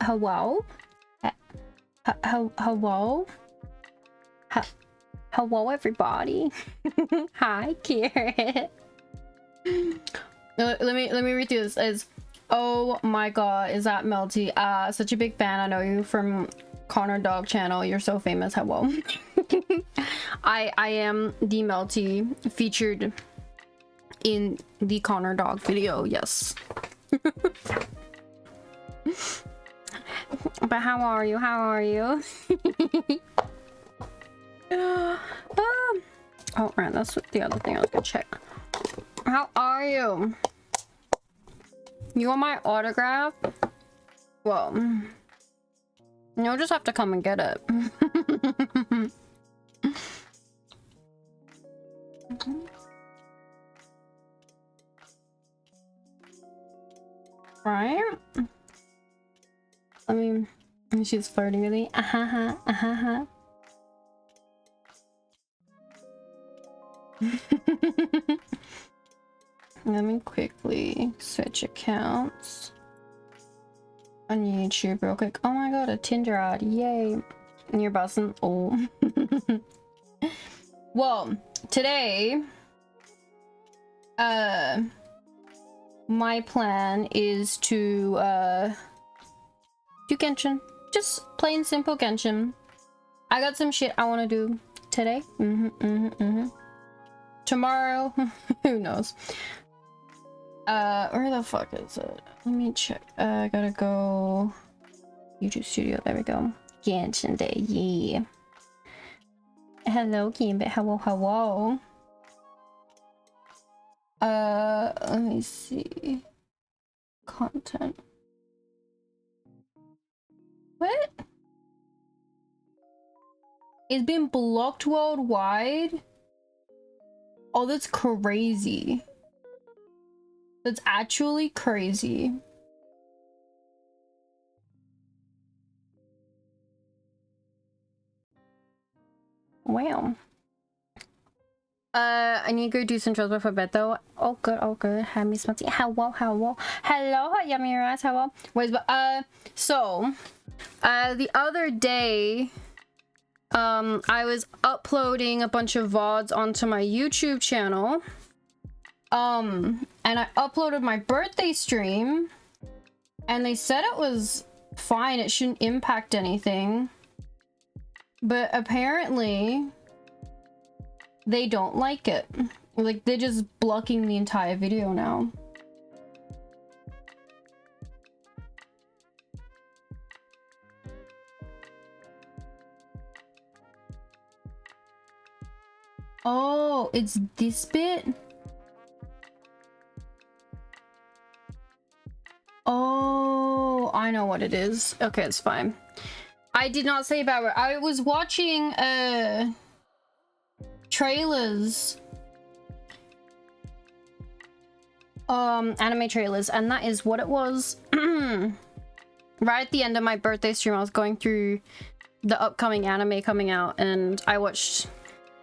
Hello? Hello? Hello, everybody. Hi, Karen. Let me read through this. Is oh my god, is that Melty? Such a big fan. I know you from Connor Dog channel. You're so famous. Hello. I am the Melty featured in the Connor Dog video. Yes. But how are you? How are you? Oh right, that's the other thing I was gonna check. How are you? You want my autograph? Well, you'll just have to come and get it. Right? I mean, she's flirting with me. Let me quickly switch accounts on YouTube real quick. Oh my god, a Tinder ad. Yay. And you're buzzing. Oh. Well, today, my plan is to, do Genshin. Just plain simple Genshin. I got some shit I want to do today. Tomorrow, who knows? Where the fuck is it? Let me check. I gotta go YouTube Studio. There we go. Genshin Day. Yeah. Hello, Gambit. Hello. Let me see. Content. What? It's been blocked worldwide? Oh, that's crazy. That's actually crazy. Wow. I need to go do some chores before bed though. Oh good, oh good. Hi, Miss Matty. Hello. Hello, yummy rice. Hello. Wait, but the other day, I was uploading a bunch of VODs onto my YouTube channel. And I uploaded my birthday stream, and they said it was fine. It shouldn't impact anything. But apparently they don't like it. Like, they're just blocking the entire video now. Oh, it's this bit? Oh, I know what it is. Okay, it's fine. I did not say about it. I was watching trailers, anime trailers, and that is what it was. Right at the end of my birthday stream, I was going through the upcoming anime coming out, and I watched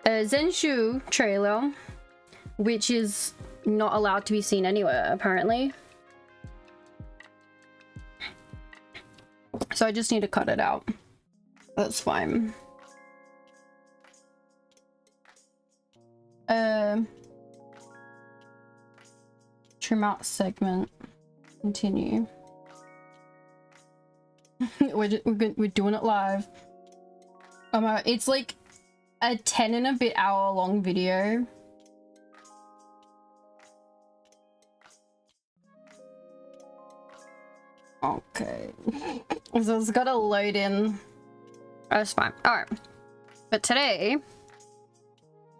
a Zenshu trailer, which is not allowed to be seen anywhere apparently. So I just need to cut it out. That's fine. Trim out segment. Continue. we're doing it live. It's like a 10 and a bit hour long video. Okay. So it's gotta load in. That's fine. Alright. But today,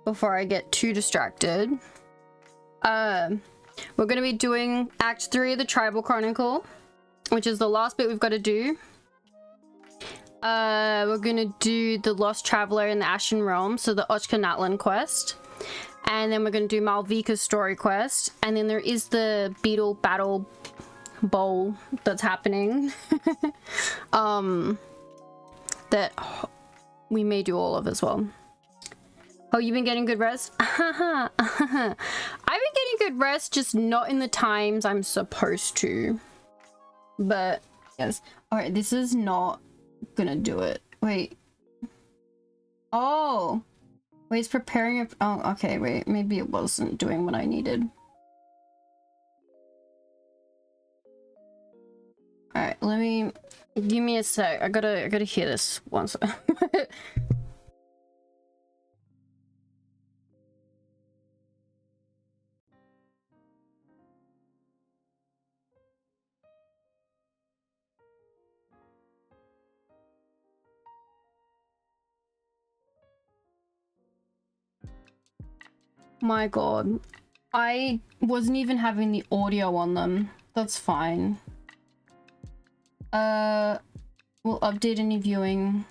before I get too distracted, we're gonna be doing Act 3 of the Tribal Chronicle, which is the last bit we've got to do. We're gonna do the Lost Traveler in the Ashen Realm, so the Ochkanatlan quest. And then we're gonna do Malvika's story quest. And then there is the Beetle Battle Bowl that's happening. That we may do all of as well. Oh, you've been getting good rest? I've been getting good rest, just not in the times I'm supposed to. But yes. Alright, this is not gonna do it. Wait. Oh. Wait, it's preparing it. Oh, okay, wait. Maybe it wasn't doing what I needed. Alright, let me... Give me a sec. I gotta hear this once. My god. I wasn't even having the audio on them. That's fine. We'll update any viewing.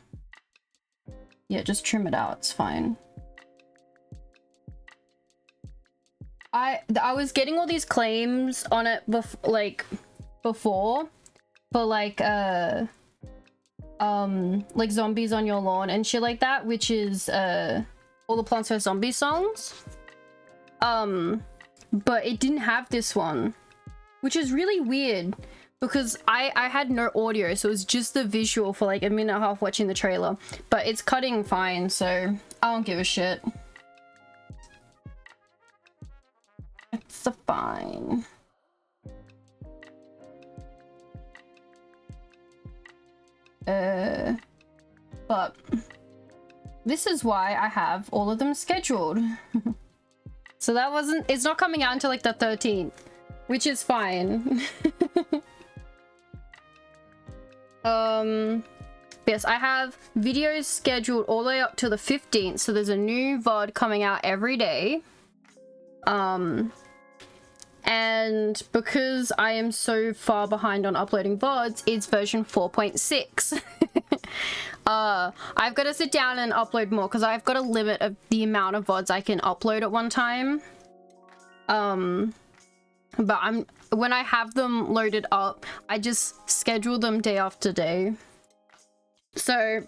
Yeah, just trim it out. It's fine. I was getting all these claims on it before, like, before for like zombies on your lawn and shit like that, which is all the Plants vs Zombies songs. But it didn't have this one, which is really weird because I had no audio, so it was just the visual for like a minute and a half watching the trailer. But it's cutting fine, so I don't give a shit. It's fine. But this is why I have all of them scheduled. So that wasn't, it's not coming out until like the 13th, which is fine. Yes, I have videos scheduled all the way up to the 15th, so there's a new VOD coming out every day. And because I am so far behind on uploading VODs, it's version 4.6. I've got to sit down and upload more because I've got a limit of the amount of VODs I can upload at one time. But when I have them loaded up, I just schedule them day after day. So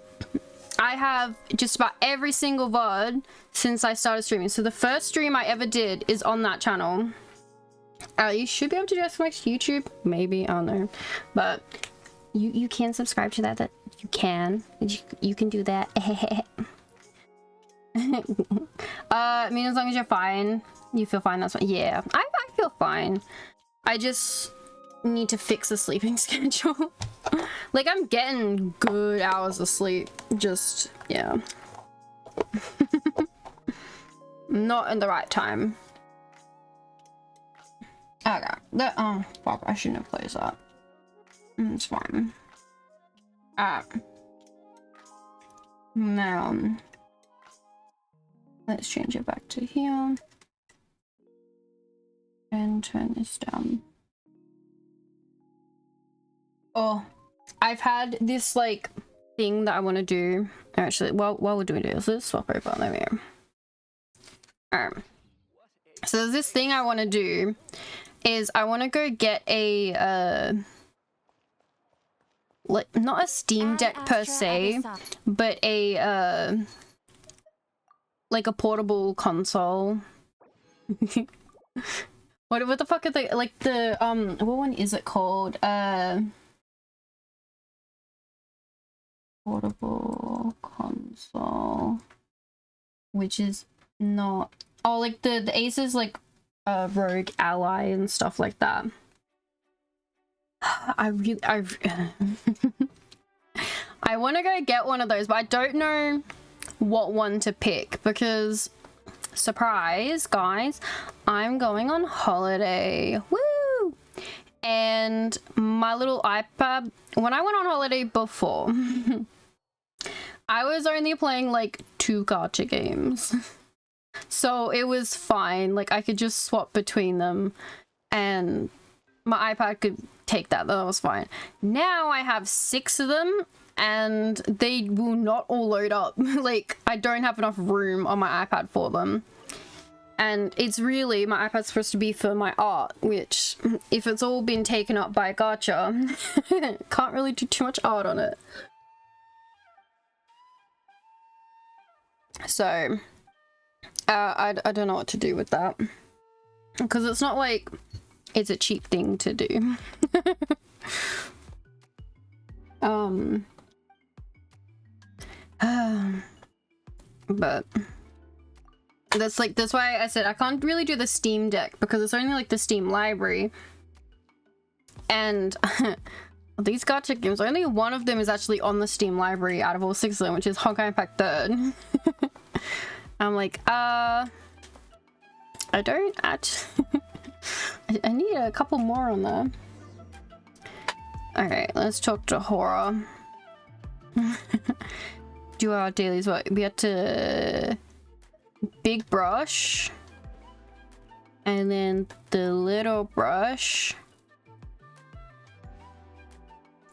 I have just about every single VOD since I started streaming. So the first stream I ever did is on that channel. You should be able to do that for next YouTube, maybe, I don't know, but you can subscribe to that you can do that. I mean, as long as you're fine, you feel fine, that's fine. Yeah, I feel fine. I just need to fix the sleeping schedule. Like, I'm getting good hours of sleep, just yeah. Not in the right time. Okay, fuck, I shouldn't have placed that. It's fine. Now, let's change it back to here. And turn this down. Oh, I've had this, like, thing that I want to do. Actually, while we're doing this, let's swap over. There we go. Alright. So there's this thing I want to do. Is I want to go get a like not a Steam Deck per se, but a like a portable console. What the fuck are they, like the what one is it called? Portable console, which is not, oh, like the Asus, like Rogue Ally and stuff like that. I want to go get one of those, but I don't know what one to pick because, surprise guys, I'm going on holiday. Woo! And my little iPad, when I went on holiday before, I was only playing like 2 gacha games. So it was fine, like I could just swap between them and my iPad could take that was fine. Now I have 6 of them and they will not all load up. Like, I don't have enough room on my iPad for them. And it's really, my iPad's supposed to be for my art, which if it's all been taken up by gacha, can't really do too much art on it. So I don't know what to do with that, because it's not like it's a cheap thing to do. But that's why I said I can't really do the Steam Deck, because it's only like the Steam library, and these gacha games, only one of them is actually on the Steam library out of all 6 of them, which is Honkai Impact 3rd. I'm like, I don't actually I need a couple more on there. Okay, let's talk to Horror. Do our dailies. What we had to big brush, and then the little brush.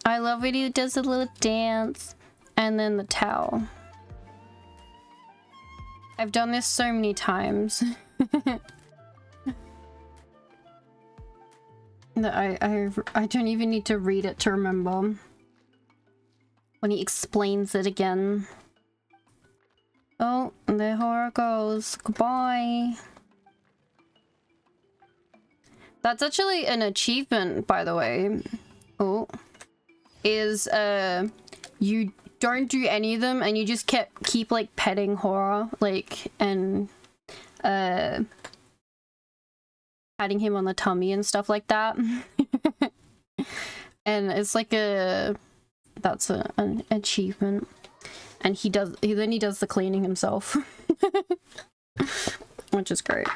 I love it, he does a little dance, and then the towel. I've done this so many times. that I don't even need to read it to remember when he explains it again. Oh, there Hora goes. Goodbye. That's actually an achievement, by the way. Oh, is you don't do any of them and you just keep like petting Hora, like, and patting him on the tummy and stuff like that. And it's like that's an achievement. And he does the cleaning himself. Which is great.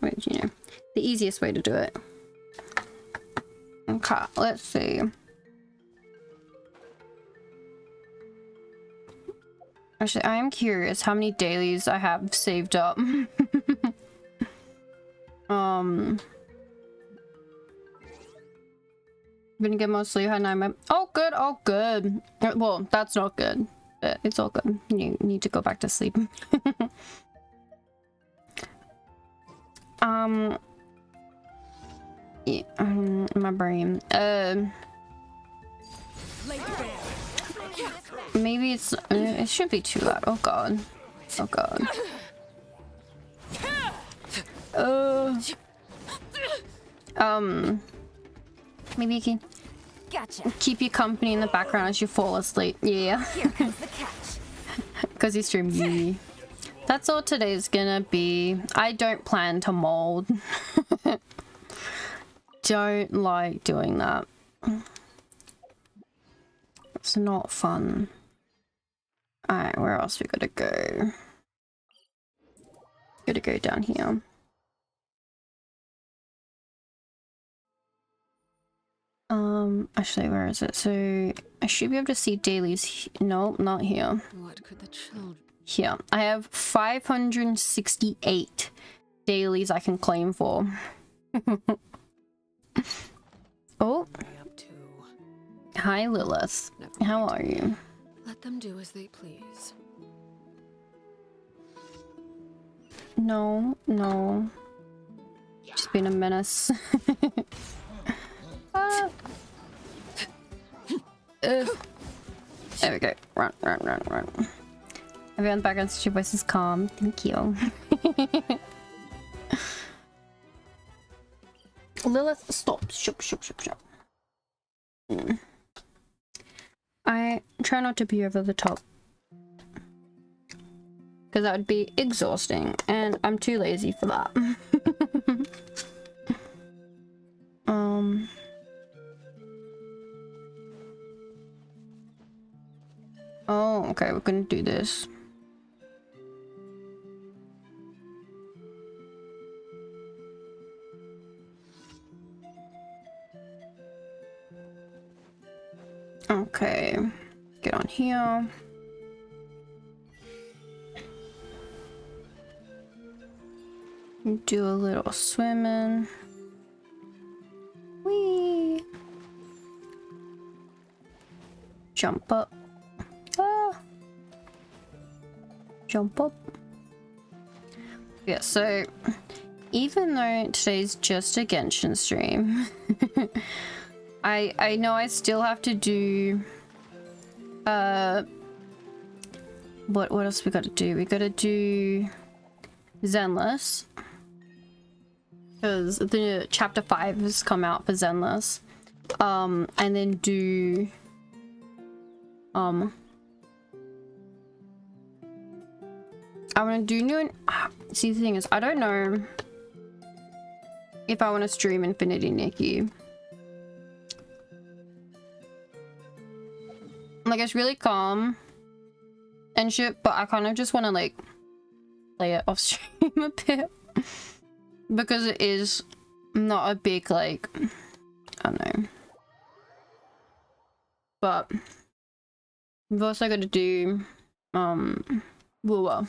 Which, you know, the easiest way to do it. Okay, let's see. Actually, I am curious how many dailies I have saved up. Gonna get more sleep, had 9 minutes. Oh, good, oh, good. Well, that's not good, but it's all good. You need to go back to sleep. Yeah, my brain. Maybe it's, it should be too loud. Oh god. Oh god. Maybe you can keep you company in the background as you fall asleep. Yeah. Here comes the catch. Because you stream you. That's all today's gonna be. I don't plan to mold. Don't like doing that. It's not fun. Alright, where else we gotta go? Gotta go down here. Actually, where is it? So I should be able to see dailies. No, not here. What could the children? Here, I have 568 dailies I can claim for. Oh, hi Lilith. How are you? Let them do as they please. No, no. Just being a menace. There we go. Run, run, run, run. Everyone back on your voice is calm. Thank you. Lilith, stop. Shop, shop, shop, shop. I try not to be over the top. Because that would be exhausting. And I'm too lazy for that. Oh, okay, we're gonna do this. Okay, get on here. Do a little swimming. Whee! Jump up. Ah! Jump up. Yeah, so even though today's just a Genshin stream, I know I still have to do what else we gotta do? We gotta do Zenless. Because the chapter 5 has come out for Zenless. And then do I want to do new. See, the thing is, I don't know if I want to stream Infinity Nikki. Like, it's really calm and shit, but I kind of just want to like play it off stream a bit because it is not a big, like, I don't know. But we've also got to do Woowa.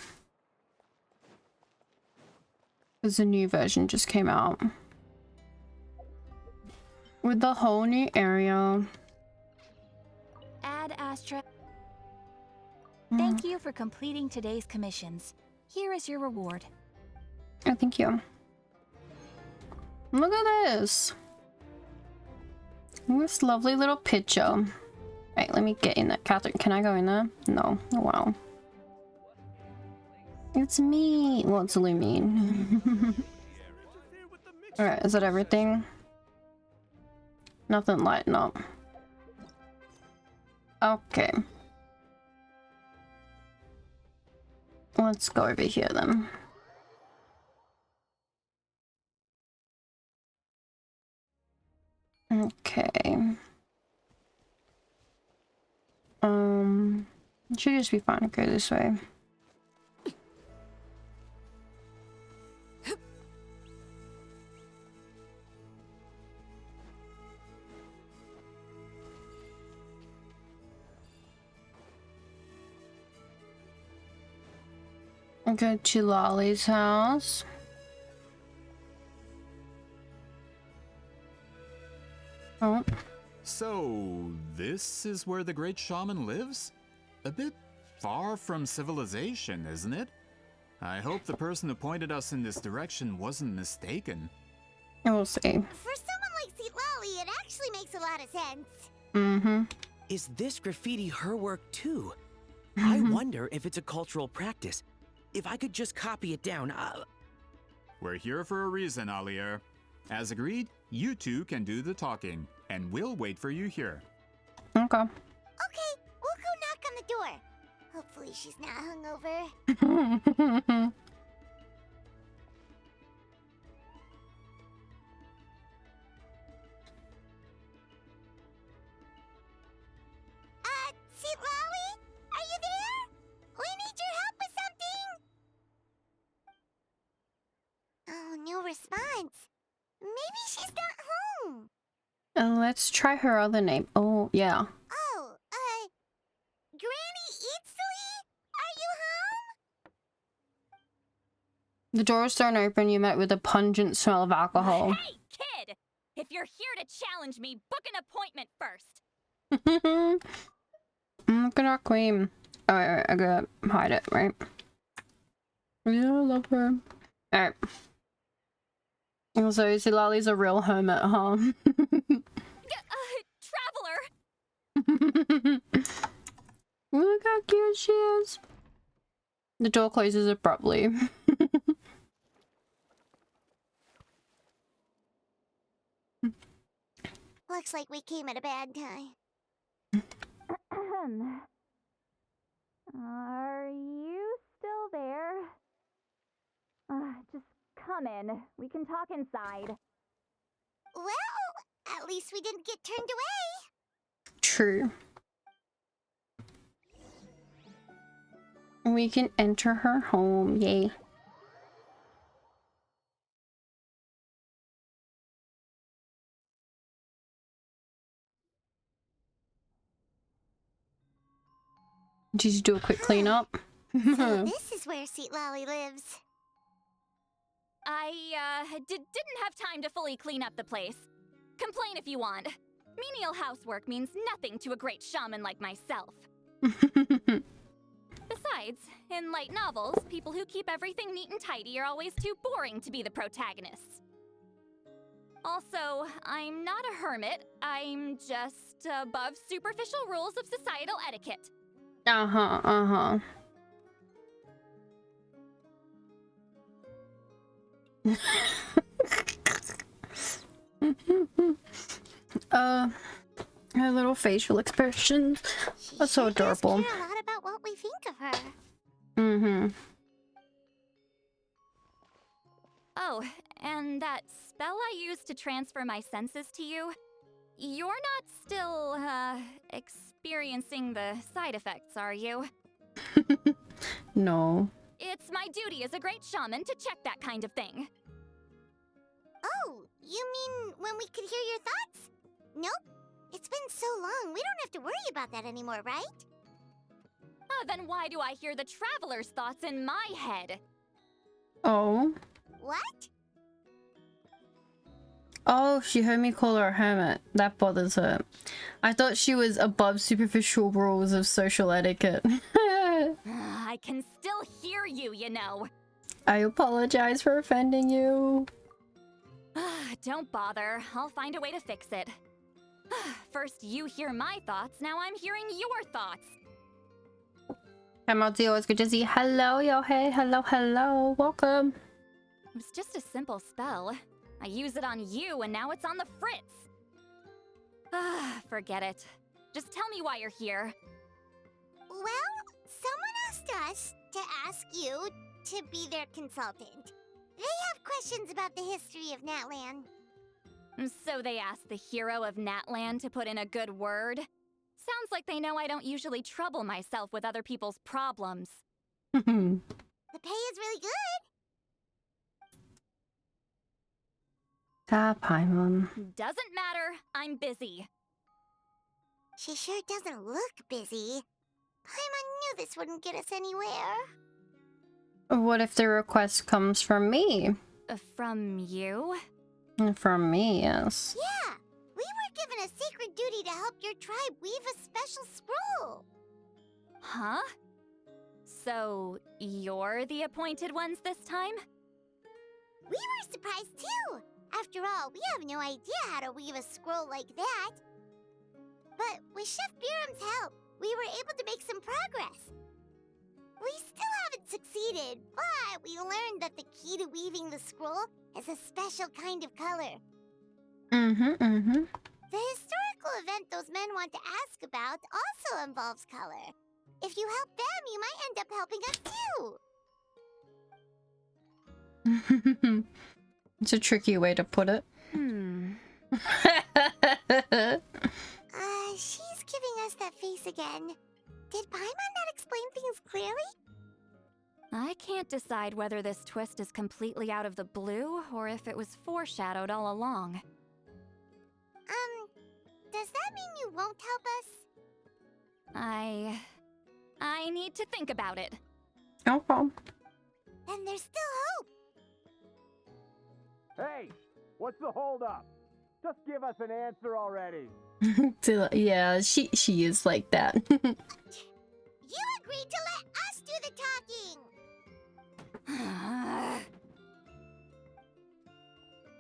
Because the new version just came out with the whole new area. Ad Astra. Thank you for completing today's commissions. Here is your reward. Oh, thank you. Look at this. This lovely little picture. Right, let me get in there. Catherine, can I go in there? No. Oh, wow. It's me. Well, it's Lumine. Alright, is that everything? Nothing lighting up. Okay. Let's go over here then. Okay. It should just be fine to go this way. Go to Lolly's house. Oh. So, this is where the great shaman lives? A bit far from civilization, isn't it? I hope the person who pointed us in this direction wasn't mistaken. We'll see. For someone like Seat Lolly, it actually makes a lot of sense. Mm-hmm. Is this graffiti her work too? I wonder if it's a cultural practice. If I could just copy it down, We're here for a reason, Alier. As agreed, you two can do the talking, and we'll wait for you here. Okay. Okay, we'll go knock on the door. Hopefully she's not hungover. Seat Lolly? Are you there? We need your help with something. Oh, no response. Maybe she's not home. Let's try her other name. Oh, yeah. Oh, Granny Eatsley? Are you home? The doors don't open. You met with a pungent smell of alcohol. Hey, kid! If you're here to challenge me, book an appointment first. Look at our queen. Oh, wait, I gotta hide it, right? Yeah, I love her. Alright. Also, Lolly's a real hermit, huh? Traveler! Look how cute she is. The door closes abruptly. Looks like we came at a bad time. Are you still there? Just come in. We can talk inside. Well, at least we didn't get turned away. True. We can enter her home, yay. Did you do a quick cleanup? So this is where Seat Lolly lives. I, didn't have time to fully clean up the place. Complain if you want. Menial housework means nothing to a great shaman like myself. Besides, in light novels, people who keep everything neat and tidy are always too boring to be the protagonists. Also, I'm not a hermit. I'm just above superficial rules of societal etiquette. Her little facial expressions are so adorable. She does care a lot about what we think of her. Oh, and that spell I used to transfer my senses to you? You're not still, experiencing the side effects, are you? No. It's my duty as a great shaman to check that kind of thing. Oh, you mean when we could hear your thoughts? Nope. It's been so long, we don't have to worry about that anymore, right? Then why do I hear the traveler's thoughts in my head? Oh. What? Oh, she heard me call her a hermit. That bothers her. I thought she was above superficial rules of social etiquette. I can still hear you, you know. I apologize for offending you. Don't bother. I'll find a way to fix it. First you hear my thoughts, now I'm hearing your thoughts. Hi, Malty. Always good to see you. Hello, yo, hey. Hello, hello. Welcome. It was just a simple spell. I use it on you, and now it's on the Fritz. Forget it. Just tell me why you're here. Well, someone asked us to ask you to be their consultant. They have questions about the history of Natlan. So they asked the hero of Natlan to put in a good word? Sounds like they know I don't usually trouble myself with other people's problems. The pay is really good. Paimon. Doesn't matter, I'm busy. She sure doesn't look busy. Paimon knew this wouldn't get us anywhere. What if the request comes from me? From you? From me, yes. Yeah, we were given a sacred duty to help your tribe weave a special scroll. Huh? So, you're the appointed ones this time? We were surprised too. After all, we have no idea how to weave a scroll like that. But with Chef Biram's help, we were able to make some progress. We still haven't succeeded, but we learned that the key to weaving the scroll is a special kind of color. The historical event those men want to ask about also involves color. If you help them, you might end up helping us too. It's a tricky way to put it. She's giving us that face again. Did Paimon not explain things clearly? I can't decide whether this twist is completely out of the blue or if it was foreshadowed all along. Does that mean you won't help us? I need to think about it. Okay. Then there's still hope. Hey, what's the holdup? Just give us an answer already. Yeah, she is like that. You agreed to let us do the talking.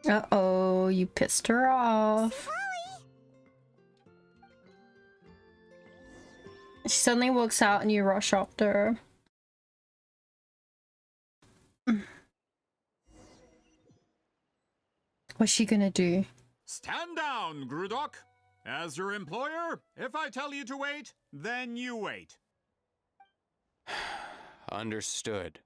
Uh-oh, you pissed her off. She suddenly walks out and you rush after her. What's she gonna do? Stand down, Grudok. As your employer, if I tell you to wait, then you wait. Understood.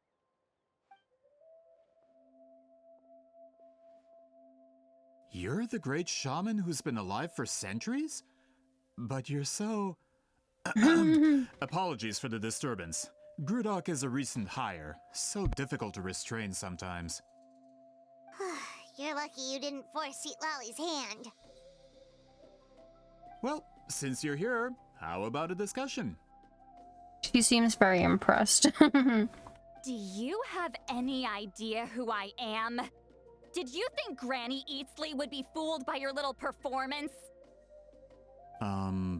You're the great shaman who's been alive for centuries? But you're so... Apologies for the disturbance. Grudok is a recent hire, so difficult to restrain sometimes. You're lucky you didn't force Sweet Lolly's hand. Well, since you're here, how about a discussion? She seems very impressed. Do you have any idea who I am? Did you think Granny Eatsley would be fooled by your little performance? I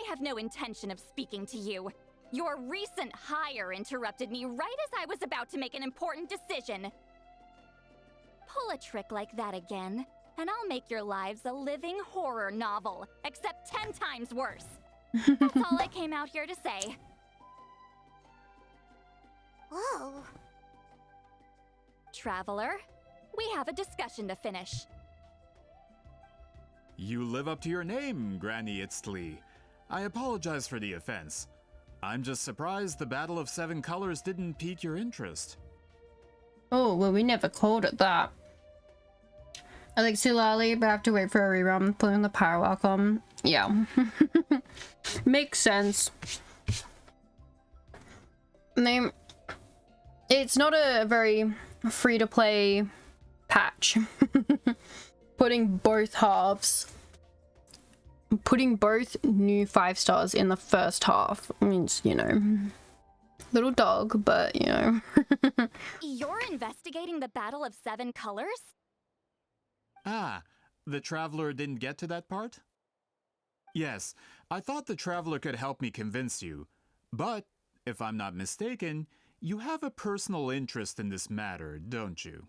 have no intention of speaking to you. Your recent hire interrupted me right as I was about to make an important decision. Pull a trick like that again, and I'll make your lives a living horror novel, except 10 times worse. That's all I came out here to say. Whoa. Traveler, we have a discussion to finish. You live up to your name, Granny Itztli. I apologize for the offense. I'm just surprised the Battle of Seven Colors didn't pique your interest. Oh, well, we never called it that. Elixir Lolly, but I have to wait for a rerun. Putting the power welcome. Yeah. Makes sense. Name. It's not a very free-to-play patch. Putting both new 5 stars in the first half means, you know, little dog, but you know. You're investigating the Battle of Seven Colors? Ah, the Traveler didn't get to that part? Yes, I thought the Traveler could help me convince you. But, if I'm not mistaken, you have a personal interest in this matter, don't you?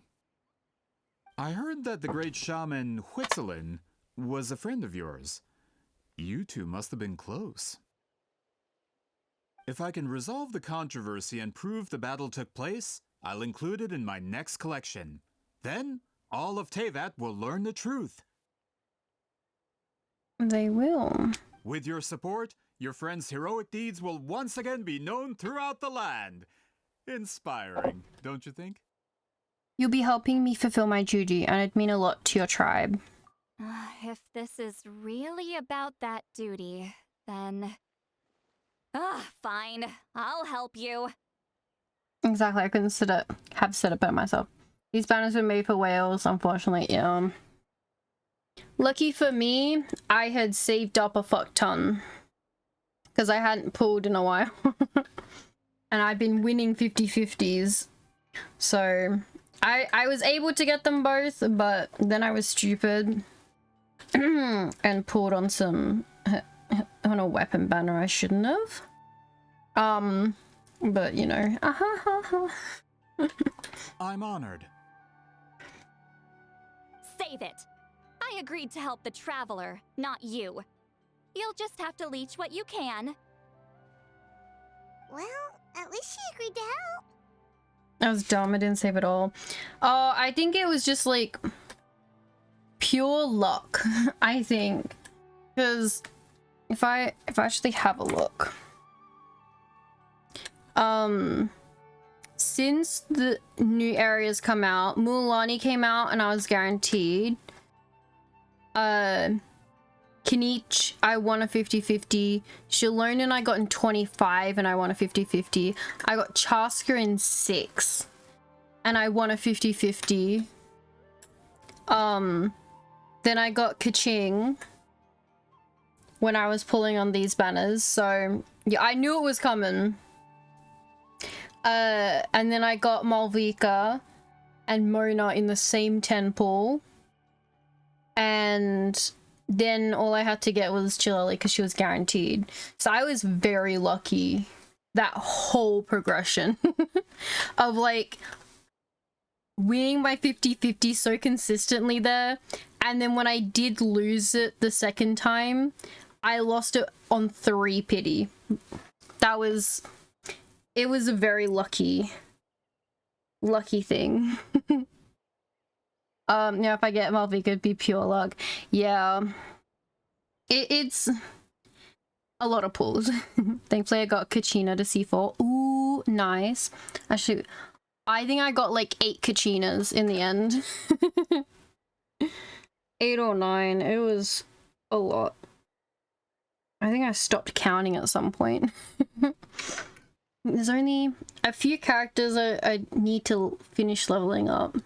I heard that the great shaman Huitzilin was a friend of yours. You two must have been close. If I can resolve the controversy and prove the battle took place, I'll include it in my next collection. Then, all of Tevat will learn the truth. They will. With your support, your friend's heroic deeds will once again be known throughout the land. Inspiring, don't you think? You'll be helping me fulfill my duty, and it'd mean a lot to your tribe. If this is really about that duty, then... fine. I'll help you. Exactly, I couldn't have said it better myself. These banners were made for whales, unfortunately, yeah. Lucky for me, I had saved up a fuck ton. Because I hadn't pulled in a while. And I've been winning 50-50s. So, I was able to get them both, but then I was stupid. And pulled on some... on a weapon banner I shouldn't have. But, you know. I'm honored. Save it. I agreed to help the Traveler, not you. You'll just have to leech what you can. Well, at least she agreed to help. I was dumb, I didn't save it all. I think it was just like pure luck, I think. Because if I actually have a look. Since the new areas come out, Mulani came out and I was guaranteed. Kinich, I won a 50-50. Shalonin, I got in 25 and I won a 50-50. I got Chaska in 6 and I won a 50-50. Then I got Kaching when I was pulling on these banners. So yeah, I knew it was coming. And then I got Malvika and Mona in the same 10 pull. And then all I had to get was Chilali because she was guaranteed. So I was very lucky that whole progression of like winning my 50-50 so consistently there. And then when I did lose it the second time, I lost it on 3 pity. It was a very lucky thing. Yeah, if I get Malvika, it'd be pure luck. Yeah. It's a lot of pulls. Thankfully, I got Kachina to C4. Ooh, nice. Actually, I think I got like 8 Kachinas in the end. 8 or 9. It was a lot. I think I stopped counting at some point. There's only a few characters I need to finish leveling up.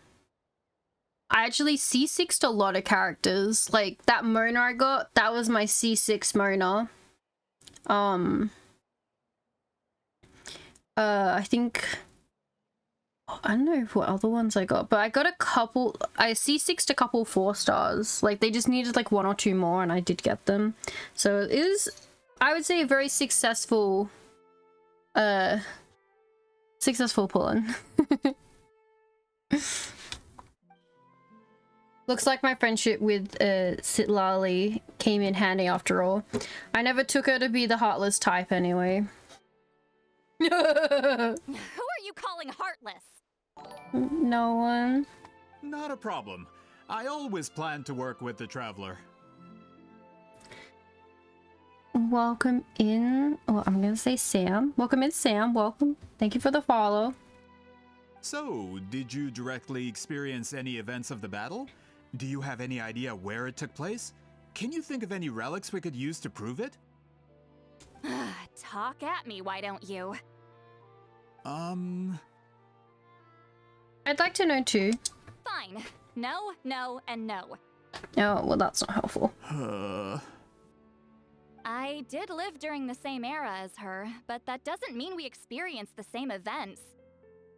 I actually C6'd a lot of characters. Like that Mona I got, that was my C6 Mona. I think I don't know what other ones I got, but I got a couple. I C6'd a couple 4 stars. Like they just needed like 1 or 2 more, and I did get them. So it was, I would say, a very successful pulling. Looks like my friendship with Sitlali came in handy after all. I never took her to be the heartless type anyway. Who are you calling heartless? No one. Not a problem. I always plan to work with the Traveler. Welcome in. Oh, I'm gonna say Sam. Welcome in, Sam. Welcome. Thank you for the follow. So, did you directly experience any events of the battle? Do you have any idea where it took place? Can you think of any relics we could use to prove it? Talk at me, why don't you? I'd like to know too. Fine. No, no, and no. Oh, well, that's not helpful. I did live during the same era as her, but that doesn't mean we experienced the same events.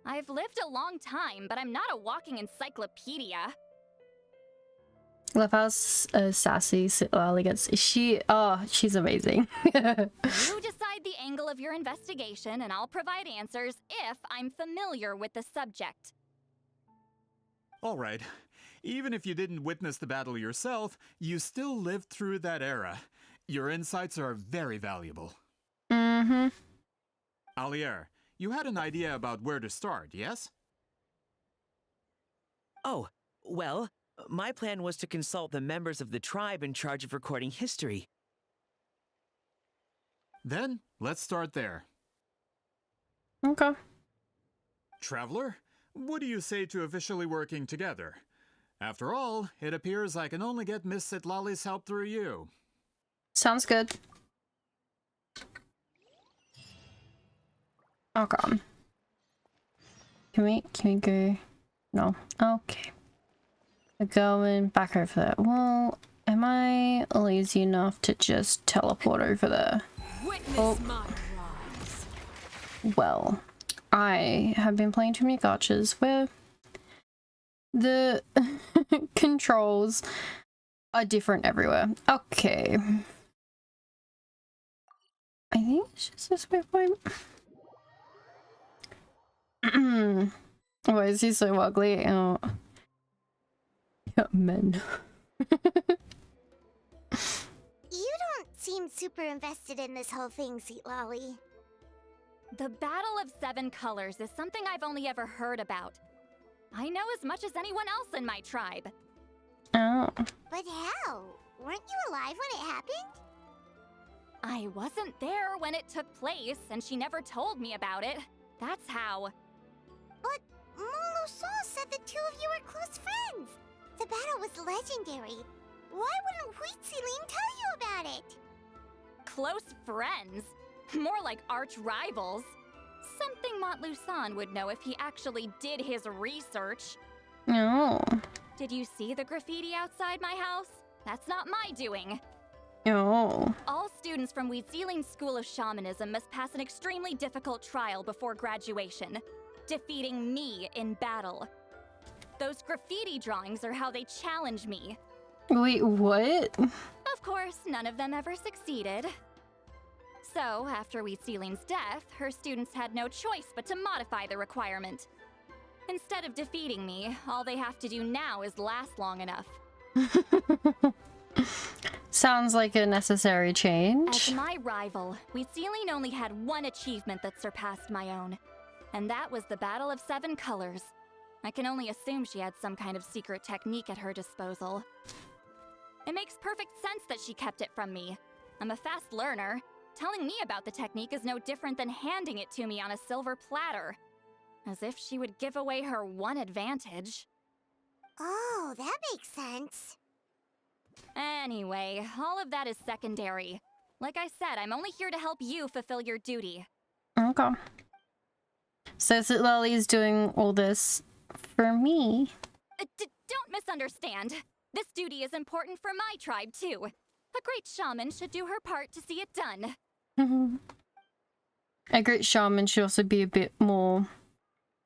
I've lived a long time, but I'm not a walking encyclopedia. Love how sassy Sitlali gets. She's amazing. You decide the angle of your investigation, and I'll provide answers if I'm familiar with the subject. Alright. Even if you didn't witness the battle yourself, you still lived through that era. Your insights are very valuable. Mm-hmm. Alier, you had an idea about where to start, yes? Oh, well, my plan was to consult the members of the tribe in charge of recording history. Then, let's start there. Okay. Traveler, what do you say to officially working together? After all, it appears I can only get Miss Sitlali's help through you. Sounds good. Okay. Can we go? No. Okay. We're going back over there. Well, am I lazy enough to just teleport over there? Witness my rise. Well, I have been playing too many gotchas where the controls are different everywhere. Okay. I think it's just this way point. Why is he so ugly? Oh. Yeah, men. You don't seem super invested in this whole thing, Sitlali. The Battle of Seven Colors is something I've only ever heard about. I know as much as anyone else in my tribe. Oh. But how? Weren't you alive when it happened? I wasn't there when it took place, and she never told me about it. That's how. But Molo-san said the two of you were close friends. The battle was legendary. Why wouldn't Huitzilin tell you about it? Close friends? More like arch rivals. Something Montlusan would know if he actually did his research. Oh. Did you see the graffiti outside my house? That's not my doing. Oh. All students from Huitzilin's School of Shamanism must pass an extremely difficult trial before graduation, defeating me in battle. Those graffiti drawings are how they challenge me. Wait, what? Of course, none of them ever succeeded. So, after Huitzilin's death, her students had no choice but to modify the requirement. Instead of defeating me, all they have to do now is last long enough. Sounds like a necessary As change. my rival, Huitzilin only had one achievement that surpassed my own. And that was the Battle of Seven Colors. I can only assume she had some kind of secret technique at her disposal. It makes perfect sense that she kept it from me. I'm a fast learner. Telling me about the technique is no different than handing it to me on a silver platter. As if she would give away her one advantage. Oh, that makes sense. Anyway, all of that is secondary. Like I said, I'm only here to help you fulfill your duty. Okay. So Sitlali is doing all this for me. Don't misunderstand. This duty is important for my tribe, too. A great shaman should do her part to see it done. A great shaman should also be a bit more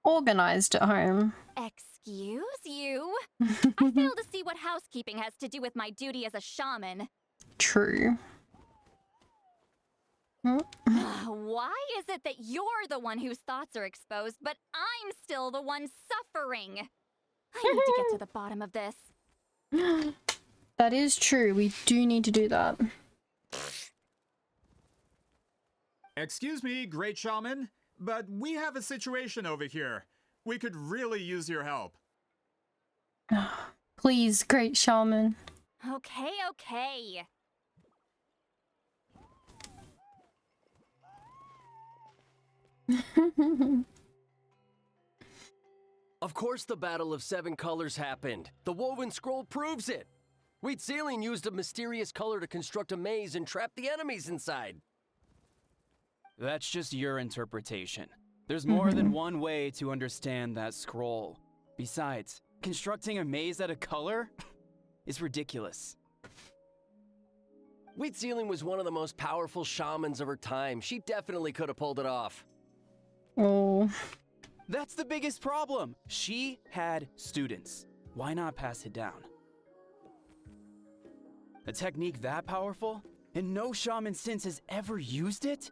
organized at home. Excuse you? I fail to see what housekeeping has to do with my duty as a shaman. True. Why is it that you're the one whose thoughts are exposed, but I'm still the one suffering? I need to get to the bottom of this. That is true. We do need to do that. Excuse me, great shaman, but we have a situation over here. We could really use your help. Please, great shaman. Okay. Of course the Battle of Seven Colors happened. The woven scroll proves it. Huitzilin used a mysterious color to construct a maze and trap the enemies inside. That's just your interpretation. There's more than one way to understand that scroll. Besides, constructing a maze out of color is ridiculous. Huitzilin was one of the most powerful shamans of her time. She definitely could have pulled it off. Oh. That's the biggest problem. She had students. Why not pass it down? A technique that powerful? And no shaman since has ever used it?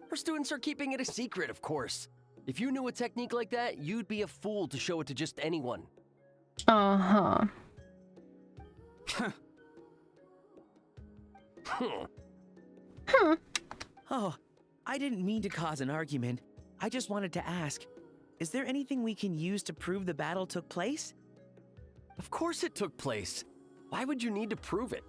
Her students are keeping it a secret, of course. If you knew a technique like that, you'd be a fool to show it to just anyone. Uh-huh. Oh, I didn't mean to cause an argument. I just wanted to ask, is there anything we can use to prove the battle took place? Of course it took place. Why would you need to prove it?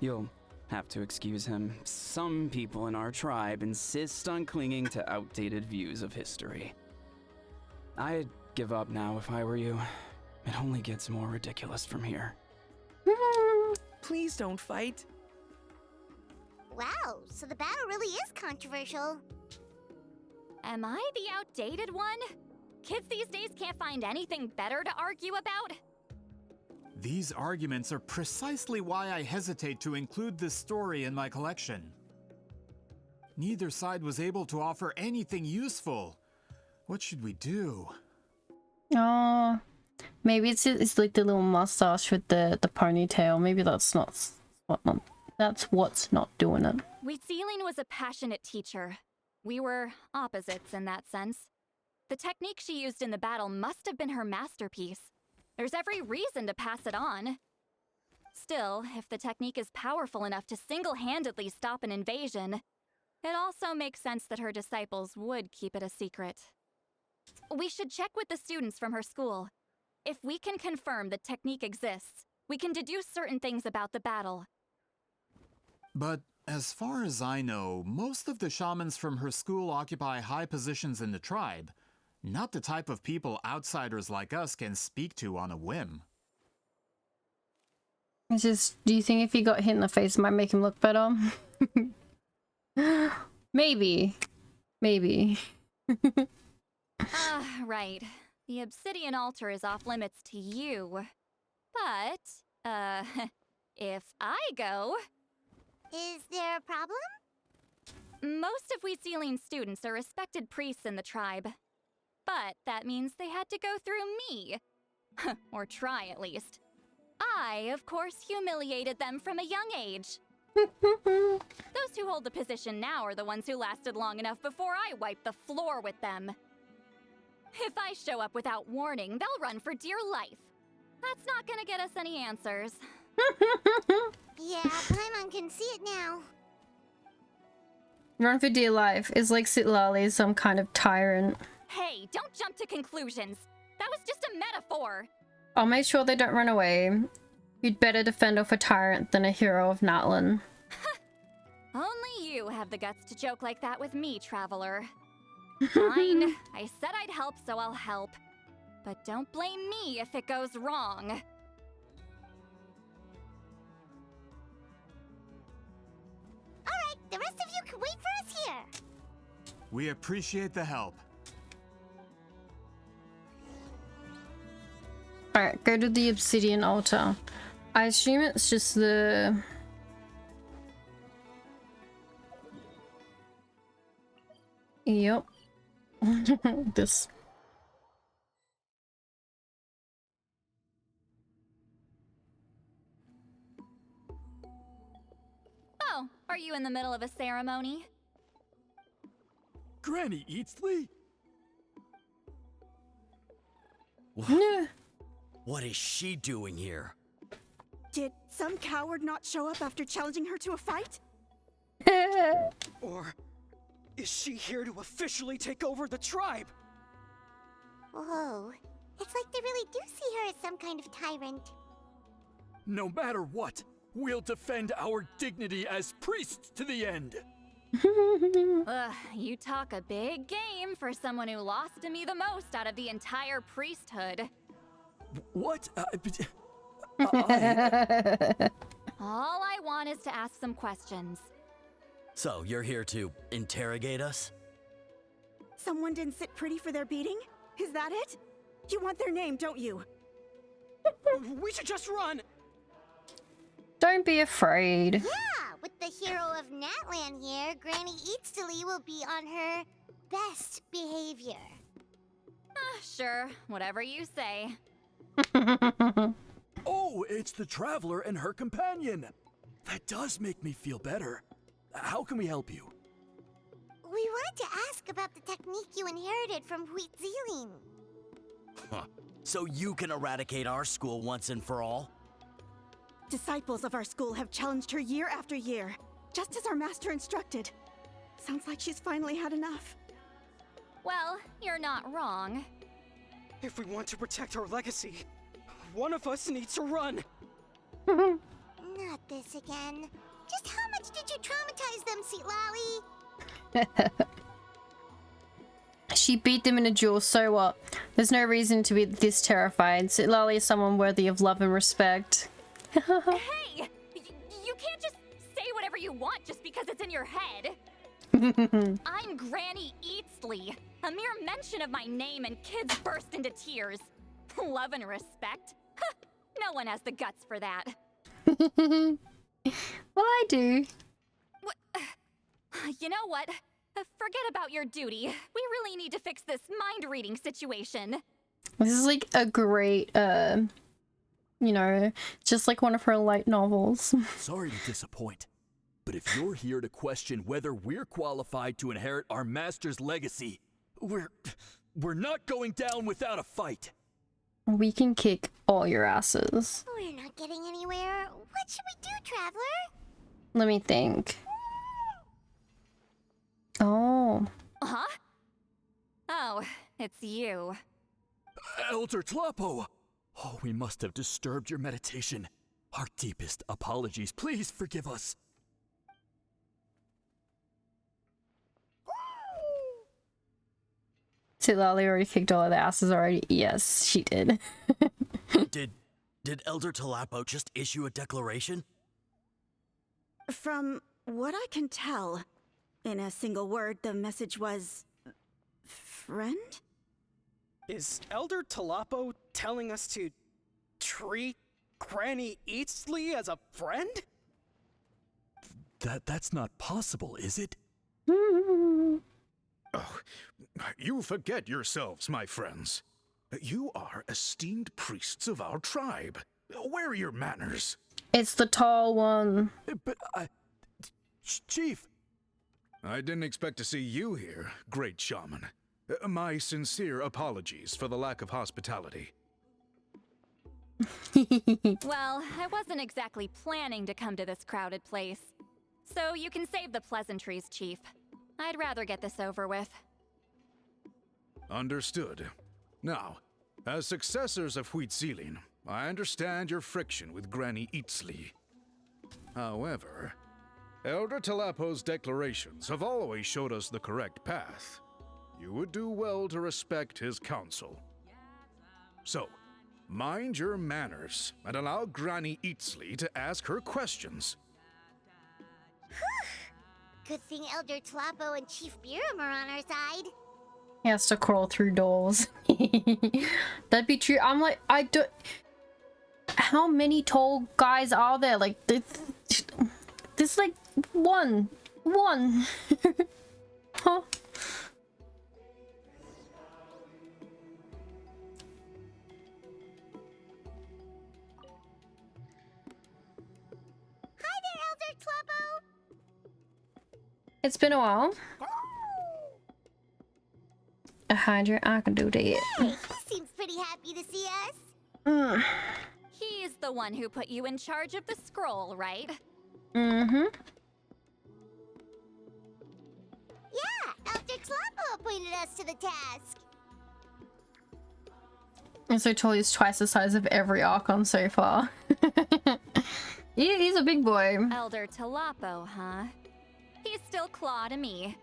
You'll have to excuse him. Some people in our tribe insist on clinging to outdated views of history. I'd give up now if I were you. It only gets more ridiculous from here. Please don't fight. Wow, so the battle really is controversial. Am I the outdated one? Kids these days can't find anything better to argue about? These arguments are precisely why I hesitate to include this story in my collection. Neither side was able to offer anything useful. What should we do? Oh, maybe it's like the little mustache with the ponytail. Maybe that's what's not doing it. Wheatsealing was a passionate teacher. We were opposites in that sense. The technique she used in the battle must have been her masterpiece. There's every reason to pass it on. Still, if the technique is powerful enough to single-handedly stop an invasion, it also makes sense that her disciples would keep it a secret. We should check with the students from her school. If we can confirm the technique exists, we can deduce certain things about the battle. But as far as I know, most of the shamans from her school occupy high positions in the tribe. Not the type of people outsiders like us can speak to on a whim. It's just, do you think if he got hit in the face, it might make him look better? Maybe. Maybe. Right. The obsidian altar is off limits to you. But, if I go... Is there a problem? Most of Wheatsealing students are respected priests in the tribe. But that means they had to go through me. Or try, at least. I, of course, humiliated them from a young age. Those who hold the position now are the ones who lasted long enough before I wiped the floor with them. If I show up without warning, they'll run for dear life. That's not gonna get us any answers. Yeah, Paimon can see it now. Run for dear life is like Sitlali is some kind of tyrant. Hey, don't jump to conclusions. That was just a metaphor. I'll make sure they don't run away. You'd better defend off a tyrant than a hero of Natlan. Only you have the guts to joke like that with me, traveler. Fine, I said I'd help, so I'll help. But don't blame me if it goes wrong. Alright, the rest of you can wait for us here. We appreciate the help. Alright, go to the obsidian altar. I assume it's just the... Yep. This. Oh, are you in the middle of a ceremony? Granny Eatsley? What is she doing here? Did some coward not show up after challenging her to a fight? Or is she here to officially take over the tribe? Whoa. It's like they really do see her as some kind of tyrant. No matter what, we'll defend our dignity as priests to the end. Ugh, you talk a big game for someone who lost to me the most out of the entire priesthood. What? All I want is to ask some questions. So, you're here to interrogate us? Someone didn't sit pretty for their beating? Is that it? You want their name, don't you? We should just run! Don't be afraid. Yeah, with the hero of Natlan here, Granny Eatsley will be on her best behavior. Sure, whatever you say. Oh, it's the traveler and her companion. That does make me feel better. How can we help you? We wanted to ask about the technique you inherited from Huitziling. Huh. So you can eradicate our school once and for all? Disciples of our school have challenged her year after year, just as our master instructed. Sounds like she's finally had enough. Well, you're not wrong. If we want to protect our legacy, one of us needs to run. Not this again. Just how much did you traumatize them, Sweet Lolly? She beat them in a duel, so what? There's no reason to be this terrified. Lolly is someone worthy of love and respect. Hey! You can't just say whatever you want just because it's in your head. I'm Granny Eatsley. A mere mention of my name and kids burst into tears. Love and respect? No one has the guts for that. Well, I do. You know what? Forget about your duty. We really need to fix this mind-reading situation. This is like a great, you know, just like one of her light novels. Sorry to disappoint, but if you're here to question whether we're qualified to inherit our master's legacy, we're not going down without a fight. We can kick all your asses. We're not getting anywhere. What should we do, Traveler? Let me think. Oh. Huh? Oh, it's you. Elder Tlapo! Oh, we must have disturbed your meditation. Our deepest apologies. Please forgive us. Lolly already kicked all of the asses already. Yes, she did. Did Elder Tlapo just issue a declaration? From what I can tell, in a single word, the message was... friend? Is Elder Tlapo telling us to treat Granny Eatsley as a friend? That's not possible, is it? Oh, you forget yourselves, my friends. You are esteemed priests of our tribe. Where are your manners? It's the tall one. But Chief! I didn't expect to see you here, great shaman. My sincere apologies for the lack of hospitality. Well, I wasn't exactly planning to come to this crowded place. So you can save the pleasantries, Chief. I'd rather get this over with. Understood. Now, as successors of Huitziling, I understand your friction with Granny Eatsley. However, Elder Tlapo's declarations have always showed us the correct path. You would do well to respect his counsel. So, mind your manners and allow Granny Eatsley to ask her questions. Good thing Elder Tlapo and Chief Biram are on our side. He has to crawl through doors. That'd be true. I'm like, I don't... How many tall guys are there? Like, there's like one. Huh? Hi there, Elder Tlapo! It's been a while. A Hydra, I can do that. Hey, he seems pretty happy to see us. He's the one who put you in charge of the scroll, right? Mm-hmm. Yeah, Elder Tlapo appointed us to the task. And so tall, he's twice the size of every Archon so far. Yeah, he's a big boy. Elder Tlapo, huh? He's still Claw to me.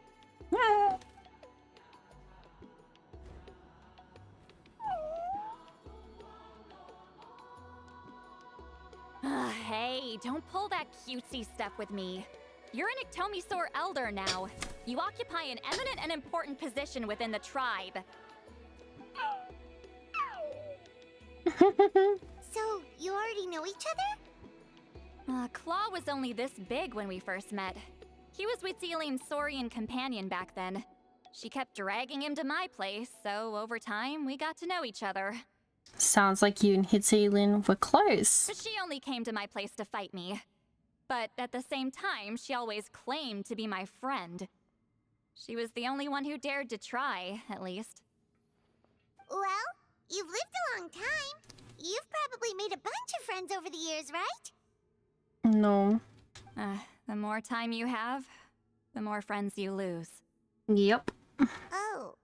Hey, don't pull that cutesy stuff with me. You're an Iktomisaur Elder now. You occupy an eminent and important position within the tribe. So, you already know each other? Claw was only this big when we first met. He was Huitziling's Saurian companion back then. She kept dragging him to my place, so over time, we got to know each other. Sounds like you and Huitziling were close. But she only came to my place to fight me. But at the same time, she always claimed to be my friend. She was the only one who dared to try, at least. Well, you've lived a long time. You've probably made a bunch of friends over the years, right? No. The more time you have, the more friends you lose. Yep. Oh,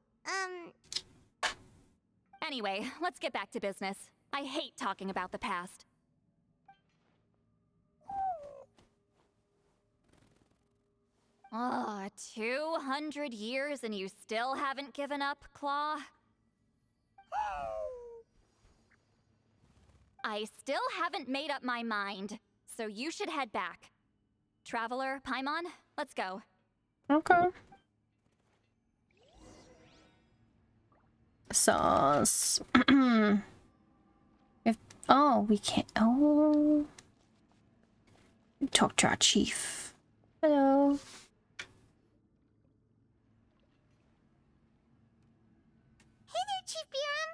Anyway, let's get back to business. I hate talking about the past. Oh, 200 years and you still haven't given up, Claw? I still haven't made up my mind, so you should head back. Traveler, Paimon, let's go. Okay. Sauce. Oh, we can't. Oh. Talk to our chief. Hello. Hey there, Chief Biram.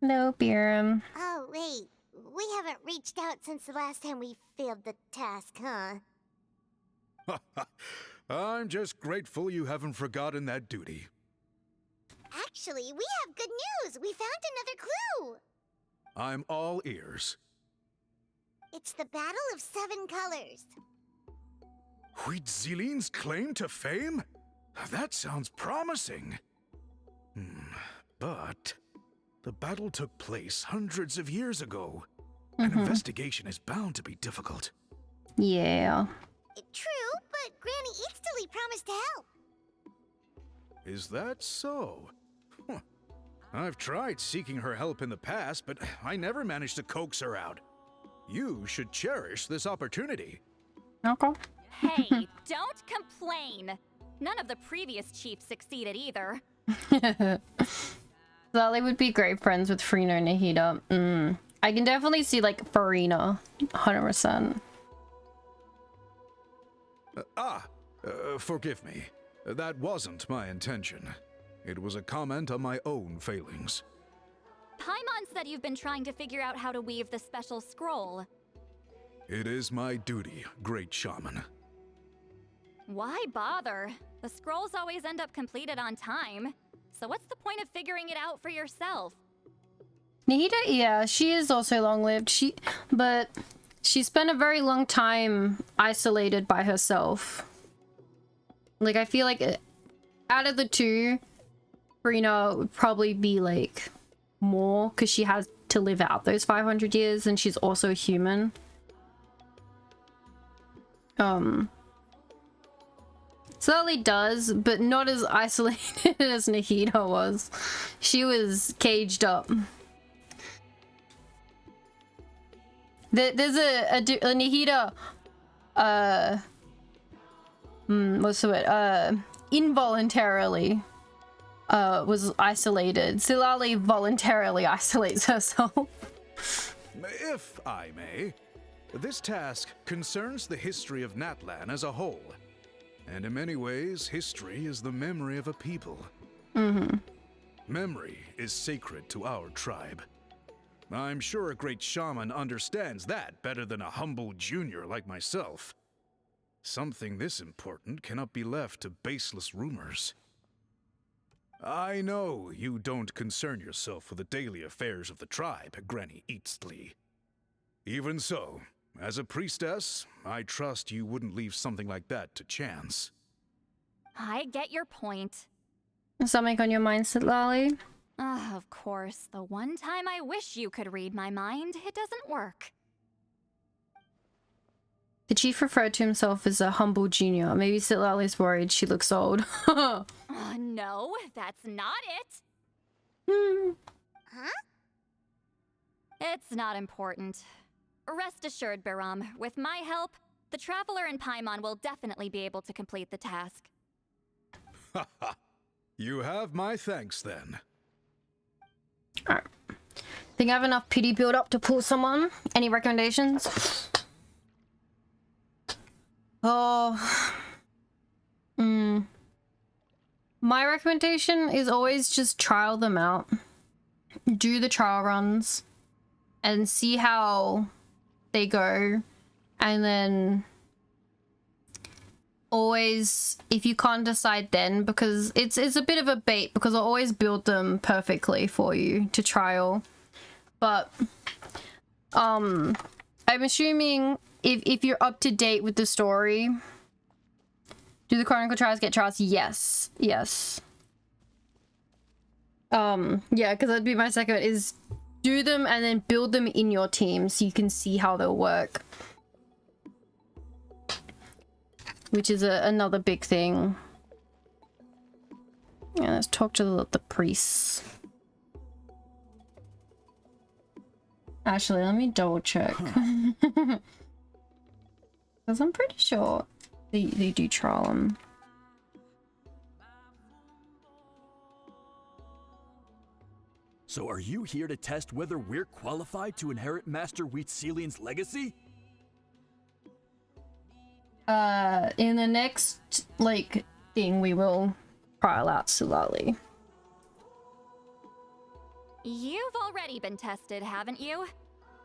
Hello, Biram. Oh, wait. We haven't reached out since the last time we failed the task, huh? I'm just grateful you haven't forgotten that duty. Actually, we have good news. We found another clue. I'm all ears. It's the Battle of Seven Colors. Huitzilin's claim to fame? That sounds promising. But the battle took place hundreds of years ago. An investigation is bound to be difficult. Yeah. True, but Granny Eatsterly promised to help. Is that so? Huh. I've tried seeking her help in the past, but I never managed to coax her out. You should cherish this opportunity. Okay. Hey, don't complain. None of the previous chiefs succeeded either. Lally would be great friends with Farina and Nahida. I can definitely see like Farina, 100%. Forgive me. That wasn't my intention. It was a comment on my own failings. Paimon said you've been trying to figure out how to weave the special scroll. It is my duty, great shaman. Why bother? The scrolls always end up completed on time. So what's the point of figuring it out for yourself? Nahida, yeah, she is also long-lived. But she spent a very long time isolated by herself. Like, I feel like out of the two, Farina would probably be like more because she has to live out those 500 years and she's also human. Slowly does, but not as isolated as Nahida was. She was caged up. There's a Nahida, what's the word? Involuntarily, was isolated. Silali voluntarily isolates herself. If I may, this task concerns the history of Natlan as a whole. And in many ways, history is the memory of a people. Memory is sacred to our tribe. I'm sure a great shaman understands that better than a humble junior like myself. Something this important cannot be left to baseless rumors. I know you don't concern yourself with the daily affairs of the tribe, Granny Eatsterly. Even so, as a priestess, I trust you wouldn't leave something like that to chance. I get your point. Something on your mind, Sitlali? Of course. The one time I wish you could read my mind, it doesn't work. The chief referred to himself as a humble junior. Maybe Sitlali's worried she looks old. No, that's not it. Huh? It's not important. Rest assured, Biram, with my help, the Traveler and Paimon will definitely be able to complete the task. You have my thanks, then. Alright. Think I have enough pity build up to pull someone? Any recommendations? Oh. My recommendation is always just trial them out. Do the trial runs. And see how they go. And then always, if you can't decide then, because it's a bit of a bait, because I'll always build them perfectly for you to trial. But I'm assuming if you're up to date with the story, do the Chronicle trials get trials? Yes. Yes. Yeah, because that'd be my second, is do them and then build them in your team so you can see how they'll work. Which is another big thing. Yeah, let's talk to the priests. Actually, let me double check. Because I'm pretty sure they do trial them. So are you here to test whether we're qualified to inherit Master Wheatselian's legacy? In the next, like, thing, we will trial out Sulali. You've already been tested, haven't you?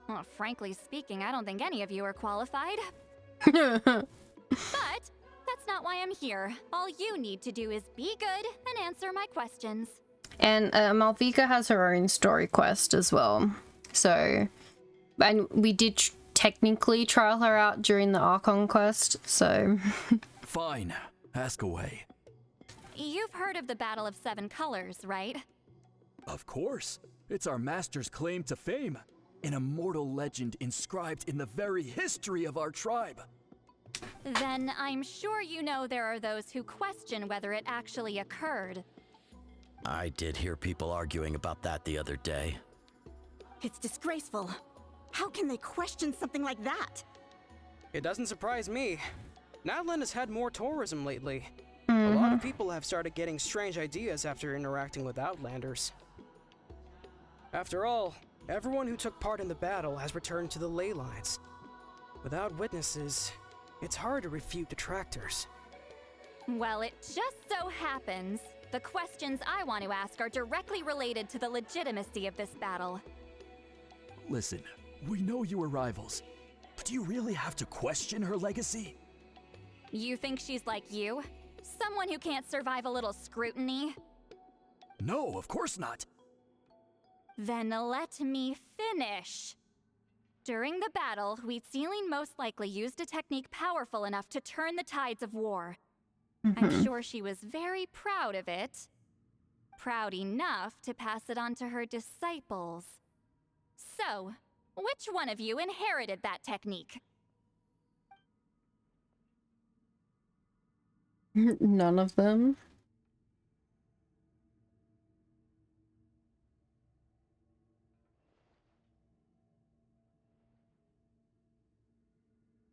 Well, frankly speaking, I don't think any of you are qualified. But that's not why I'm here. All you need to do is be good and answer my questions. And Malvika has her own story quest as well. So, and we did technically trial her out during the Archon quest, so... Fine. Ask away. You've heard of the Battle of Seven Colors, right? Of course. It's our master's claim to fame. An immortal legend inscribed in the very history of our tribe. Then I'm sure you know there are those who question whether it actually occurred. I did hear people arguing about that the other day. It's disgraceful. How can they question something like that? It doesn't surprise me. Natlan has had more tourism lately. A lot of people have started getting strange ideas after interacting with Outlanders. After all, everyone who took part in the battle has returned to the ley lines. Without witnesses, it's hard to refute detractors. Well, it just so happens the questions I want to ask are directly related to the legitimacy of this battle. Listen, we know you are rivals, but do you really have to question her legacy? You think she's like you? Someone who can't survive a little scrutiny? No, of course not. Then let me finish. During the battle, Wheatselian most likely used a technique powerful enough to turn the tides of war. I'm sure she was very proud of it. Proud enough to pass it on to her disciples. So, which one of you inherited that technique? None of them.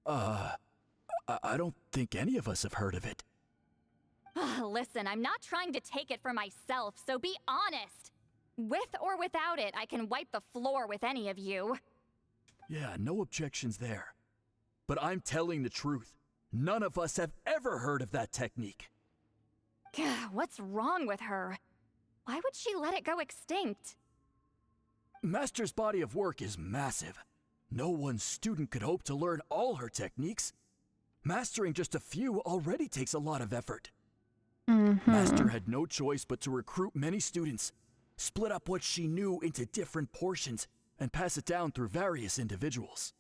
I don't think any of us have heard of it. Listen, I'm not trying to take it for myself, so be honest. With or without it, I can wipe the floor with any of you. Yeah, no objections there. But I'm telling the truth. None of us have ever heard of that technique. What's wrong with her? Why would she let it go extinct? Master's body of work is massive. No one student could hope to learn all her techniques. Mastering just a few already takes a lot of effort. Master had no choice but to recruit many students, split up what she knew into different portions, and pass it down through various individuals.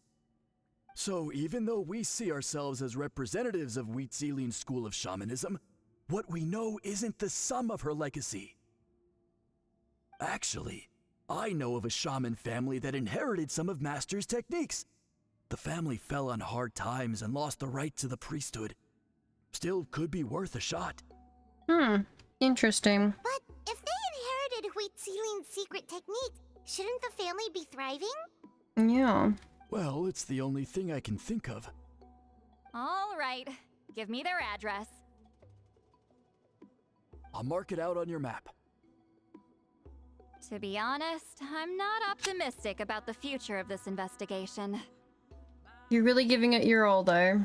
So even though we see ourselves as representatives of Wheatselian's school of shamanism, what we know isn't the sum of her legacy. Actually, I know of a shaman family that inherited some of Master's techniques. The family fell on hard times and lost the right to the priesthood. Still could be worth a shot. Interesting. But if they inherited Wheatselian's secret technique, shouldn't the family be thriving? Yeah. Well, it's the only thing I can think of. All right, give me their address. I'll mark it out on your map. To be honest, I'm not optimistic about the future of this investigation. You're really giving it your all, though.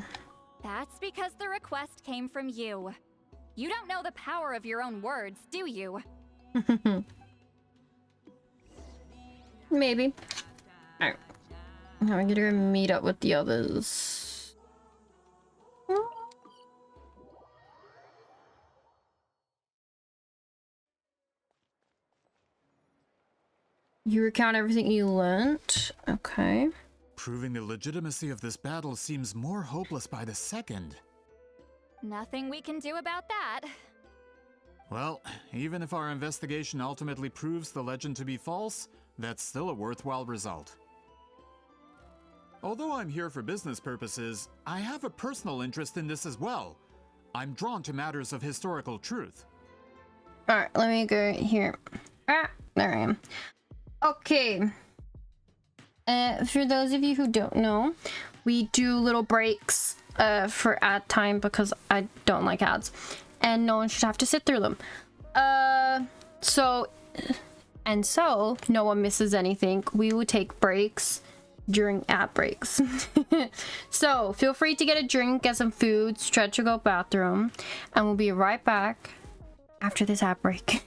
That's because the request came from you. You don't know the power of your own words, do you? Maybe. Alright. Now I'm gonna go meet up with the others. You recount everything you learned. Okay. Proving the legitimacy of this battle seems more hopeless by the second. Nothing we can do about that. Well, even if our investigation ultimately proves the legend to be false, that's still a worthwhile result. Although I'm here for business purposes, I have a personal interest in this as well. I'm drawn to matters of historical truth. Alright, let me go here. Ah, there I am. Okay. For those of you who don't know, we do little breaks for ad time because I don't like ads. And no one should have to sit through them. So no one misses anything. We will take breaks during ad breaks. So feel free to get a drink, get some food, stretch or go bathroom, and we'll be right back after this ad break.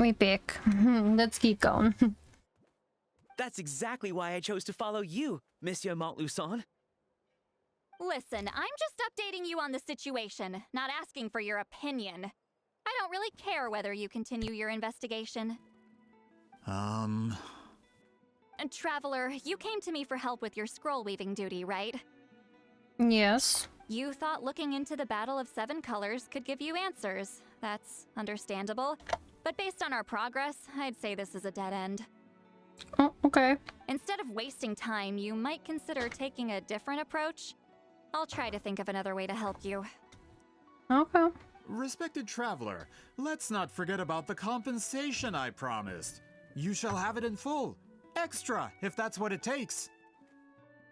We pick. Let's keep going. That's exactly why I chose to follow you, Monsieur Montluçon. Listen, I'm just updating you on the situation, not asking for your opinion. I don't really care whether you continue your investigation. And Traveler, you came to me for help with your scroll weaving duty, right? Yes. You thought looking into the Battle of Seven Colors could give you answers. That's understandable. But based on our progress, I'd say this is a dead end. Oh, okay. Instead of wasting time, you might consider taking a different approach. I'll try to think of another way to help you. Okay. Respected traveler, let's not forget about the compensation I promised. You shall have it in full. Extra, if that's what it takes.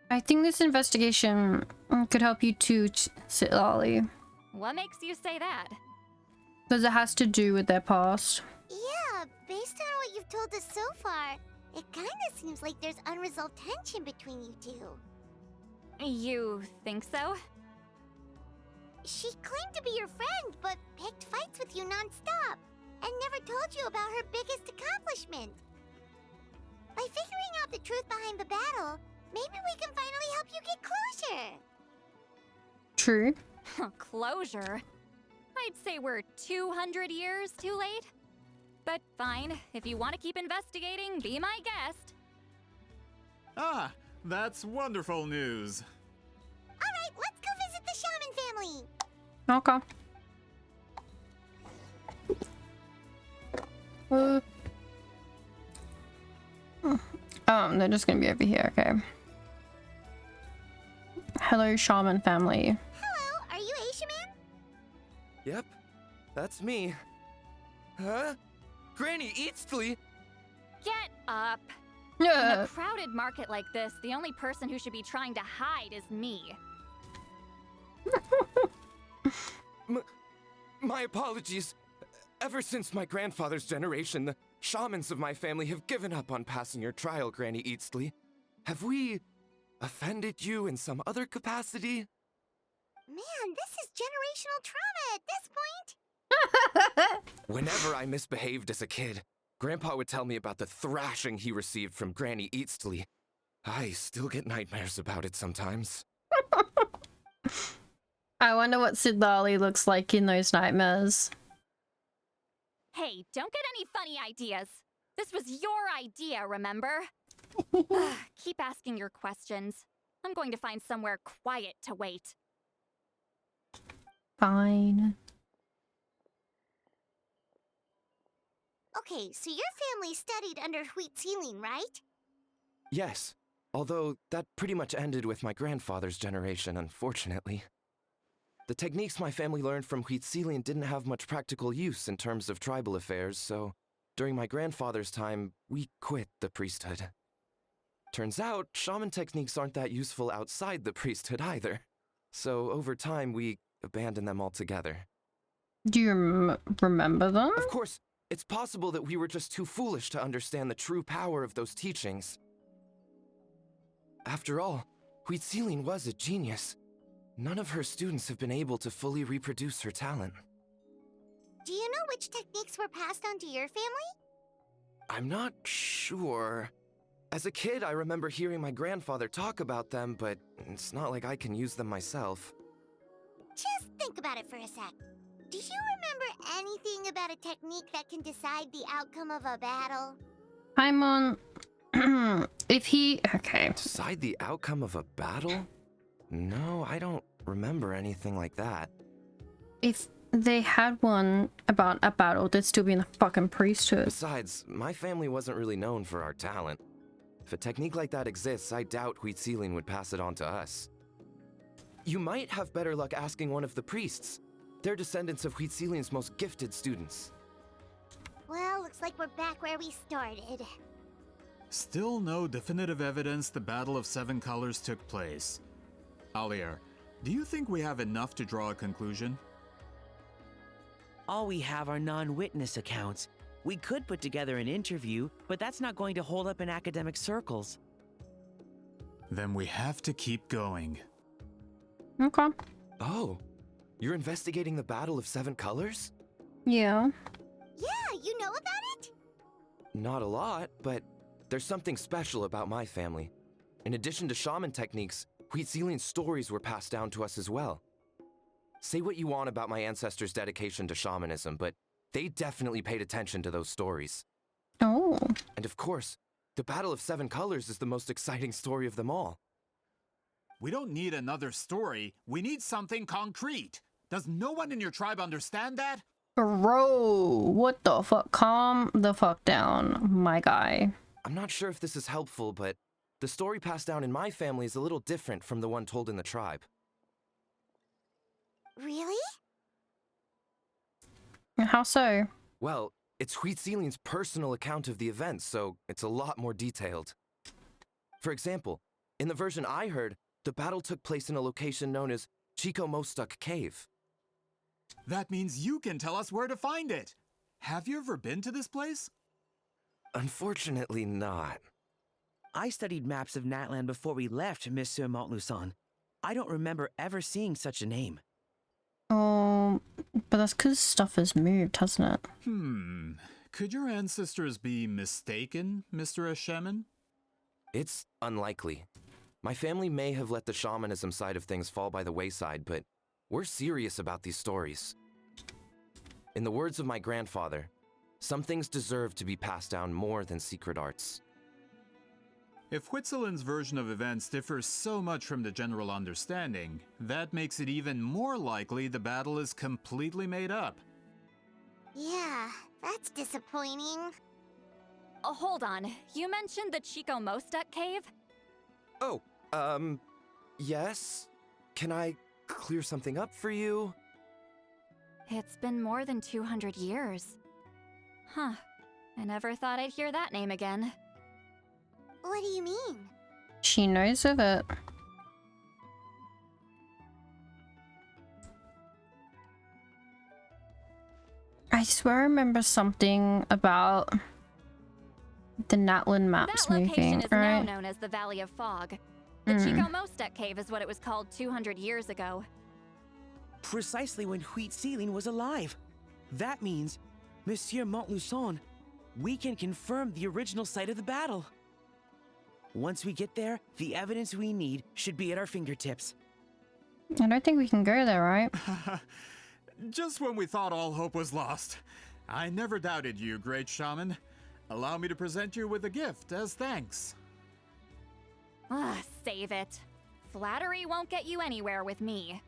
I think this investigation could help you too, Lolly. What makes you say that? Because it has to do with their past. Yeah, based on what you've told us so far, it kinda seems like there's unresolved tension between you two. You think so? She claimed to be your friend, but picked fights with you non-stop, and never told you about her biggest accomplishment. By figuring out the truth behind the battle, maybe we can finally help you get closure. True. Closure? I'd say we're 200 years too late. But fine, if you want to keep investigating, be my guest. Ah, that's wonderful news. Alright, let's go visit the shaman family. Okay. They're just gonna be over here, okay. Hello, shaman family. Hello, are you a shaman? Yep, that's me. Huh? Granny Eatsley? Get up. Yeah. In a crowded market like this, the only person who should be trying to hide is me. My apologies. Ever since my grandfather's generation, the shamans of my family have given up on passing your trial, Granny Eatsley. Have we offended you in some other capacity? Man, this is generational trauma at this point. Whenever I misbehaved as a kid, Grandpa would tell me about the thrashing he received from Granny Eatsley. I still get nightmares about it sometimes. I wonder what Sid Lally looks like in those nightmares. Hey, don't get any funny ideas. This was your idea, remember? Keep asking your questions. I'm going to find somewhere quiet to wait. Fine. Okay, so your family studied under Huitzilin, right? Yes, although that pretty much ended with my grandfather's generation, unfortunately. The techniques my family learned from Huitzilin didn't have much practical use in terms of tribal affairs, so during my grandfather's time, we quit the priesthood. Turns out, shaman techniques aren't that useful outside the priesthood either. So over time, we abandoned them altogether. Do you remember them? Of course, it's possible that we were just too foolish to understand the true power of those teachings. After all, Huitzilin was a genius. None of her students have been able to fully reproduce her talent. Do you know which techniques were passed on to your family? I'm not sure. As a kid, I remember hearing my grandfather talk about them, but it's not like I can use them myself. Just think about it for a sec. Do you remember anything about a technique that can decide the outcome of a battle? I'm on... if he... Okay. Decide the outcome of a battle? No, I don't remember anything like that. If they had one about a battle, they'd still be in the fucking priesthood. Besides, my family wasn't really known for our talent. If a technique like that exists, I doubt Huitzilin would pass it on to us. You might have better luck asking one of the priests. They're descendants of Huitzilin's most gifted students. Well, looks like we're back where we started. Still no definitive evidence the Battle of Seven Colors took place. Alier, do you think we have enough to draw a conclusion? All we have are non-witness accounts. We could put together an interview, but that's not going to hold up in academic circles. Then we have to keep going. Okay. Oh, you're investigating the Battle of Seven Colors? Yeah. Yeah, you know about it? Not a lot, but there's something special about my family. In addition to shaman techniques, Huitzilian stories were passed down to us as well. Say what you want about my ancestors' dedication to shamanism, but they definitely paid attention to those stories. Oh. And of course, the Battle of Seven Colors is the most exciting story of them all. We don't need another story. We need something concrete. Does no one in your tribe understand that? Bro, what the fuck? Calm the fuck down, my guy. I'm not sure if this is helpful, but the story passed down in my family is a little different from the one told in the tribe. Really? How so? Well, it's Huitzilian's personal account of the events, so it's a lot more detailed. For example, in the version I heard, the battle took place in a location known as Chico Mostuk Cave. That means you can tell us where to find it. Have you ever been to this place? Unfortunately not. I studied maps of Natlan before we left, Monsieur Montluçon. I don't remember ever seeing such a name. Oh, but that's because stuff has moved, hasn't it? Could your ancestors be mistaken, Mr. Shaman? It's unlikely. My family may have let the shamanism side of things fall by the wayside, but we're serious about these stories. In the words of my grandfather, some things deserve to be passed down more than secret arts. If Huitzilin's version of events differs so much from the general understanding, that makes it even more likely the battle is completely made up. Yeah, that's disappointing. Oh, hold on. You mentioned the Chico Mostuk cave? Oh, yes? Can I clear something up for you? It's been more than 200 years. Huh. I never thought I'd hear that name again. What do you mean? She knows of it. I swear I remember something about the Natlan maps That location moving, is right? now known as the Valley of Fog. The Chico Mostuk cave is what it was called 200 years ago. Precisely when Huitzilin was alive. That means, Monsieur Montluçon, we can confirm the original site of the battle. Once we get there, the evidence we need should be at our fingertips. I don't think we can go there, right? Just when we thought all hope was lost. I never doubted you, great shaman. Allow me to present you with a gift as thanks. Save it. Flattery won't get you anywhere with me.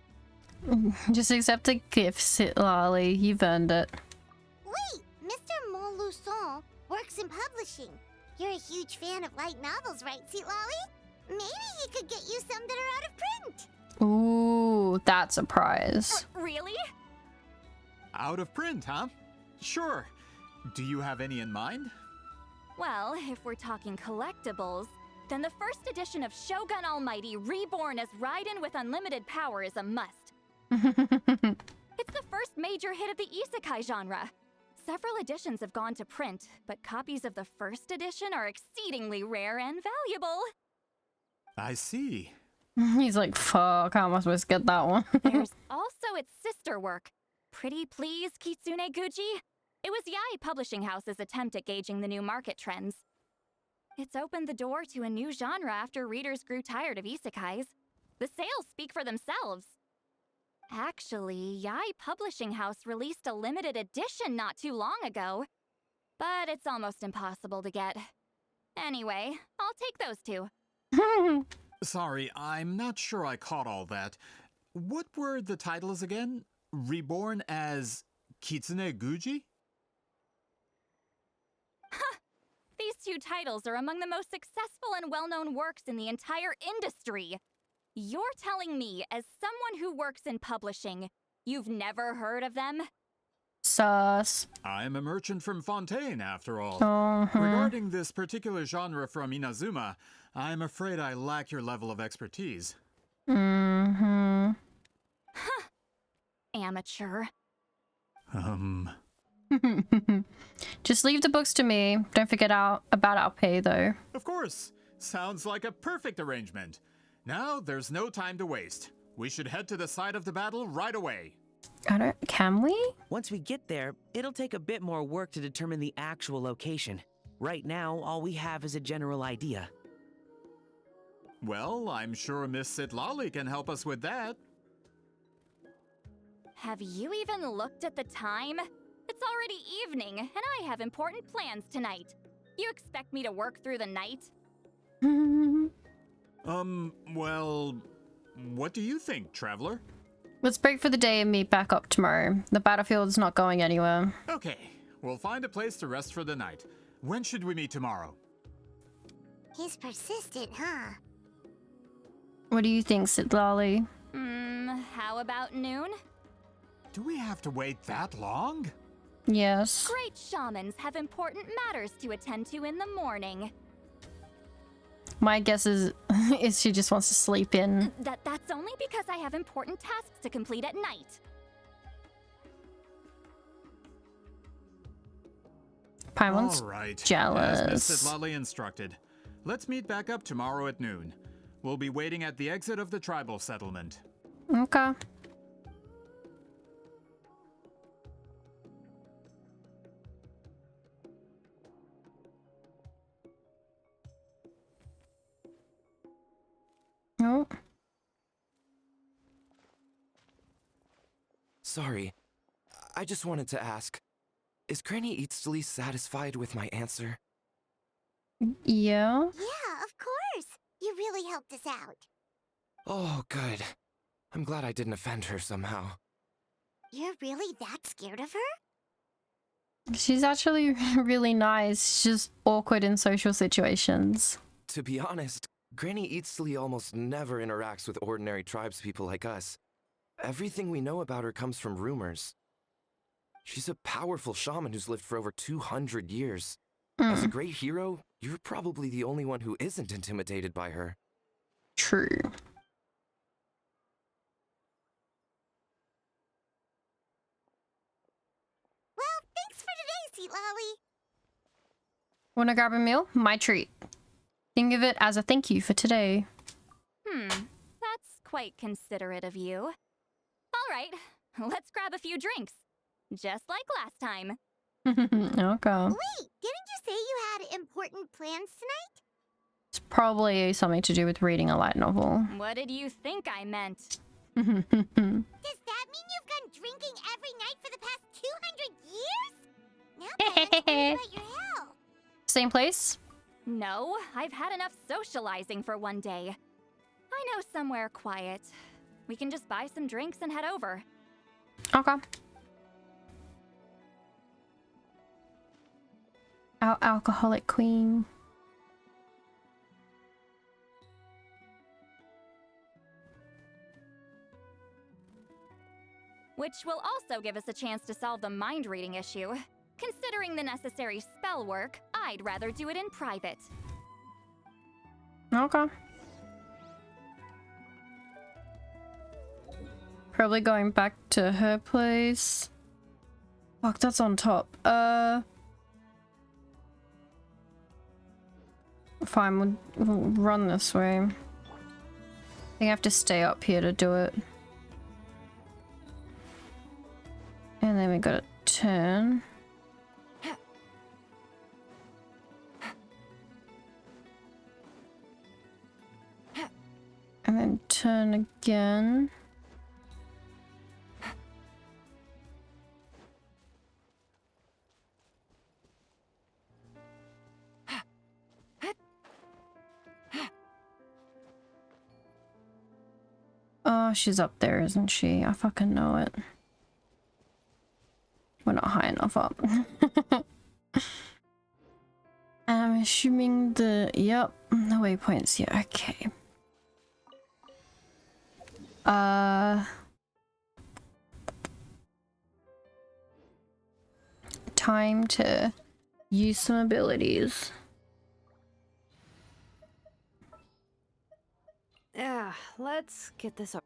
Just accept the gift, Lolly. You've earned it. Wait, Mr. Montluçon works in publishing. You're a huge fan of light novels, right, Sweet Lolly? Maybe he could get you some that are out of print. Ooh, that's a prize. Really? Out of print, huh? Sure. Do you have any in mind? Well, if we're talking collectibles, then the first edition of Shogun Almighty Reborn as Raiden with unlimited power is a must. It's the first major hit of the isekai genre. Several editions have gone to print, but copies of the first edition are exceedingly rare and valuable. I see. He's like, fuck, how am I supposed to get that one? There's also its sister work, Pretty Please Kitsune Guji. It was Yai Publishing House's attempt at gauging the new market trends. It's opened the door to a new genre after readers grew tired of isekais. The sales speak for themselves. Actually, Yai Publishing House released a limited edition not too long ago, but it's almost impossible to get. Anyway, I'll take those two. Sorry, I'm not sure I caught all that. What were the titles again? Reborn as Kitsune Guji? These two titles are among the most successful and well-known works in the entire industry. You're telling me, as someone who works in publishing, you've never heard of them? Sus. I'm a merchant from Fontaine, after all. Uh-huh. Regarding this particular genre from Inazuma, I'm afraid I lack your level of expertise. Mm-hmm. Amateur. Just leave the books to me. Don't forget about our pay, though. Of course. Sounds like a perfect arrangement. Now, there's no time to waste. We should head to the site of the battle right away. Can we? Once we get there, it'll take a bit more work to determine the actual location. Right now, all we have is a general idea. Well, I'm sure Miss Sitlali can help us with that. Have you even looked at the time? It's already evening, and I have important plans tonight. You expect me to work through the night? Well, what do you think, Traveler? Let's break for the day and meet back up tomorrow. The battlefield's not going anywhere. Okay, we'll find a place to rest for the night. When should we meet tomorrow? He's persistent, huh? What do you think, Sitlali? How about noon? Do we have to wait that long? Yes. Great shamans have important matters to attend to in the morning. My guess is she just wants to sleep in. That's only because I have important tasks to complete at night. Paimon's All right. jealous. As Miss Sitlali instructed. Let's meet back up tomorrow at noon. We'll be waiting at the exit of the tribal settlement. Okay. Oh. Sorry. I just wanted to ask, is Granny Eatsley satisfied with my answer? Yeah? Yeah, of course. You really helped us out. Oh, good. I'm glad I didn't offend her somehow. You're really that scared of her? She's actually really nice. She's just awkward in social situations. To be honest, Granny Eatsley almost never interacts with ordinary tribespeople like us. Everything we know about her comes from rumors. She's a powerful shaman who's lived for over 200 years. As a great hero, you're probably the only one who isn't intimidated by her. True. Well, thanks for today, Sweet Lolly. Wanna grab a meal? My treat. Think of it as a thank you for today. That's quite considerate of you. All right, let's grab a few drinks. Just like last time. Okay. Wait, didn't you say you had important plans tonight? It's probably something to do with reading a light novel. What did you think I meant? Does that mean you've gone drinking every night for the past 200 years? Now Parents worry about your health. Same place? No, I've had enough socializing for one day. I know somewhere quiet. We can just buy some drinks and head over. Okay. Our alcoholic queen. Which will also give us a chance to solve the mind reading issue. Considering the necessary spell work, I'd rather do it in private. Okay. Probably going back to her place. Fuck, that's on top. Fine, we'll run this way. I think I have to stay up here to do it. And then we gotta turn. And then turn again. Oh, she's up there, isn't she? I fucking know it. We're not high enough up. I'm assuming the waypoint's here. Okay. Time to use some abilities. Yeah, let's get this up.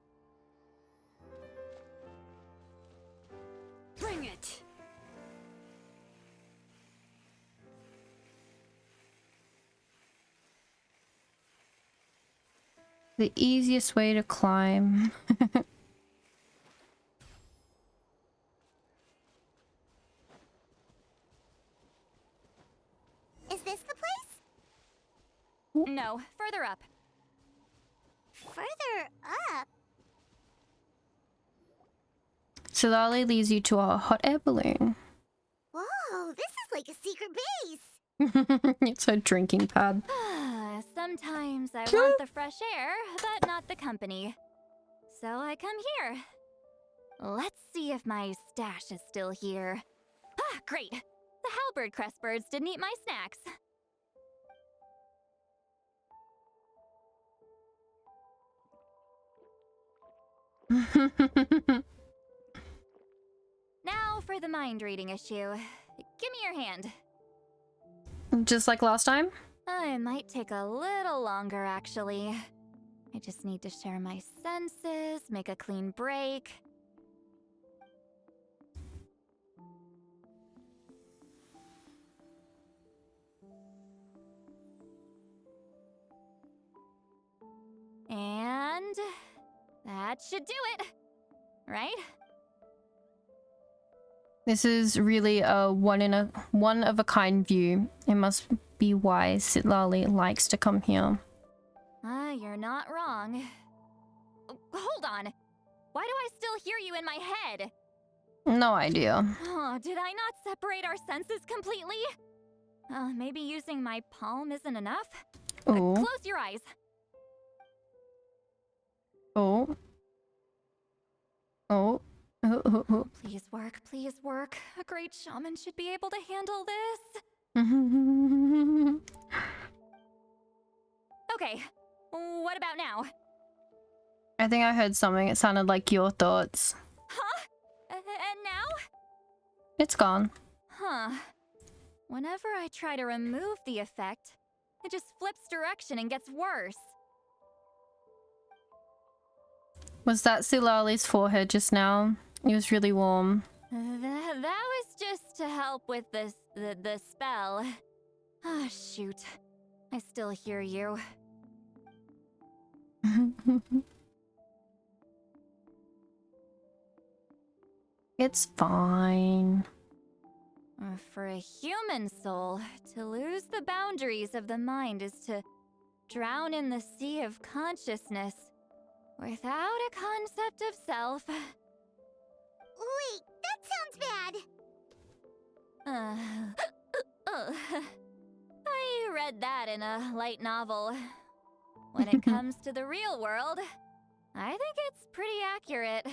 Bring it! The easiest way to climb. Is this No, further up. Further up? Silali leads you to a hot air balloon. Whoa, this is like a secret base. It's a drinking pad. Sometimes I want the fresh air, but not the company. So I come here. Let's see if my stash is still here. Ah, great! The halberd crest birds didn't eat my snacks. Now for the mind reading issue. Give me your hand. Just like last time? It might take a little longer, actually. I just need to share my senses, make a clean break. And that should do it, right? This is really a one of a kind view. It must be why Sitlali likes to come here. You're not wrong. Hold on. Why do I still hear you in my head? No idea. Oh, did I not separate our senses completely? Maybe using my palm isn't enough? Oh. Close your eyes. Oh. Oh. Oh. Please work, please work. A great shaman should be able to handle this. Okay, what about now? I think I heard something. It sounded like your thoughts. Huh? And now? It's gone. Huh. Whenever I try to remove the effect, it just flips direction and gets worse. Was that Silali's forehead just now? It was really warm. That was just to help with the spell. Ah, shoot. I still hear you. It's fine. For a human soul, to lose the boundaries of the mind is to drown in the sea of consciousness without a concept of self. Wait, that sounds bad. I read that in a light novel. When it comes to the real world, I think it's pretty accurate.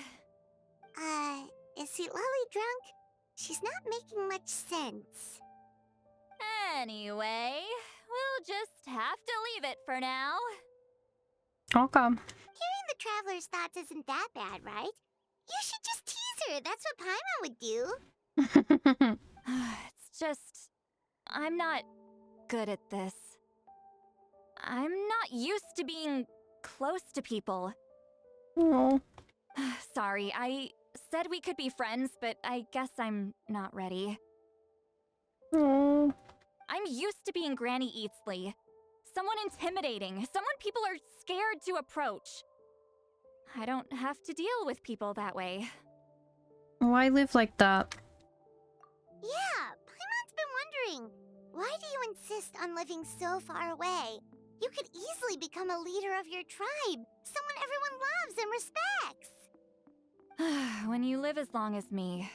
Is Sitlali drunk? She's not making much sense. Anyway, we'll just have to leave it for now. Okay. Hearing the traveler's thoughts isn't that bad, right? You should just tease her. That's what Paimon would do. It's just... I'm not good at this. I'm not used to being close to people. Oh. Sorry, I said we could be friends, but I guess I'm not ready. Oh. I'm used to being Granny Eatsley. Someone intimidating, someone people are scared to approach. I don't have to deal with people that way. Why live like that? Yeah, Paimon's been wondering. Why do you insist on living so far away? You could easily become a leader of your tribe. Someone everyone loves and respects. When you live as long as me,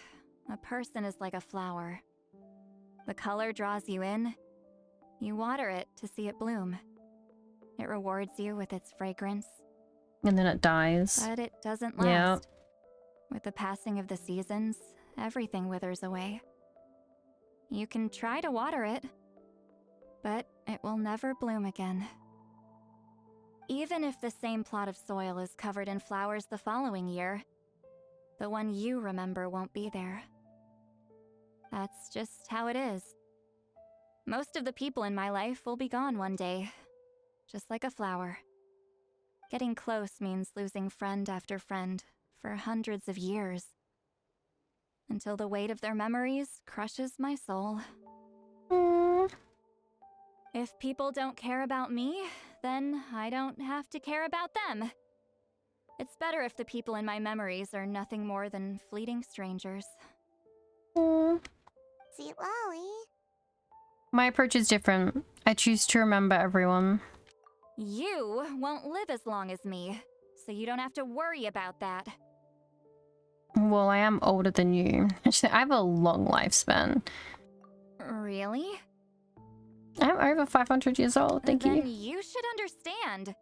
a person is like a flower. The color draws you in. You water it to see it bloom. It rewards you with its fragrance. And then it dies. But it doesn't last. Yeah. With the passing of the seasons, everything withers away. You can try to water it, but it will never bloom again. Even if the same plot of soil is covered in flowers the following year, the one you remember won't be there. That's just how it is. Most of the people in my life will be gone one day, just like a flower. Getting close means losing friend after friend for hundreds of years, until the weight of their memories crushes my soul. If people don't care about me, then I don't have to care about them. It's better if the people in my memories are nothing more than fleeting strangers. Sitlali. My approach is different. I choose to remember everyone. You won't live as long as me, so you don't have to worry about that. Well, I am older than you. Actually, I have a long lifespan. Really? I'm over 500 years old, thank you. Then you should understand.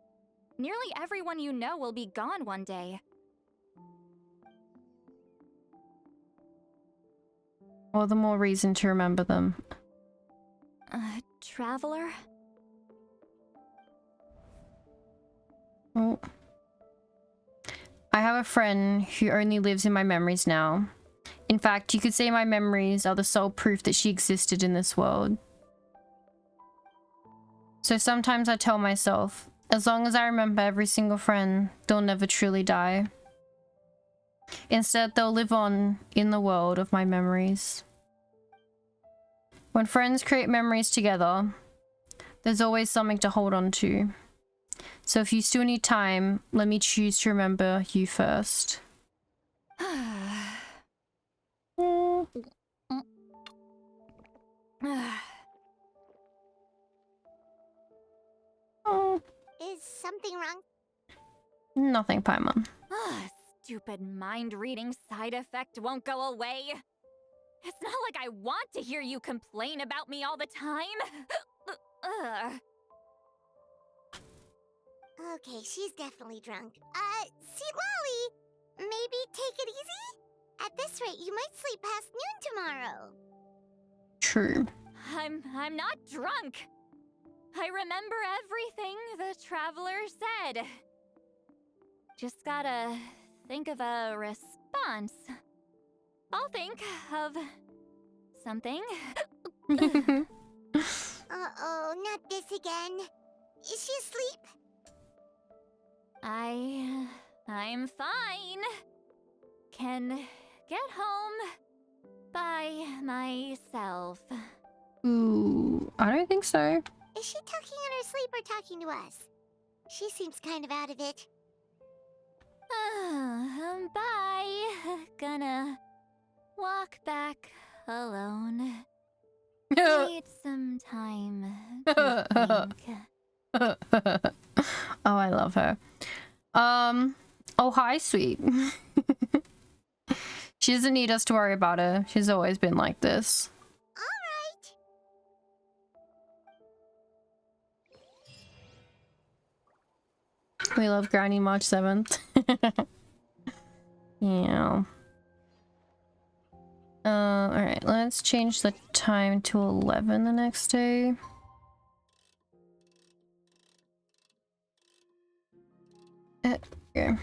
Nearly everyone you know will be gone one day. All the more reason to remember them. Traveler? Oh. I have a friend who only lives in my memories now. In fact, you could say my memories are the sole proof that she existed in this world. So sometimes I tell myself, as long as I remember every single friend, they'll never truly die. Instead, they'll live on in the world of my memories. When friends create memories together, there's always something to hold on to. So if you still need time, let me choose to remember you first. Is something wrong? Nothing, Paimon. Stupid mind-reading side effect won't go away. It's not like I want to hear you complain about me all the time. Okay, she's definitely drunk. See, Lolly, maybe take it easy? At this rate, you might sleep past noon tomorrow. True. I'm not drunk. I remember everything the traveler said. Just gotta think of a response. I'll think of something. Uh-oh, not this again. Is she asleep? I'm fine. Can get home by myself. Ooh, I don't think so. Is she talking in her sleep or talking to us? She seems kind of out of it. Bye. Gonna walk back alone. Need some time to think. Oh, I love her. Oh, hi, sweet. She doesn't need us to worry about her. She's always been like this. We love Granny March 7th. Yeah. Alright, let's change the time to 11 the next day. Okay.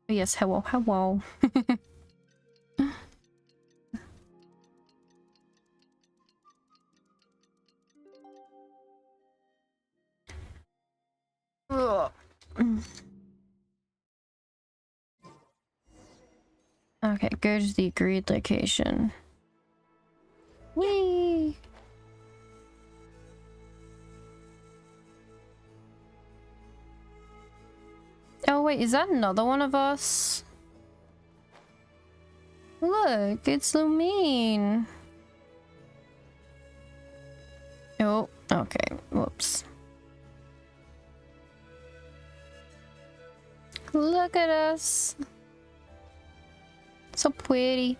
Yes, hello, hello. Ugh. Okay, go to the agreed location. Whee! Oh wait, is that another one of us? Look, it's Lumine. Oh, okay. Whoops. Look at us. So pretty.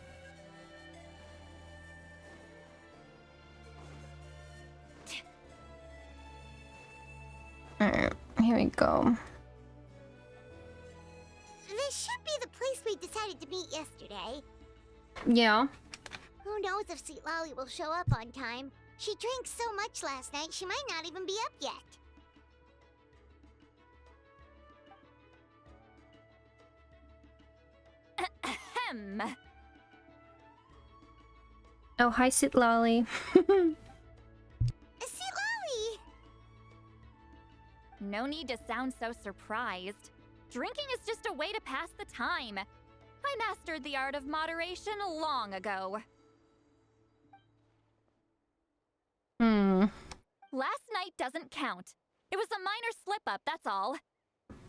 Alright, here we go. This should be the place we decided to meet yesterday. Yeah. Who knows if Sweet Lolly will show up on time? She drank so much last night, she might not even be up yet. Ahem. Oh, hi, Sit Lolly. Sweet Lolly! No need to sound so surprised. Drinking is just a way to pass the time. I mastered the art of moderation long ago. Last night doesn't count. It was a minor slip-up, that's all.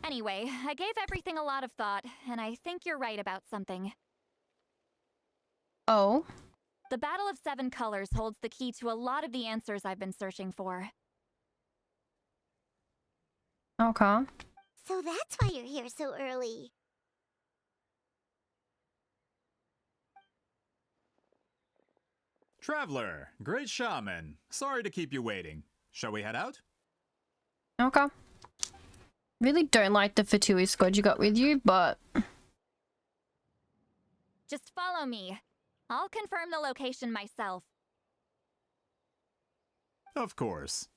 Anyway, I gave everything a lot of thought, and I think you're right about something. Oh? The Battle of Seven Colors holds the key to a lot of the answers I've been searching for. Okay. So that's why you're here so early. Traveler, great shaman. Sorry to keep you waiting. Shall we head out? Okay. Really don't like the Fatui squad you got with you, but... Just follow me. I'll confirm the location myself. Of course.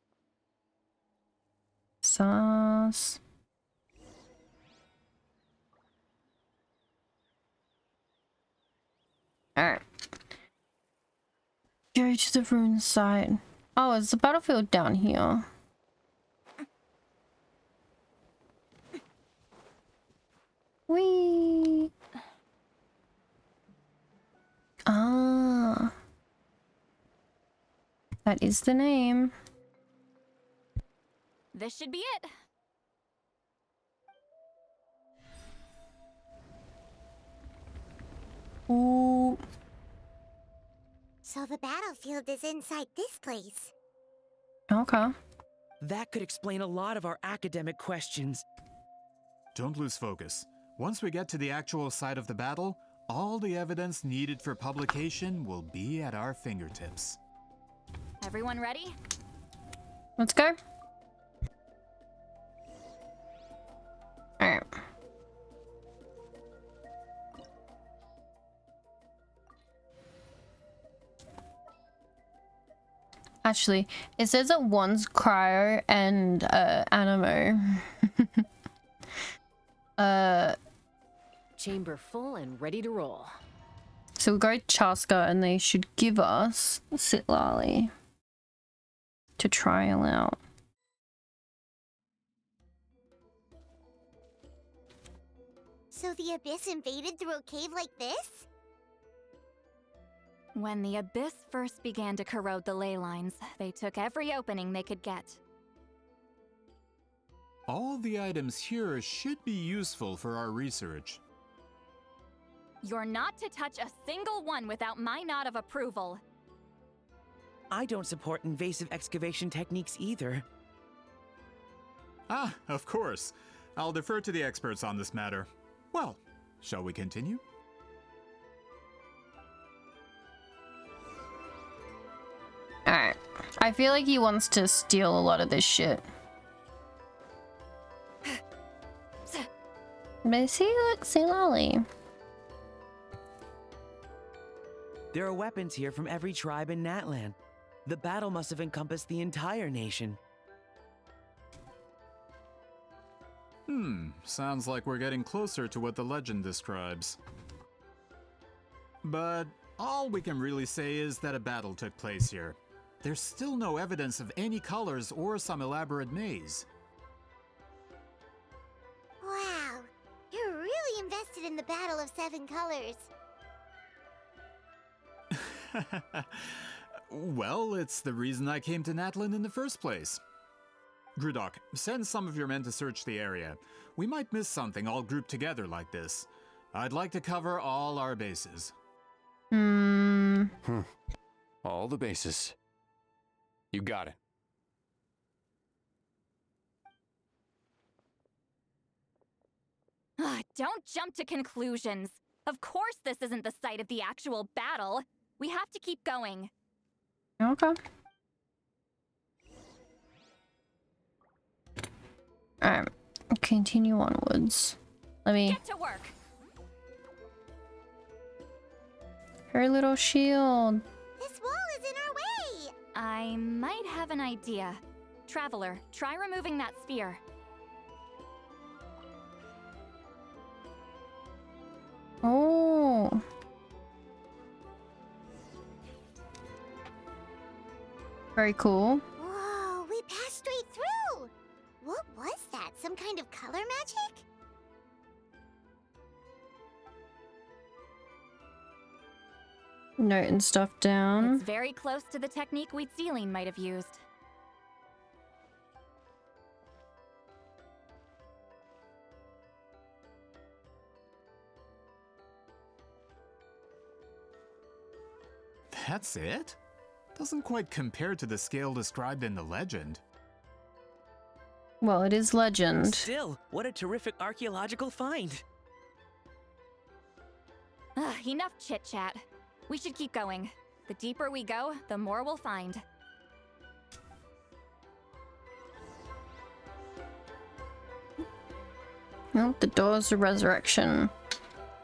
Sus. Alright. Go to the ruin site. Oh, it's the battlefield down here. Whee! Ah. That is the name. This should be it. Ooh. So the battlefield is inside this place. Okay. That could explain a lot of our academic questions. Don't lose focus. Once we get to the actual site of the battle, all the evidence needed for publication will be at our fingertips. Everyone ready? Let's go. Alright. Actually, it says that one's cryo and animo. Chamber full and ready to roll. So we'll go Chaska and they should give us Sitlali to trial out. So the Abyss invaded through a cave like this? When the Abyss first began to corrode the ley lines, they took every opening they could get. All the items here should be useful for our research. You're not to touch a single one without my nod of approval. I don't support invasive excavation techniques either. Ah, of course. I'll defer to the experts on this matter. Well, shall we continue? Alright. I feel like he wants to steal a lot of this shit. But see, look, Sitlali. There are weapons here from every tribe in Natlan. The battle must have encompassed the entire nation. Sounds like we're getting closer to what the legend describes. But all we can really say is that a battle took place here. There's still no evidence of any colors or some elaborate maze. Wow, you're really invested in the Battle of Seven Colors. Well, it's the reason I came to Natlan in the first place. Grudok, send some of your men to search the area. We might miss something all grouped together like this. I'd like to cover all our bases. All the bases. You got it. Don't jump to conclusions. Of course this isn't the site of the actual battle. We have to keep going. Okay. Alright. Continue onwards. Let me... Get to work. Her little shield. This wall is in our way! I might have an idea. Traveler, try removing that sphere. Oh. Very cool. Whoa, we passed straight through! What was that? Some kind of color magic? Noting stuff down. It's very close to the technique Wheatsealing might have used. That's it? Doesn't quite compare to the scale described in the legend. Well, it is legend. Still, what a terrific archaeological find. Enough chit-chat. We should keep going. The deeper we go, the more we'll find. Oh, the doors of resurrection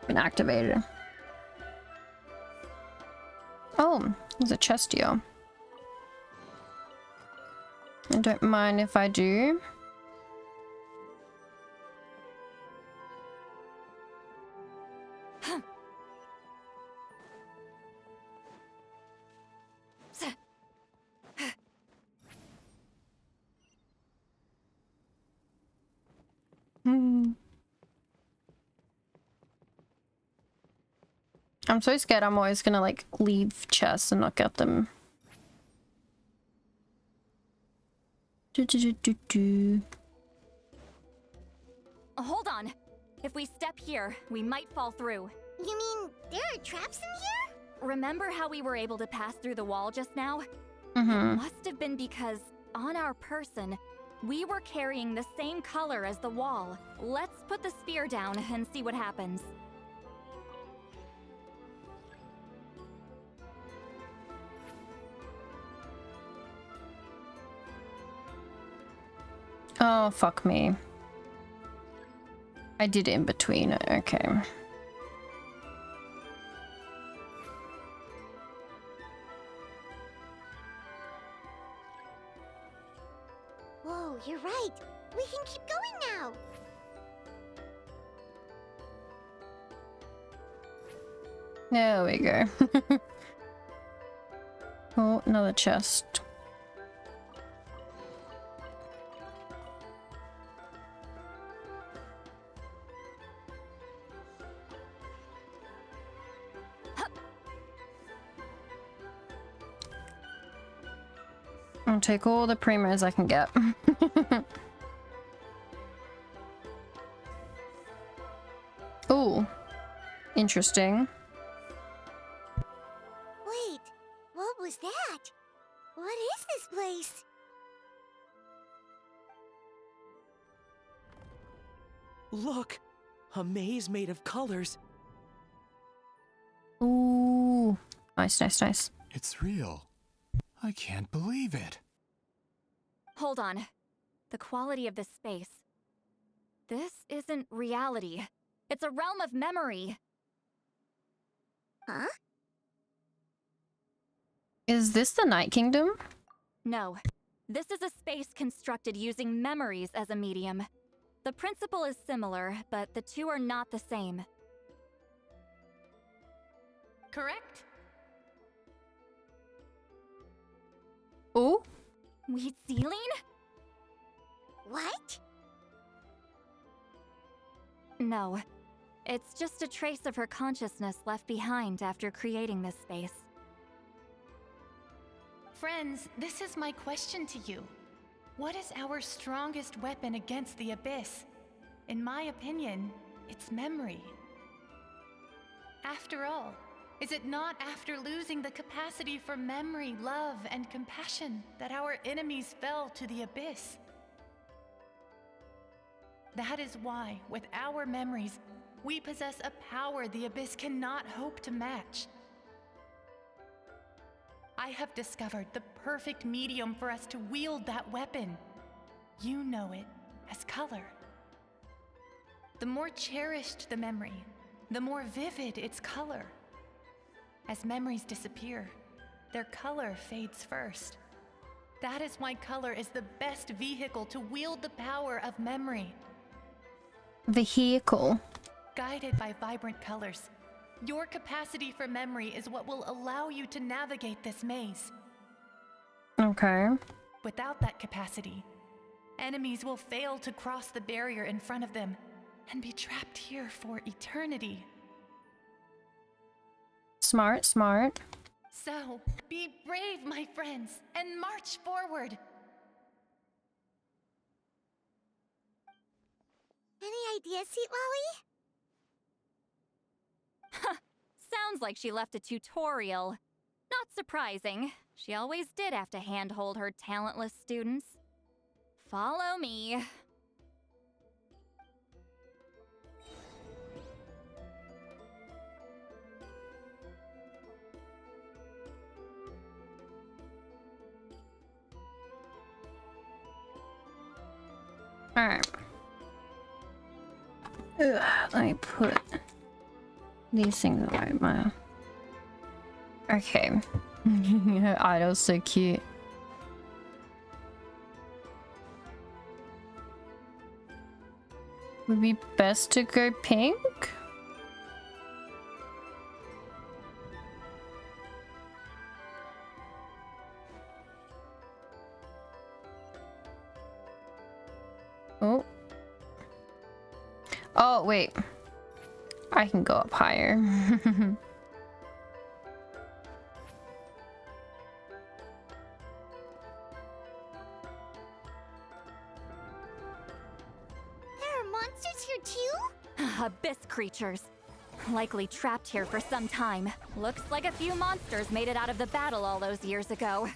been activated. Oh, there's a chest here. I don't mind if I do. I'm so scared I'm always gonna like leave chests and not get them. Hold on. If we step here, we might fall through. You mean there are traps in here? Remember how we were able to pass through the wall just now? Mm-hmm. It must have been because on our person, we were carrying the same color as the wall. Let's put the spear down and see what happens. Oh, fuck me. I did in between. Okay. Whoa, you're right. We can keep going now. There we go. Oh, another chest. I'll take all the primos I can get. Ooh, interesting. Wait, what was that? What is this place? Look, a maze made of colors. Ooh, nice, nice, nice. It's real. I can't believe it. Hold on. The quality of this space. This isn't reality. It's a realm of memory. Huh? Is this the Night Kingdom? No. This is a space constructed using memories as a medium. The principle is similar, but the two are not the same. Correct? Ooh. Wheat ceiling? What? No. It's just a trace of her consciousness left behind after creating this space. Friends, this is my question to you. What is our strongest weapon against the Abyss? In my opinion, it's memory. After all, is it not after losing the capacity for memory, love, and compassion that our enemies fell to the Abyss? That is why, with our memories, we possess a power the Abyss cannot hope to match. I have discovered the perfect medium for us to wield that weapon. You know it as color. The more cherished the memory, the more vivid its color. As memories disappear, their color fades first. That is why color is the best vehicle to wield the power of memory. Vehicle. Guided by vibrant colors, your capacity for memory is what will allow you to navigate this maze. Okay. Without that capacity, enemies will fail to cross the barrier in front of them and be trapped here for eternity. Smart, smart. So, be brave, my friends, and march forward. Any ideas, Sweet Lolly? Sounds like she left a tutorial. Not surprising. She always did have to handhold her talentless students. Follow me. Alright. Let me put these things away. My okay. Idol's so cute. Would be best to go pink? Oh. Oh, wait. I can go up higher. Abyss creatures. Likely trapped here for some time. Looks like a few monsters made it out of the battle all those years ago.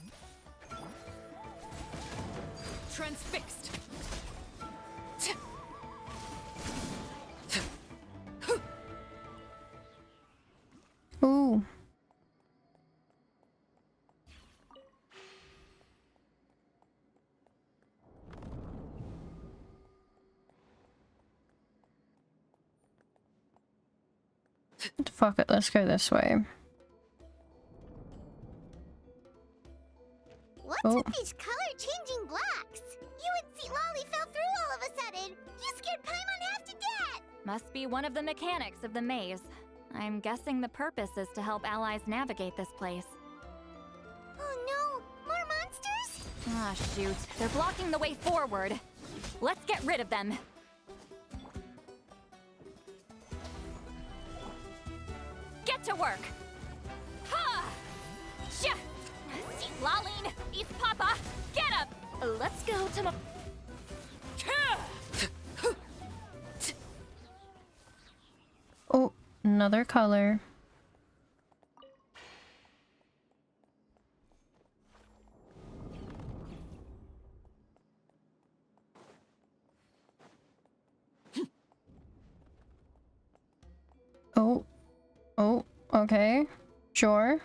Transfixed. Ooh. Fuck it, let's go this way. What's Oh. with these color-changing blocks? You and see Lolly fell through all of a sudden. You scared Paimon half to death. Must be one of the mechanics of the maze. I'm guessing the purpose is to help allies navigate this place. Oh no, more monsters? Ah, shoot. They're blocking the way forward. Let's get rid of them. Get to work! Ha! Shah! See, Laline, East Papa, get up! Let's go to my... Oh, another color. Oh. Oh, okay. Sure.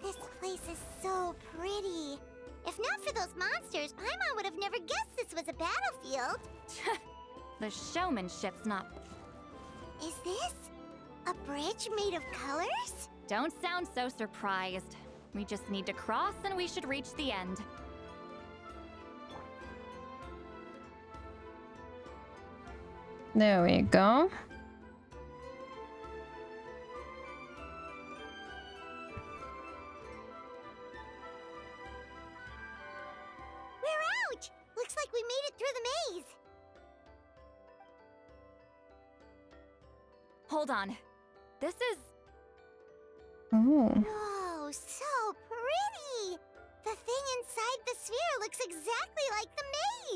This place is so pretty. If not for those monsters, Paimon would have never guessed this was a battlefield. The showmanship's not... Is this a bridge made of colors? Don't sound so surprised. We just need to cross and we should reach the end. There we go. We're out! Looks like we made it through the maze. Hold on. This is... Ooh. Whoa, so pretty! The thing inside the sphere looks exactly like the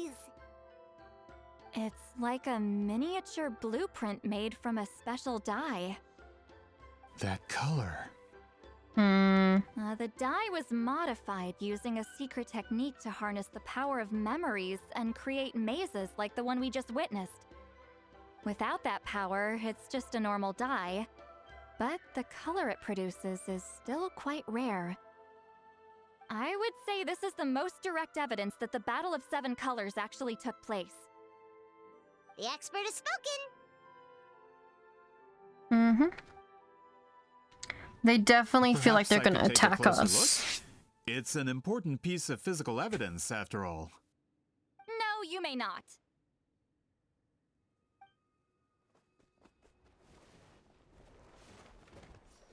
maze. It's like a miniature blueprint made from a special dye. That color. The dye was modified using a secret technique to harness the power of memories and create mazes like the one we just witnessed. Without that power, it's just a normal dye. But the color it produces is still quite rare. I would say this is the most direct evidence that the Battle of Seven Colors actually took place. The expert has spoken. Mm-hmm. They definitely feel like Perhaps they're I gonna could take a attack closer us. look? It's an important piece of physical evidence, after all. No, you may not.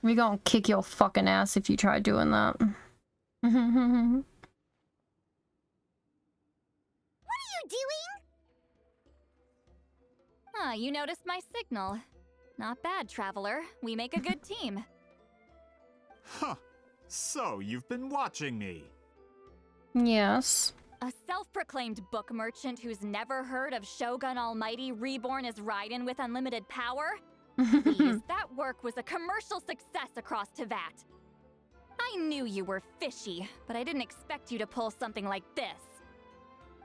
We gonna kick your fucking ass if you try doing that. What are you doing? Ah, you noticed my signal. Not bad, Traveler. We make a good team. Huh. So, you've been watching me. Yes. A self-proclaimed book merchant who's never heard of Shogun Almighty reborn as Raiden with unlimited power? Please, that work was a commercial success across Teyvat. I knew you were fishy, but I didn't expect you to pull something like this.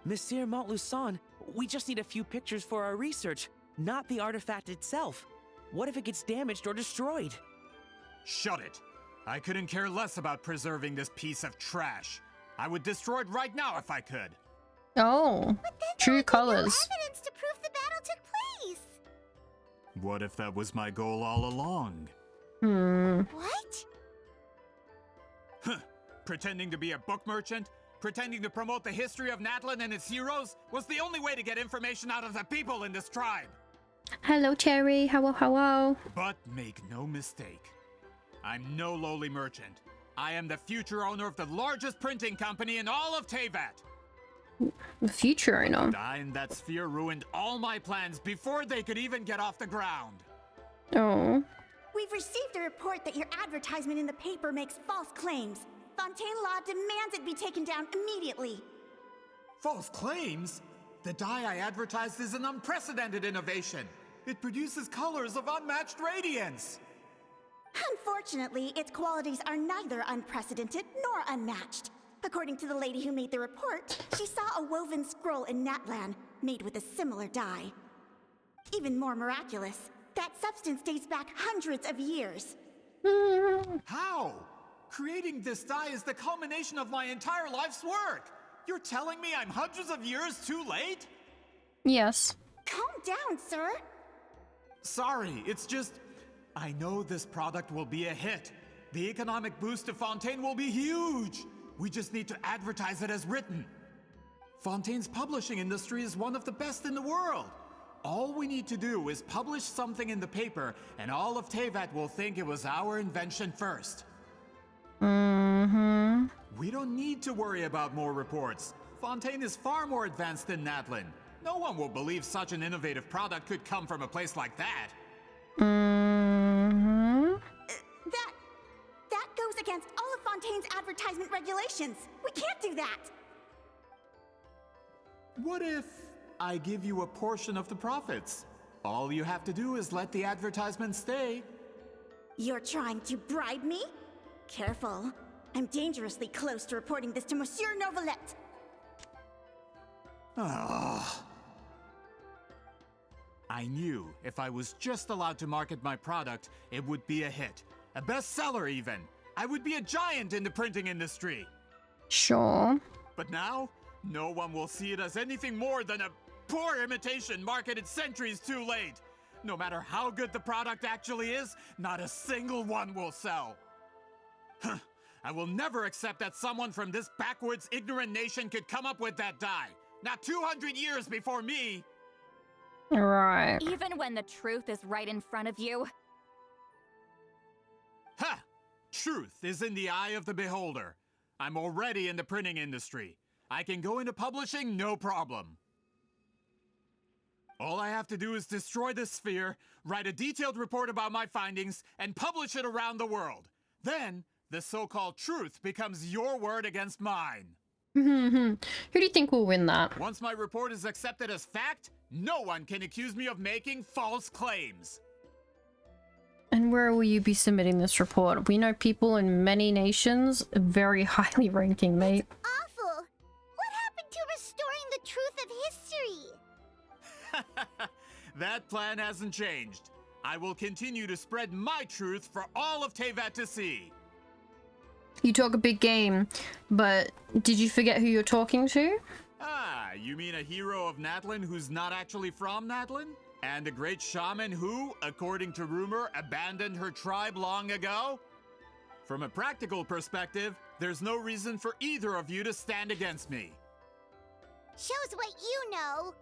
Monsieur Montluçon, we just need a few pictures for our research, not the artifact itself. What if it gets damaged or destroyed? Shut it! I couldn't care less about preserving this piece of trash. I would destroy it right now if I could. Oh, true colors. Evidence to prove the battle took place. What if that was my goal all along? What? Huh. Pretending to be a book merchant, pretending to promote the history of Natlan and its heroes was the only way to get information out of the people in this tribe. Hello, Cherry. Hello. But make no mistake, I'm no lowly merchant. I am the future owner of the largest printing company in all of Teyvat. The future owner. Dying that sphere ruined all my plans before they could even get off the ground. Oh. We've received a report that your advertisement in the paper makes false claims. Fontaine Law demands it be taken down immediately. False claims? The dye I advertised is an unprecedented innovation. It produces colors of unmatched radiance. Unfortunately, its qualities are neither unprecedented nor unmatched. According to the lady who made the report, she saw a woven scroll in Natlan made with a similar dye. Even more miraculous, that substance dates back hundreds of years. How? Creating this dye is the culmination of my entire life's work. You're telling me I'm hundreds of years too late? Yes. Calm down, sir. Sorry, it's just... I know this product will be a hit. The economic boost to Fontaine will be huge. We just need to advertise it as written. Fontaine's publishing industry is one of the best in the world. All we need to do is publish something in the paper, and all of Teyvat will think it was our invention first. We don't need to worry about more reports. Fontaine is far more advanced than Natlan. No one will believe such an innovative product could come from a place like that. That goes against all of Fontaine's advertisement regulations. We can't do that. What if I give you a portion of the profits? All you have to do is let the advertisement stay. You're trying to bribe me? Careful. I'm dangerously close to reporting this to Monsieur Novelette. I knew if I was just allowed to market my product, it would be a hit. A bestseller even. I would be a giant in the printing industry. Sure. But now, no one will see it as anything more than a poor imitation marketed centuries too late. No matter how good the product actually is, not a single one will sell. I will never accept that someone from this backwoods, ignorant nation could come up with that dye. Not 200 years before me. Right. Even when the truth is right in front of you. Ha! Truth is in the eye of the beholder. I'm already in the printing industry. I can go into publishing, no problem. All I have to do is destroy this sphere, write a detailed report about my findings, and publish it around the world. Then, the so-called truth becomes your word against mine. Who do you think will win that? Once my report is accepted as fact, no one can accuse me of making false claims. And where will you be submitting this report? We know people in many nations very highly ranking, mate. Awful. What happened to restoring the truth of history? That plan hasn't changed. I will continue to spread my truth for all of Teyvat to see. You talk a big game, but did you forget who you're talking to? Ah, you mean a hero of Natlan who's not actually from Natlan? And a great shaman who, according to rumor, abandoned her tribe long ago? From a practical perspective, there's no reason for either of you to stand against me. Shows what you know.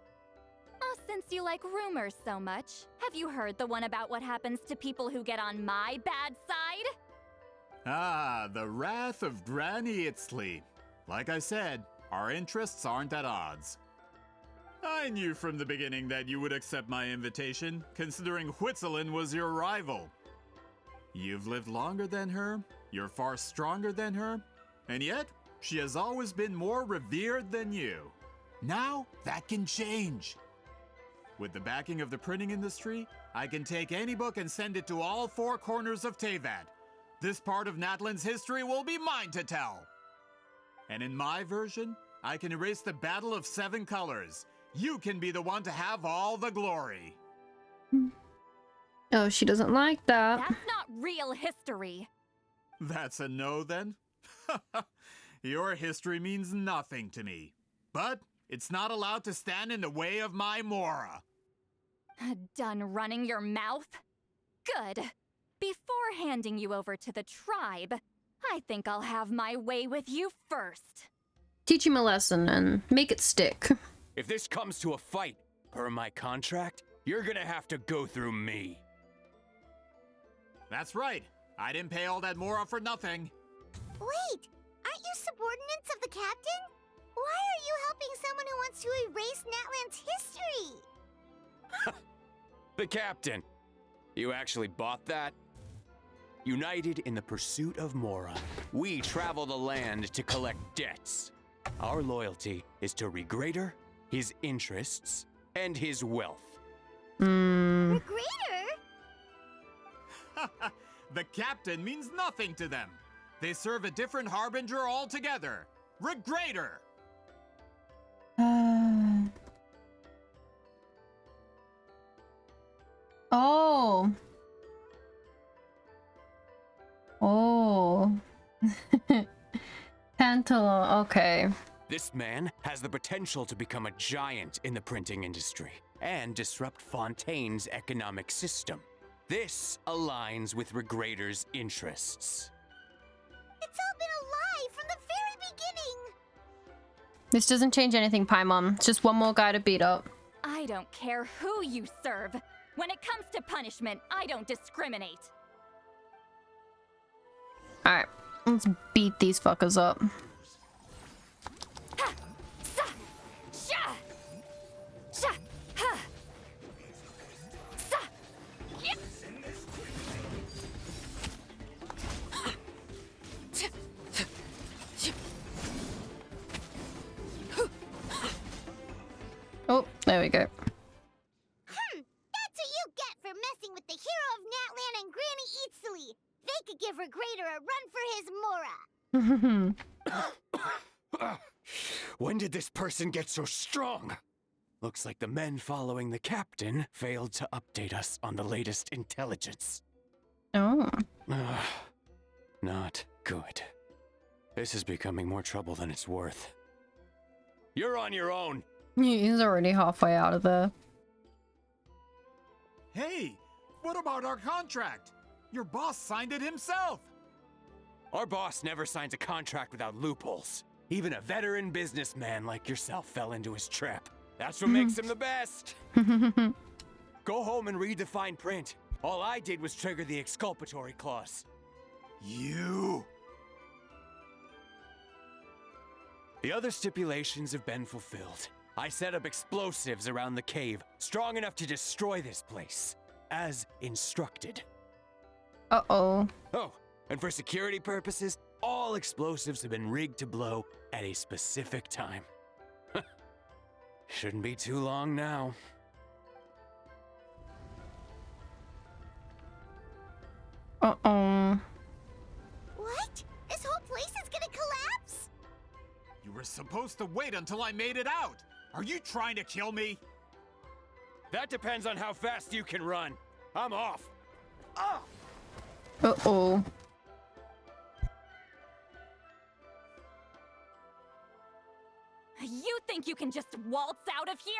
Oh, since you like rumors so much, have you heard the one about what happens to people who get on my bad side? Ah, the wrath of Granny Itzley. Like I said, our interests aren't at odds. I knew from the beginning that you would accept my invitation, considering Huitzilin was your rival. You've lived longer than her, you're far stronger than her, and yet, she has always been more revered than you. Now, that can change. With the backing of the printing industry, I can take any book and send it to all four corners of Teyvat. This part of Natlan's history will be mine to tell. And in my version, I can erase the Battle of 7 Colors. You can be the one to have all the glory. Oh, she doesn't like that. That's not real history. That's a no, then? Your history means nothing to me. But it's not allowed to stand in the way of my Mora. Done running your mouth? Good. Before handing you over to the tribe, I think I'll have my way with you first. Teach him a lesson and make it stick. If this comes to a fight, per my contract, you're gonna have to go through me. That's right. I didn't pay all that Mora for nothing. Wait, aren't you subordinates of the captain? Why are you helping someone who wants to erase Natlan's history? The captain. You actually bought that? United in the pursuit of Mora, we travel the land to collect debts. Our loyalty is to Regrader, his interests, and his wealth. Regrader? The captain means nothing to them. They serve a different harbinger altogether. Regrader! Oh. Oh. Pantalo, okay. This man has the potential to become a giant in the printing industry and disrupt Fontaine's economic system. This aligns with Regrader's interests. It's all been a lie from the very beginning! This doesn't change anything, Paimon. It's just one more guy to beat up. I don't care who you serve. When it comes to punishment, I don't discriminate. Alright, let's beat these fuckers up. Oh, there we go. That's what you get for messing with the hero of Natlan and Granny Eatsley. They could give Regrader a run for his Mora. When did this person get so strong? Looks like the men following the captain failed to update us on the latest intelligence. Oh. Not good. This is becoming more trouble than it's worth. You're on your own. He's already halfway out of there. Hey, what about our contract? Your boss signed it himself. Our boss never signs a contract without loopholes. Even a veteran businessman like yourself fell into his trap. That's what makes him the best. Go home and read the fine print. All I did was trigger the exculpatory clause. You... The other stipulations have been fulfilled. I set up explosives around the cave, strong enough to destroy this place, as instructed. Uh-oh. Oh, and for security purposes, all explosives have been rigged to blow at a specific time. Shouldn't be too long now. Uh-oh. What? This whole place is gonna collapse? You were supposed to wait until I made it out. Are you trying to kill me? That depends on how fast you can run. I'm off. Uh-oh. You think you can just waltz out of here?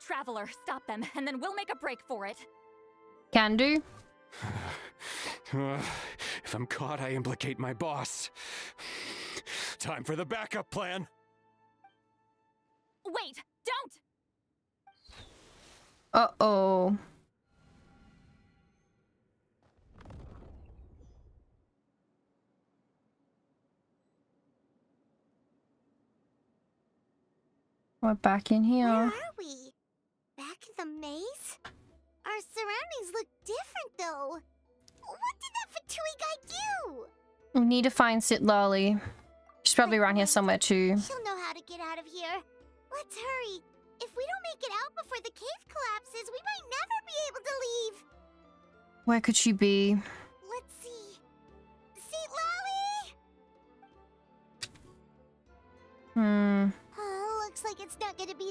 Traveler, stop them, and then we'll make a break for it. Can do. If I'm caught, I implicate my boss. Time for the backup plan. Wait, don't! Uh-oh. We're back in here. Where are we? Back in the maze? Our surroundings look different, though. What did that Fatui guy do? We need to find Sitlali. She's probably around here somewhere too. She'll know how to get out of here. Let's hurry. If we don't make it out before the cave collapses, we might never be able to leave. Where could she be? Let's see.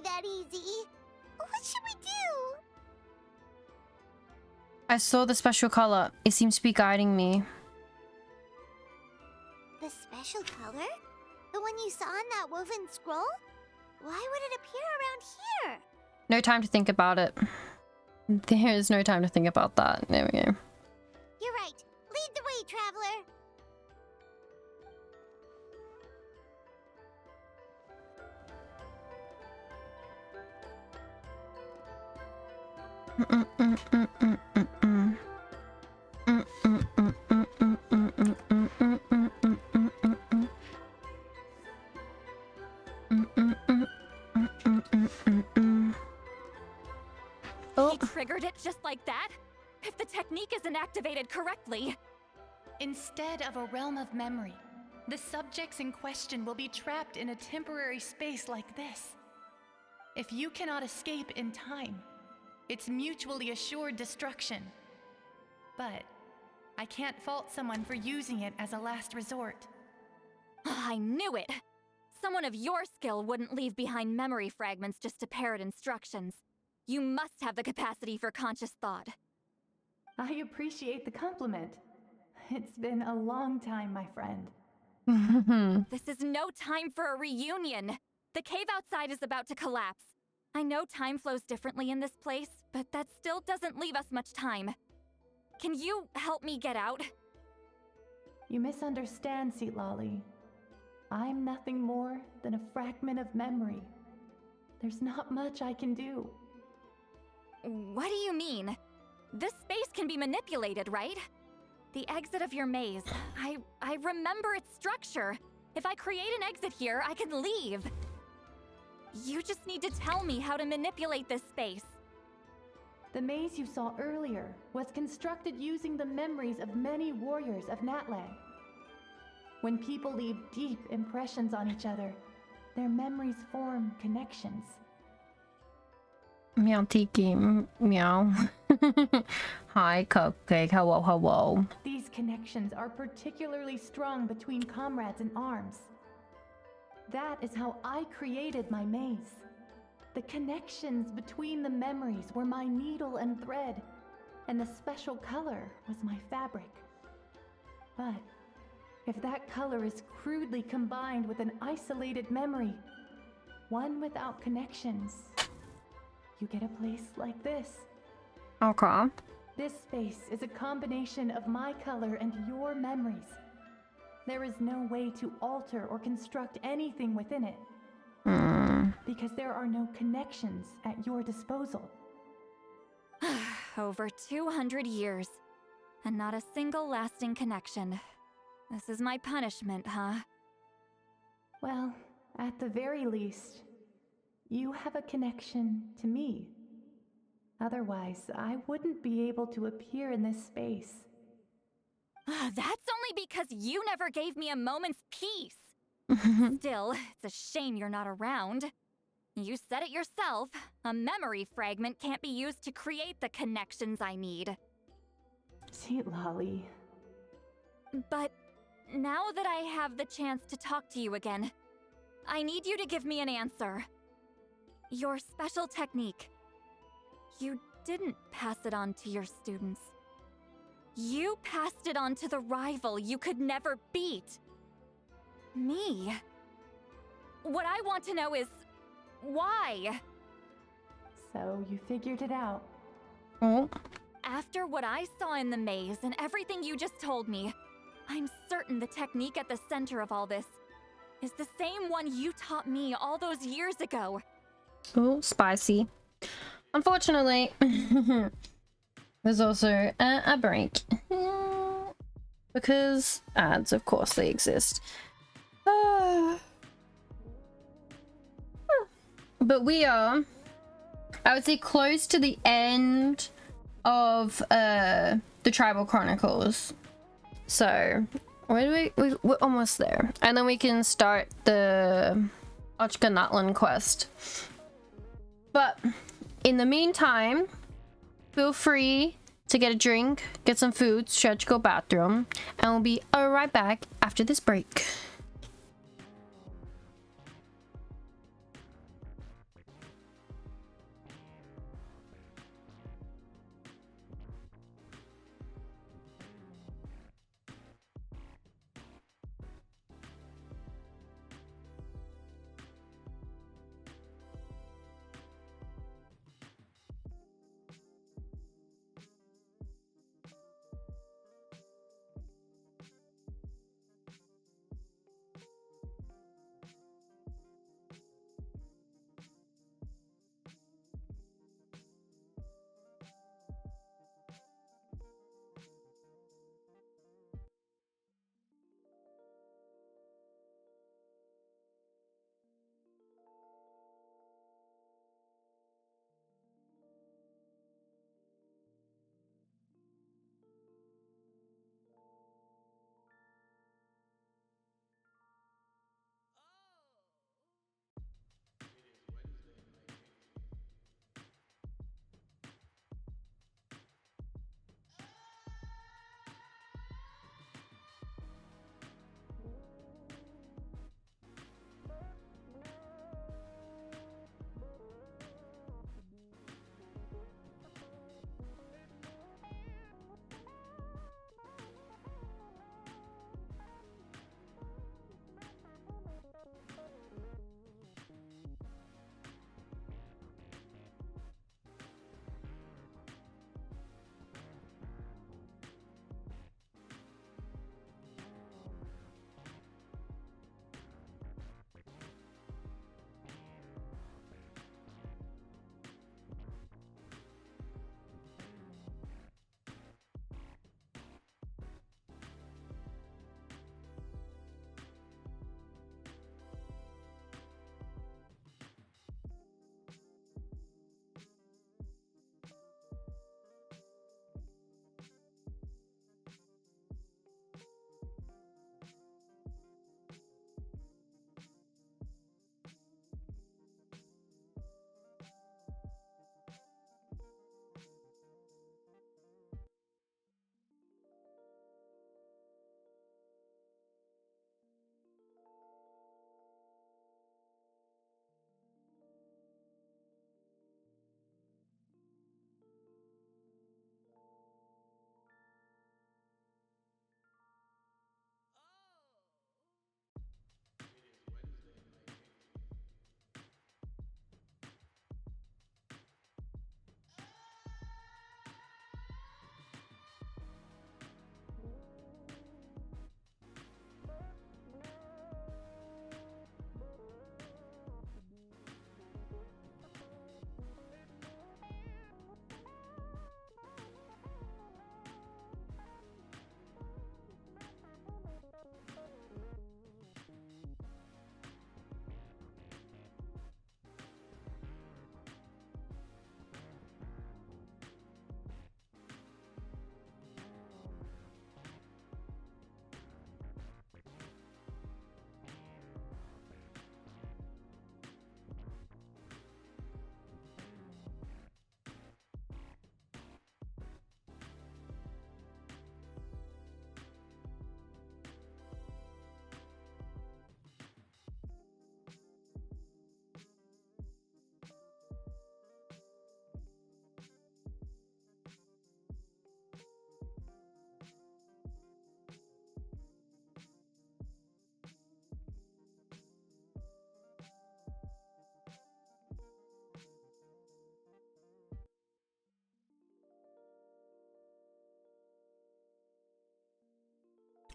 that easy. What should we do? I saw the special color. It seems to be guiding me. The special color? The one you saw on that woven scroll? Why would it appear around here? No time to think about it. There is no time to think about that. There we go. You're right. Lead the way, traveler. He triggered it just like that? If the technique isn't activated correctly. Instead of a realm of memory, the subjects in question will be trapped in a temporary space like this. If you cannot escape in time, it's mutually assured destruction. But I can't fault someone for using it as a last resort. I knew it! Someone of your skill wouldn't leave behind memory fragments just to parrot instructions. You must have the capacity for conscious thought. I appreciate the compliment. It's been a long time, my friend. This is no time for a reunion. The cave outside is about to collapse. I know time flows differently in this place, but that still doesn't leave us much time. Can you help me get out? You misunderstand, Seatlolly. I'm nothing more than a fragment of memory. There's not much I can do. What do you mean? This space can be manipulated, right? The exit of your maze. I remember its structure. If I create an exit here, I can leave. You just need to tell me how to manipulate this space. The maze you saw earlier was constructed using the memories of many warriors of Natlan. When people leave deep impressions on each other, their memories form connections. Meow Tiki, meow. Hi, Cupcake. Hello, hello. These connections are particularly strong between comrades in arms. That is how I created my maze. The connections between the memories were my needle and thread, and the special color was my fabric. But if that color is crudely combined with an isolated memory, one without connections, you get a place like this. Okay. This space is a combination of my color and your memories. There is no way to alter or construct anything within it. Because there are no connections at your disposal. Over 200 years, and not a single lasting connection. This is my punishment, huh? Well, at the very least, you have a connection to me. Otherwise, I wouldn't be able to appear in this space. That's only because you never gave me a moment's peace. Still, it's a shame you're not around. You said it yourself. A memory fragment can't be used to create the connections I need. Seatlolly. But now that I have the chance to talk to you again, I need you to give me an answer. Your special technique. You didn't pass it on to your students. You passed it on to the rival you could never beat. Me. What I want to know is, why? So you figured it out. Oh. After what I saw in the maze and everything you just told me, I'm certain the technique at the center of all this is the same one you taught me all those years ago. Oh, spicy. Unfortunately, there's also a break. Because ads, of course, they exist. But we are, I would say, close to the end of the Tribal Chronicles. So, we're almost there. And then we can start the Ochkanatlan quest. But in the meantime, feel free to get a drink, get some food, stretch, go bathroom, and we'll be right back after this break.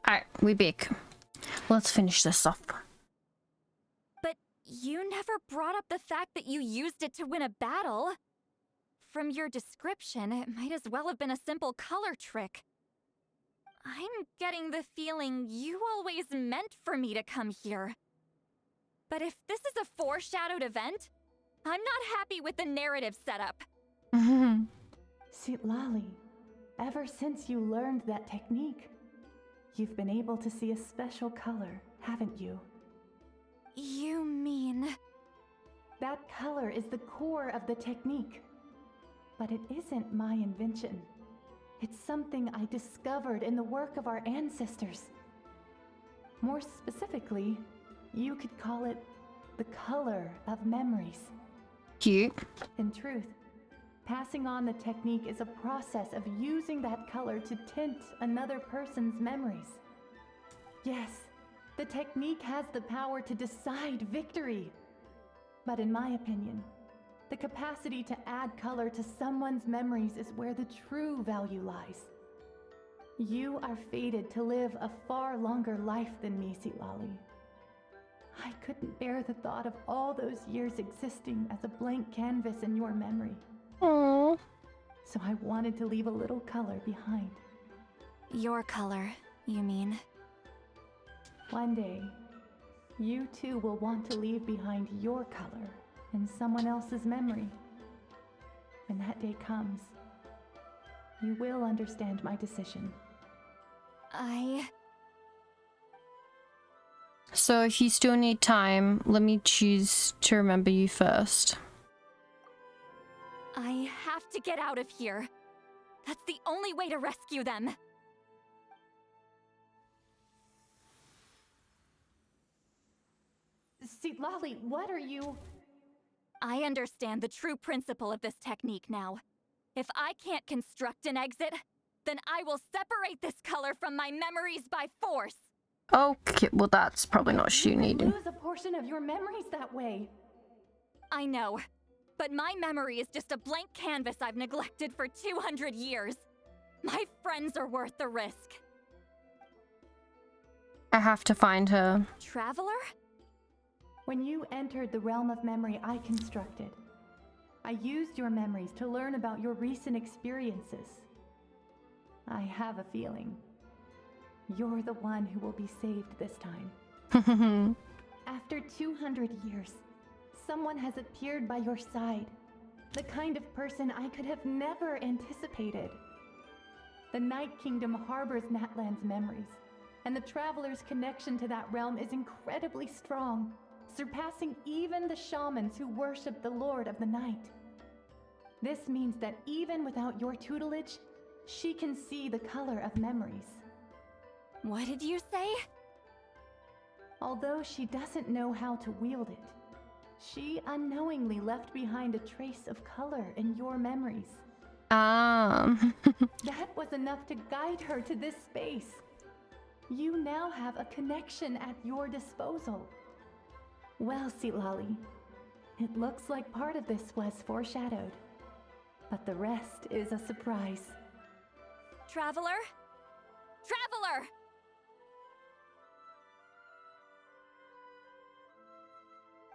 Alright, we back. Let's finish this off. But you never brought up the fact that you used it to win a battle. From your description, it might as well have been a simple color trick. I'm getting the feeling you always meant for me to come here. But if this is a foreshadowed event, I'm not happy with the narrative setup. Citlali, ever since you learned that technique, you've been able to see a special color, haven't you? You mean... That color is the core of the technique. But it isn't my invention. It's something I discovered in the work of our ancestors. More specifically, you could call it the color of memories. Cute. In truth, passing on the technique is a process of using that color to tint another person's memories. Yes, the technique has the power to decide victory. But in my opinion, the capacity to add color to someone's memories is where the true value lies. You are fated to live a far longer life than me, Citlali. I couldn't bear the thought of all those years existing as a blank canvas in your memory. Aww. So I wanted to leave a little color behind. Your color, you mean? One day, you too will want to leave behind your color in someone else's memory. When that day comes, you will understand my decision. So if you still need time, let me choose to remember you first. I have to get out of here. That's the only way to rescue them. Citlali, what are you... I understand the true principle of this technique now. If I can't construct an exit, then I will separate this color from my memories by force. Okay, well that's probably not what you needed. Lose a portion of your memories that way. I know, but my memory is just a blank canvas I've neglected for 200 years. My friends are worth the risk. I have to find her. Traveler? When you entered the realm of memory I constructed, I used your memories to learn about your recent experiences. I have a feeling you're the one who will be saved this time. After 200 years, someone has appeared by your side. The kind of person I could have never anticipated. The Night Kingdom harbors Natlan's memories, and the Traveler's connection to that realm is incredibly strong, surpassing even the shamans who worship the Lord of the Night. This means that even without your tutelage, she can see the color of memories. What did you say? Although she doesn't know how to wield it, she unknowingly left behind a trace of color in your memories. That was enough to guide her to this space. You now have a connection at your disposal. Well, Citlali, it looks like part of this was foreshadowed, but the rest is a surprise. Traveler? Traveler!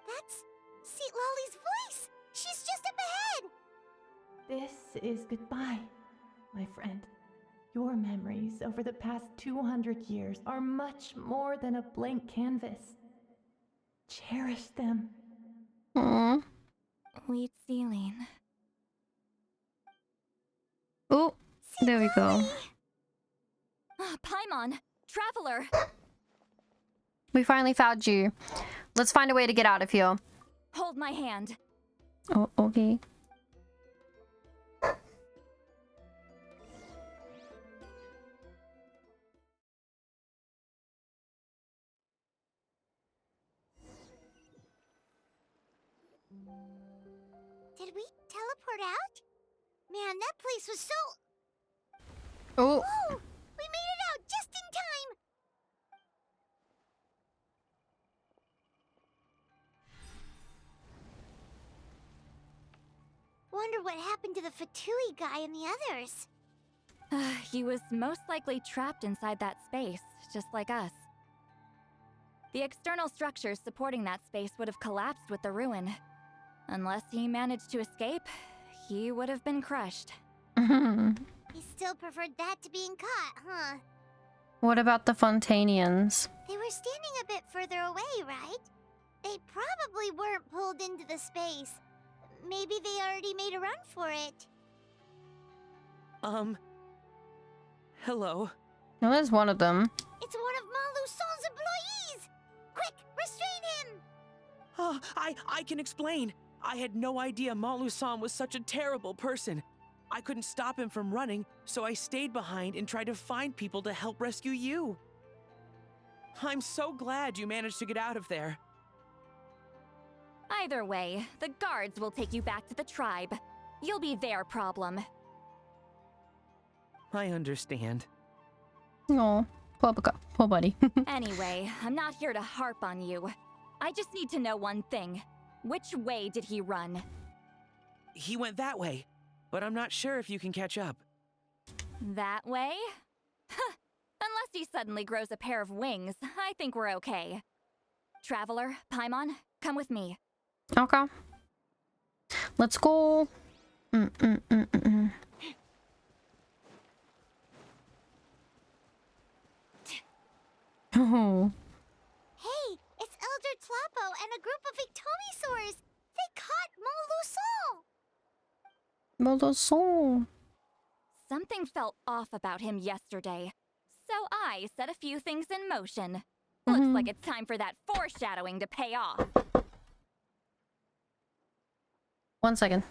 That's Citlali's voice! She's just up ahead! This is goodbye, my friend. Your memories over the past 200 years are much more than a blank canvas. Cherish them. Aww. Wheat ceiling. Oh, there we go. Paimon! Traveler! We finally found you. Let's find a way to get out of here. Hold my hand. Oh, okay. Did we teleport out? Man, that place was so... Oh. Whoa! We made it out just in time! Wonder what happened to the Fatui guy and the others. He was most likely trapped inside that space, just like us. The external structures supporting that space would have collapsed with the ruin. Unless he managed to escape, he would have been crushed. He still preferred that to being caught, huh? What about the Fontanians? They were standing a bit further away, right? They probably weren't pulled into the space. Maybe they already made a run for it. Hello. No, there's one of them. It's one of Maluson's employees! Quick, restrain him! Oh, I can explain. I had no idea Maluson was such a terrible person. I couldn't stop him from running, so I stayed behind and tried to find people to help rescue you. I'm so glad you managed to get out of there. Either way, the guards will take you back to the tribe. You'll be their problem. I understand. Oh, poor buddy. Anyway, I'm not here to harp on you. I just need to know one thing. Which way did he run? He went that way, but I'm not sure if you can catch up. That way? Huh. Unless he suddenly grows a pair of wings, I think we're okay. Traveler, Paimon, come with me. Okay. Let's go. Oh. Hey, it's Elder Tlapo and a group of Victomisaurs! They caught Moloson. Something felt off about him yesterday, so I set a few things in motion. Looks like it's time for that foreshadowing to pay off. 1 second.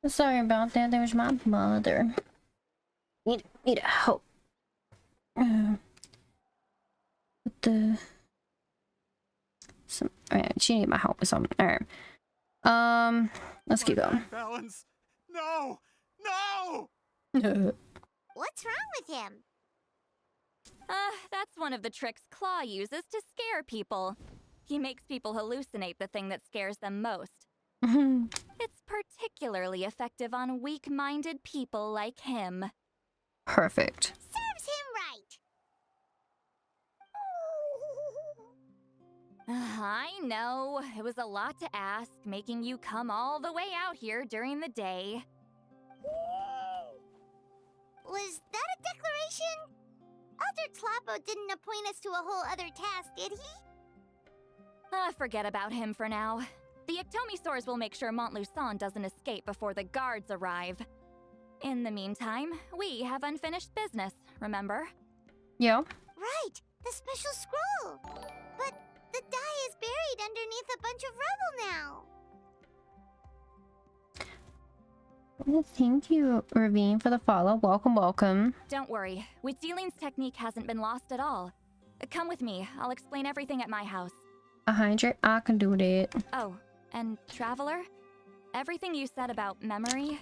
Sorry about that. There was my mother. Need help. With the alright, she need my help with something. Alright. Let's keep going. Balance. No! No! What's wrong with him? That's one of the tricks Claw uses to scare people. He makes people hallucinate the thing that scares them most. It's particularly effective on weak-minded people like him. Perfect. Serves him right. I know, it was a lot to ask, making you come all the way out here during the day. Was that a declaration? Elder Tlapo didn't appoint us to a whole other task, did he? Forget about him for now. The Ectomisaurs will make sure Montluçon doesn't escape before the guards arrive. In the meantime, we have unfinished business, remember? Yeah. Right, the special scroll. But the die is buried underneath a bunch of rubble now. Well, thank you, Ravine, for the follow. Welcome, welcome. Don't worry, Witzeline's technique hasn't been lost at all. Come with me, I'll explain everything at my house. 100, I can do that. Oh, and Traveler? Everything you said about memory,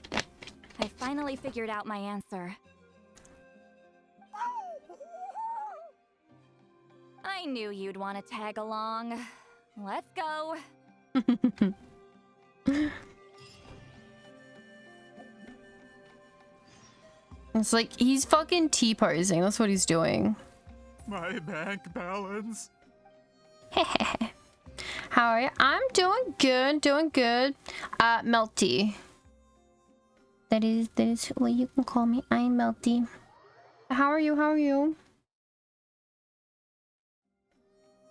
I finally figured out my answer. I knew you'd want to tag along. Let's go. It's like he's fucking T-posing. That's what he's doing. My bank balance. How are you? I'm doing good, Melty. That is what you can call me. I'm Melty. How are you?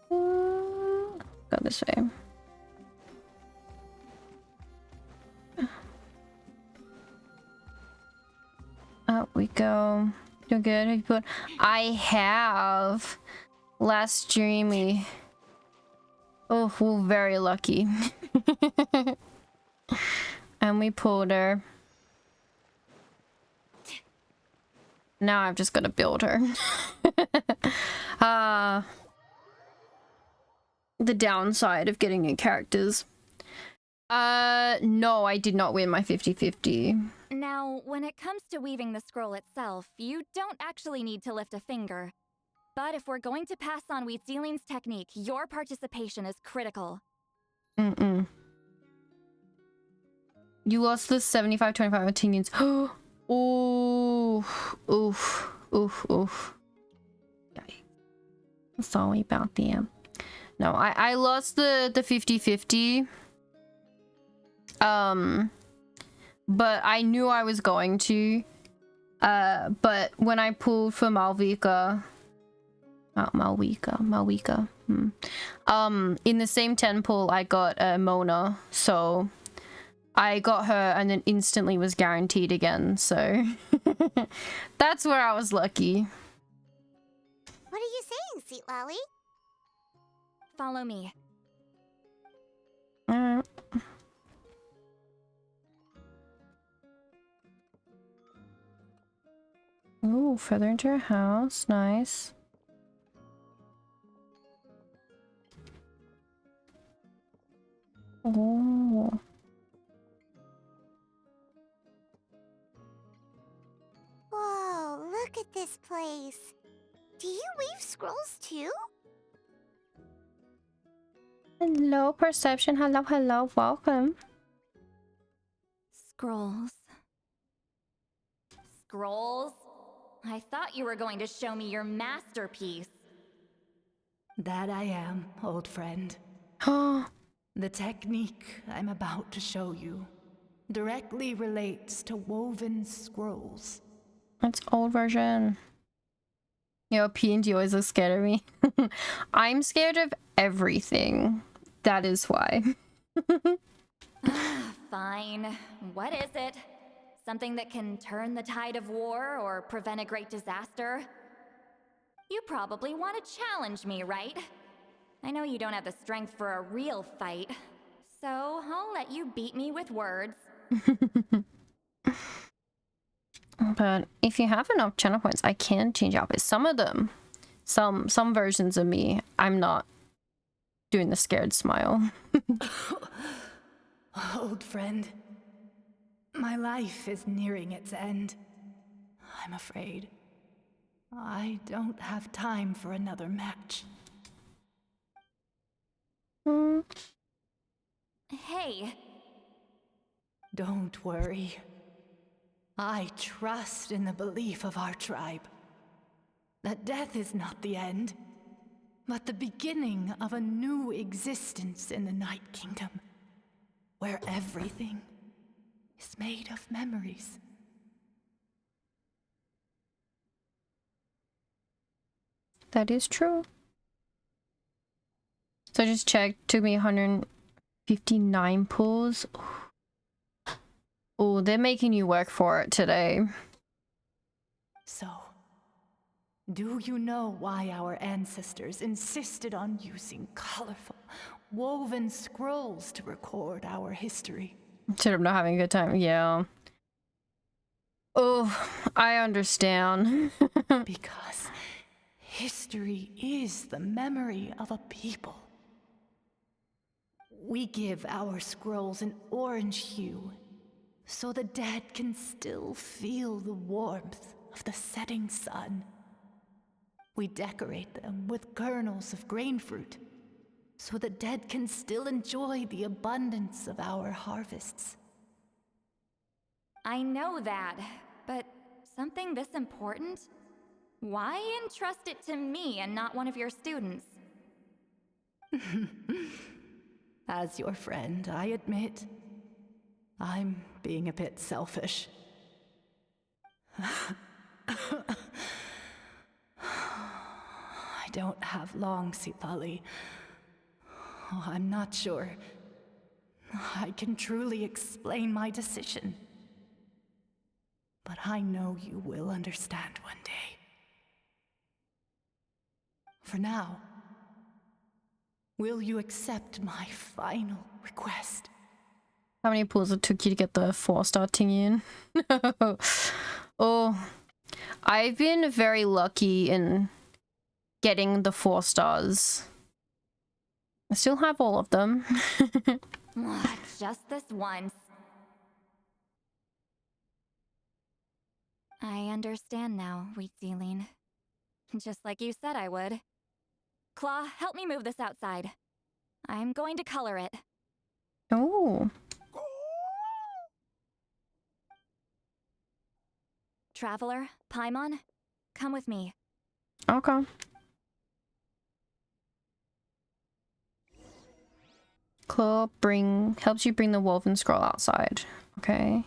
Go this way. Up we go. Doing good. I have. Last stream we... Oh, we're very lucky. And we pulled her. Now I've just got to build her. The downside of getting new characters. No, I did not win my 50-50. Now, when it comes to weaving the scroll itself, you don't actually need to lift a finger. But if we're going to pass on Witzeline's technique, your participation is critical. You lost the 75-25 opinions. Oof. Sorry about that. No, I lost the 50-50. But I knew I was going to. But when I pulled for Malvika... Malvika. In the same 10 pull, I got Mona, so I got her and then instantly was guaranteed again, so that's where I was lucky. What are you saying, Sweet Lolly? Follow me. Alright. Ooh, further into her house. Nice. Oh. Whoa, look at this place. Do you weave scrolls too? Hello, Perception. Hello. Welcome. Scrolls. Scrolls? I thought you were going to show me your masterpiece. That I am, old friend. The technique I'm about to show you directly relates to woven scrolls. It's old version. Yo, P&D always looks scared of me. I'm scared of everything. That is why. Fine. What is it? Something that can turn the tide of war or prevent a great disaster? You probably want to challenge me, right? I know you don't have the strength for a real fight, so I'll let you beat me with words. But if you have enough channel points, I can change outfits. Some of them, some versions of me, I'm not doing the scared smile. Old friend, my life is nearing its end. I'm afraid I don't have time for another match. Hey, Don't worry. I trust in the belief of our tribe that death is not the end, but the beginning of a new existence in the Night Kingdom, where everything is made of memories. That is true. So I just checked, took me 159 pulls. Oh, they're making you work for it today. So, do you know why our ancestors insisted on using colorful, woven scrolls to record our history? Should have not having a good time. Yeah. Oh, I understand. Because history is the memory of a people. We give our scrolls an orange hue, so the dead can still feel the warmth of the setting sun. We decorate them with kernels of grain fruit, so the dead can still enjoy the abundance of our harvests. I know that, but something this important? Why entrust it to me and not one of your students? As your friend, I admit, I'm being a bit selfish. I don't have long, Sipali. Oh, I'm not sure I can truly explain my decision. But I know you will understand one day. For now, will you accept my final request? How many pulls it took you to get the 4-star thingy in? Oh, I've been very lucky in getting the 4 stars. I still have all of them. Just this once. I understand now, Wheat Ceiling. Just like you said I would. Claw, help me move this outside. I'm going to color it. Oh. Traveler, Paimon, come with me. Okay. Claw helps you bring the woven scroll outside. Okay.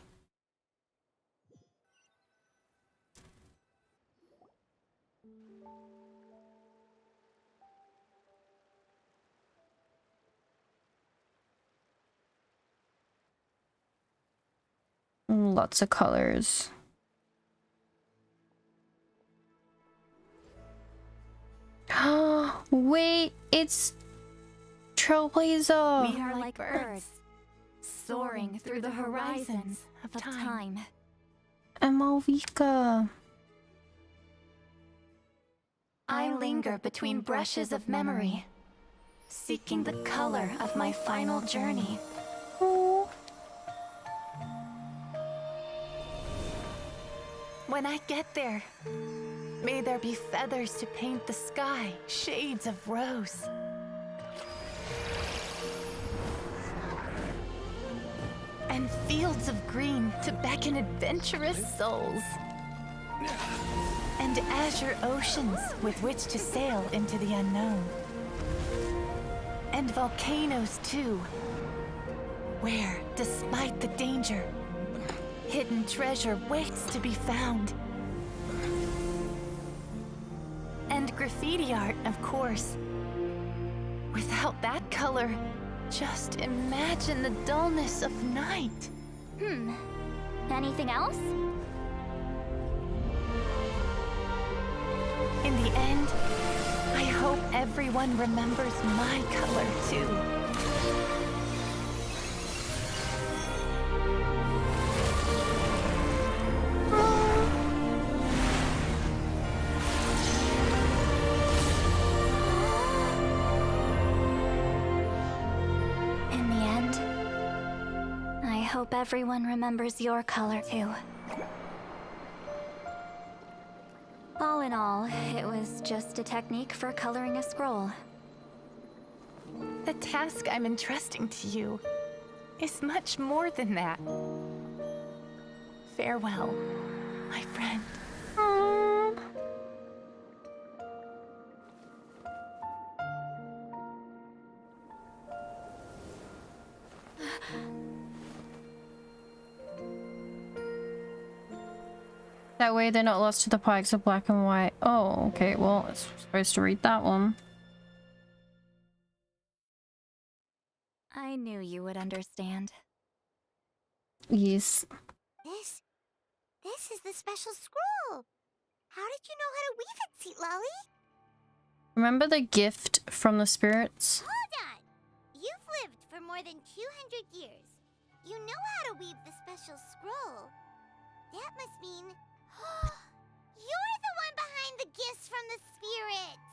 Lots of colors. Wait, it's Trailblazer. We are like birds, soaring through the horizons of time. And Malvika. I linger between brushes of memory, seeking the color of my final journey. When I get there, may there be feathers to paint the sky, shades of rose. And fields of green to beckon adventurous souls. And azure oceans with which to sail into the unknown. And volcanoes too, where, despite the danger, hidden treasure waits to be found. And graffiti art, of course. Without that color, just imagine the dullness of night. Anything else? In the end, I hope everyone remembers my color too. In the end, I hope everyone remembers your color too. All in all, it was just a technique for coloring a scroll. The task I'm entrusting to you is much more than that. Farewell, my friend. That way they're not lost to the pikes of black and white. Oh, okay, well, it's supposed to read that one. I knew you would understand. Yes. This is the special scroll. How did you know how to weave it, Seat Lolly? Remember the gift from the spirits? Hold on. You've lived for more than 200 years. You know how to weave the special scroll. That must mean you're the one behind the gifts from the spirits.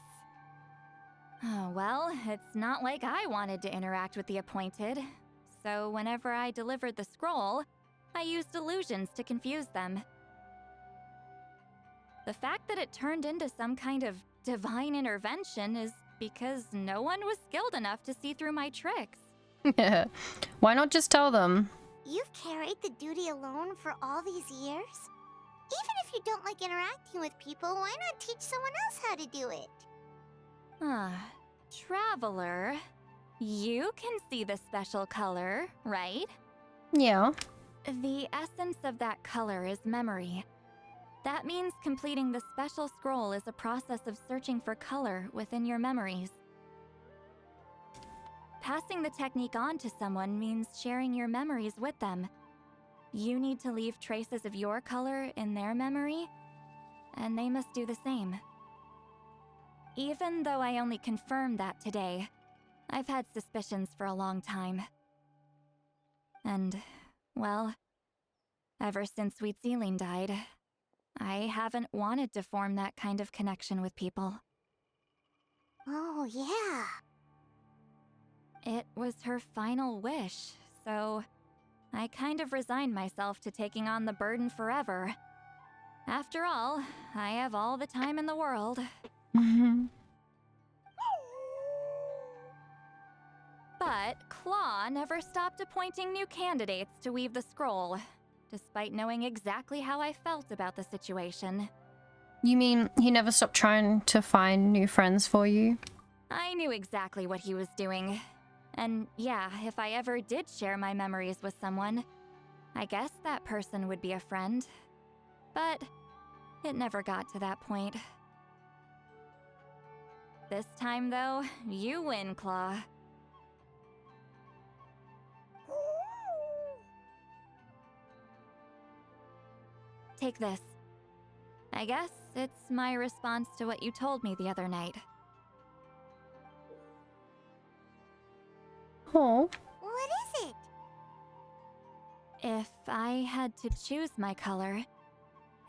Oh, well, it's not like I wanted to interact with the appointed. So whenever I delivered the scroll, I used illusions to confuse them. The fact that it turned into some kind of divine intervention is because no one was skilled enough to see through my tricks. Why not just tell them? You've carried the duty alone for all these years? Even if you don't like interacting with people, why not teach someone else how to do it? Traveler, you can see the special color, right? Yeah. The essence of that color is memory. That means completing the special scroll is a process of searching for color within your memories. Passing the technique on to someone means sharing your memories with them. You need to leave traces of your color in their memory, and they must do the same. Even though I only confirmed that today, I've had suspicions for a long time. And, well, ever since Sweet Celine died, I haven't wanted to form that kind of connection with people. Oh, yeah. It was her final wish, so I kind of resigned myself to taking on the burden forever. After all, I have all the time in the world. But Claw never stopped appointing new candidates to weave the scroll, despite knowing exactly how I felt about the situation. You mean he never stopped trying to find new friends for you? I knew exactly what he was doing. And yeah, if I ever did share my memories with someone, I guess that person would be a friend. But it never got to that point. This time, though, you win, Claw. Take this. I guess it's my response to what you told me the other night. Oh. What is it? If I had to choose my color,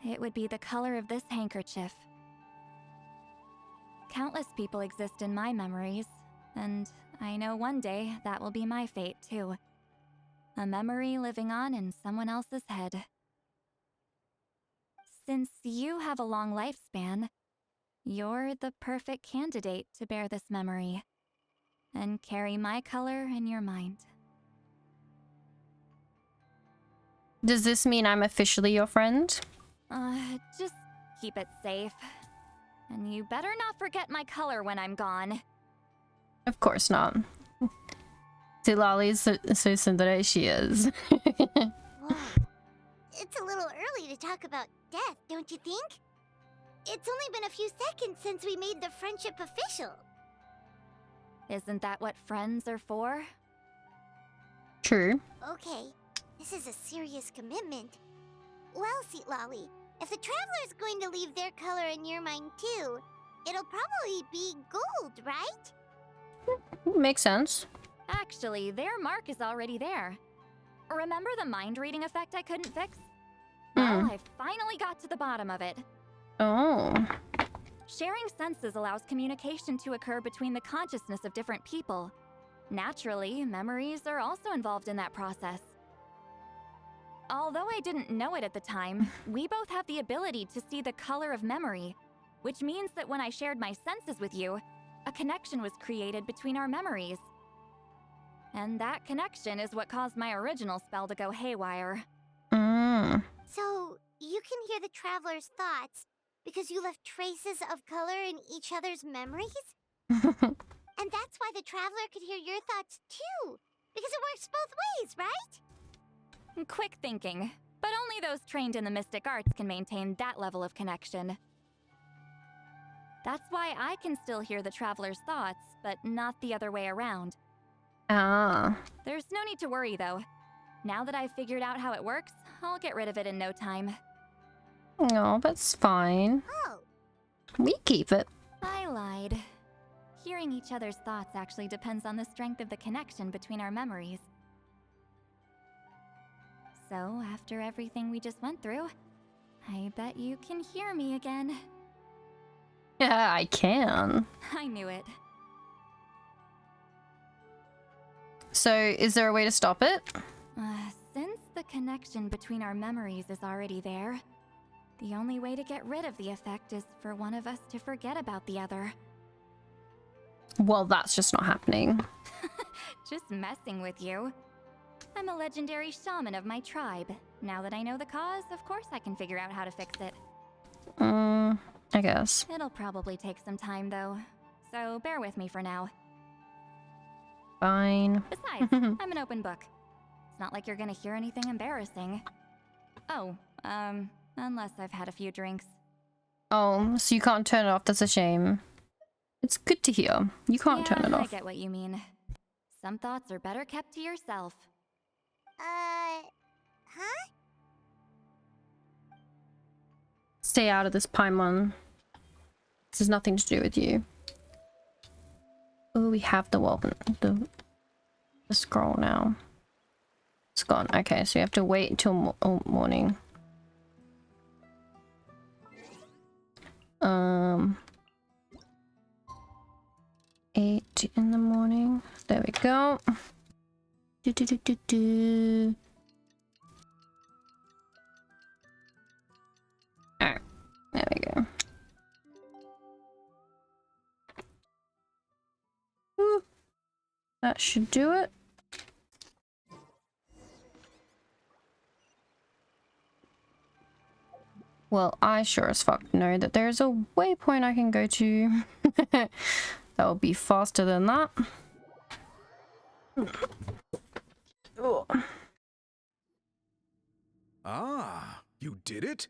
it would be the color of this handkerchief. Countless people exist in my memories, and I know one day that will be my fate too. A memory living on in someone else's head. Since you have a long lifespan, you're the perfect candidate to bear this memory and carry my color in your mind. Does this mean I'm officially your friend? Just keep it safe. And you better not forget my color when I'm gone. Of course not. Tilali's so tsundere she is. Whoa. It's a little early to talk about death, don't you think? It's only been a few seconds since we made the friendship official. Isn't that what friends are for? True. Okay, this is a serious commitment. Well, Seat Lolly, if the Traveler's going to leave their color in your mind too, it'll probably be gold, right? Makes sense. Actually, their mark is already there. Remember the mind reading effect I couldn't fix? Well, I finally got to the bottom of it. Oh. Sharing senses allows communication to occur between the consciousness of different people. Naturally, memories are also involved in that process. Although I didn't know it at the time, we both have the ability to see the color of memory, which means that when I shared my senses with you, a connection was created between our memories. And that connection is what caused my original spell to go haywire. So, you can hear the traveler's thoughts because you left traces of color in each other's memories? And that's why the traveler could hear your thoughts too, because it works both ways, right? Quick thinking, but only those trained in the mystic arts can maintain that level of connection. That's why I can still hear the traveler's thoughts, but not the other way around. There's no need to worry, though. Now that I've figured out how it works, I'll get rid of it in no time. No, that's fine. We keep it. I lied. Hearing each other's thoughts actually depends on the strength of the connection between our memories. So, after everything we just went through, I bet you can hear me again. Yeah, I can. I knew it. So, is there a way to stop it? Since the connection between our memories is already there, the only way to get rid of the effect is for one of us to forget about the other. Well, that's just not happening. Just messing with you. I'm a legendary shaman of my tribe. Now that I know the cause, of course I can figure out how to fix it. I guess. It'll probably take some time, though. So bear with me for now. Fine. Besides, I'm an open book. It's not like you're gonna hear anything embarrassing. Oh, unless I've had a few drinks. Oh, so you can't turn it off. That's a shame. It's good to hear. You can't turn it off. I get what you mean. Some thoughts are better kept to yourself. Huh? Stay out of this, Paimon. This has nothing to do with you. Oh, we have the scroll now. It's gone. Okay, so we have to wait until morning. 8 in the morning. There we go. Alright, there we go. Woo. That should do it. Well, I sure as fuck know that there's a waypoint I can go to. That'll be faster than that. Ah, you did it?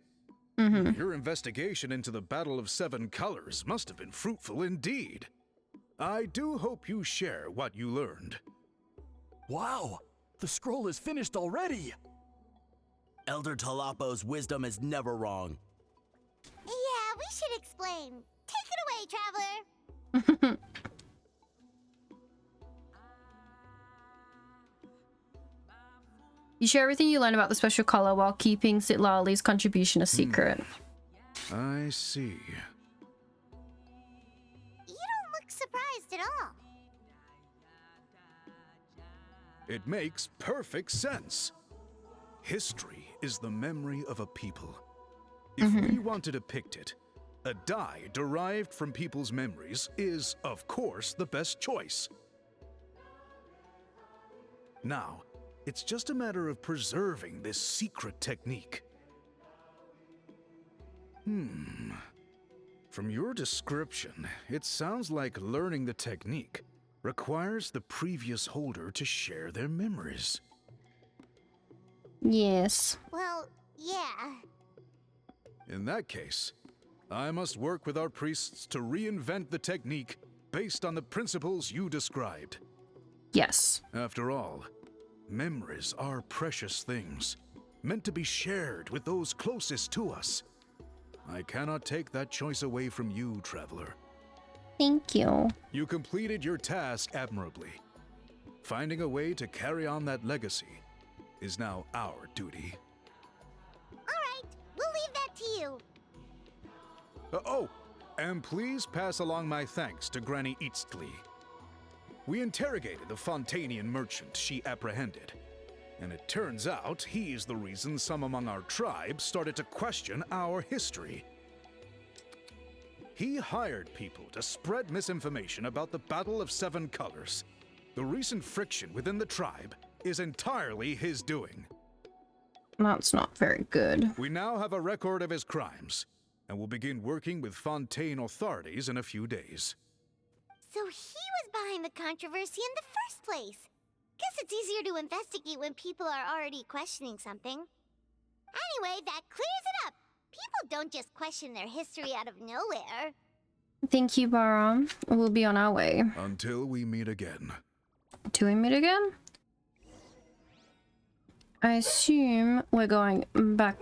Your investigation into the Battle of Seven Colors must have been fruitful indeed. I do hope you share what you learned. Wow, the scroll is finished already! Elder Talapo's wisdom is never wrong. Yeah, we should explain. Take it away, traveler. You share everything you learn about the special color while keeping Sitlali's contribution a secret. I see. You don't look surprised at all. It makes perfect sense. History is the memory of a people. If we want to depict it, a dye derived from people's memories is, of course, the best choice. Now, it's just a matter of preserving this secret technique. From your description, it sounds like learning the technique requires the previous holder to share their memories. Yes. Well, yeah. In that case, I must work with our priests to reinvent the technique based on the principles you described. Yes. After all, memories are precious things, meant to be shared with those closest to us. I cannot take that choice away from you, traveler. Thank you. You completed your task admirably. Finding a way to carry on that legacy is now our duty. Alright, we'll leave that to you. Oh, and please pass along my thanks to Granny Eastly. We interrogated the Fontanian merchant she apprehended, and it turns out he's the reason some among our tribe started to question our history. He hired people to spread misinformation about the Battle of Seven Colors, The recent friction within the tribe is entirely his doing. That's not very good. We now have a record of his crimes, and will begin working with Fontaine authorities in a few days. So he was behind the controversy in the first place. Guess it's easier to investigate when people are already questioning something. Anyway, that clears it up. People don't just question their history out of nowhere. Thank you, Baram. We'll be on our way. Until we meet again. Do we meet again? I assume we're going back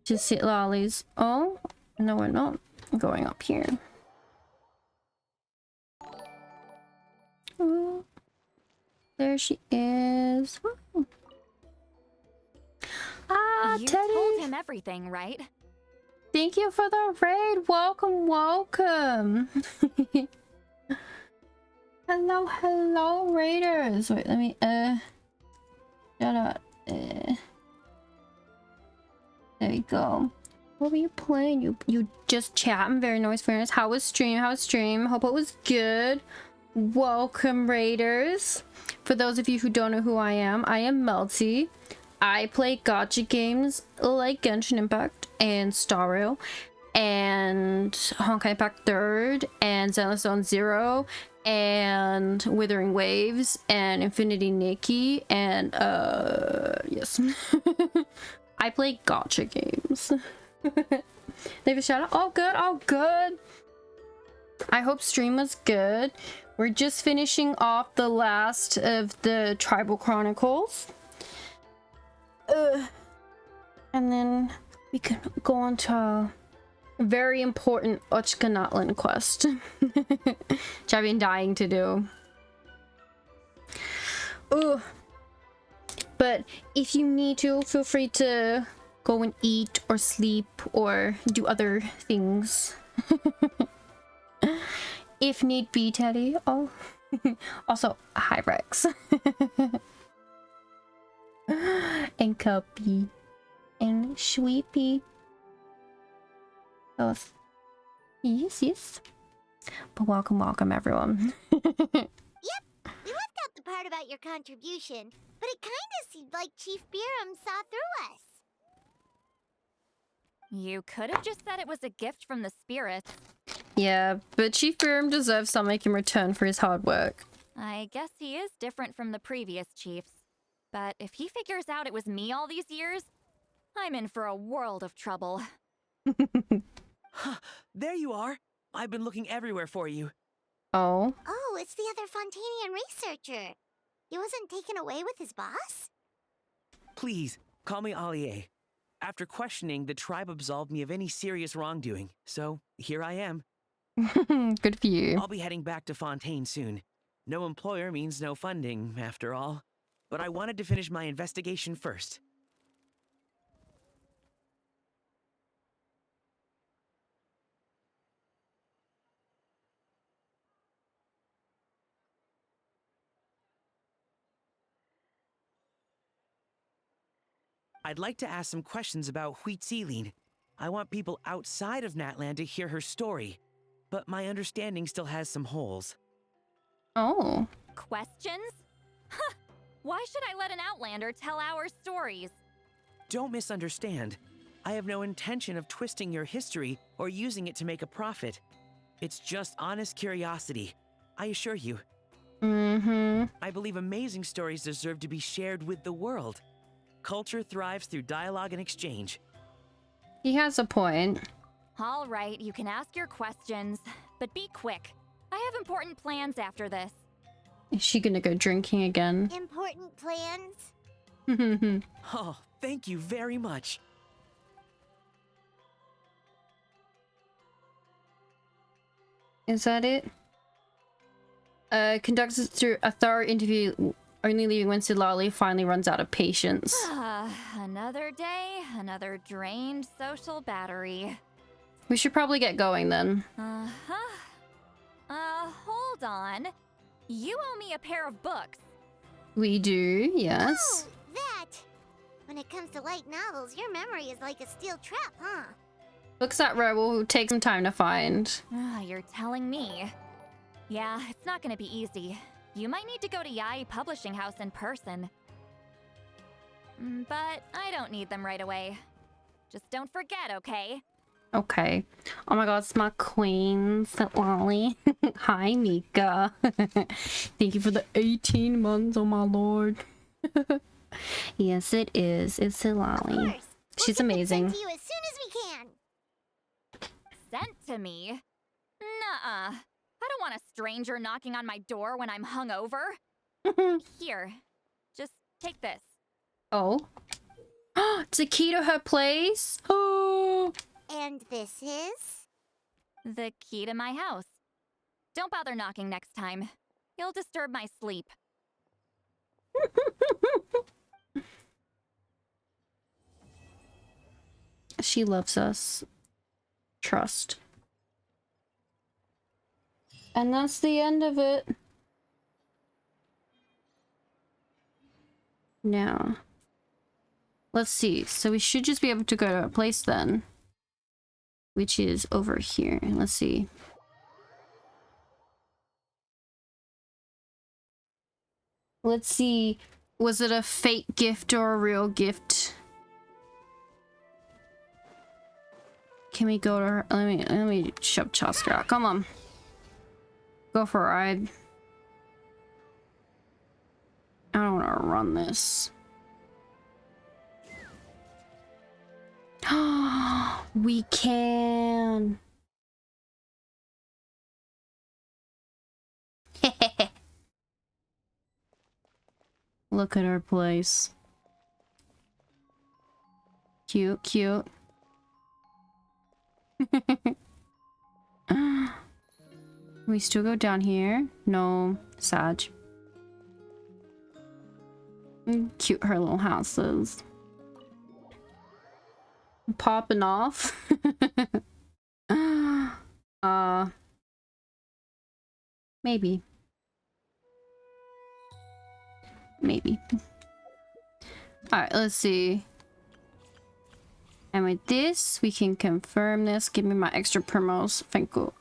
to Citlali's. Oh, no, we're not. Going up here. Oh, there she is. Oh. Ah, You Teddy. told him everything, right? Thank you for the raid. Welcome, welcome. Hello, hello, raiders. Wait, let me, shut up. There we go. What were you playing? You just chatting. Very nice, very nice. How was stream? How was stream? Hope it was good. Welcome, raiders. For those of you who don't know who I am Melty. I play gacha games like Genshin Impact and Star Rail and Honkai Impact 3rd and Zenless Zone Zero and Withering Waves and Infinity Nikki and yes. I play gacha games. Leave a shout out. All good, all good. I hope stream was good. We're just finishing off the last of the Tribal Chronicles. And then we can go on to a very important Ochkanatlan quest. Which I've been dying to do. Ooh. But if you need to, feel free to go and eat or sleep or do other things. If need be, Teddy. Oh. Also, hi Rex. And Cuppy. And Sweepy. Oh, yes, yes. But welcome, welcome, everyone. Yep, we left out the part about your contribution, but it kinda seemed like Chief Biram saw through us. You could have just said it was a gift from the spirits. Yeah, but Chief Biram deserves something in return for his hard work. I guess he is different from the previous chiefs. But if he figures out it was me all these years, I'm in for a world of trouble. There you are. I've been looking everywhere for you. Oh? Oh, it's the other Fontanian researcher. He wasn't taken away with his boss? Please, call me Allier. After questioning, the tribe absolved me of any serious wrongdoing, so here I am. Good for you. I'll be heading back to Fontaine soon. No employer means no funding, after all. But I wanted to finish my investigation first. I'd like to ask some questions about Huitziline. I want people outside of Natlan to hear her story, but my understanding still has some holes. Oh. Questions? Huh! Why should I let an Outlander tell our stories? Don't misunderstand. I have no intention of twisting your history or using it to make a profit. It's just honest curiosity, I assure you. Mm-hmm. I believe amazing stories deserve to be shared with the world. Culture thrives through dialogue and exchange. He has a point. All right, you can ask your questions, but be quick. I have important plans after this. Is she gonna go drinking again? Important plans? Oh, thank you very much. Is that it? Conducts through a thorough interview, only leaving when Sidlali finally runs out of patience. Another day, another drained social battery. We should probably get going then. Hold on. You owe me a pair of books. We do, yes. Oh, that! When it comes to light novels, your memory is like a steel trap, huh? Books that will take some time to find. You're telling me. Yeah, it's not gonna be easy. You might need to go to Yai Publishing House in person. But I don't need them right away. Just don't forget, okay? Okay. Oh my god, it's my queen, Lolly. Hi, Mika. Thank you for the 18 months, oh my lord. Yes, it is. It's Lolly. She's amazing. To you as soon as we can. Sent to me? Nuh-uh. I don't want a stranger knocking on my door when I'm hungover. Here, just take this. Oh. It's a key to her place? Oh. And this is? The key to my house. Don't bother knocking next time. You'll disturb my sleep. She loves us. Trust. And that's the end of it. Now, let's see. So we should just be able to go to a place then, which is over here. Let's see. Let's see. Was it a fake gift or a real gift? Can we go to her? Let me shove Chasker out. Come on. Go for a ride. I don't want to run this. We can. Look at our place. Cute, cute. We still go down here? No, Sag. Cute her little houses. Popping off. Maybe. Maybe. Alright, let's see. And with this, we can confirm this. Give me my extra promos. Thank you.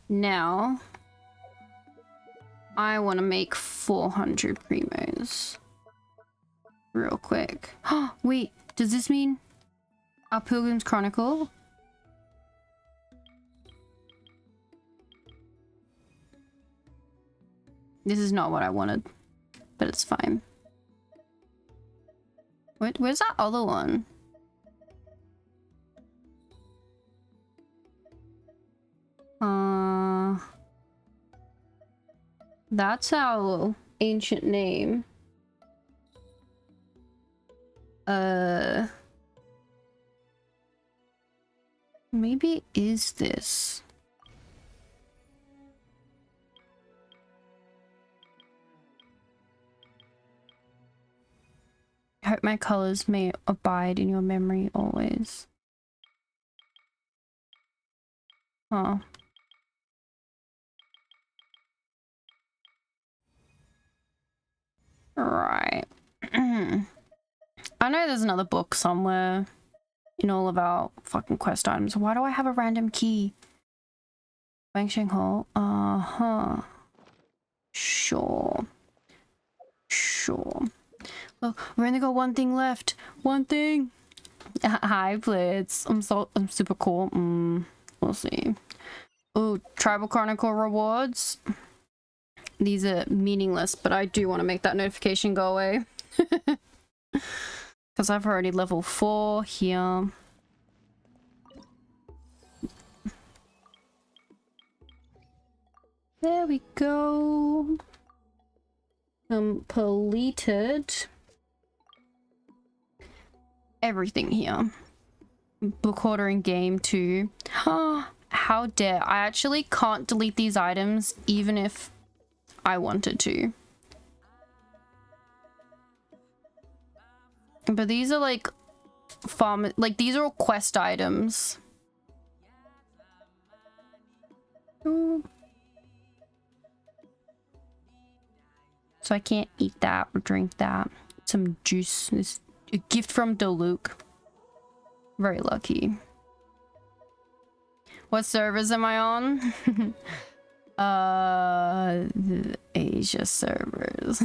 Now, I want to make 400 primos. Real quick. Oh, wait. Does this mean our Pilgrim's Chronicle? This is not what I wanted, but it's fine. Where's that other one? That's our ancient name. Maybe it is this. I hope my colors may abide in your memory always. Huh. Right. I know there's another book somewhere in all of our fucking quest items. Why do I have a random key? Wangsheng Hall? Uh-huh. Sure. Sure. Well, we only got one thing left. One thing. Hi, Blitz. I'm super cool. We'll see. Oh, Tribal Chronicle rewards. These are meaningless, but I do want to make that notification go away. Because I've already level 4 here. There we go. Completed. Everything here. Book order in game 2. How dare. I actually can't delete these items even if I wanted to. But these are like farm, like these are all quest items. Ooh. So I can't eat that or drink that. Some juice. This a gift from Deluke. Very lucky. What servers am I on? The Asia servers.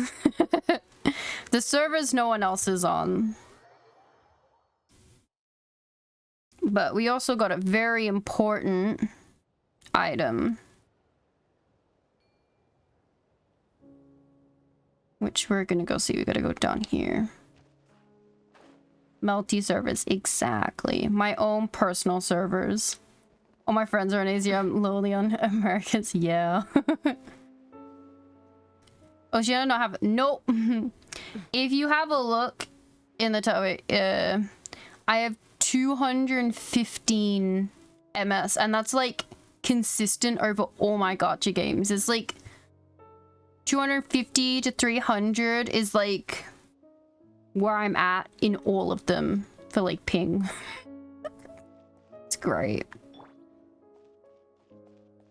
The servers no one else is on. But we also got a very important item. Which we're gonna go see. We gotta go down here. Melty servers, exactly. My own personal servers. All my friends are in Asia, I'm literally on Americans. Yeah. Oceania not have nope. If you have a look in the tower, I have 215 MS, and that's like consistent over all my gacha games. It's like 250 to 300 is like where I'm at in all of them for like ping. It's great.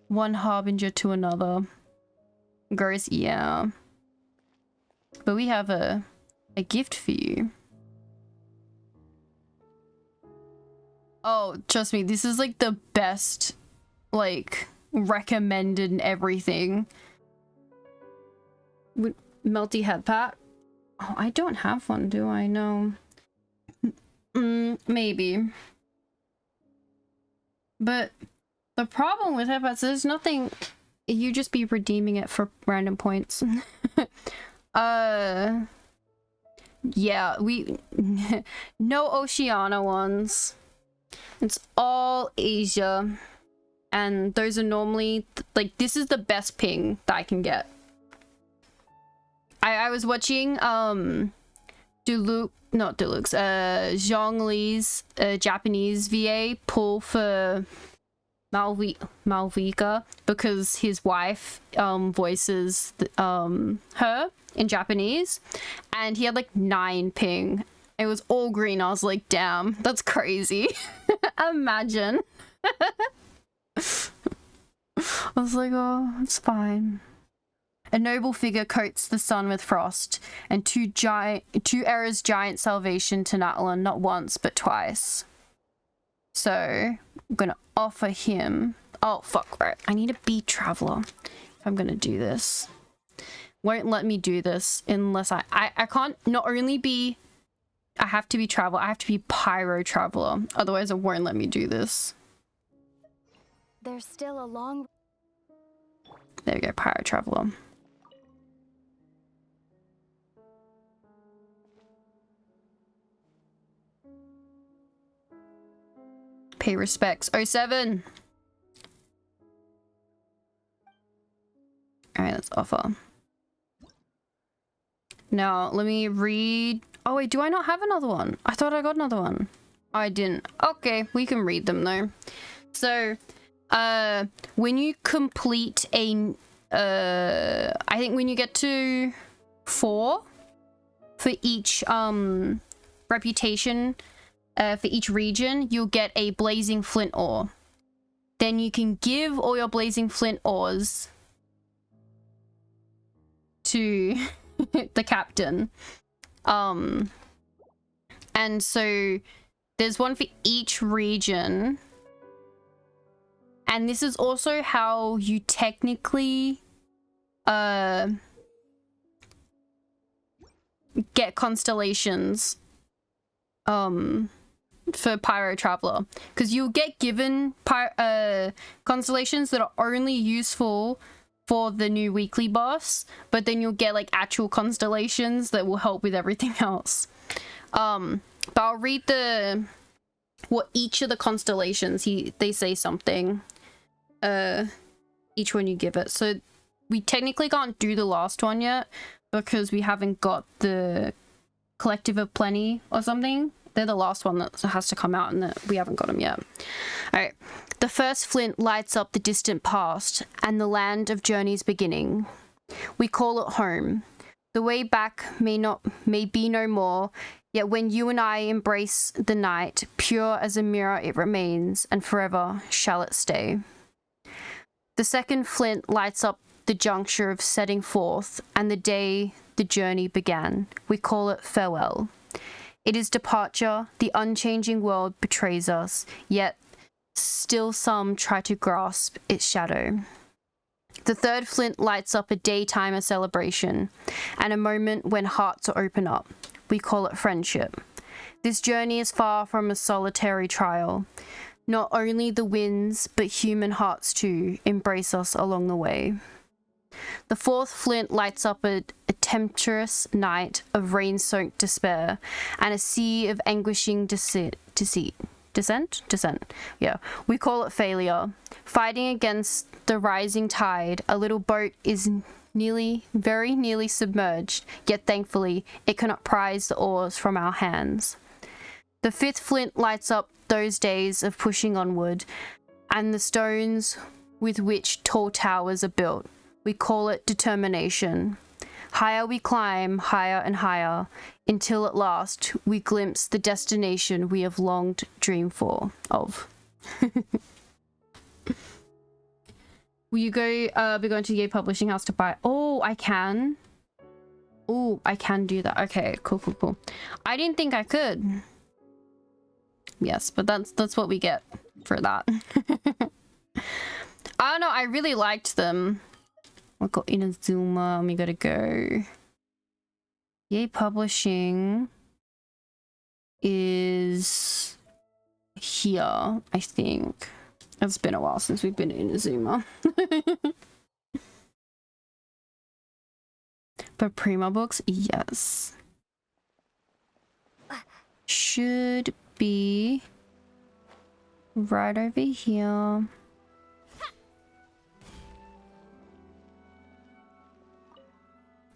One harbinger to another. Gross, yeah. But we have a gift for you. Oh, trust me, this is like the best, like, recommended and everything. Melty head pack. Oh, I don't have one, do I? No. Maybe. But the problem with head packs, there's nothing. You just be redeeming it for random points. Yeah, we no Oceania ones. It's all Asia, and those are normally like this is the best ping that I can get. I was watching Zhong Li's Japanese VA pull for Malvika because his wife voices her in Japanese, and he had like 9 ping. It was all green. I was like, damn, that's crazy. Imagine. I was like, oh, it's fine. A noble figure coats the sun with frost, and two eras giant salvation to Natlan, not once but twice. So I'm gonna offer him. Oh fuck! Right, I need a bee traveler. If I'm gonna do this, won't let me do this unless I can't not only be. I have to be traveler. I have to be pyro traveler. Otherwise, it won't let me do this. There's still a long. There we go, pyro traveler. Pay respects. 07. Alright, let's offer. Now, let me read. Oh, wait, do I not have another one? I thought I got another one. I didn't. Okay, we can read them though. So, when you complete a, I think when you get to 4 for each, reputation, for each region, you'll get a blazing flint ore. Then you can give all your blazing flint ores to the captain. And so there's one for each region. And this is also how you technically get constellations for Pyro Traveler, because you'll get given constellations that are only useful for the new weekly boss, but then you'll get like actual constellations that will help with everything else. But I'll read what each of the constellations they say something each one you give it. So we technically can't do the last one yet because we haven't got the Collective of Plenty or something. They're the last one that has to come out, and we haven't got them yet. All right. The first flint lights up the distant past and the land of journey's beginning. We call it home. The way back may be no more, yet when you and I embrace the night, pure as a mirror it remains, and forever shall it stay. The second flint lights up the juncture of setting forth and the day the journey began. We call it farewell. It is departure, the unchanging world betrays us, yet still some try to grasp its shadow. The third flint lights up a daytime, a celebration, and a moment when hearts open up. We call it friendship. This journey is far from a solitary trial. Not only the winds, but human hearts too embrace us along the way. The fourth flint lights up a tempestuous night of rain-soaked despair and a sea of anguishing descent. Yeah, we call it failure. Fighting against the rising tide, a little boat is very nearly submerged, yet thankfully it cannot prise the oars from our hands. The fifth flint lights up those days of pushing onward and the stones with which tall towers are built. We call it determination. Higher we climb, higher and higher, until at last we glimpse the destination we have longed dreamed of. Will you go be going to the Yay Publishing House to buy? Oh, I can. Oh, I can do that. Okay, cool. I didn't think I could. Yes, but that's what we get for that. I don't know, I really liked them. We got Inazuma and we gotta go. Yay Publishing is here, I think. It's been a while since we've been in Inazuma. But Prima books, yes. Should be right over here.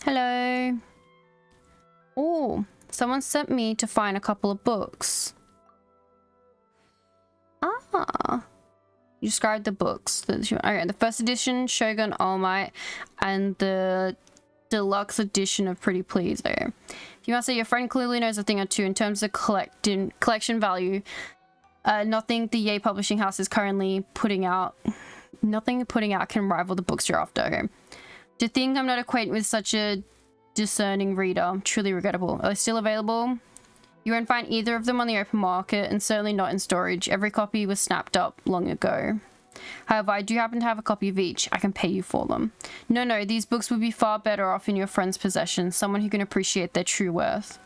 Hello. Oh, someone sent me to find a couple of books. Ah. You described the books. Okay, the first edition, Shogun All Might, and the deluxe edition of Pretty Please. Okay. You must say your friend clearly knows a thing or two in terms of collection value. Nothing the Yay Publishing House is currently putting out. Nothing putting out can rival the books you're after. Okay. To think I'm not acquainted with such a discerning reader, truly regrettable. Are they still available? You won't find either of them on the open market, and certainly not in storage. Every copy was snapped up long ago. However, I do happen to have a copy of each. I can pay you for them. No, these books would be far better off in your friend's possession, someone who can appreciate their true worth.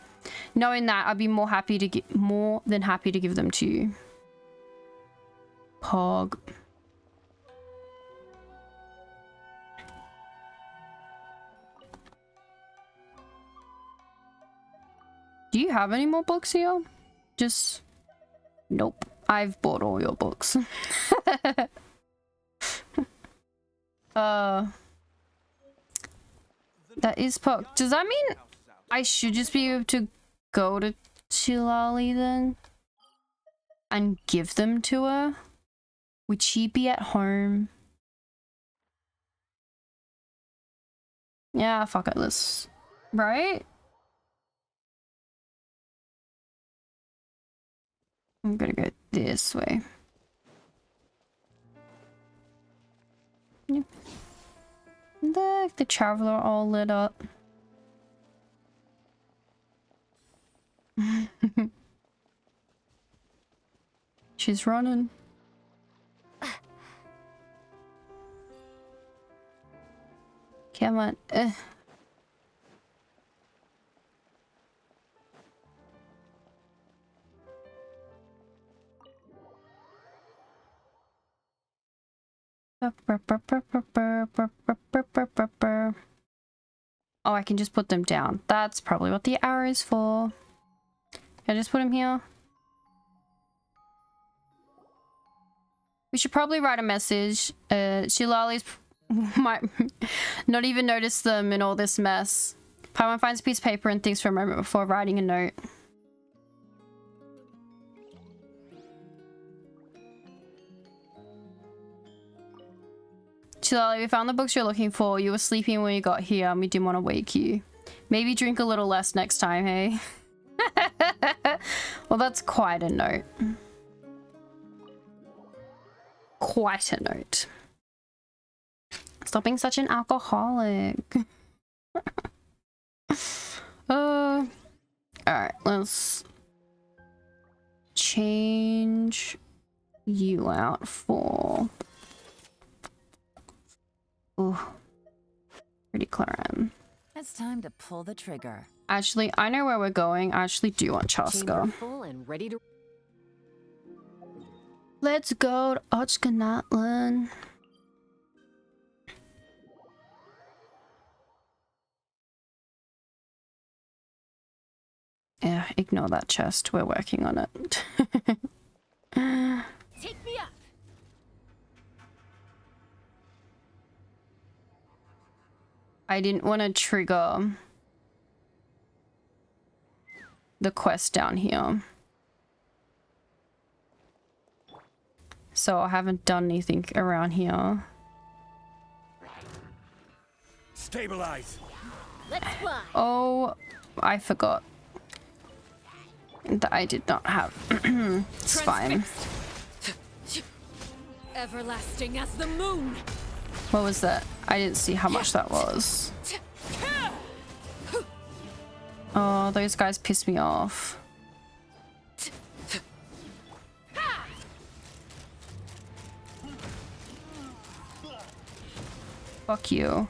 Knowing that, I'd be more than happy to give them to you. Pog. Do you have any more books here? Just... Nope. I've bought all your books. That is Pog. Does that mean I should just be able to go to Chilali then? And give them to her? Would she be at home? Yeah, fuck it, let's... Right? I'm gonna go this way. Yep. Look, the traveler all lit up. She's running. Come on. Oh, I can just put them down. That's probably what the arrow is for. Can I just put them here? We should probably write a message. Shilali's might not even notice them in all this mess. Paimon finds a piece of paper and thinks for a moment before writing a note. Chilali, we found the books you're looking for. You were sleeping when you got here and we didn't want to wake you. Maybe drink a little less next time, hey? Well, that's quite a note. Quite a note. Stop being such an alcoholic. Alright, let's change you out for... Ooh. Pretty Claren. It's time to pull the trigger. Actually, I know where we're going. I actually do want Chamber Chaska. full and ready to. Let's go to Ochkanatlan. Yeah, ignore that chest. We're working on it. Take me up. I didn't want to trigger the quest down here. So I haven't done anything around here. Stabilize. Let's fly. Oh, I forgot that I did not have. It's fine. Everlasting as the moon. What was that? I didn't see how much that was. Oh, those guys piss me off. Fuck you.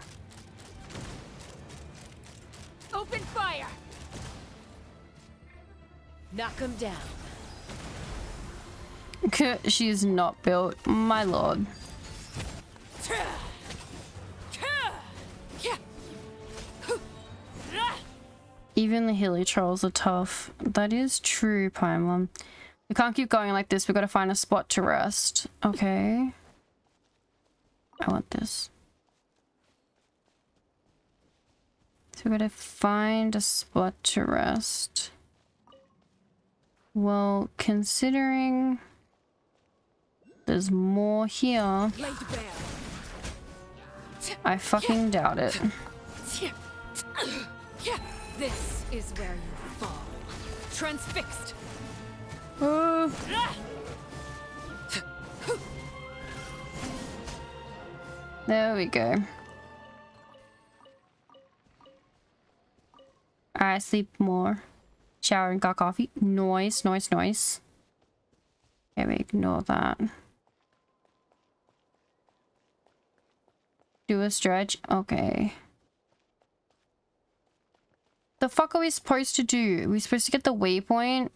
Open fire. Knock him down. She is not built, my lord. Even the hilly trolls are tough. That is true, Paimon. We can't keep going like this. We gotta find a spot to rest. Okay. I want this. So we gotta find a spot to rest. Well, considering there's more here, I fucking doubt it. This is where you fall. Transfixed. There we go. I sleep more. Shower and got coffee. Noise, noise, noise. Okay, we ignore that. Do a stretch. Okay. The fuck are we supposed to do? Are we supposed to get the waypoint?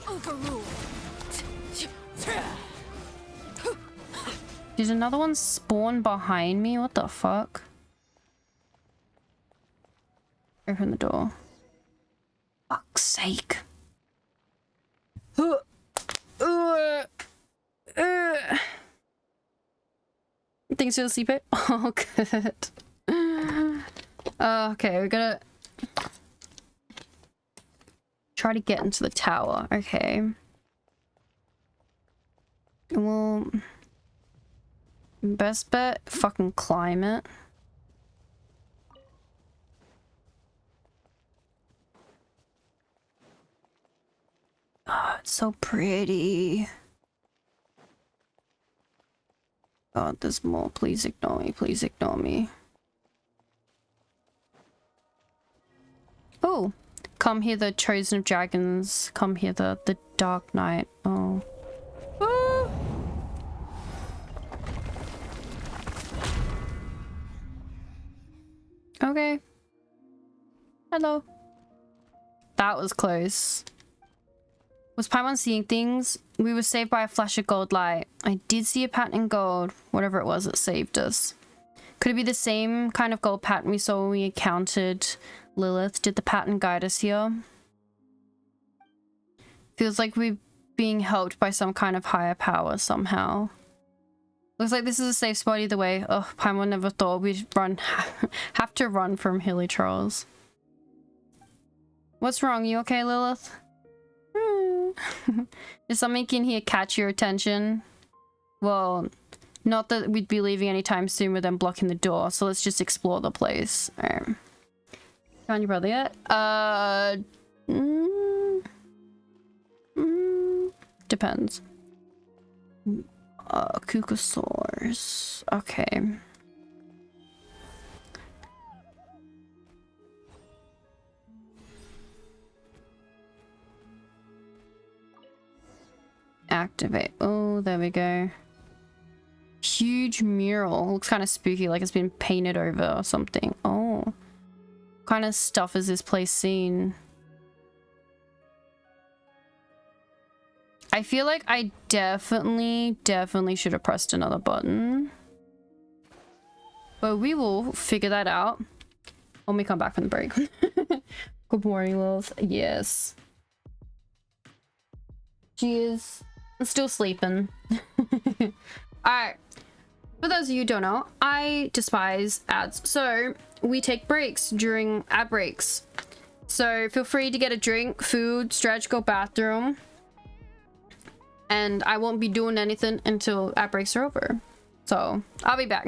Overruled. Did another one spawn behind me? What the fuck? Open the door. Fuck's sake. Thanks for the sleep it. Oh, good. Okay, we gotta try to get into the tower. Okay. Well, best bet, fucking climb it. Oh, it's so pretty. God, there's more. Please ignore me. Please ignore me. Oh, come here, the chosen of dragons. Come here, the dark knight. Oh. Okay. Hello. That was close. Was Paimon seeing things? We were saved by a flash of gold light. I did see a pattern in gold, whatever it was that saved us. Could it be the same kind of gold pattern we saw when we encountered Lilith? Did the pattern guide us here? Feels like we're being helped by some kind of higher power somehow. Looks like this is a safe spot either way. Ugh, Paimon never thought we'd have to run from hilly trolls. What's wrong? You okay, Lilith? Did something in here catch your attention? Well, not that we'd be leaving anytime soon with them blocking the door, so let's just explore the place. Alright. Found your brother yet? Depends. Kukasaurs. Okay. Activate. Oh, there we go. huge mural. Looks kind of spooky, like it's been painted over or something. Oh. What kind of stuff is this place seen? I feel like I definitely should have pressed another button. But we will figure that out when we come back from the break. Good morning, Lils. Yes. She is still sleeping. Alright. For those of you who don't know, I despise ads. So we take breaks during ad breaks. So feel free to get a drink, food, stretch, go bathroom. And I won't be doing anything until ad breaks are over. So I'll be back.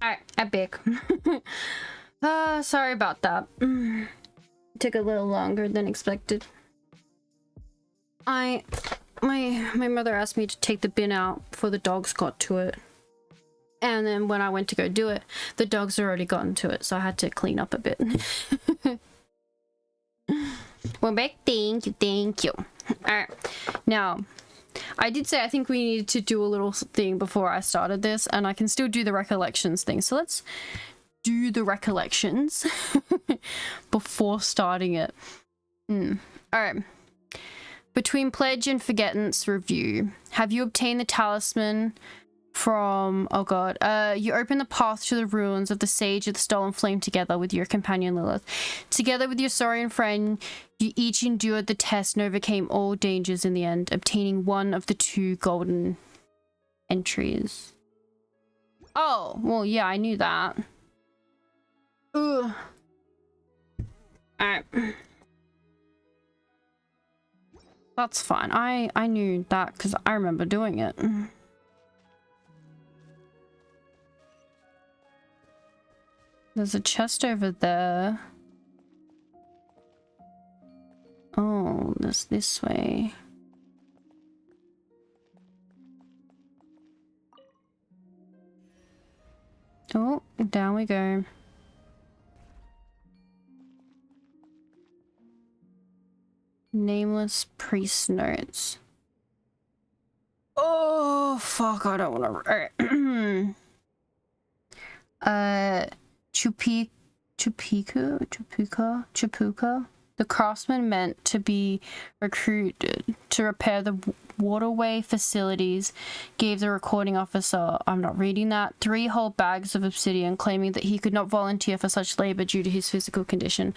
Alright, epic. Sorry about that. Took a little longer than expected. My mother asked me to take the bin out before the dogs got to it. And then when I went to go do it, the dogs had already gotten to it, so I had to clean up a bit. Well, back, thank you. Alright, now, I did say I think we needed to do a little thing before I started this, and I can still do the recollections thing, so let's do the recollections before starting it. Alright. Between Pledge and Forgettance review, have you obtained the talisman from, oh god, you open the path to the ruins of the Sage of the Stolen Flame together with your companion Lilith. Together with your Saurian friend, you each endured the test and overcame all dangers in the end, obtaining one of the 2 golden entries. Oh, well, yeah, I knew that. Ugh. Alright. That's fine. I knew that because I remember doing it. There's a chest over there. Oh, this way. Oh, down we go. Nameless priest notes. Oh, fuck, I don't want to... Chupuka. The craftsman meant to be recruited to repair the waterway facilities gave the recording officer, I'm not reading that, 3 whole bags of obsidian, claiming that he could not volunteer for such labor due to his physical condition,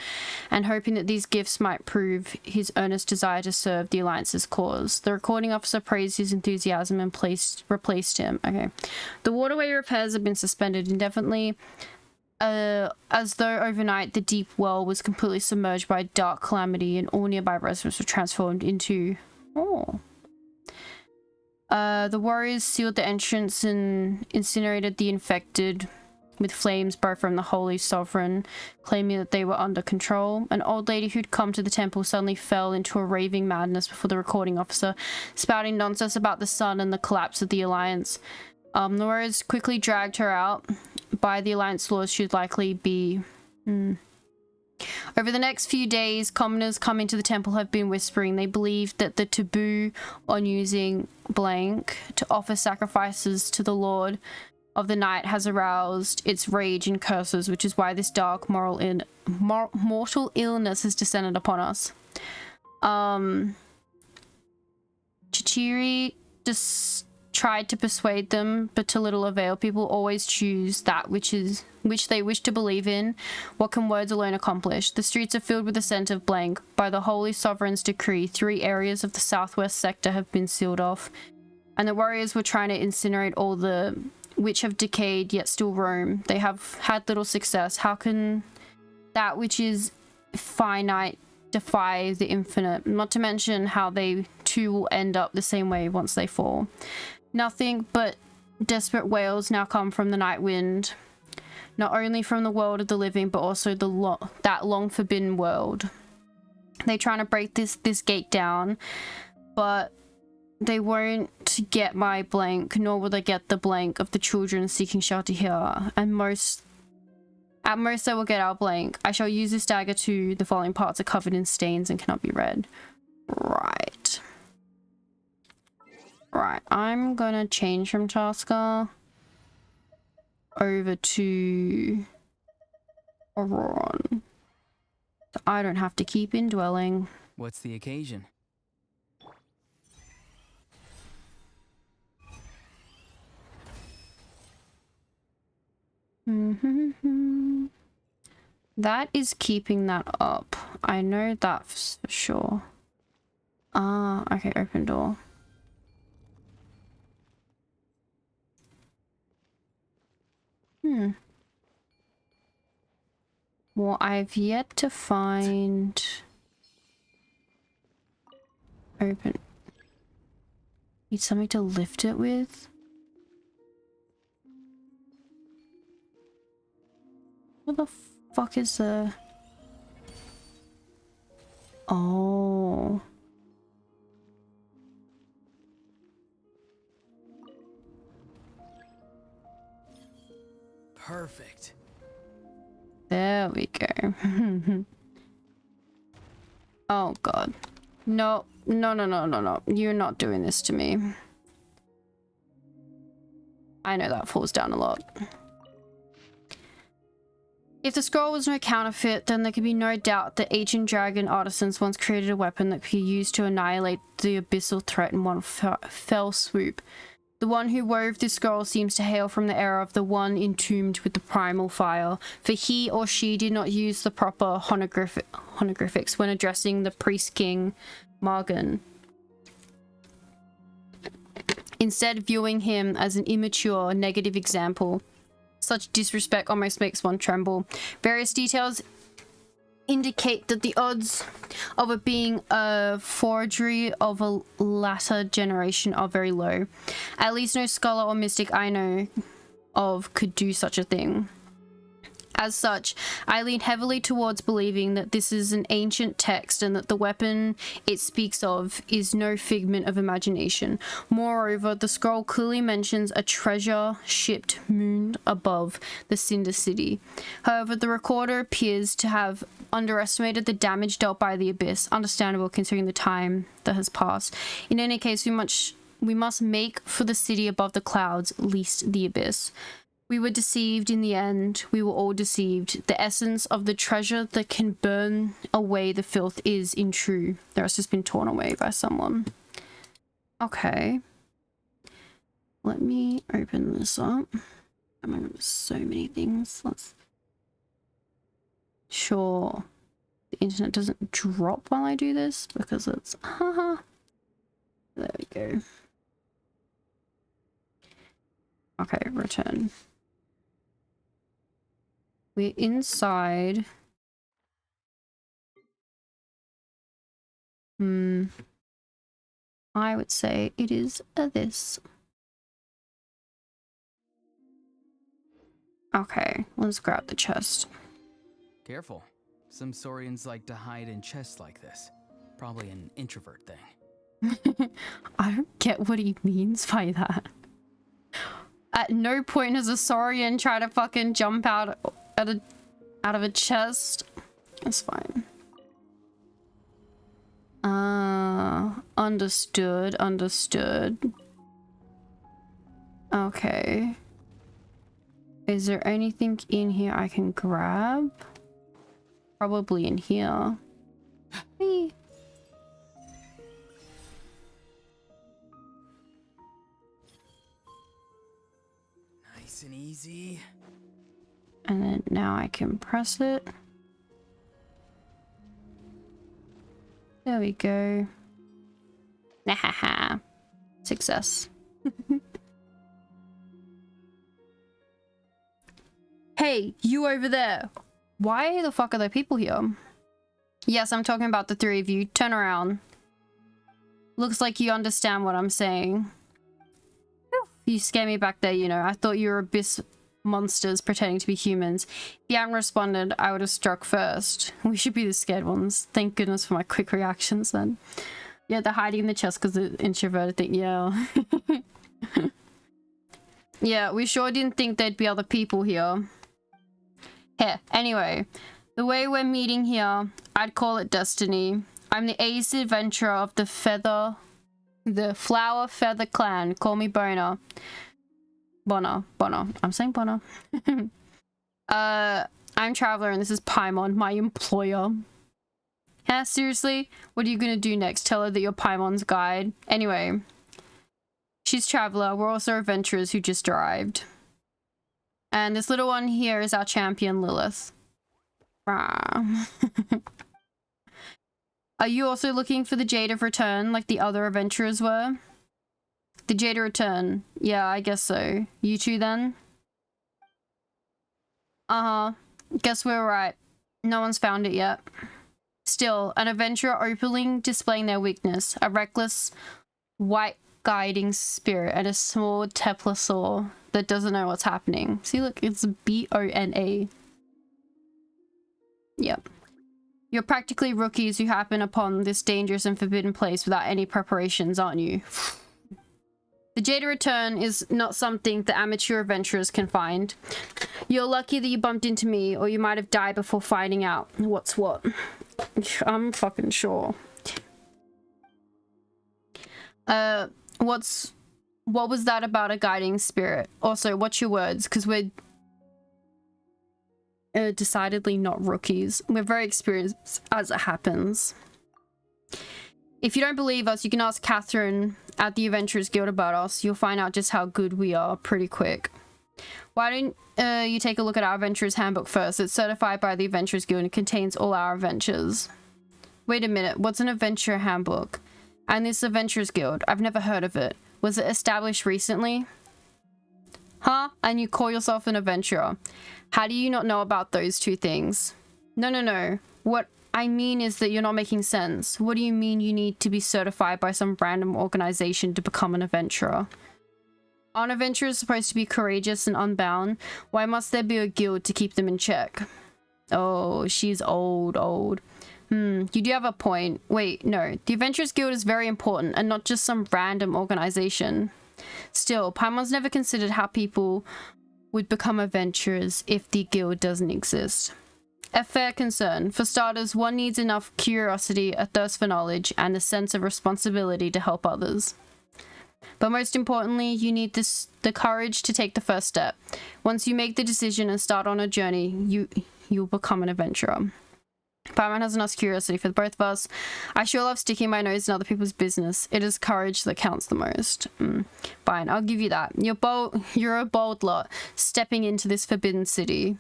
and hoping that these gifts might prove his earnest desire to serve the Alliance's cause. The recording officer praised his enthusiasm and replaced him. Okay. The waterway repairs have been suspended indefinitely, as though overnight the deep well was completely submerged by a dark calamity and all nearby residents were transformed into... Oh. The warriors sealed the entrance and incinerated the infected with flames borrowed from the Holy Sovereign, claiming that they were under control. An old lady who'd come to the temple suddenly fell into a raving madness before the recording officer, spouting nonsense about the sun and the collapse of the Alliance. The warriors quickly dragged her out. By the Alliance laws, she'd likely be... Over the next few days, commoners coming to the temple have been whispering they believe that the taboo on using blank to offer sacrifices to the Lord of the Night has aroused its rage and curses, which is why this dark mortal illness has descended upon us. Chichiri just tried to persuade them, but to little avail. People always choose that which they wish to believe in. What can words alone accomplish? The streets are filled with the scent of blank. By the Holy Sovereign's decree, 3 areas of the southwest sector have been sealed off, and the warriors were trying to incinerate all the which have decayed yet still roam. They have had little success. How can that which is finite defy the infinite? Not to mention how they too will end up the same way once they fall. Nothing but desperate wails now come from the night wind, not only from the world of the living, but also that long forbidden world. They're trying to break this gate down, but they won't get my blank, nor will they get the blank of the children seeking shelter here. And at most they will get our blank. I shall use this dagger too. The following parts are covered in stains and cannot be read. Right. Right, I'm gonna change from Tasker over to Auroran. So I don't have to keep indwelling. What's the occasion? That is keeping that up. I know that for sure. Ah, okay, open door. Well, I've yet to find... Open. Need something to lift it with? What the fuck is the... Oh. Perfect. There we go. Oh god. No, no, no, no, no, no. You're not doing this to me. I know that falls down a lot. If the scroll was no counterfeit, then there could be no doubt that ancient dragon artisans once created a weapon that could be used to annihilate the abyssal threat in one fell swoop. The one who wove this scroll seems to hail from the era of the one entombed with the primal fire, for he or she did not use the proper honorifics when addressing the priest-king Margan, instead viewing him as an immature, negative example. Such disrespect almost makes one tremble. Various details indicate that the odds of it being a forgery of a latter generation are very low. At least no scholar or mystic I know of could do such a thing. As such, I lean heavily towards believing that this is an ancient text and that the weapon it speaks of is no figment of imagination. Moreover, the scroll clearly mentions a treasure-shipped moon above the Cinder City. However, the recorder appears to have underestimated the damage dealt by the Abyss, understandable considering the time that has passed. In any case, we must make for the city above the clouds, least the Abyss. We were deceived in the end. We were all deceived. The essence of the treasure that can burn away the filth is, in true. The rest has been torn away by someone. Okay. Let me open this up. Oh my god, there's so many things. Let's... Sure. The internet doesn't drop while I do this because it's... Haha. There we go. Okay, return. We're inside. I would say it is this. Okay, let's grab the chest. Careful. Some Saurians like to hide in chests like this. Probably an introvert thing. I don't get what he means by that. At no point has a Saurian tried to fucking jump out of a chest. That's fine. Understood, understood. Okay. Is there anything in here I can grab? Probably in here. Hey. Nice and easy. And then now I can press it. There we go. Nahaha. Success. Hey, you over there. Why the fuck are there people here? Yes, I'm talking about the three of you. Turn around. Looks like you understand what I'm saying. You scared me back there, you know. I thought you were abyss monsters pretending to be humans. If you hadn't responded, I would have struck first. We should be the scared ones. Thank goodness for my quick reactions then. Yeah, they're hiding in the chest because the introverted thing. Yeah. Yeah, we sure didn't think there'd be other people here. Here, anyway. The way we're meeting here, I'd call it destiny. I'm the ace adventurer of the Flower Feather Clan. Call me Boner. Bonner. I'm saying Bonner. I'm Traveler and this is Paimon, my employer. Yeah, seriously? What are you gonna do next? Tell her that you're Paimon's guide? Anyway. She's Traveler. We're also adventurers who just arrived. And this little one here is our champion, Lilith. Rah. Are you also looking for the Jade of Return like the other adventurers were? The Jade of Return. Yeah, I guess so. You two then? Uh-huh. Guess we're right. No one's found it yet. Still, an adventurer openly displaying their weakness. A reckless, white guiding spirit and a small Teplasaur that doesn't know what's happening. See, look, it's B-O-N-A. Yep. You're practically rookies who happen upon this dangerous and forbidden place without any preparations, aren't you? The Jade Return is not something that amateur adventurers can find. You're lucky that you bumped into me, or you might have died before finding out what's what. I'm fucking sure. What was that about a guiding spirit? Also, what's your words? Because we're decidedly not rookies. We're very experienced as it happens. If you don't believe us, you can ask Catherine at the Adventurers Guild about us. You'll find out just how good we are pretty quick. Why don't you take a look at our Adventurers Handbook first? It's certified by the Adventurers Guild and contains all our adventures. Wait a minute, what's an Adventurer Handbook? And this Adventurers Guild? I've never heard of it. Was it established recently? Huh? And you call yourself an adventurer. How do you not know about those two things? No. What I mean is that you're not making sense. What do you mean you need to be certified by some random organization to become an adventurer? Aren't adventurers supposed to be courageous and unbound? Why must there be a guild to keep them in check? Oh, she's old. You do have a point. Wait, no. The Adventurers Guild is very important and not just some random organization. Still, Paimon's never considered how people would become adventurers if the guild doesn't exist. A fair concern. For starters, one needs enough curiosity, a thirst for knowledge, and a sense of responsibility to help others. But most importantly, you need the courage to take the first step. Once you make the decision and start on a journey, you'll become an adventurer. Paimon has enough curiosity for the both of us. I sure love sticking my nose in other people's business. It is courage that counts the most. Fine, I'll give you that. You're a bold lot, stepping into this forbidden city.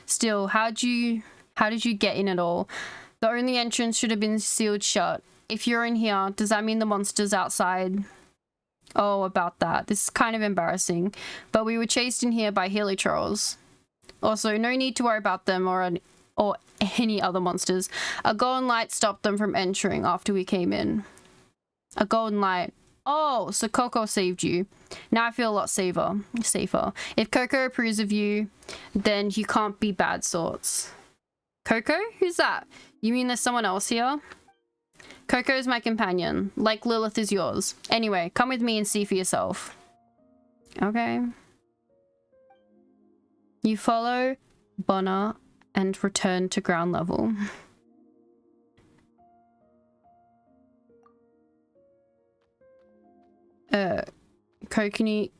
Still, how did you get in at all? The only entrance should have been sealed shut. If you're in here, does that mean the monster's outside? Oh, about that. This is kind of embarrassing. But we were chased in here by helitrolls. Also, no need to worry about them or any other monsters. A golden light stopped them from entering after we came in. A golden light. Oh, so Coco saved you. Now I feel a lot safer. If Coco approves of you, then you can't be bad sorts. Coco? Who's that? You mean there's someone else here? Coco is my companion, like Lilith is yours. Anyway, come with me and see for yourself. Okay. You follow Bonner and return to ground level. Kokuni.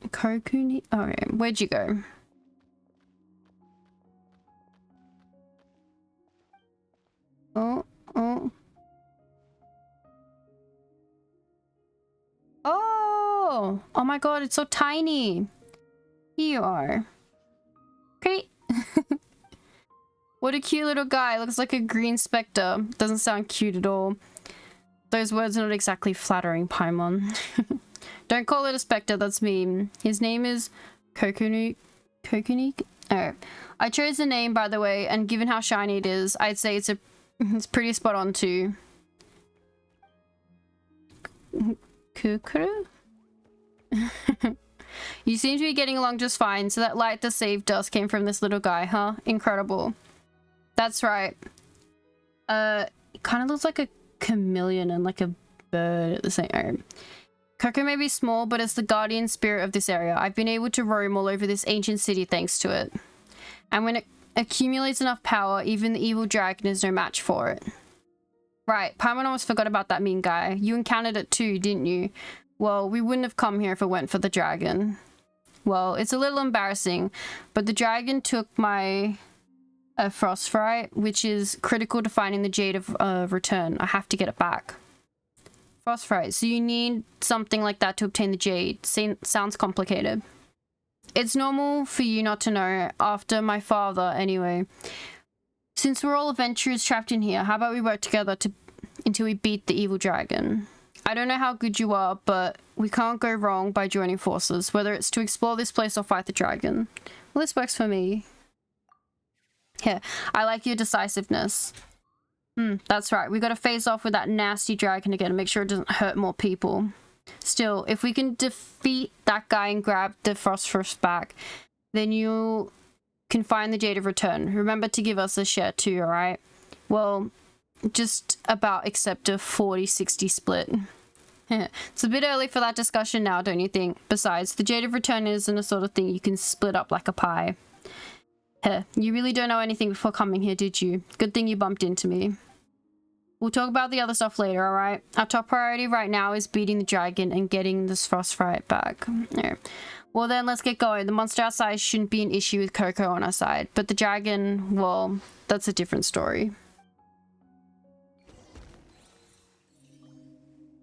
Okay, where'd you go? Oh. Oh my god, it's so tiny. Here you are. Great. What a cute little guy. Looks like a green spectre. Doesn't sound cute at all. Those words are not exactly flattering, Paimon. Don't call it a spectre, that's mean. His name is Kokuni. Oh. I chose the name, by the way, and given how shiny it is, I'd say it's pretty spot on too. Kukuru? You seem to be getting along just fine, so that light that saved us came from this little guy, huh? Incredible. That's right. It kind of looks like a chameleon and like a bird at the same time. Coco may be small, but it's the guardian spirit of this area. I've been able to roam all over this ancient city thanks to it. And when it accumulates enough power, even the evil dragon is no match for it. Right, Paimon almost forgot about that mean guy. You encountered it too, didn't you? Well, we wouldn't have come here if it weren't for the dragon. Well, it's a little embarrassing, but the dragon took my frostfrite, which is critical to finding the Jade of Return. I have to get it back. Frostfrite, so you need something like that to obtain the Jade. Sounds complicated. It's normal for you not to know, after my father anyway. Since we're all adventurers trapped in here, how about we work together until we beat the evil dragon? I don't know how good you are, but we can't go wrong by joining forces, whether it's to explore this place or fight the dragon. Well, this works for me. Here, I like your decisiveness. That's right. We gotta face off with that nasty dragon again and make sure it doesn't hurt more people. Still, if we can defeat that guy and grab the phosphorus back, then you'll can find the Jade of Return. Remember to give us a share too, alright? Well, just about accept a 40-60 split. It's a bit early for that discussion now, don't you think? Besides, the Jade of Return isn't a sort of thing you can split up like a pie. Heh, you really don't know anything before coming here, did you? Good thing you bumped into me. We'll talk about the other stuff later, alright? Our top priority right now is beating the dragon and getting this frostfrite back. Yeah. Well then, let's get going. The monster outside shouldn't be an issue with Coco on our side, but the dragon, well, that's a different story.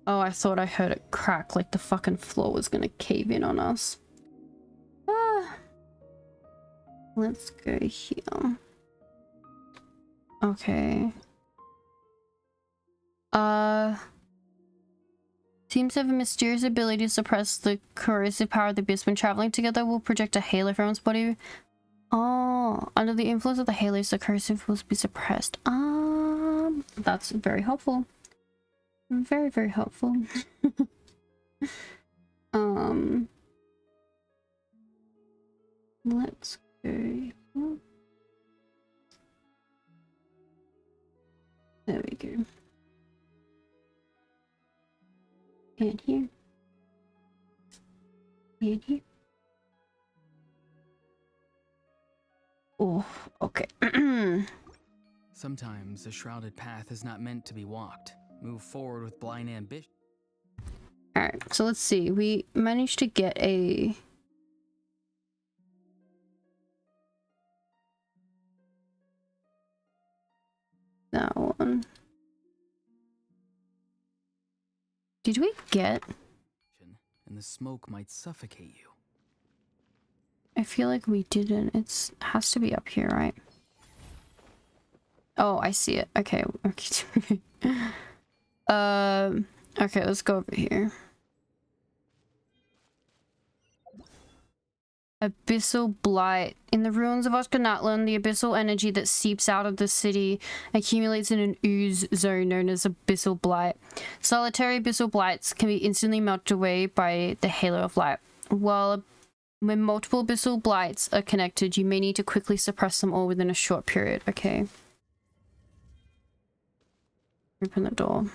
Oh, I thought I heard it crack like the fucking floor was gonna cave in on us. Ah. Let's go here. Okay. Seems to have a mysterious ability to suppress the corrosive power of the abyss. When traveling together, we'll project a halo from its body. Oh, under the influence of the halos, the corrosive will be suppressed. That's very helpful. Very, very helpful. Let's go. There we go. And here. And here. Oh, okay. Sometimes a shrouded path is not meant to be walked. Move forward with blind ambition. Alright, so let's see. We managed to get a... that one. Did we get... And the smoke might suffocate you. I feel like we didn't. It has to be up here, right? Oh, I see it. Okay. Okay. Okay, let's go over here. Abyssal Blight. In the ruins of Ochkanatlan, the abyssal energy that seeps out of the city accumulates in an ooze zone known as Abyssal Blight. Solitary abyssal blights can be instantly melted away by the halo of light. When multiple abyssal blights are connected, you may need to quickly suppress them all within a short period. Okay. Open the door.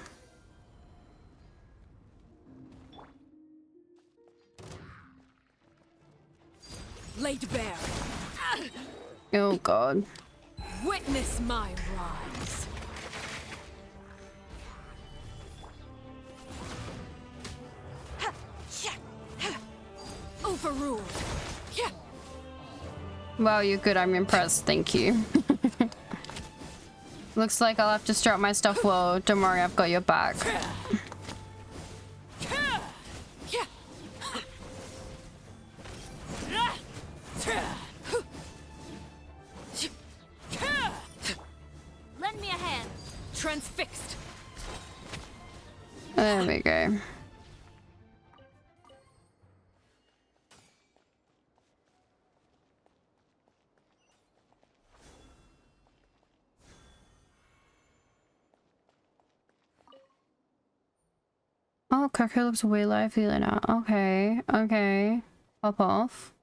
Laid bare. Oh god. Witness my rise. Overruled. Wow, you're good. I'm impressed. Thank you. Looks like I'll have to strap my stuff well. Don't worry, I've got your back. Lend me a hand. Transfixed. There we go. Oh, Coco looks way livelier now. Okay, okay. Pop off.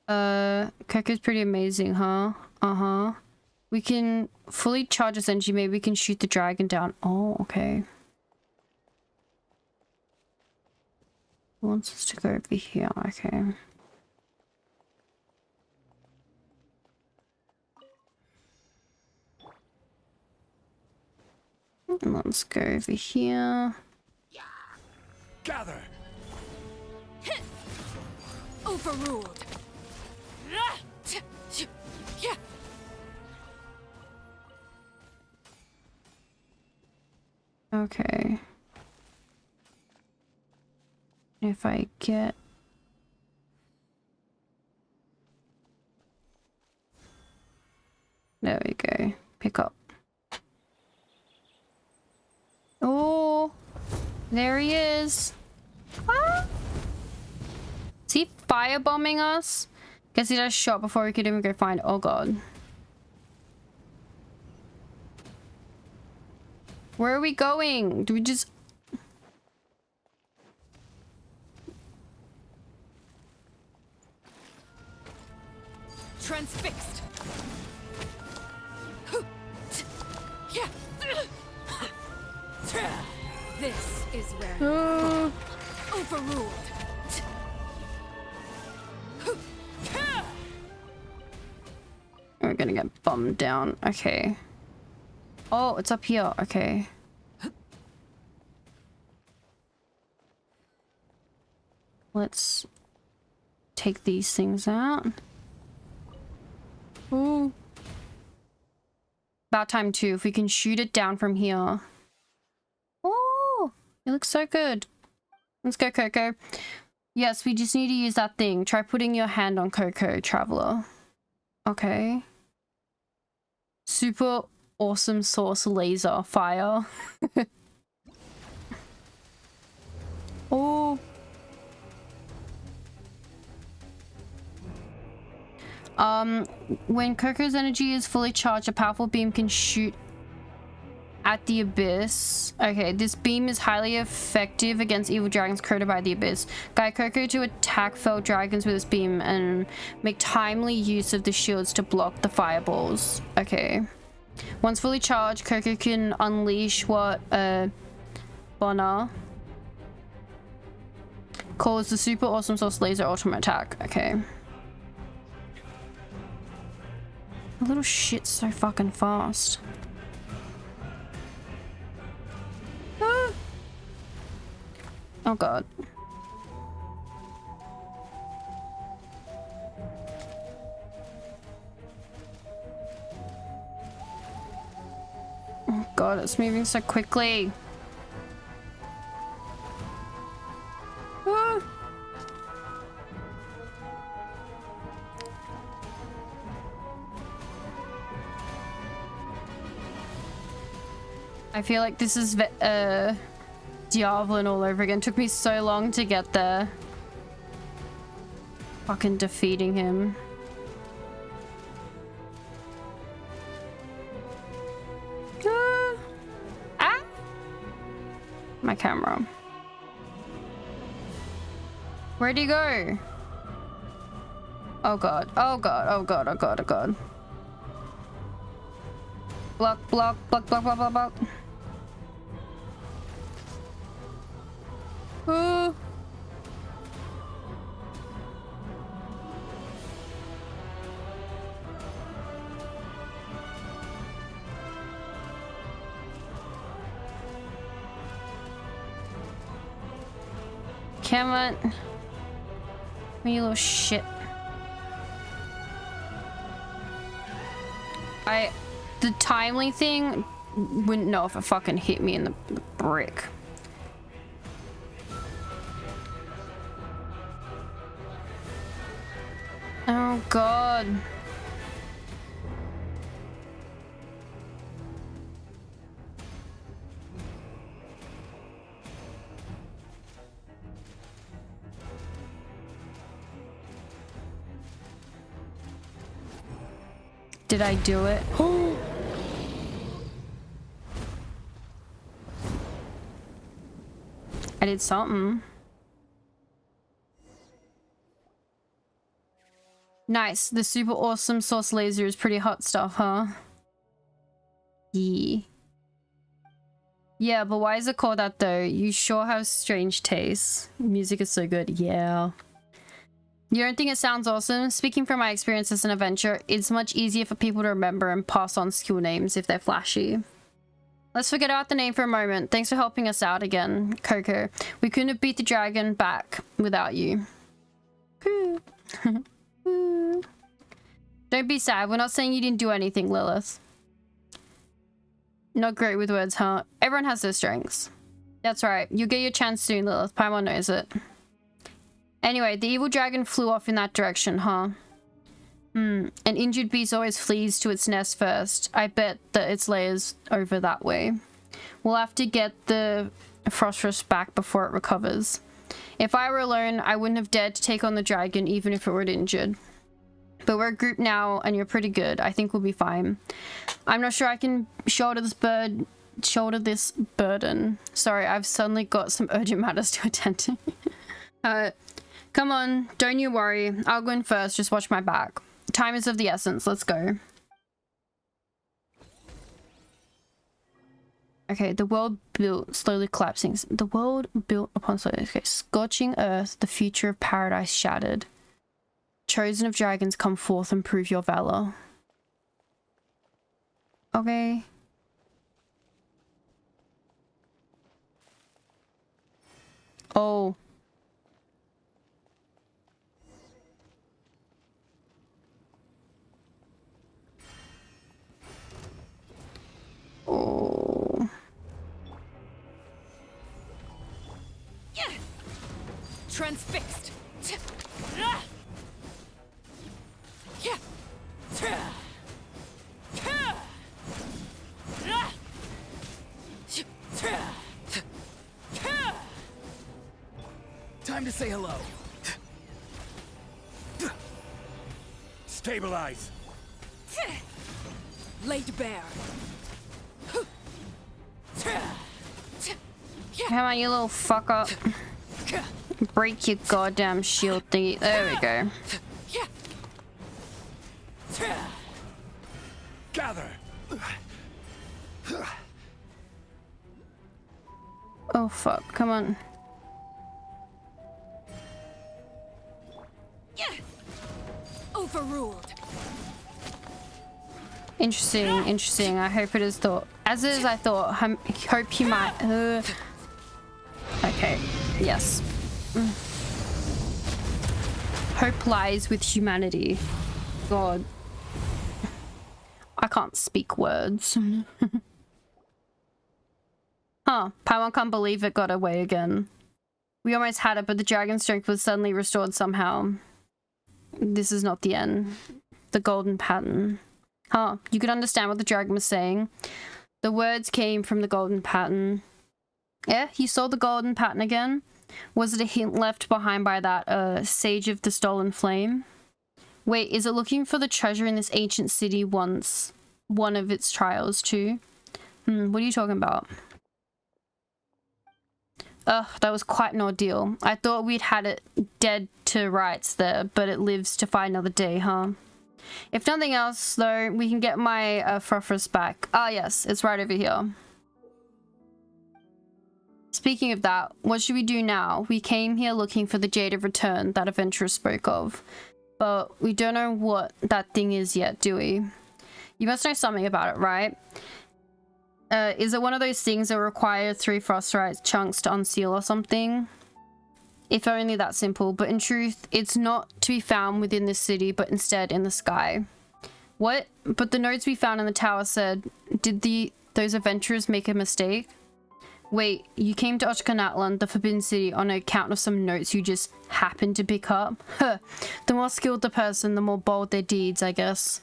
Coco's pretty amazing, huh? Uh-huh. We can fully charge this energy. Maybe we can shoot the dragon down. Oh, okay. It wants us to go over here. Okay. Let's go over here. Gather. Overruled. Okay. If I get... There we go. Pick up. Oh, there he is. Ah. Is he firebombing us? Guess he just shot before we could even go find. Oh god. Where are we going? Do we just... Transfixed. This is where overruled. We're gonna get bummed down. Okay. Oh, it's up here. Okay. Let's take these things out. Ooh. About time too, if we can shoot it down from here. Oh, it looks so good. Let's go, Coco. Yes, we just need to use that thing. Try putting your hand on Coco, Traveler. Okay. Super awesome source laser fire. Oh. When Coco's energy is fully charged, a powerful beam can shoot at the abyss. Okay, this beam is highly effective against evil dragons created by the abyss. Guide Coco to attack fell dragons with this beam and make timely use of the shields to block the fireballs. Okay. Once fully charged, Coco can unleash what Bonner calls the super awesome source laser ultimate attack. Okay. The little shit's so fucking fast. Ah. Oh god. Oh god, it's moving so quickly. Ah. I feel like this is Diablin all over again. Took me so long to get there. Fucking defeating him. Ah! My camera. Where'd he go? Oh god. Oh god. Oh god. Oh god. Oh god. Block, block, block, block, block, block, block. Ooh. Come on. You little shit. The timely thing wouldn't know if it fucking hit me in the brick. Oh god. Did I do it? I did something. Nice. The super awesome source laser is pretty hot stuff, huh? Yeah. Yeah, but why is it called that though? You sure have strange tastes. Music is so good. Yeah. You don't think it sounds awesome? Speaking from my experience as an adventurer, it's much easier for people to remember and pass on skill names if they're flashy. Let's forget about the name for a moment. Thanks for helping us out again, Coco. We couldn't have beat the dragon back without you. Don't be sad. We're not saying you didn't do anything, Lilith. Not great with words, huh? Everyone has their strengths. That's right. You'll get your chance soon, Lilith. Paimon knows it. Anyway, the evil dragon flew off in that direction, huh? An injured beast always flees to its nest first. I bet that its layer's over that way. We'll have to get the phosphorus back before it recovers. If I were alone, I wouldn't have dared to take on the dragon even if it were injured. But we're a group now and you're pretty good. I think we'll be fine. I'm not sure I can shoulder this burden. Sorry, I've suddenly got some urgent matters to attend to. Come on, don't you worry. I'll go in first, just watch my back. time is of the essence. Let's go. Okay, the world built, slowly collapsing. The world built upon slowly. Okay, scorching earth, the future of paradise shattered. Chosen of dragons, come forth and prove your valor. Okay. Oh. Oh. Yeah. Transfixed. Yeah. Time to say hello. Stabilize. Laid bare. Come on, you little fuck up. Break your goddamn shield thingy. There we go. Gather. Oh fuck, come on. Overruled. Interesting, interesting. I hope it is thought. As is, I thought. Hope he might. Okay. Yes. Hope lies with humanity. God. I can't speak words. Huh. Paimon can't believe it got away again. We almost had it, but the dragon's strength was suddenly restored somehow. This is not the end. The golden pattern. Huh. You could understand what the dragon was saying. The words came from the golden pattern. Yeah, you saw the golden pattern again? Was it a hint left behind by that sage of the stolen flame? Wait, is it looking for the treasure in this ancient city once one of its trials too? What are you talking about? Ugh, that was quite an ordeal. I thought we'd had it dead to rights there, but it lives to fight another day, huh? If nothing else, though, we can get my Frofrus back. Ah, yes, it's right over here. Speaking of that, what should we do now? We came here looking for the Jade of Return that Adventurer spoke of, but we don't know what that thing is yet, do we? You must know something about it, right? Is it one of those things that require 3 frostite chunks to unseal or something? If only that simple, but in truth, it's not to be found within this city, but instead in the sky. What? But the notes we found in the tower said, did those adventurers make a mistake? Wait, you came to Ochkanatlan, the Forbidden City, on account of some notes you just happened to pick up? Huh. The more skilled the person, the more bold their deeds, I guess.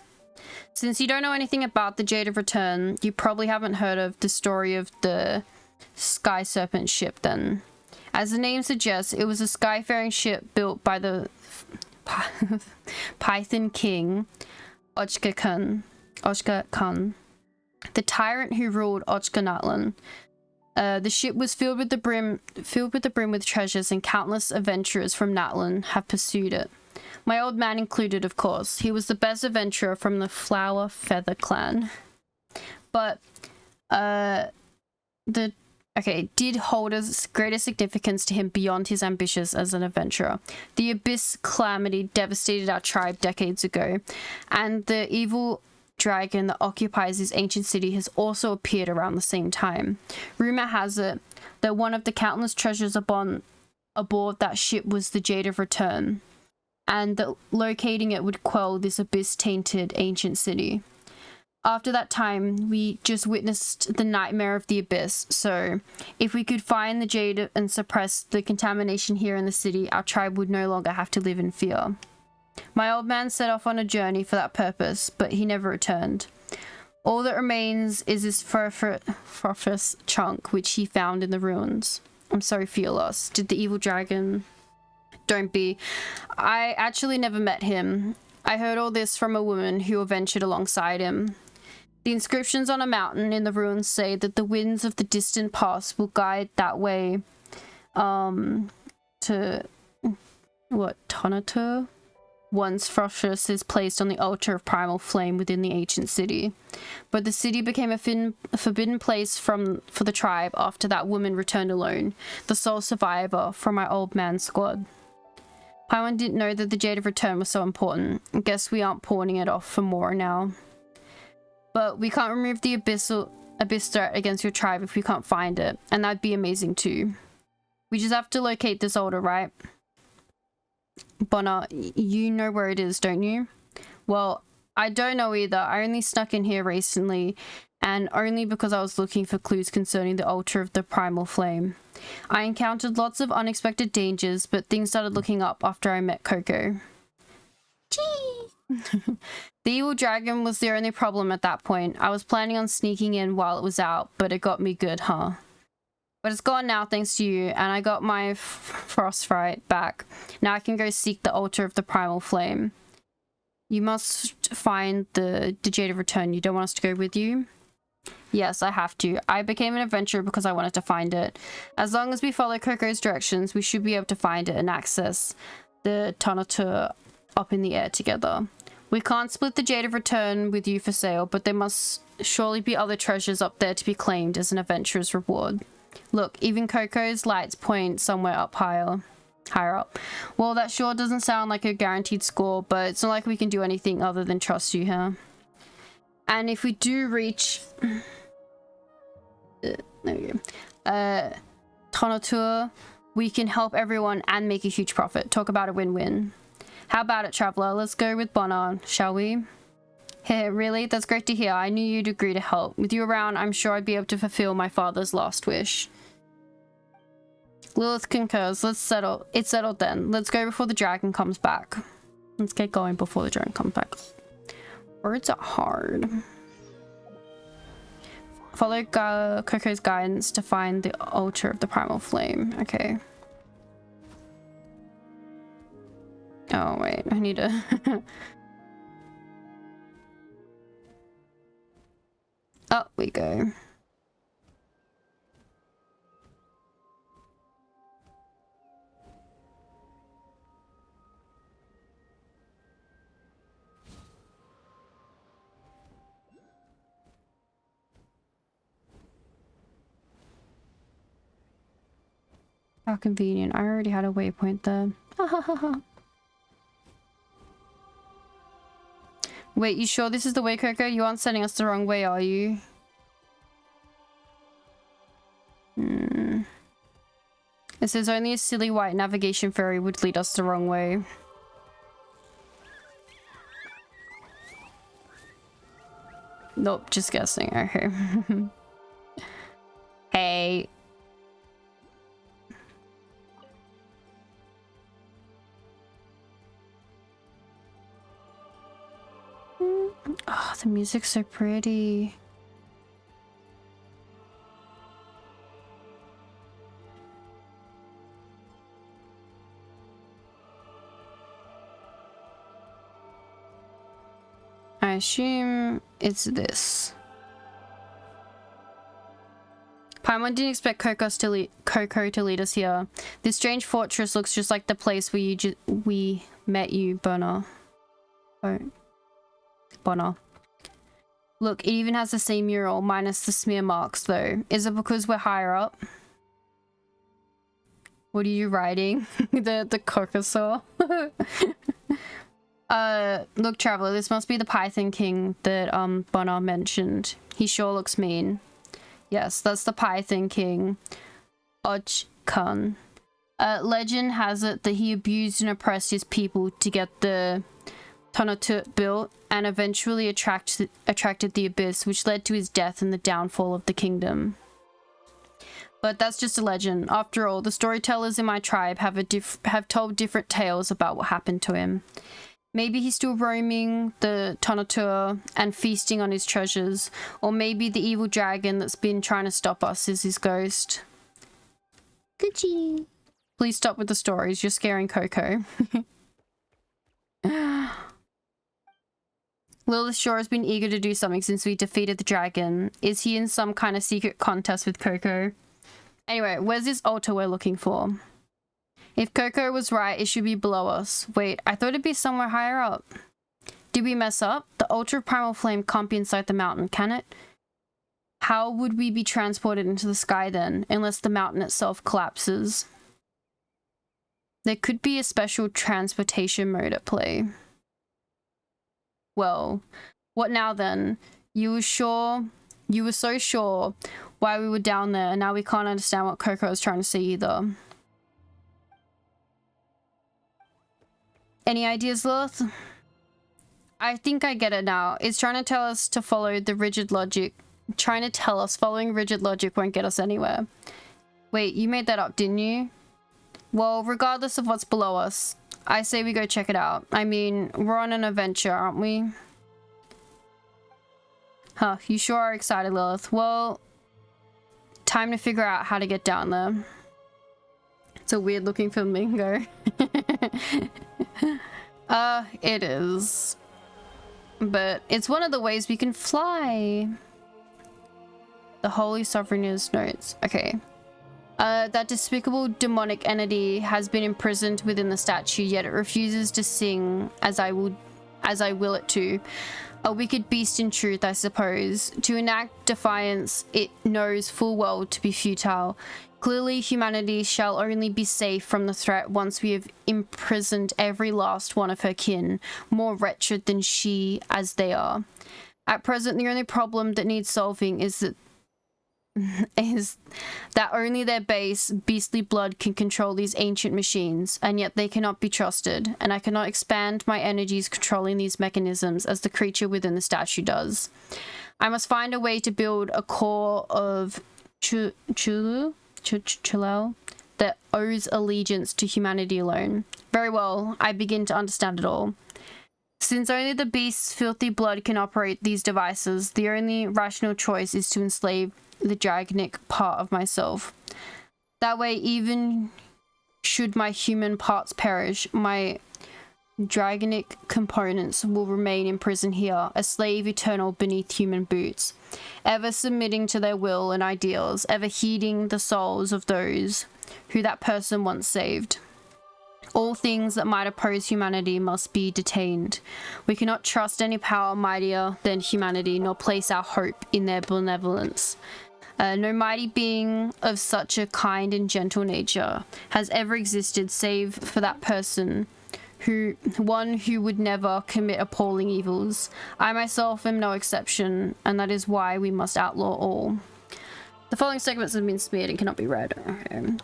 Since you don't know anything about the Jade of Return, you probably haven't heard of the story of the Sky Serpent ship then. As the name suggests, it was a skyfaring ship built by the Python King, Ochkanatlan, the tyrant who ruled Ochkanatlan. The ship was filled with the brim with treasures, and countless adventurers from Natlan have pursued it. My old man included, of course. He was the best adventurer from the Flower Feather clan. But, did hold a greater significance to him beyond his ambitions as an adventurer. The Abyss calamity devastated our tribe decades ago, and the evil dragon that occupies this ancient city has also appeared around the same time. Rumor has it that one of the countless treasures aboard that ship was the Jade of Return, and that locating it would quell this abyss-tainted ancient city. After that time, we just witnessed the nightmare of the Abyss, so if we could find the Jade and suppress the contamination here in the city, our tribe would no longer have to live in fear. My old man set off on a journey for that purpose, but he never returned. All that remains is this Frofrus chunk, which he found in the ruins. I'm sorry for your loss. Did the evil dragon... Don't be. I actually never met him. I heard all this from a woman who adventured alongside him. The inscriptions on a mountain in the ruins say that the winds of the distant past will guide that way to... what? Tonatur? once Frostus is placed on the altar of primal flame within the ancient city. But the city became a forbidden place for the tribe after that woman returned alone, the sole survivor from my old man's squad. Paimon didn't know that the Jade of Return was so important. I guess we aren't pawning it off for more now. But we can't remove the abyss threat against your tribe if we can't find it, and that'd be amazing too. We just have to locate this altar, right? Bonner, you know where it is, don't you? Well, I don't know either. I only snuck in here recently, and only because I was looking for clues concerning the altar of the primal flame. I encountered lots of unexpected dangers, but things started looking up after I met Coco. The evil dragon was the only problem at that point. I was planning on sneaking in while it was out, but it got me good, huh? But it's gone now thanks to you, and I got my frostbite back. Now I can go seek the altar of the primal flame. You must find the Jade of Return. You don't want us to go with you? Yes, I have to. I became an adventurer because I wanted to find it. As long as we follow Coco's directions, we should be able to find it and access the Tonatur up in the air together. We can't split the Jade of Return with you for sale, but there must surely be other treasures up there to be claimed as an adventurer's reward. Look, even Coco's lights point somewhere up higher up. Well, that sure doesn't sound like a guaranteed score, but it's not like we can do anything other than trust you here. And if we do reach there we go. Tonatur, we can help everyone and make a huge profit. Talk about a win-win. How about it, traveler? Let's go with Bonner, shall we? Hey, really? That's great to hear. I knew you'd agree to help. With you around, I'm sure I'd be able to fulfill my father's last wish. Lilith concurs. It's settled then. Let's go before the dragon comes back. Let's get going before the dragon comes back. Words are hard. Follow Coco's guidance to find the altar of the primal flame. Okay. Oh, wait. I need to... Up we go. How convenient. I already had a waypoint there. Wait, you sure this is the way, Coco? You aren't sending us the wrong way, are you? It says only a silly white navigation fairy would lead us the wrong way. Nope, just guessing. Okay. Hey. Oh, the music's so pretty. I assume it's this. Paimon didn't expect Coco to lead us here. This strange fortress looks just like the place where we met you, Bonner. Bonner. Look, it even has the same mural, minus the smear marks, though. Is it because we're higher up? What are you riding? the Cocosaur? Look, traveler, this must be the Python King that, Bonner mentioned. He sure looks mean. Yes, that's the Python King. Ochkanatlan. Legend has it that he abused and oppressed his people to get the Tonatur built and eventually attracted the abyss, which led to his death and the downfall of the kingdom. But that's just a legend. After all, the storytellers in my tribe have told different tales about what happened to him. Maybe he's still roaming the Tonatur and feasting on his treasures, or maybe the evil dragon that's been trying to stop us is his ghost. Gucci. Please stop with the stories. You're scaring Coco. Lilith sure has been eager to do something since we defeated the dragon. Is he in some kind of secret contest with Coco? Anyway, where's this altar we're looking for? If Coco was right, it should be below us. Wait, I thought it'd be somewhere higher up. Did we mess up? The ultra primal flame can't be inside the mountain, can it? How would we be transported into the sky then, unless the mountain itself collapses? There could be a special transportation mode at play. Well, what now then? You were so sure why we were down there, and now we can't understand what Coco was trying to say either. Any ideas, Lilith? I think I get it now. It's trying to tell us to follow the rigid logic. Trying to tell us following rigid logic won't get us anywhere. Wait, you made that up, didn't you? Well, regardless of what's below us, I say we go check it out. I mean, we're on an adventure, aren't we? Huh, you sure are excited, Lilith. Well, time to figure out how to get down there. It's a weird looking flamingo. It is. But it's one of the ways we can fly. The Holy Sovereign's notes. Okay. That despicable demonic entity has been imprisoned within the statue, yet it refuses to sing as I will it to. A wicked beast in truth, I suppose. To enact defiance, it knows full well to be futile. Clearly, humanity shall only be safe from the threat once we have imprisoned every last one of her kin, more wretched than she as they are. At present, the only problem that needs solving is that only their base, beastly blood can control these ancient machines, and yet they cannot be trusted, and I cannot expand my energies controlling these mechanisms as the creature within the statue does. I must find a way to build a core of Chulel that owes allegiance to humanity alone. Very well, I begin to understand it all. Since only the beast's filthy blood can operate these devices, the only rational choice is to enslave the dragonic part of myself. That way, even should my human parts perish, my dragonic components will remain imprisoned here, a slave eternal beneath human boots, ever submitting to their will and ideals, ever heeding the souls of those who that person once saved. All things that might oppose humanity must be detained. We cannot trust any power mightier than humanity, nor place our hope in their benevolence. No mighty being of such a kind and gentle nature has ever existed save for that person, one who would never commit appalling evils. I myself am no exception, and that is why we must outlaw all. The following segments have been smeared and cannot be read. Okay.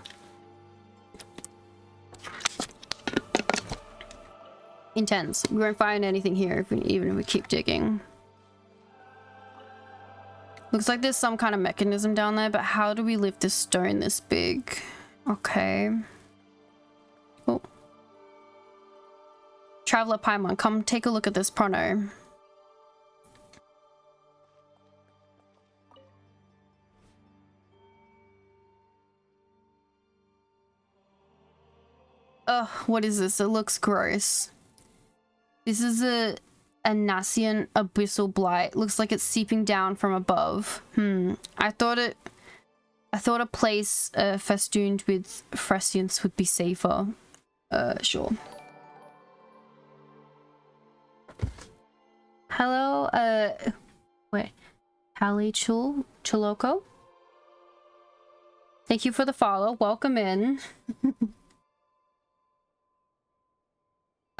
Intense. We won't find anything here even if we keep digging. Looks like there's some kind of mechanism down there, but how do we lift this stone this big? Okay. Oh. Traveler Paimon, come take a look at this pronto. Ugh, what is this? It looks gross. This is a nascent abyssal blight. Looks like it's seeping down from above. I thought a place festooned with frescience would be safer. Sure. Hello, wait. Hallie Chuloko? Thank you for the follow. Welcome in.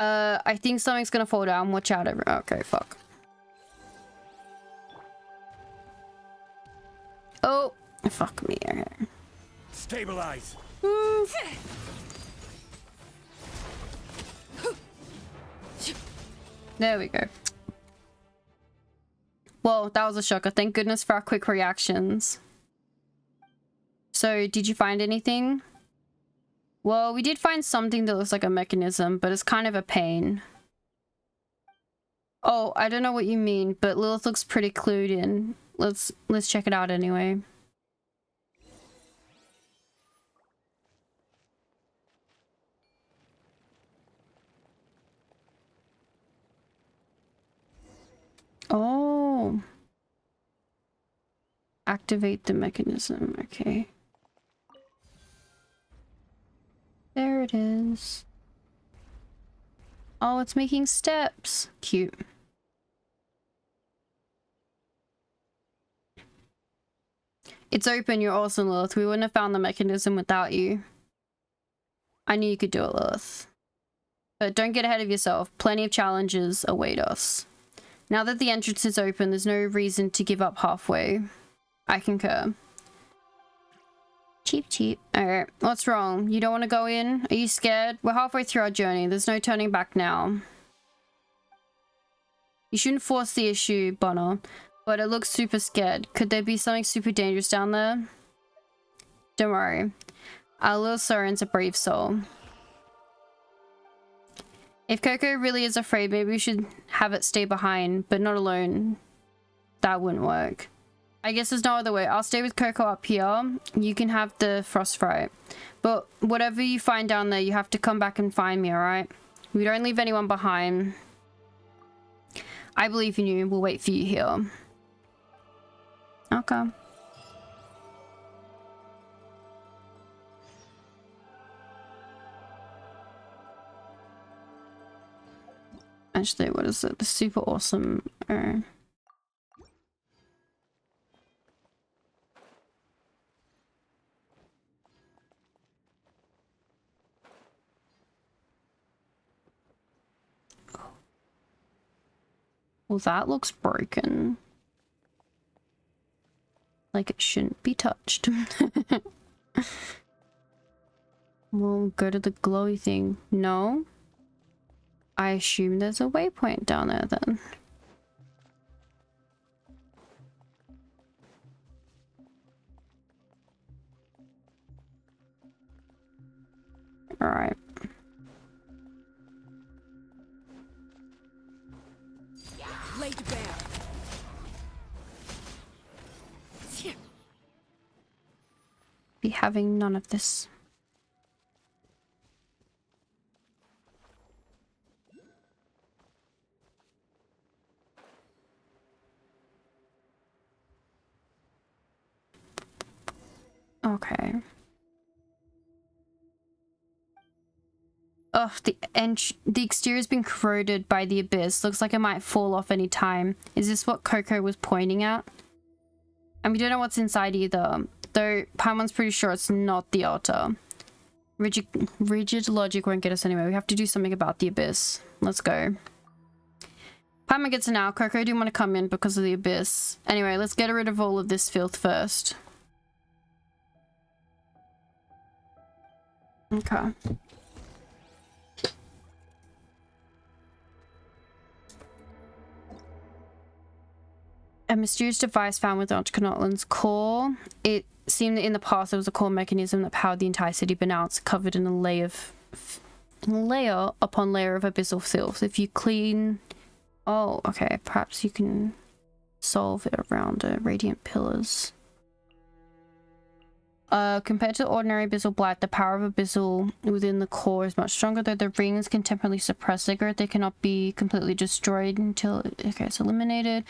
I think something's gonna fall down. Watch out, everyone. Okay, fuck. Oh, fuck me. Okay. Stabilize. There we go. Whoa, that was a shocker. Thank goodness for our quick reactions. So, did you find anything? Well, we did find something that looks like a mechanism, but it's kind of a pain. Oh, I don't know what you mean, but Lilith looks pretty clued in. Let's check it out anyway. Oh. Activate the mechanism. Okay. There There it is. Oh, it's making steps. Cute. It's open, you're awesome, Lilith. We wouldn't have found the mechanism without you. I knew you could do it, Lilith. But don't get ahead of yourself. Plenty of challenges await us. Now that the entrance is open, there's no reason to give up halfway. I concur. Cheap, cheap. Alright, what's wrong? You don't want to go in? Are you scared? We're halfway through our journey. There's no turning back now. You shouldn't force the issue, Bonner. But it looks super scared. Could there be something super dangerous down there? Don't worry. Our little Soren's a brave soul. If Coco really is afraid, maybe we should have it stay behind, but not alone. That wouldn't work. I guess there's no other way. I'll stay with Coco up here. You can have the frostbite. But whatever you find down there, you have to come back and find me, alright? We don't leave anyone behind. I believe in you. We'll wait for you here. Okay. Actually, what is it? The super awesome. Well, that looks broken. Like it shouldn't be touched. We'll go to the glowy thing. No? I assume there's a waypoint down there then. Alright. Laid bare. Be having none of this. Okay. Ugh, the exterior's been corroded by the abyss. Looks like it might fall off any time. Is this what Coco was pointing at? And we don't know what's inside either. Though Paimon's pretty sure it's not the altar. Rigid logic won't get us anywhere. We have to do something about the abyss. Let's go. Paimon gets an out. Coco didn't want to come in because of the abyss. Anyway, let's get rid of all of this filth first. Okay. A mysterious device found with Ochkanatlan's core. It seemed that in the past there was a core mechanism that powered the entire city, but now it's covered in a layer upon layer of abyssal filth. If you clean... Oh, okay. Perhaps you can solve it around radiant pillars. Compared to the ordinary abyssal blight, the power of abyssal within the core is much stronger, though the rings can temporarily suppress their growth. They cannot be completely destroyed until it's eliminated.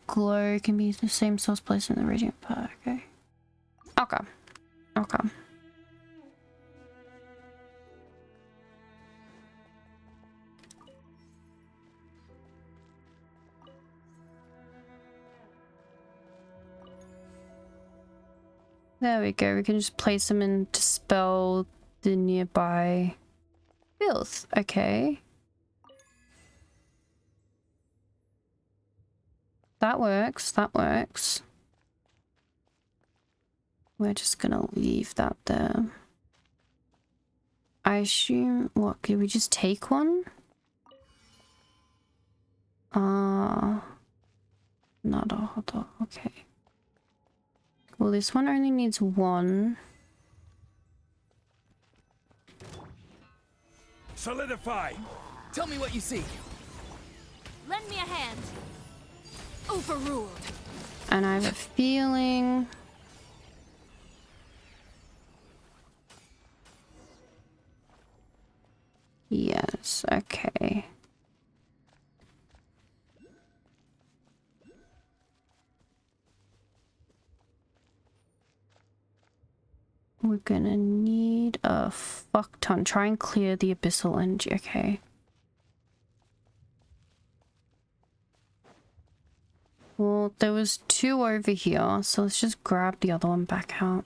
Glow can be the same source placed in the radiant part. Okay. Okay. There we go. We can just place them and dispel the nearby filth. Okay. That works. That works. We're just gonna leave that there. I assume... What? Could we just take one? Not a hot dog. Okay. Well, this one only needs one. Solidify! Tell me what you see. Lend me a hand. Overruled. And I have a feeling... Yes, okay. we're gonna need a fuck ton. Try and clear the abyssal energy. Okay. Well, there was 2 over here, so let's just grab the other one back out.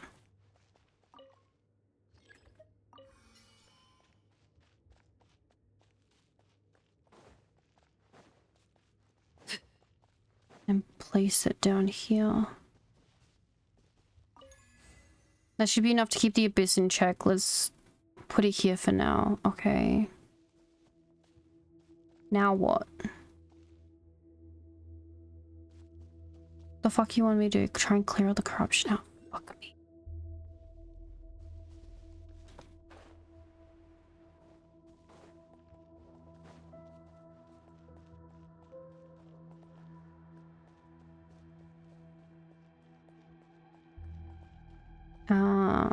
And place it down here. That should be enough to keep the abyss in check. Let's put it here for now. Okay. Now what? The fuck you want me to do? Try and clear all the corruption out? Fuck me.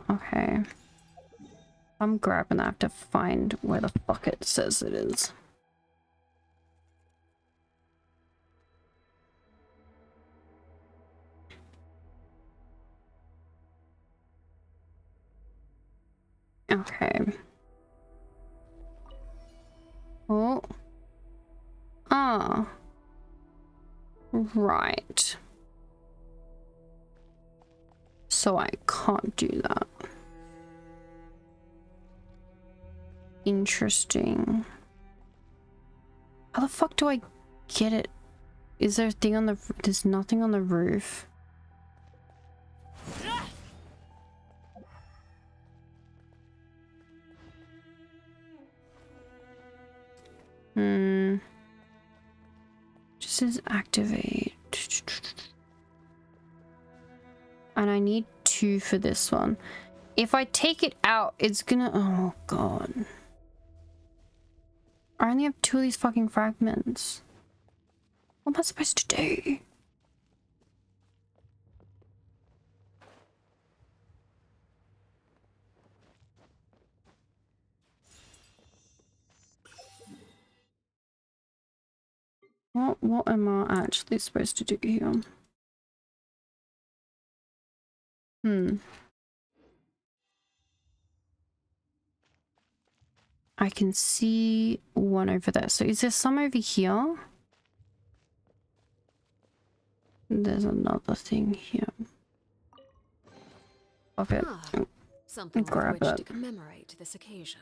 Okay. I'm grabbing that. I have to find where the fuck it says it is. Okay. Oh. Ah. Right. So I can't do that. Interesting. How the fuck do I get it? Is there a thing on the... There's nothing on the roof. Just says activate. And I need 2 for this one. If I take it out, it's gonna... Oh god. I only have 2 of these fucking fragments. What am I supposed to do? What am I actually supposed to do here? I can see one over there. So is there some over here? There's another thing here. Okay. Something with Grab which it. to commemorate this occasion.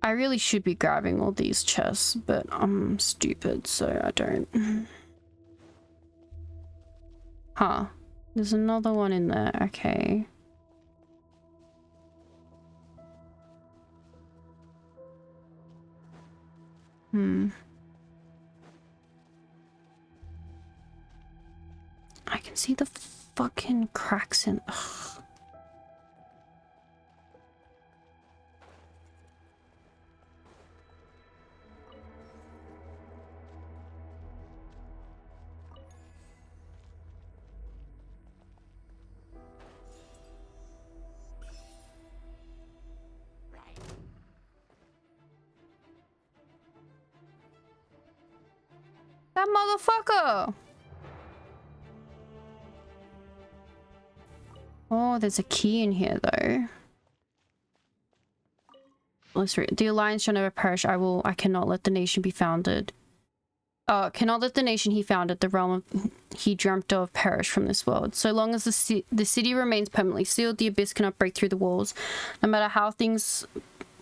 I really should be grabbing all these chests, but I'm stupid, so I don't. Huh. There's another one in there. Okay. I can see the fucking cracks in... Ugh. That motherfucker! Oh, there's a key in here though. Let's read. The Alliance shall never perish. I cannot let the nation be founded. Cannot let the nation he founded, the realm he dreamt of, perish from this world. So long as the city remains permanently sealed, the abyss cannot break through the walls. No matter how things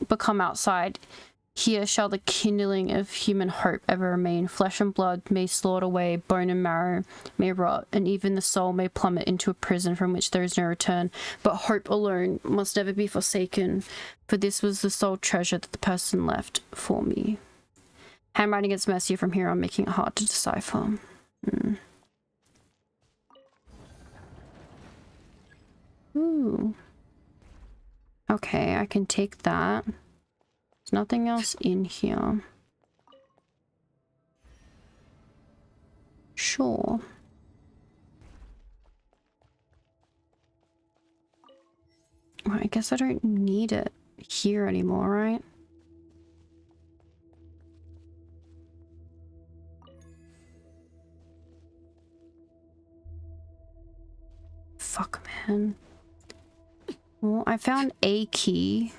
become outside, here shall the kindling of human hope ever remain. Flesh and blood may slaughter away, bone and marrow may rot, and even the soul may plummet into a prison from which there is no return. But hope alone must never be forsaken, for this was the sole treasure that the person left for me. Handwriting gets messier from here on, making it hard to decipher. Ooh. Okay, I can take that. There's nothing else in here. Sure. Well, I guess I don't need it here anymore, right? pen. Well, I found a key.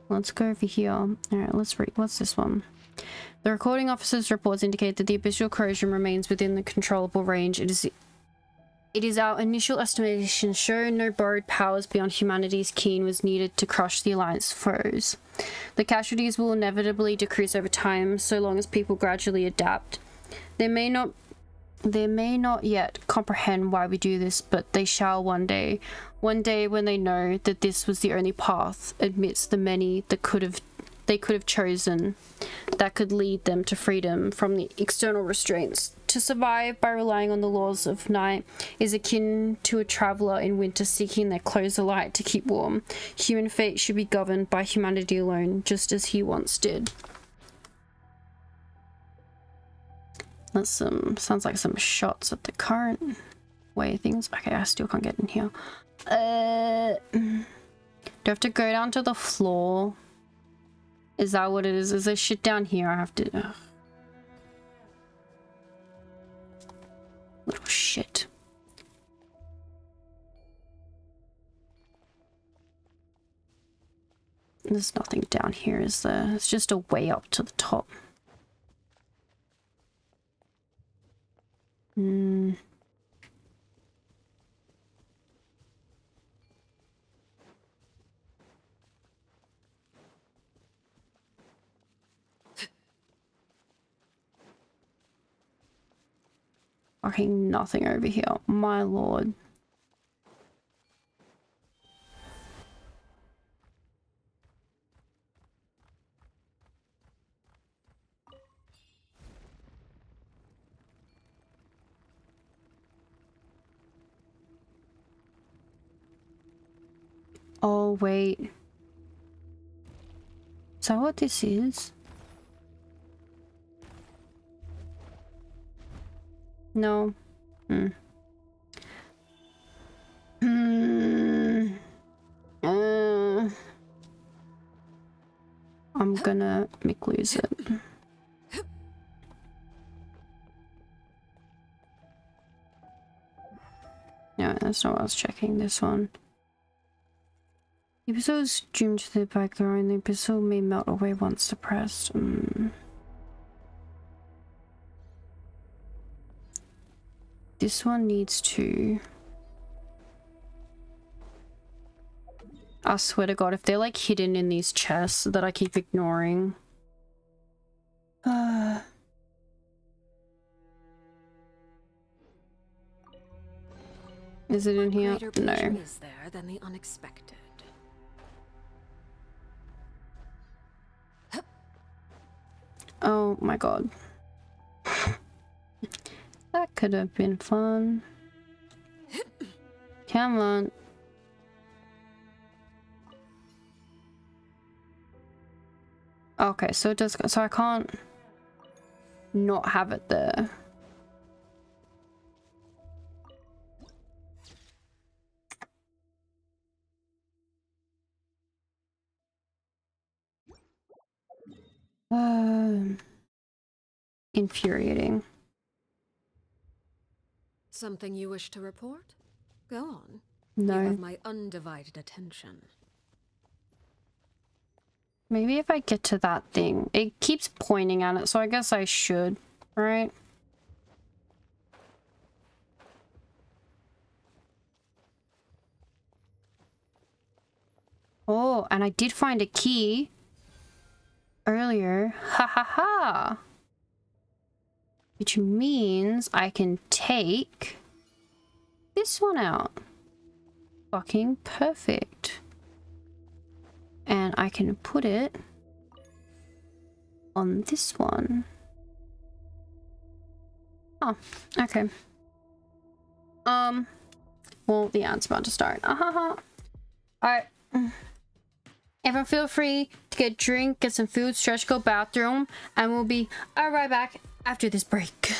Let's go over here. Alright, let's read. What's this one? The recording officer's reports indicate that the abyssal corrosion remains within the controllable range. It is our initial estimation show no borrowed powers beyond humanity's keen was needed to crush the Alliance foes. The casualties will inevitably decrease over time, so long as people gradually adapt. They may not yet comprehend why we do this, but they shall one day. One day when they know that this was the only path amidst the many that they could have chosen that could lead them to freedom from the external restraints. To survive by relying on the laws of night is akin to a traveler in winter seeking their clothes alight to keep warm. Human fate should be governed by humanity alone, just as he once did. That's sounds like some shots at the current way of things. Okay, I still can't get in here. Do I have to go down to the floor? Is that what it is? Is there shit down here I have to... Ugh. Little shit. There's nothing down here, is there? It's just a way up to the top. Fucking nothing over here, my lord. Oh, wait. Is that what this is? No. I'm gonna make lose it. No, that's not what I was checking. This one. The episode is doomed to the background. The episode may melt away once suppressed. This one needs to... I swear to God, if they're like hidden in these chests that I keep ignoring. Is it in here? No. Is there than the unexpected? Oh my God. That could have been fun. Come on. Okay, so it does go. So I can't not have it there. Infuriating. Something you wish to report? Go on. No. You have my undivided attention. Maybe if I get to that thing. It keeps pointing at it, so I guess I should, right? Oh, and I did find a key earlier. Ha ha ha! Which means I can take this one out. Fucking perfect. And I can put it on this one. Oh, okay. Well, the ant's about to start. Alright. Everyone feel free to get a drink, get some food, stretch, go bathroom, and we'll be right back after this break.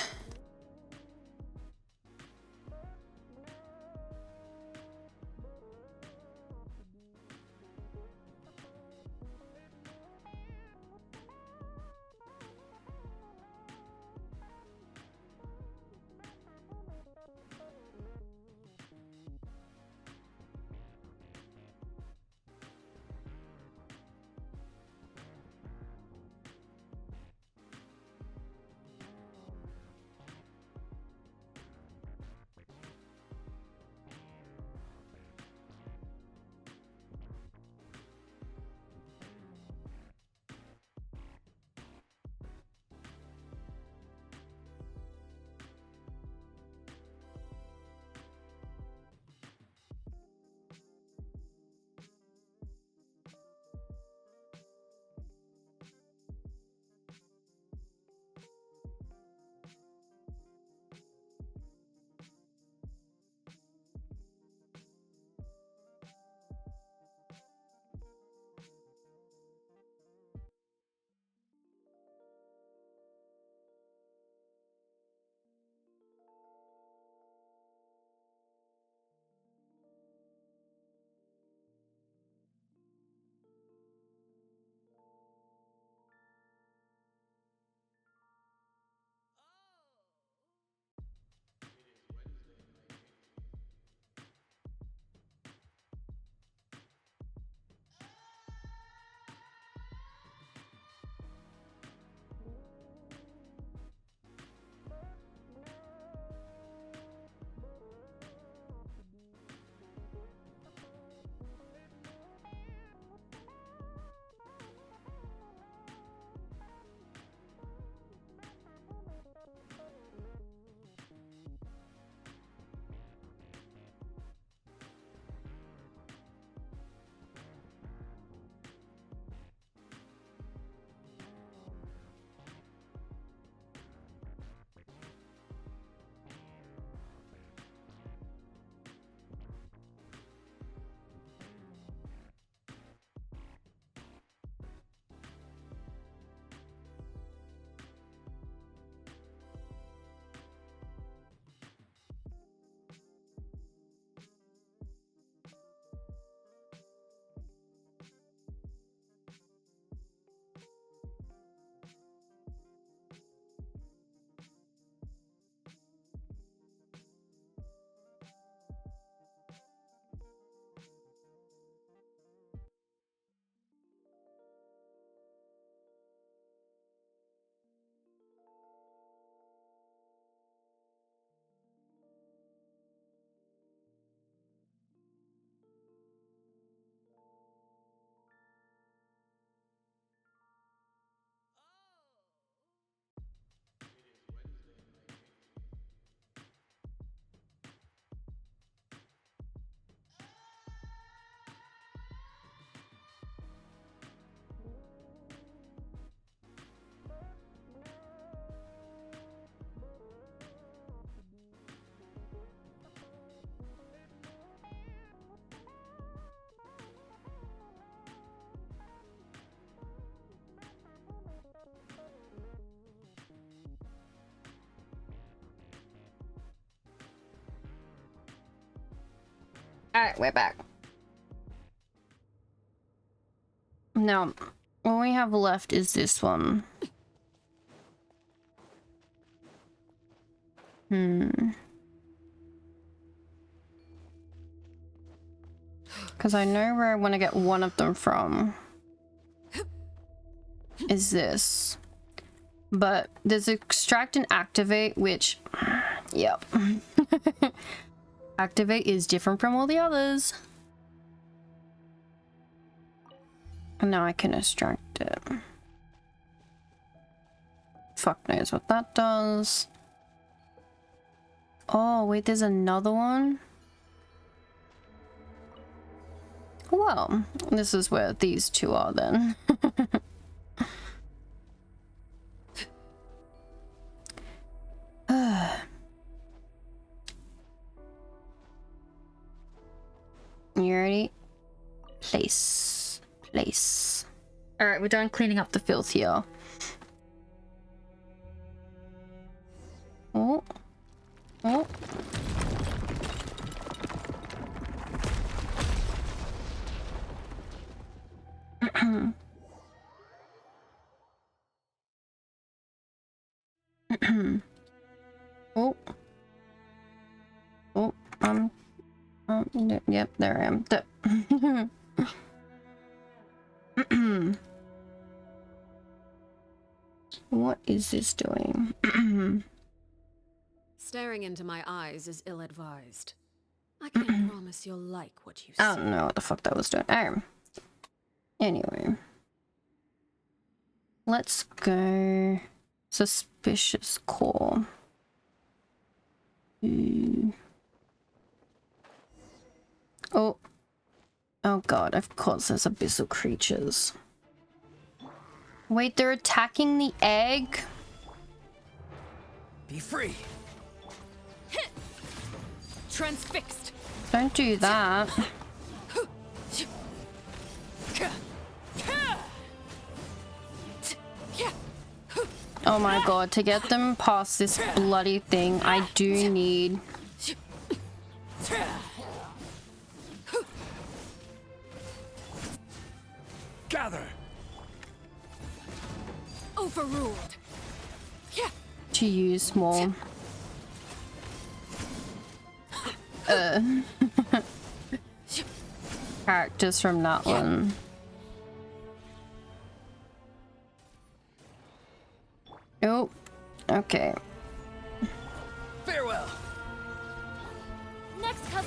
Alright, we're back. Now, all we have left is this one. Because I know where I want to get one of them from. Is this. But there's extract and activate, which... Yep. Activate is different from all the others. And now I can extract it. Fuck knows what that does. Oh, wait, there's another one? Well, this is where these two are then. You ready? Place. Alright, we're done cleaning up the filth here. Oh. Yep, there I am. What is this doing? Staring into my eyes is ill-advised. I can't promise you'll like what you see. I don't know what the fuck that was doing. Anyway. Let's go... Suspicious core. Oh god, of course there's abyssal creatures. Wait, they're attacking the egg? Be free. Transfixed. Don't do that. Oh my god, to get them past this bloody thing, I do need... Gather. Overruled. To use more... characters from that one. Oh, okay. Farewell. Next cup.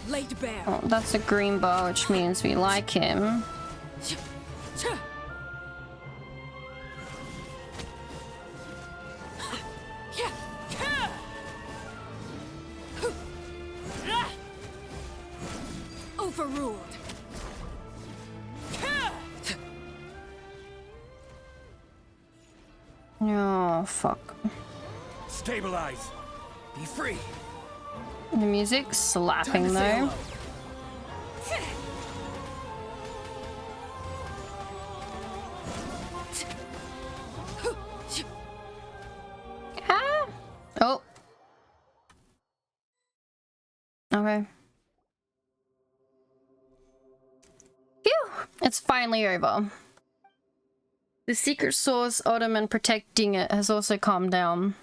Laid bare. Oh, that's a green bar, which means we like him. Overruled. Oh, fuck. Stabilize. Be free. The music's slapping though. Ah! Oh. Okay. Phew! It's finally over. The secret source ottoman protecting it has also calmed down.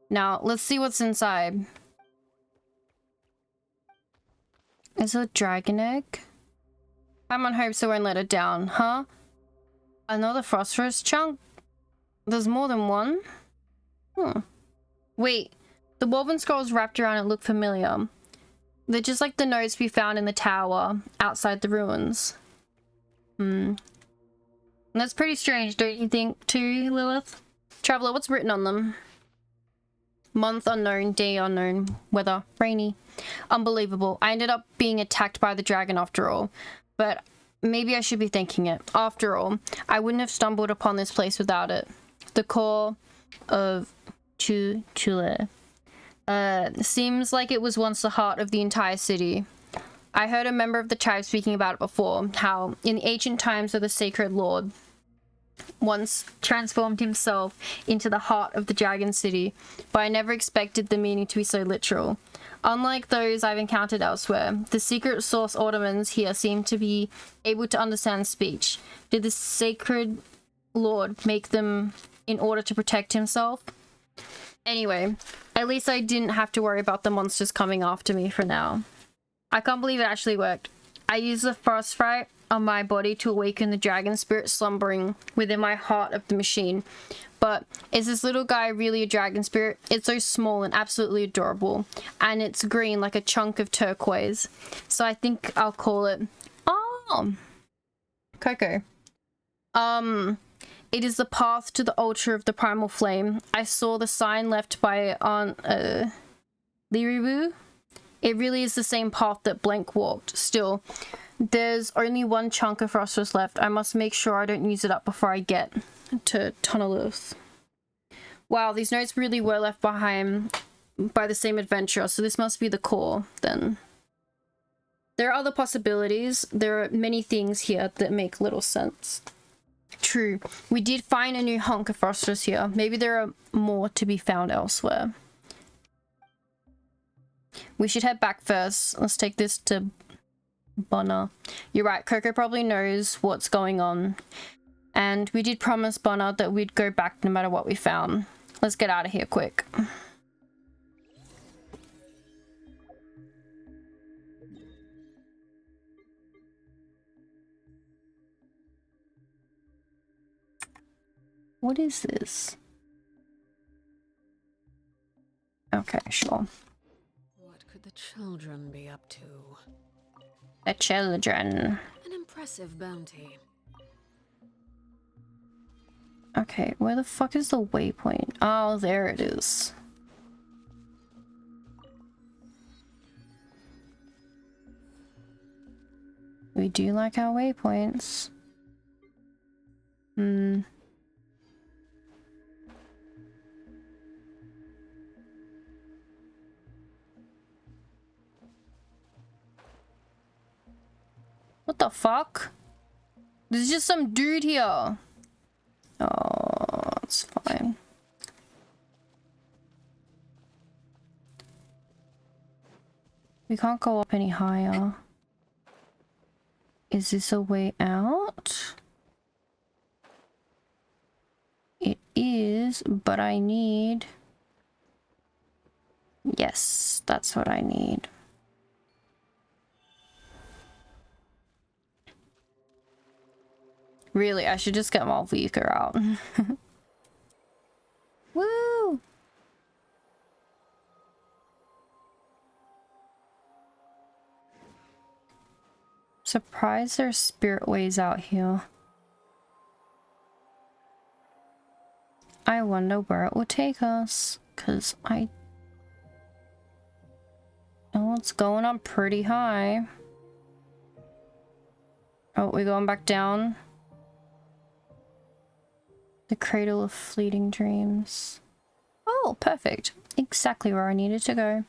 Now, let's see what's inside. Is it a dragon egg? I'm on hopes it won't let it down, huh? Another phosphorus chunk? There's more than one? Wait, the woven scrolls wrapped around it look familiar. They're just like the notes we found in the tower outside the ruins. That's pretty strange, don't you think, too, Lilith? Traveler, what's written on them? Month unknown, day unknown, weather rainy. Unbelievable. I ended up being attacked by the dragon after all. But maybe I should be thanking it. After all, I wouldn't have stumbled upon this place without it. The core of Chule. Seems like it was once the heart of the entire city. I heard a member of the tribe speaking about it before, how in the ancient times of the sacred lord once transformed himself into the heart of the dragon city, but I never expected the meaning to be so literal. Unlike those I've encountered elsewhere, the secret source Ottomans here seem to be able to understand speech. Did the sacred lord make them in order to protect himself? Anyway, at least I didn't have to worry about the monsters coming after me for now. I can't believe it actually worked. I used the frostbite on my body to awaken the dragon spirit slumbering within my heart of the machine. But is this little guy really a dragon spirit? It's so small and absolutely adorable. And it's green like a chunk of turquoise. So I think I'll call it... Oh! Coco. It is the path to the altar of the primal flame. I saw the sign left by Aunt Liribu. It really is the same path that Blank walked. Still, there's only one chunk of phosphorus left. I must make sure I don't use it up before I get to Tunnelus. Wow, these notes really were left behind by the same adventurer, so this must be the core, then. There are other possibilities. There are many things here that make little sense. True. We did find a new hunk of phosphorus here. Maybe there are more to be found elsewhere. We should head back first. Let's take this to Bonner. You're right, Coco probably knows what's going on. And we did promise Bonner that we'd go back no matter what we found. Let's get out of here quick. What is this? Okay, sure. What could the children be up to? The children. An impressive bounty. Okay, where the fuck is the waypoint? Oh, there it is. We do like our waypoints. What the fuck? There's just some dude here. Oh, it's fine. We can't go up any higher. Is this a way out? It is, but I need... Yes, that's what I need. Really, I should just get Malvika out. Woo! Surprised there's spirit ways out here. I wonder where it will take us, cause I know it's going up pretty high. Oh, we're going back down. The cradle of fleeting dreams. Oh, perfect. Exactly where I needed to go.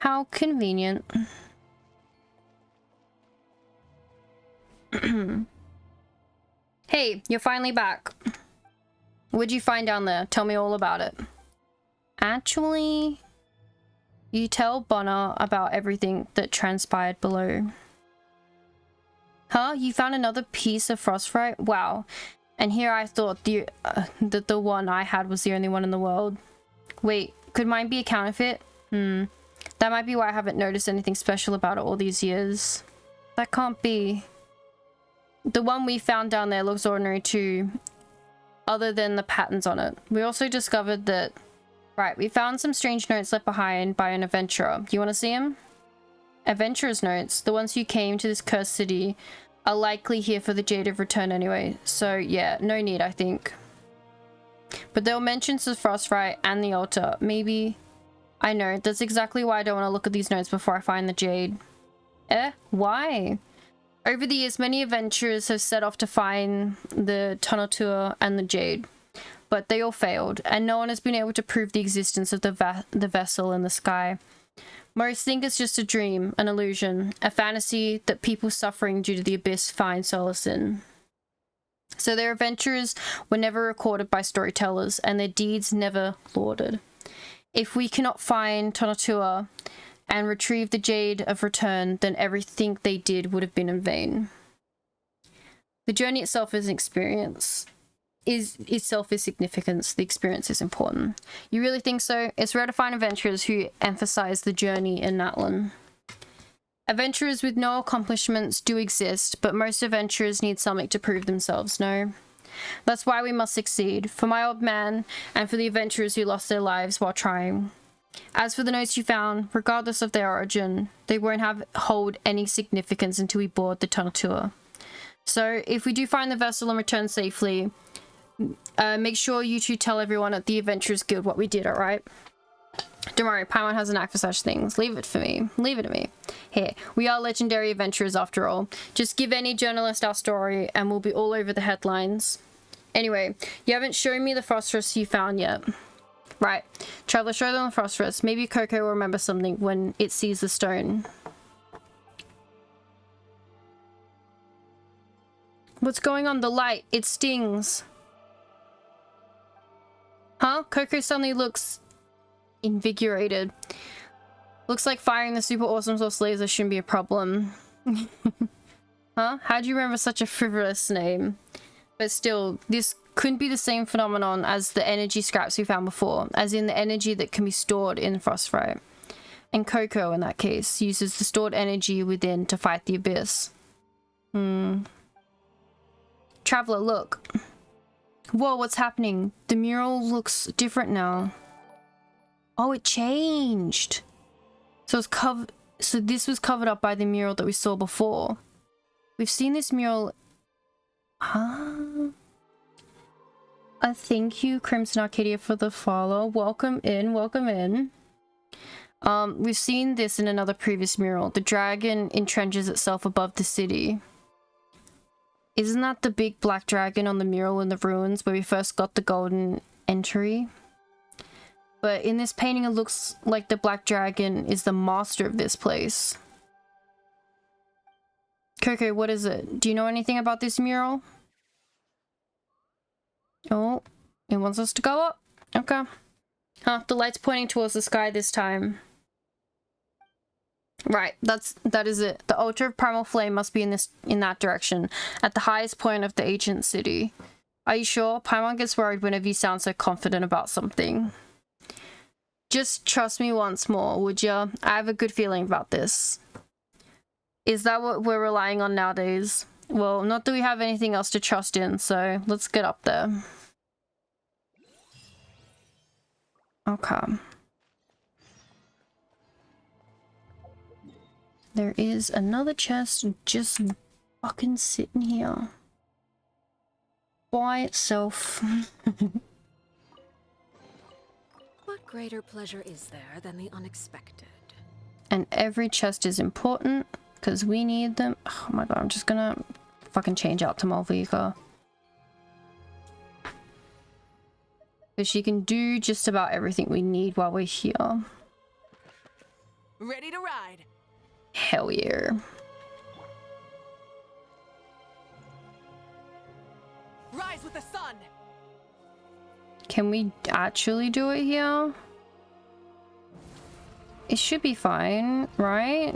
How convenient. Hey, you're finally back. What'd you find down there? Tell me all about it. Actually, you tell Bonner about everything that transpired below. Huh? You found another piece of frostbite? Wow. And here I thought that the one I had was the only one in the world. Wait, could mine be a counterfeit? That might be why I haven't noticed anything special about it all these years. That can't be. The one we found down there looks ordinary too, other than the patterns on it. We also discovered that... Right, we found some strange notes left behind by an adventurer. You want to see them? Adventurer's notes, the ones who came to this cursed city, are likely here for the Jade of Return anyway, so yeah, no need, I think. But there were mentions of Frostfrite and the altar. Maybe... I know, that's exactly why I don't want to look at these notes before I find the Jade. Why? Over the years, many adventurers have set off to find the Tunnel Tour and the Jade, but they all failed, and no one has been able to prove the existence of the vessel in the sky. Most think it's just a dream, an illusion, a fantasy that people suffering due to the abyss find solace in. So their adventures were never recorded by storytellers, and their deeds never lauded. If we cannot find Tonatua and retrieve the Jade of Return, then everything they did would have been in vain. The journey itself is an experience. Itself is significance. The experience is important. You really think so? It's rare to find adventurers who emphasize the journey in Natlan. Adventurers with no accomplishments do exist, but most adventurers need something to prove themselves, no? That's why we must succeed, for my old man, and for the adventurers who lost their lives while trying. As for the notes you found, regardless of their origin, they won't hold any significance until we board the Tonatua. So, if we do find the vessel and return safely, make sure you two tell everyone at the Adventurers Guild what we did, alright? Don't worry, Paimon has an knack for such things. Leave it for me. Leave it to me. Here, we are legendary adventurers after all. Just give any journalist our story and we'll be all over the headlines. Anyway, you haven't shown me the phosphorus you found yet. Right. Traveler, show them the phosphorus. Maybe Coco will remember something when it sees the stone. What's going on? The light. It stings. Huh? Coco suddenly looks invigorated. Looks like firing the super awesome source laser shouldn't be a problem. Huh? How'd you remember such a frivolous name? But still, this couldn't be the same phenomenon as the energy scraps we found before, as in the energy that can be stored in frostfrite. And Coco, in that case, uses the stored energy within to fight the abyss. Traveler, look. Whoa, what's happening? The mural looks different now. Oh, it changed. So it's so this was covered up by the mural that we saw before. We've seen this mural. Huh? Thank you, Crimson Arcadia, for the follow. Welcome in, welcome in. We've seen this in another previous mural. The dragon entrenches itself above the city. Isn't that the big black dragon on the mural in the ruins where we first got the golden entry? But in this painting, it looks like the black dragon is the master of this place. Coco, what is it? Do you know anything about this mural? Oh, it wants us to go up. Okay. Huh, the light's pointing towards the sky this time. Right, that is it. The altar of primal flame must be in that direction, at the highest point of the ancient city. Are you sure? Paimon gets worried whenever you sound so confident about something. Just trust me once more, would ya? I have a good feeling about this. Is that what we're relying on nowadays? Well, not that we have anything else to trust in, so let's get up there. Okay. There is another chest just fucking sitting here. By itself. What greater pleasure is there than the unexpected? And every chest is important, because we need them. Oh my god, I'm just gonna fucking change out to Malvika. Because she can do just about everything we need while we're here. Ready to ride. Hell yeah. Rise with the sun. Can we actually do it here? It should be fine, right?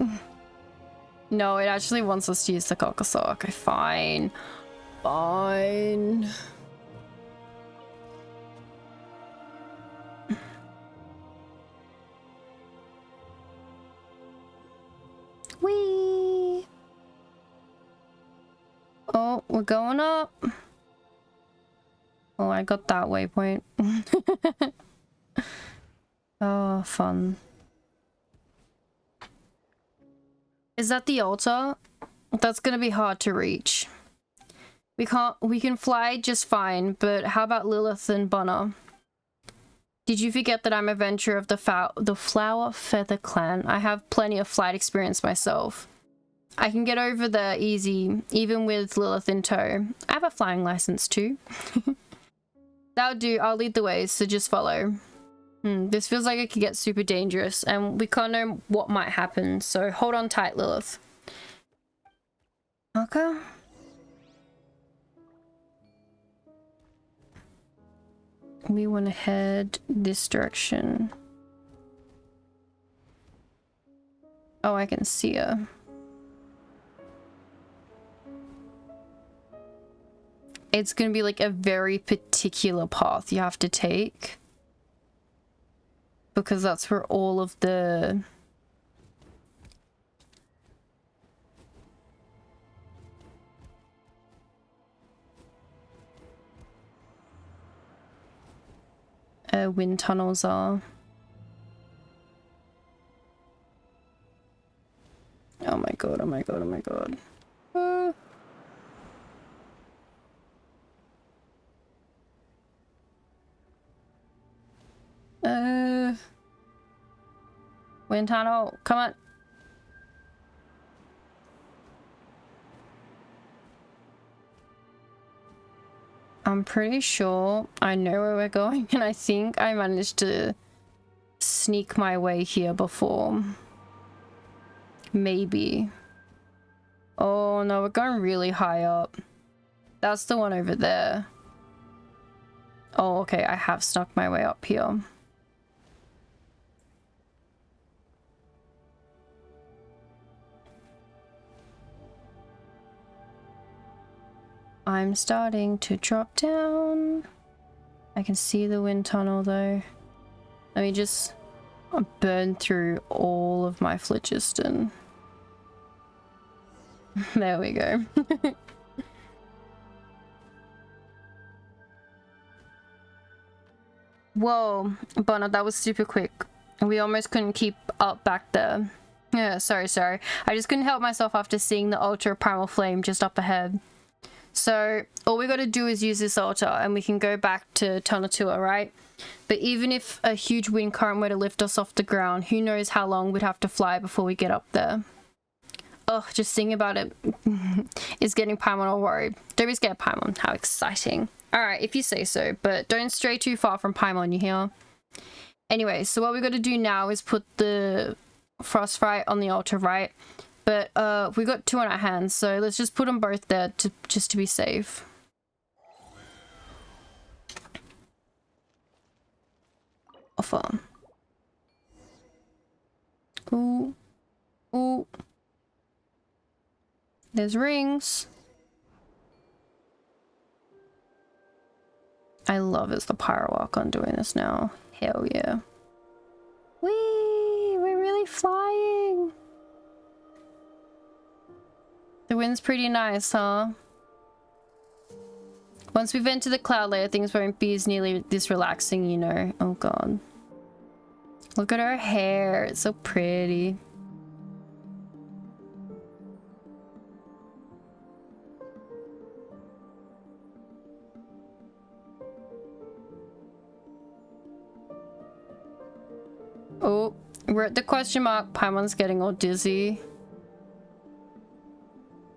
No, it actually wants us to use the Cockasol. Okay, fine. Fine. Whee! Oh, we're going up. Oh, I got that waypoint. Oh, fun. Is that the altar? That's gonna be hard to reach. We can fly just fine, but how about Lilith and Bunna? Did you forget that I'm a venturer of the Flower Feather Clan? I have plenty of flight experience myself. I can get over there easy, even with Lilith in tow. I have a flying license too. That'll do, I'll lead the way, so just follow. This feels like it could get super dangerous, and we can't know what might happen, so hold on tight, Lilith. Okay. We want to head this direction. Oh, I can see her. It's gonna be like a very particular path you have to take. Because that's where all of the... wind tunnels are. Oh my god, oh my god, oh my god. Wind tunnel, come on. I'm pretty sure I know where we're going, and I think I managed to sneak my way here before. Maybe. Oh no, we're going really high up. That's the one over there. Oh, okay, I have snuck my way up here. I'm starting to drop down. I can see the wind tunnel though. Let me just burn through all of my phlogiston. There we go. Whoa, Bonner, that was super quick. We almost couldn't keep up back there. Yeah, sorry. I just couldn't help myself after seeing the ultra primal flame just up ahead. So all we got to do is use this altar and we can go back to Tonatua, right? But even if a huge wind current were to lift us off the ground, who knows how long we'd have to fly before we get up there. Oh, just thinking about it is getting Paimon all worried. Don't be scared, Paimon. How exciting. Alright, if you say so, but don't stray too far from Paimon, you hear? Anyway, so what we got to do now is put the frostbite on the altar, right? But we got two on our hands, so let's just put them both there just to be safe. Offer. Ooh. Ooh. There's rings. I love it's the pyro Archon doing this now. Hell yeah. Whee! We're really flying! The wind's pretty nice, huh? Once we've entered the cloud layer, things won't be as nearly this relaxing, you know. Oh god. Look at her hair. It's so pretty. Oh, we're at the question mark. Paimon's getting all dizzy.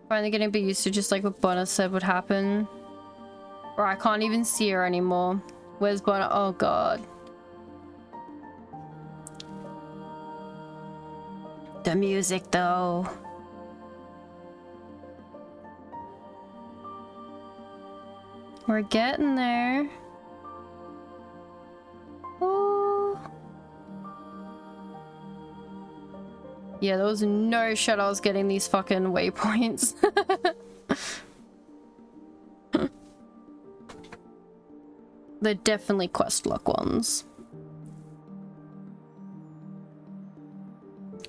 Finally getting a bit used to just like what Bonner said would happen. Or I can't even see her anymore. Where's Bonner? Oh god. The music though. We're getting there. Oh. Yeah, there was no shot I was getting these fucking waypoints. They're definitely quest luck ones.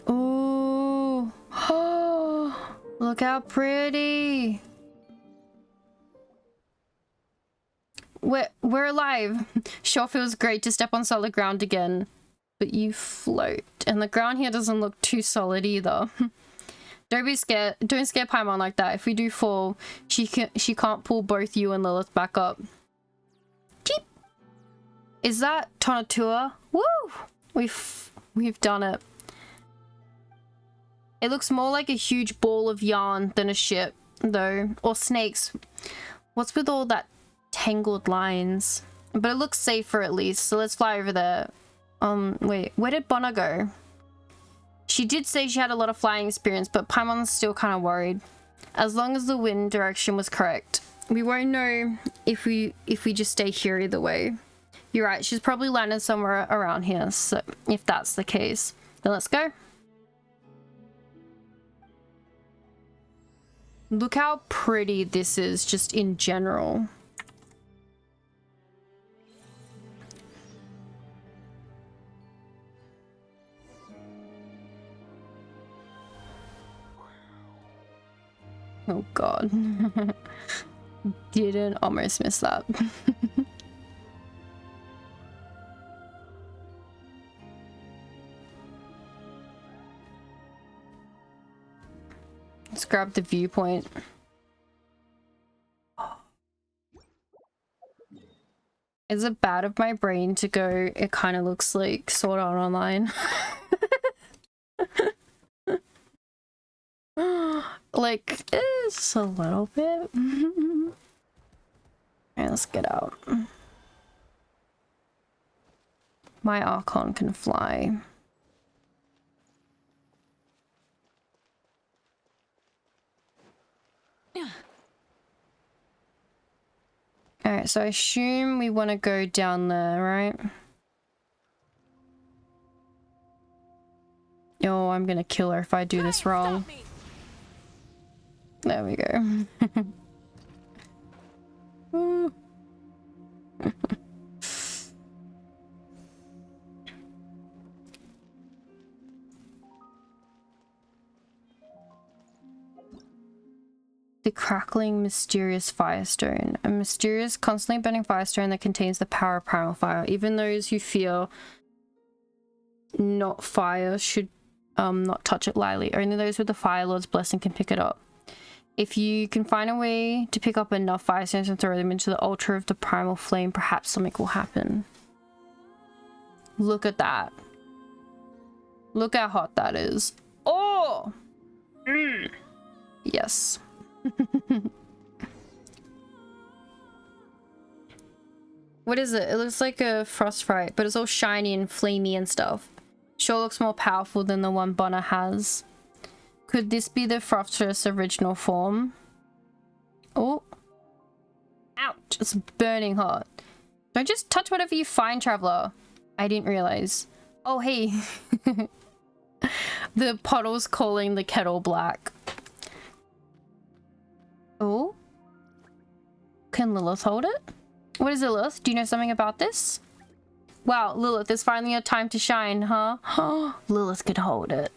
Ooh. Oh, look how pretty. We're alive. Sure feels great to step on solid ground again. But you float. And the ground here doesn't look too solid either. Don't be scared. Don't scare Paimon like that. If we do fall, she can't pull both you and Lilith back up. Cheep. Is that Tonatua? Woo! We've done it. It looks more like a huge ball of yarn than a ship, though. Or snakes. What's with all that tangled lines? But it looks safer at least, so let's fly over there. Wait, where did Bonner go? She did say she had a lot of flying experience, but Paimon's still kind of worried. As long as the wind direction was correct. We won't know if we just stay here either way. You're right, she's probably landed somewhere around here, so if that's the case, then let's go. Look how pretty this is just in general. Oh god. Didn't almost miss that. Let's grab the viewpoint. Is it bad of my brain to go, it kind of looks like Sword Art Online? Like, just a little bit. Alright, let's get out. My Archon can fly. Alright, so I assume we want to go down there, right? Oh, I'm gonna kill her if I do this wrong. There we go. Ooh. The crackling, mysterious firestone. A mysterious, constantly burning firestone that contains the power of primal fire. Even those who fear not fire should not touch it lightly. Only those with the Fire Lord's blessing can pick it up. If you can find a way to pick up enough firestones and throw them into the altar of the primal flame, perhaps something will happen. Look at that. Look how hot that is. Oh! Yes. What is it? It looks like a frostbite, but it's all shiny and flamey and stuff. Sure looks more powerful than the one Bonner has. Could this be the Frost's original form? Oh. Ouch. It's burning hot. Don't just touch whatever you find, Traveler. I didn't realize. Oh, hey. The puddle's calling the kettle black. Oh. Can Lilith hold it? What is it, Lilith? Do you know something about this? Wow, Lilith, it's finally your time to shine, huh? Lilith can hold it.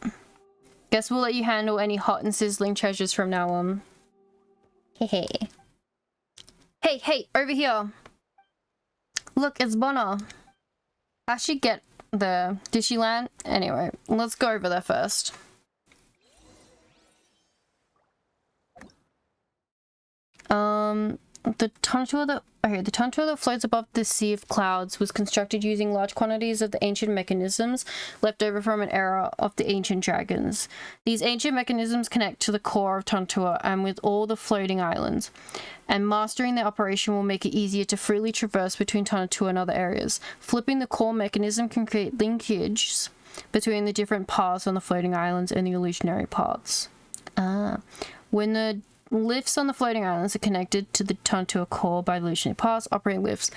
Guess we'll let you handle any hot and sizzling treasures from now on. Hey, over here. Look, it's Bonner. How'd she get there? Did she land? Anyway, let's go over there first. The tunnel that floats above the sea of clouds was constructed using large quantities of the ancient mechanisms left over from an era of the ancient dragons. These ancient mechanisms connect to the core of Tantua and with all the floating islands, and mastering their operation will make it easier to freely traverse between Tantua and other areas. Flipping the core mechanism can create linkages between the different paths on the floating islands and the illusionary paths. When the lifts on the floating islands are connected to the Tantua core by illusionary paths, operating lifts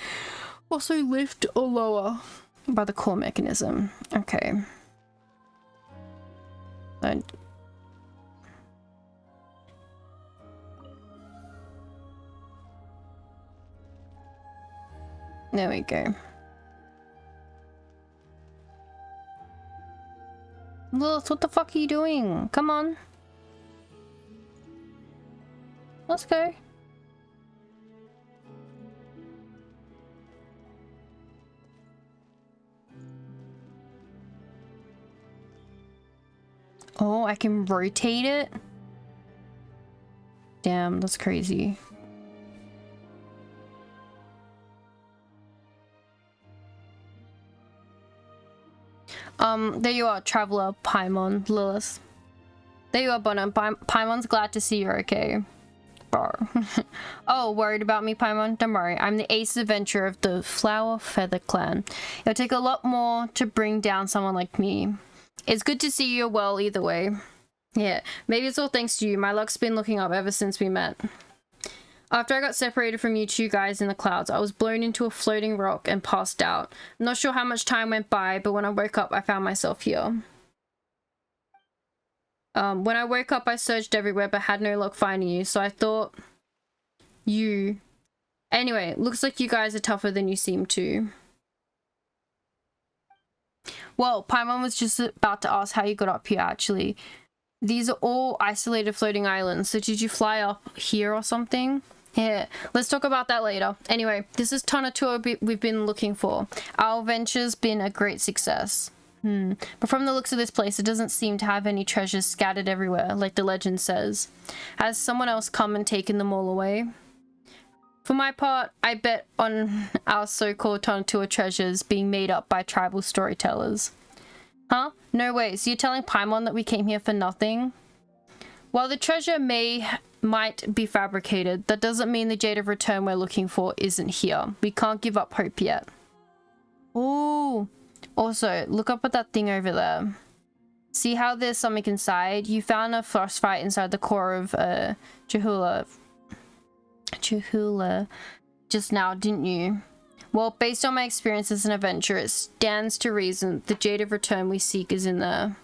also lift or lower by the core mechanism. Okay. There we go. Lilith, what the fuck are you doing? Come on. Let's go. Oh, I can rotate it? Damn, that's crazy. There you are, Traveler, Paimon, Lilith. There you are, Bonner. Paimon's glad to see you're okay. Oh, worried about me, Paimon? Don't worry, I'm the ace adventurer of the Flower Feather Clan. It'll take a lot more to bring down someone like me. It's good to see you're well either way. Yeah, maybe it's all thanks to you. My luck's been looking up ever since we met. After I got separated from you two guys in the clouds, I was blown into a floating rock and passed out. I'm not sure how much time went by, but when I woke up, I found myself here. When I woke up, I searched everywhere but had no luck finding you, so I thought you... Anyway, looks like you guys are tougher than you seem to. Well, Paimon was just about to ask how you got up here, actually. These are all isolated floating islands, so did you fly up here or something? Yeah, let's talk about that later. Anyway, this is Tonatiuh we've been looking for. Our venture's been a great success. But from the looks of this place, it doesn't seem to have any treasures scattered everywhere, like the legend says. Has someone else come and taken them all away? For my part, I bet on our so-called Tonatiuh treasures being made up by tribal storytellers. Huh? No way, so you're telling Paimon that we came here for nothing? While the treasure might be fabricated, that doesn't mean the Jade of Return we're looking for isn't here. We can't give up hope yet. Ooh. Also, look up at that thing over there. See how there's something inside? You found a frostbite inside the core of Chahula just now, didn't you? Well, based on my experience as an adventurer, it stands to reason the Jade of Return we seek is in there.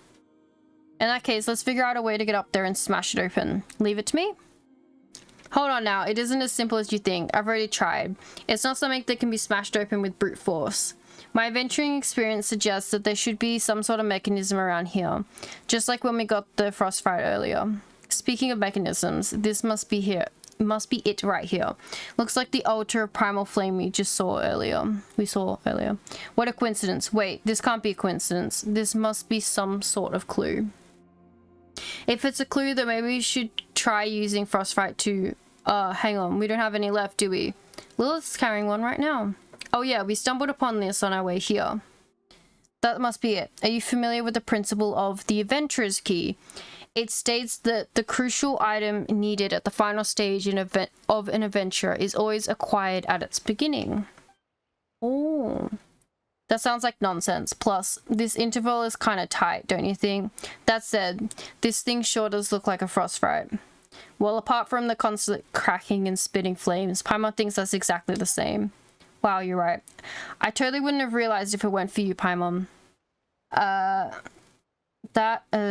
In that case, let's figure out a way to get up there and smash it open. Leave it to me? Hold on now, it isn't as simple as you think. I've already tried. It's not something that can be smashed open with brute force. My adventuring experience suggests that there should be some sort of mechanism around here, just like when we got the frostbite earlier. Speaking of mechanisms, this must be here. Must be it right here. Looks like the altar of primal flame we saw earlier. What a coincidence. Wait, this can't be a coincidence. This must be some sort of clue. If it's a clue, then maybe we should try using frostbite to... hang on, we don't have any left, do we? Lilith's carrying one right now. Oh yeah, we stumbled upon this on our way here. That must be it. Are you familiar with the principle of the adventurer's key? It states that the crucial item needed at the final stage of an adventure is always acquired at its beginning. Oh, that sounds like nonsense. Plus, this interval is kind of tight, don't you think? That said, this thing sure does look like a frostbite. Well, apart from the constant cracking and spitting flames, Paimon thinks that's exactly the same. Wow, you're right. I totally wouldn't have realized if it weren't for you, Paimon. That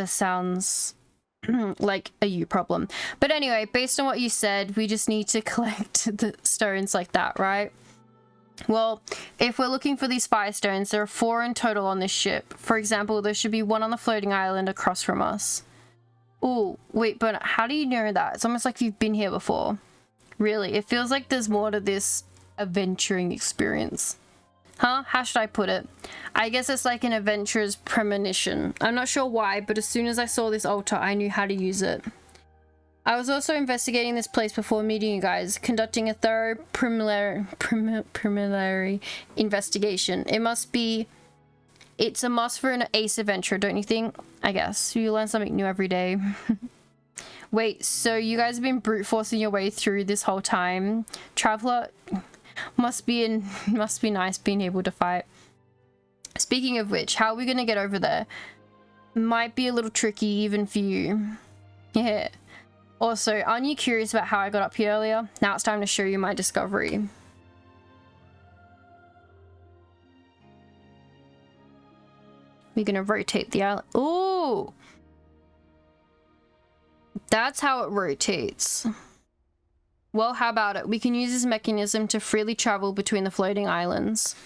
sounds like a you problem. But anyway, based on what you said, we just need to collect the stones like that, right? Well, if we're looking for these fire stones, there are 4 in total on this ship. For example, there should be 1 on the floating island across from us. Ooh, wait, but how do you know that? It's almost like you've been here before. Really, it feels like there's more to this adventuring experience. Huh? How should I put it? I guess it's like an adventurer's premonition. I'm not sure why, but as soon as I saw this altar, I knew how to use it. I was also investigating this place before meeting you guys, conducting a thorough preliminary investigation. It's a must for an ace adventurer, don't you think? I guess. You learn something new every day. Wait, so you guys have been brute forcing your way through this whole time? Traveler, must be nice being able to fight. Speaking of which, how are we gonna get over there? Might be a little tricky even for you. Yeah. Also, aren't you curious about how I got up here earlier? Now it's time to show you my discovery. We're gonna rotate the island. Ooh! That's how it rotates. Well, how about it? We can use this mechanism to freely travel between the floating islands.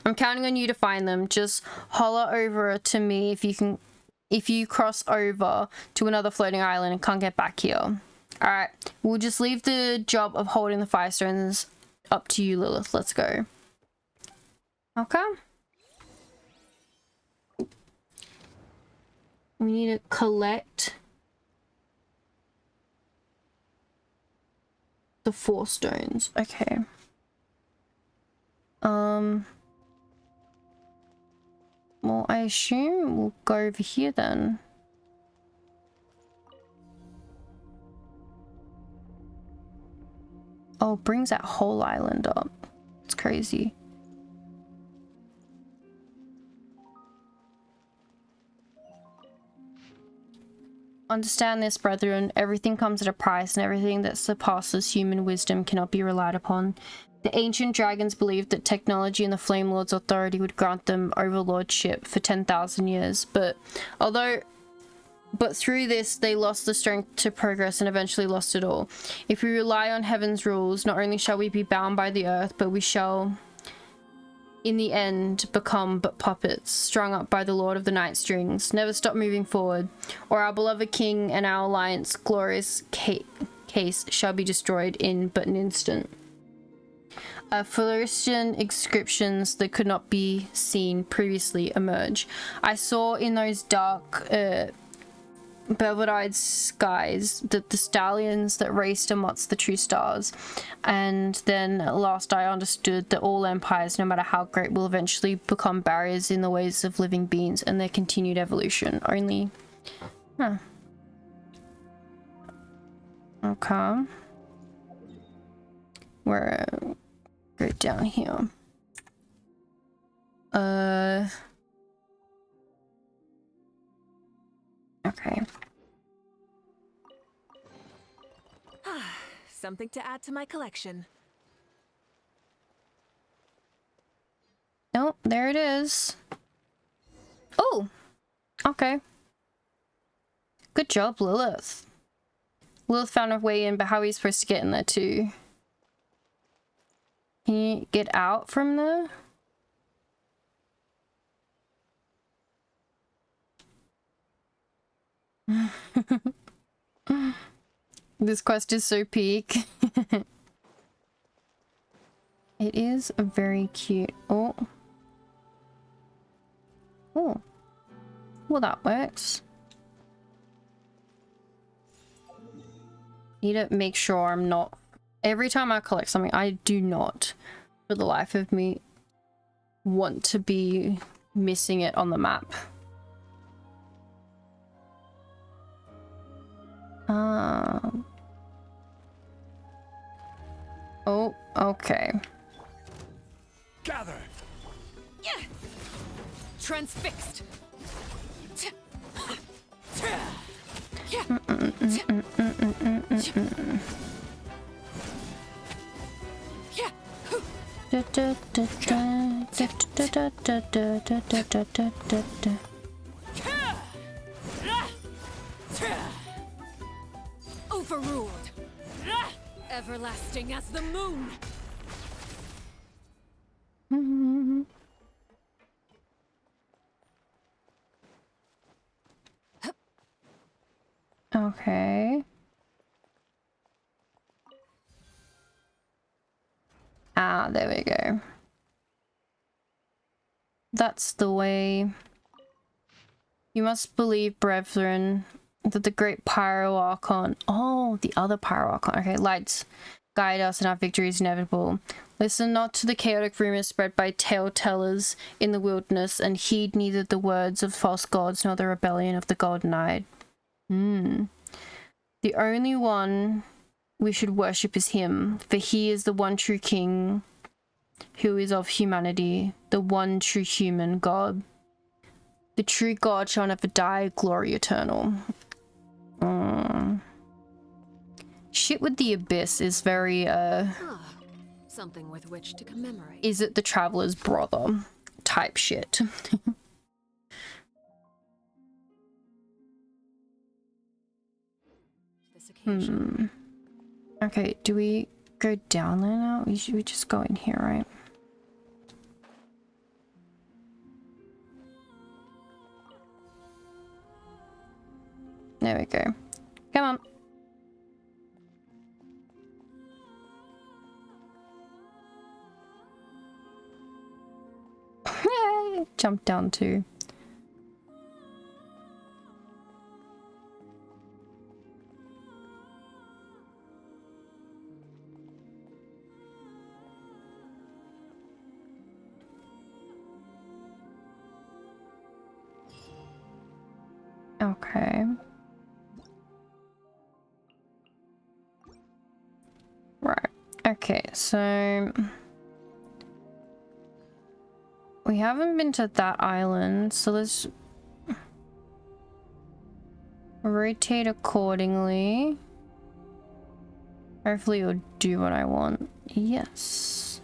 I'm counting on you to find them. Just holler over to me if you cross over to another floating island and can't get back here. Alright, we'll just leave the job of holding the fire stones up to you, Lilith. Let's go. Okay. We need to collect the 4 stones. Okay. Well, I assume we'll go over here then. Oh, it brings that whole island up. It's crazy. Understand this, brethren. Everything comes at a price, and everything that surpasses human wisdom cannot be relied upon. The ancient dragons believed that technology and the Flame Lord's authority would grant them overlordship for 10,000 years, but although But through this, they lost the strength to progress and eventually lost it all. If we rely on heaven's rules, not only shall we be bound by the earth, but we shall, in the end, become but puppets, strung up by the Lord of the Night Strings. Never stop moving forward, or our beloved king and our alliance glorious case shall be destroyed in but an instant. Philistine inscriptions that could not be seen previously emerge. I saw in those dark velvet-eyed skies that the stallions that raced amongst the true stars, and then at last I understood that all empires, no matter how great, will eventually become barriers in the ways of living beings and their continued evolution. Only okay, we're go down here. Okay. Something to add to my collection. Oh, there it is. Oh, okay. Good job, Lilith. Lilith found a way in, but how are you supposed to get in there too? Can you get out from there? This quest is so peak. It is very cute. Oh. Oh. Well, that works. Need to make sure I'm not... Every time I collect something, I do not, for the life of me, want to be missing it on the map. Oh, okay. Gather. Yeah. Transfixed. Overruled. Everlasting as the moon. Okay. Ah, there we go. That's the way. You must believe, brethren, that the great Pyro Archon... Oh, the other Pyro Archon. Okay, lights guide us and our victory is inevitable. Listen not to the chaotic rumors spread by tale-tellers in the wilderness, and heed neither the words of false gods nor the rebellion of the golden-eyed. The only one we should worship is him, for he is the one true king who is of humanity, the one true human God. The true God shall never die, glory eternal. Shit with the abyss is very, something with which to commemorate. Is it the traveler's brother type shit. Okay, do we go down there now? We just go in here, right? There we go. Come on. Yay! Jump down too. Okay. Right. Okay, so we haven't been to that island, so let's rotate accordingly. Hopefully it'll do what I want. Yes.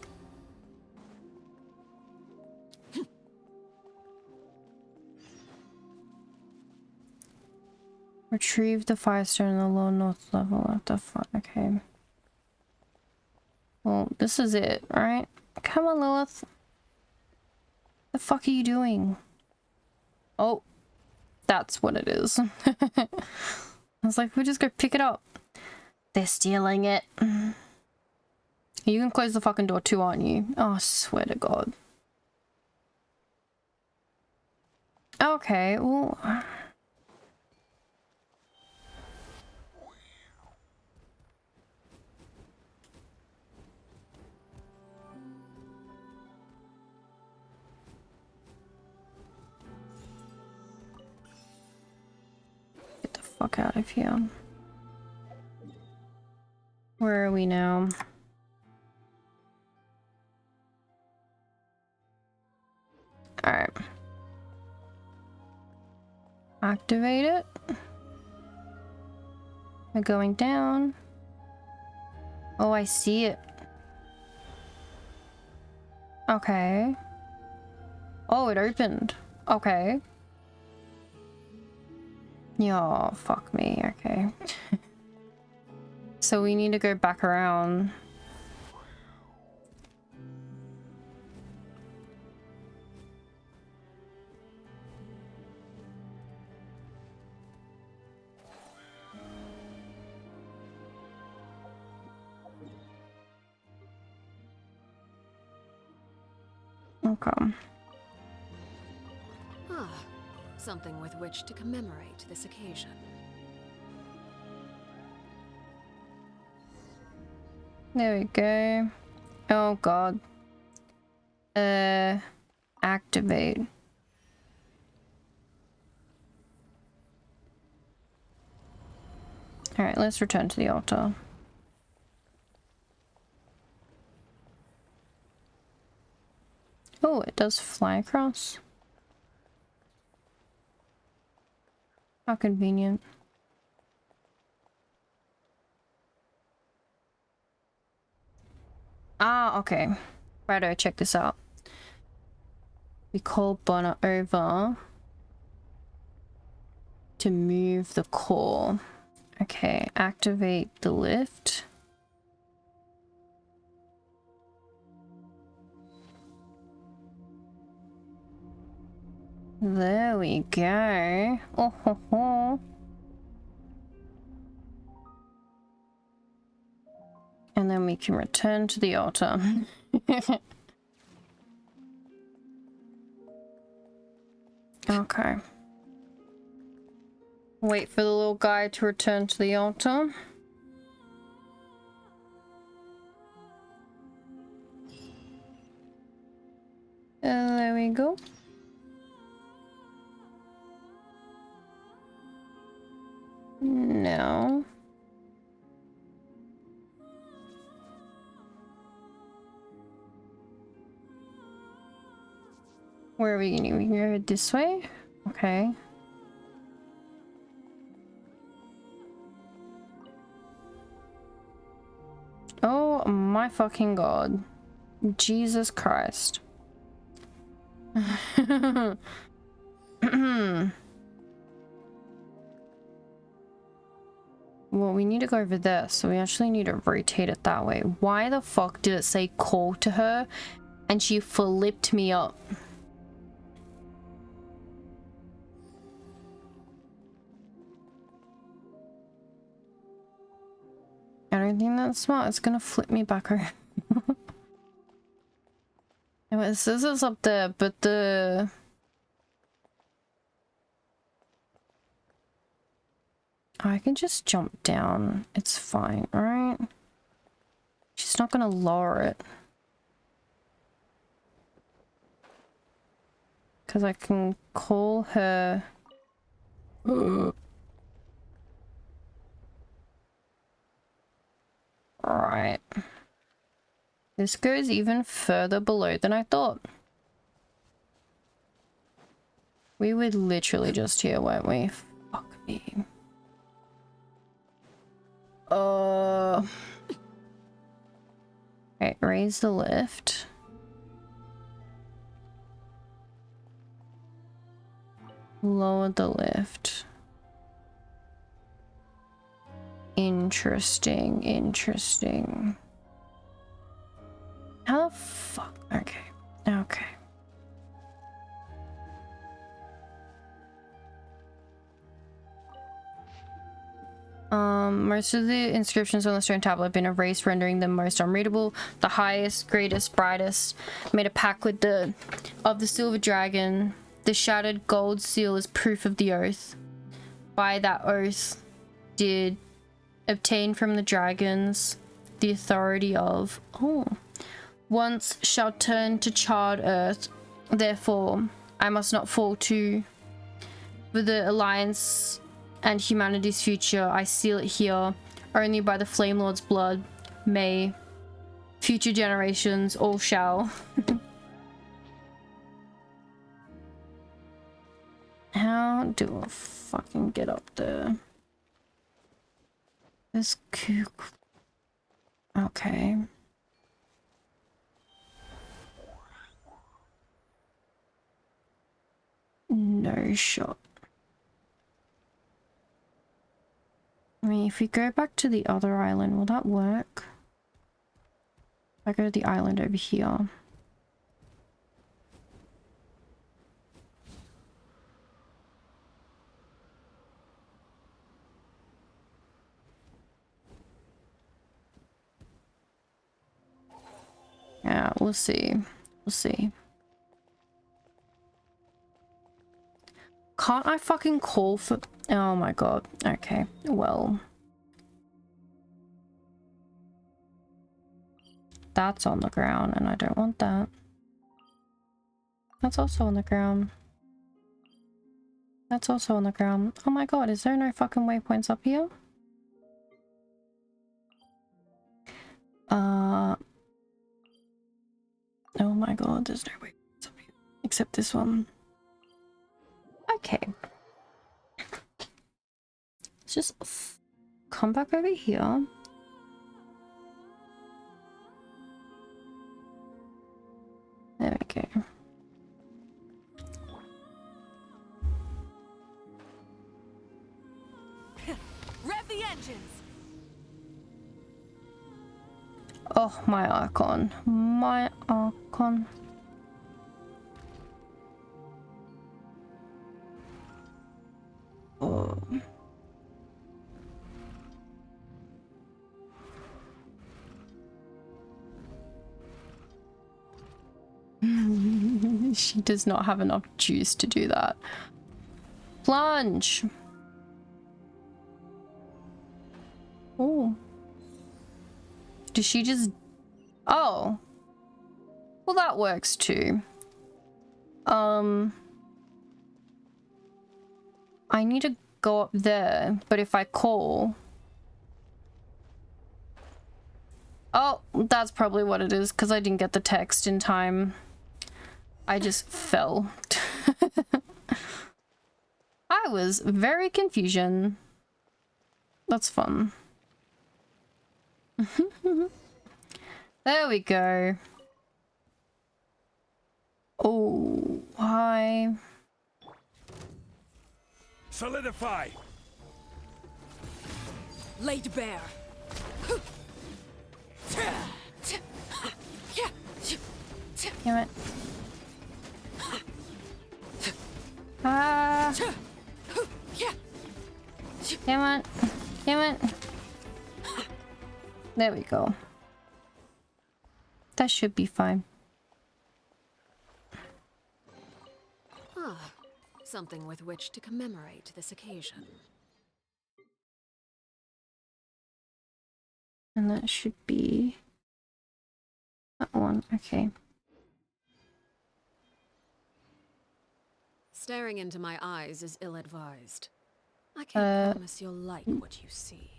Retrieve the firestone in the lower north level of the front. Okay. Well, this is it, right? Come on, Lilith. The fuck are you doing? Oh, that's what it is. I was like, we'll just go pick it up. They're stealing it. You can close the fucking door too, aren't you? Oh, I swear to God. Okay, well... Get the fuck out of here. Where are we now? Alright. Activate it. We're going down. Oh, I see it. Okay. Oh, it opened. Okay. Yeah, fuck me. Okay. So we need to go back around. Okay. Ah, something with which to commemorate this occasion. There we go. Oh God. Activate. Alright, let's return to the altar. Oh, it does fly across. How convenient. Ah, okay. Righto, check this out. We call Bonner over to move the core. Okay, activate the lift. There we go. Oh ho ho. And then we can return to the altar. Okay. Wait for the little guy to return to the altar. There we go. No. Where are we going? We can go this way? Okay. Oh my fucking God. Jesus Christ. Well, we need to go over there, so we actually need to rotate it that way. Why the fuck did it say call to her and she flipped me up? I don't think that's smart. It's gonna flip me back around. It says it's up there, but the... I can just jump down. It's fine, right? She's not gonna lower it. Because I can call her... Right. This goes even further below than I thought. We were literally just here, weren't we? Fuck me. Okay, raise the lift. Lower the lift. Interesting, interesting. How the fuck? Okay. Okay. Most of the inscriptions on the stone tablet have been erased, rendering them most unreadable. The highest, greatest, brightest made a pact with the silver dragon. The shattered gold seal is proof of the oath. By that oath did obtain from the dragons the authority of once shall turn to charred earth. Therefore I must not fall to for the alliance and humanity's future. I seal it here. Only by the Flame Lord's blood may future generations all shall. How do I fucking get up there? This kook. Okay. No shot. I mean, if we go back to the other island, will that work? If I go to the island over here. Yeah, we'll see. We'll see. Can't I fucking call for... Oh my god. Okay, well. That's on the ground and I don't want that. That's also on the ground. That's also on the ground. Oh my god, is there no fucking waypoints up here? Oh my god, there's no waypoints up here. Except this one. Okay. Let's just come back over here. There we go. Rev the engines. Oh, my Archon. My Archon. Oh. She does not have enough juice to do that. Plunge. Oh. Does she just... Oh. Well, that works too. I need to go up there, but if I call... Oh, that's probably what it is, because I didn't get the text in time. I just fell. I was very confusion. That's fun. There we go. Oh, hi. Solidify. Laid bare. Damn it. Ah. Damn it. Damn it. There we go. That should be fine. Ah, something with which to commemorate this occasion. And that should be that one. Okay. Staring into my eyes is ill-advised. I can't promise you'll like what you see.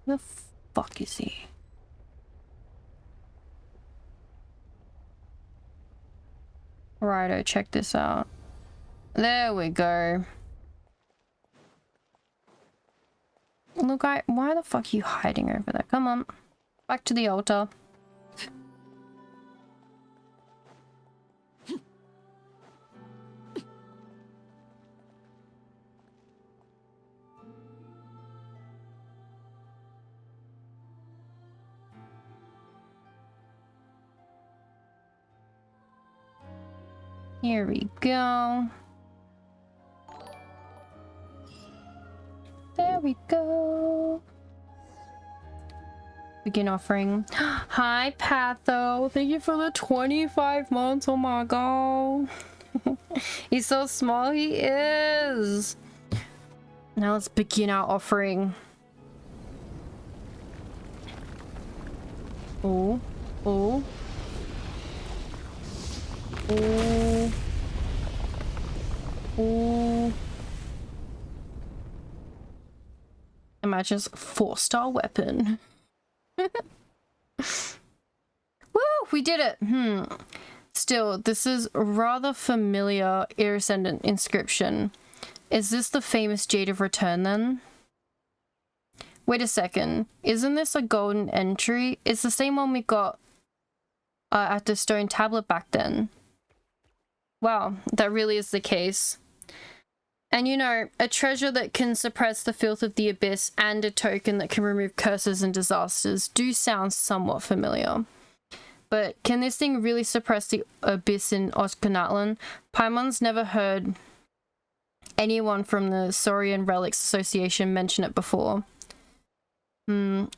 The fuck is he? Righto, check this out. There we go. Look, why the fuck are you hiding over there? Come on. Back to the altar. Here we go. There we go. Begin offering. Hi, Patho. Thank you for the 25 months. Oh my god. He's so small. He is. Now let's begin our offering. Oh. Oh. Oh. Oh. Imagine 4-star weapon. Woo! We did it! Still, this is rather familiar iridescent inscription. Is this the famous Jade of Return then? Wait a second. Isn't this a golden entry? It's the same one we got at the stone tablet back then. Wow, that really is the case. And you know, a treasure that can suppress the filth of the abyss and a token that can remove curses and disasters do sound somewhat familiar. But can this thing really suppress the abyss in Ochkanatlan? Paimon's never heard anyone from the Saurian Relics Association mention it before.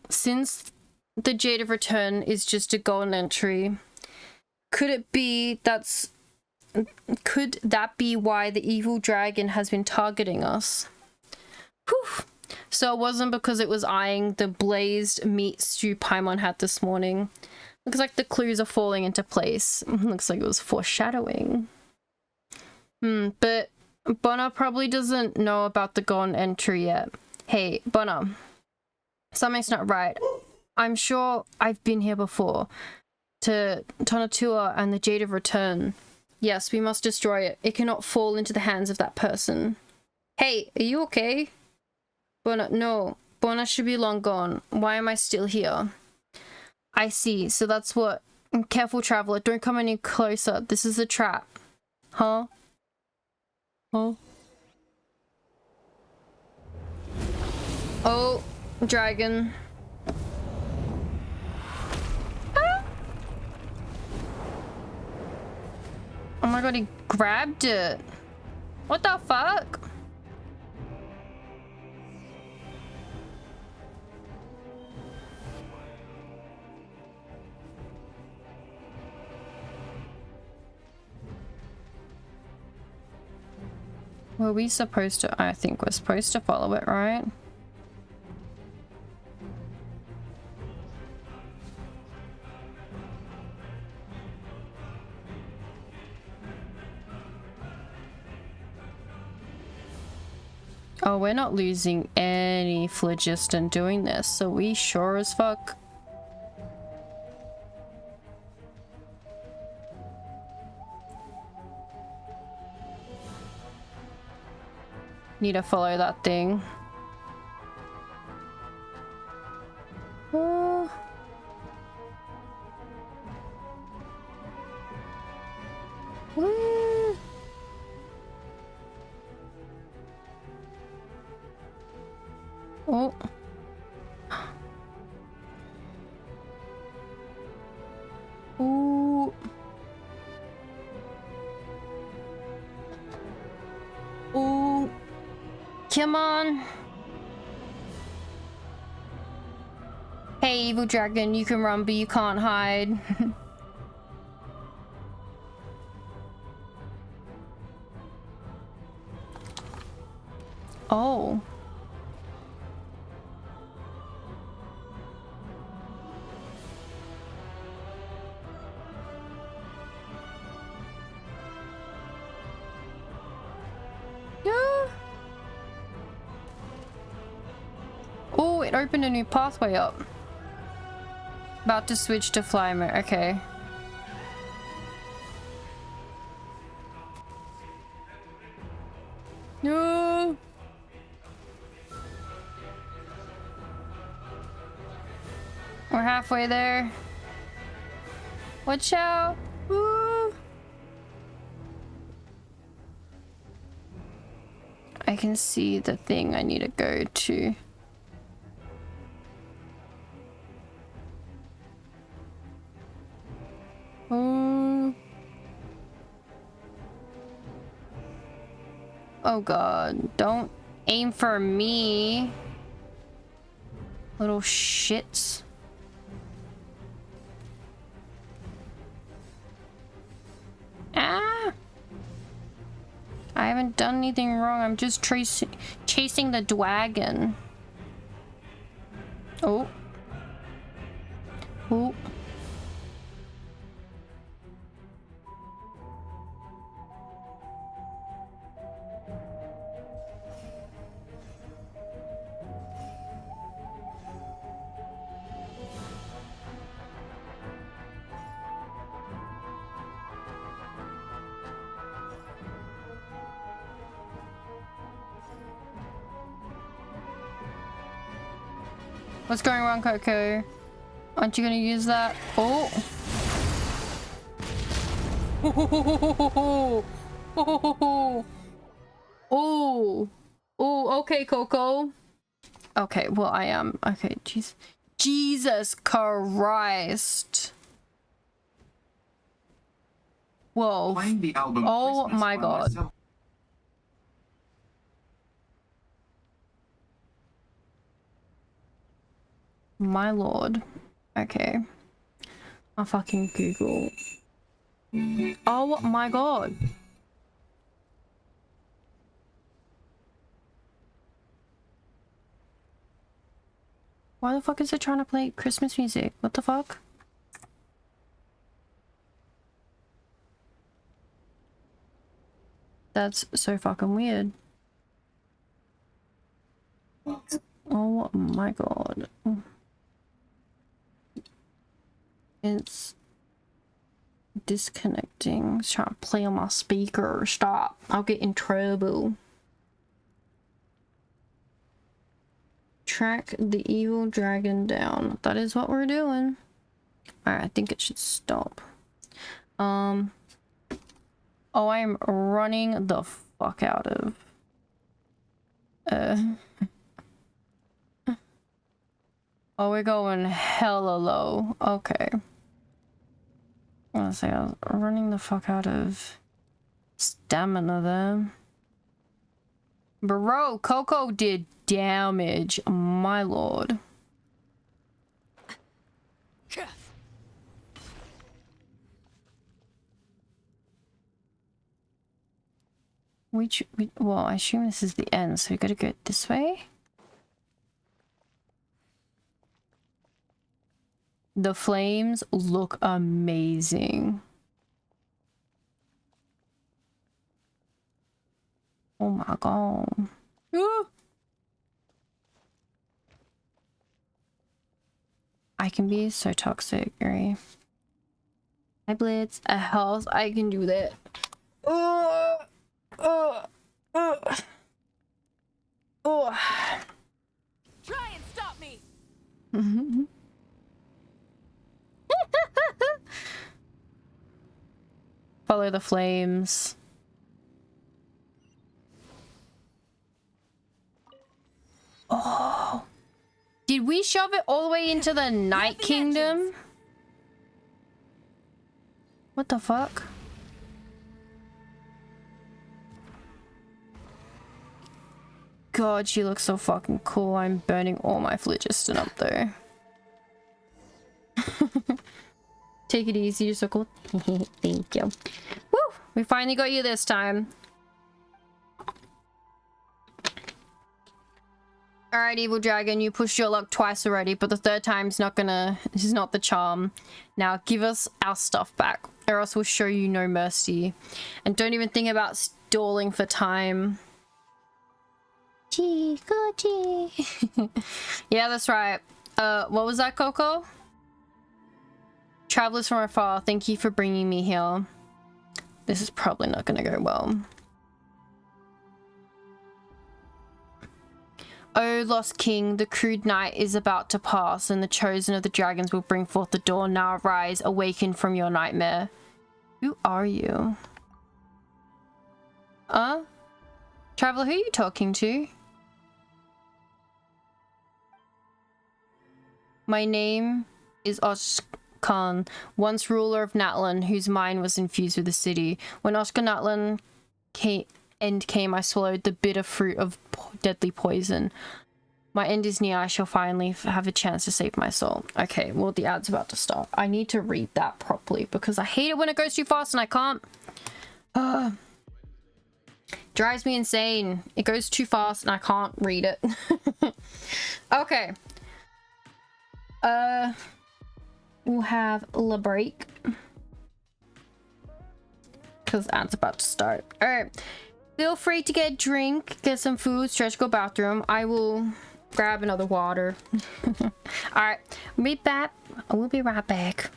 Since the Jade of Return is just a golden entry, could that be why the evil dragon has been targeting us? Whew. So it wasn't because it was eyeing the blazed meat stew Paimon had this morning. Looks like the clues are falling into place. Looks like it was foreshadowing. But Bonner probably doesn't know about the golden entry yet. Hey, Bonner. Something's not right. I'm sure I've been here before. To Tonatua and the Jade of Return. Yes, we must destroy it. It cannot fall into the hands of that person. Hey, are you okay? Bona, no. Bona should be long gone. Why am I still here? I see. So that's what... Careful, traveler. Don't come any closer. This is a trap. Huh? Huh? Oh, dragon. Oh my god, he grabbed it. What the fuck? Were we supposed to? I think we're supposed to follow it, right? Oh, we're not losing any phlogiston doing this, so we sure as fuck. Need to follow that thing. Oh. Ooh. Ooh. Come on. Hey, evil dragon, you can run, but you can't hide. Oh. Oh, it opened a new pathway up. About to switch to fly mode. Okay. No. We're halfway there. Watch out. Woo. I can see the thing I need to go to. Oh. Oh god, don't aim for me. Little shits. Ah! I haven't done anything wrong. I'm just chasing the dragon. Oh. Oh. What's going wrong, Coco? Aren't you gonna use that? Oh! Oh! Oh! Oh! Okay, Coco. Okay, well I am. Okay, jeez. Jesus Christ! Whoa! Playing the album Oh Christmas my by god! myself. My lord. Okay. I'll fucking Google. Oh my god. Why the fuck is it trying to play Christmas music? What the fuck? That's so fucking weird. Oh my god. It's disconnecting. It's trying to play on my speaker. Stop. I'll get in trouble. Track the evil dragon down. That is what we're doing. Alright, I think it should stop. Oh, I am running the fuck out of. Oh, we're going hella low. Okay. I was running the fuck out of stamina there. Bro, Coco did damage, my lord. Well, I assume this is the end, so we gotta go this way. The flames look amazing. Oh my god. Ooh. I can be so toxic, right? Hi Blitz, a house, I can do that. Oh. Try and stop me. Follow the flames. Oh. Did we shove it all the way into the Night Kingdom? What the fuck? God, she looks so fucking cool. I'm burning all my phlogiston up there. Take it easy, you're so cool. Thank you. Woo! We finally got you this time. Alright, evil dragon, you pushed your luck twice already, but the third time's not gonna... This is not the charm. Now give us our stuff back, or else we'll show you no mercy. And don't even think about stalling for time. Gee. Yeah, that's right. What was that, Coco? Travelers from afar, thank you for bringing me here. This is probably not gonna go well. O lost king, the crude night is about to pass, and the chosen of the dragons will bring forth the dawn. Now arise, awaken from your nightmare. Who are you? Traveler, who are you talking to? My name is Ochkanatlan, once ruler of Natlan, whose mind was infused with the city. When Ochkanatlan end came, I swallowed the bitter fruit of deadly poison. My end is near. I shall finally have a chance to save my soul. Okay, well, the ad's about to start. I need to read that properly because I hate it when it goes too fast and I can't. Drives me insane. It goes too fast and I can't read it. Okay. We'll have a break because ad's about to start. All right. Feel free to get a drink, get some food, stretch, go bathroom. I will grab another water. All right. We'll be right back.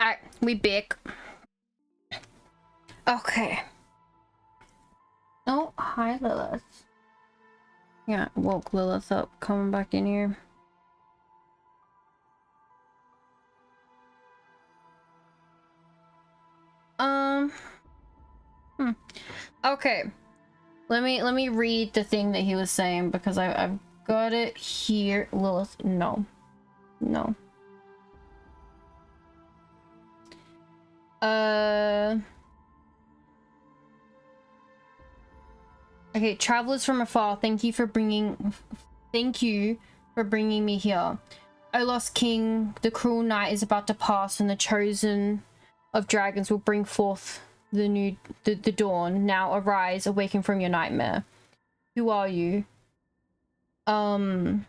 Alright, we back. Okay. Oh, hi Lilith. Yeah, woke Lilith up, coming back in here. Okay. Let me read the thing that he was saying because I've got it here. Lilith, no. No. Okay, travelers from afar, thank you for bringing me here. O lost king, the cruel night is about to pass and the chosen of dragons will bring forth the dawn. Now arise, awaken from your nightmare. Who are you? My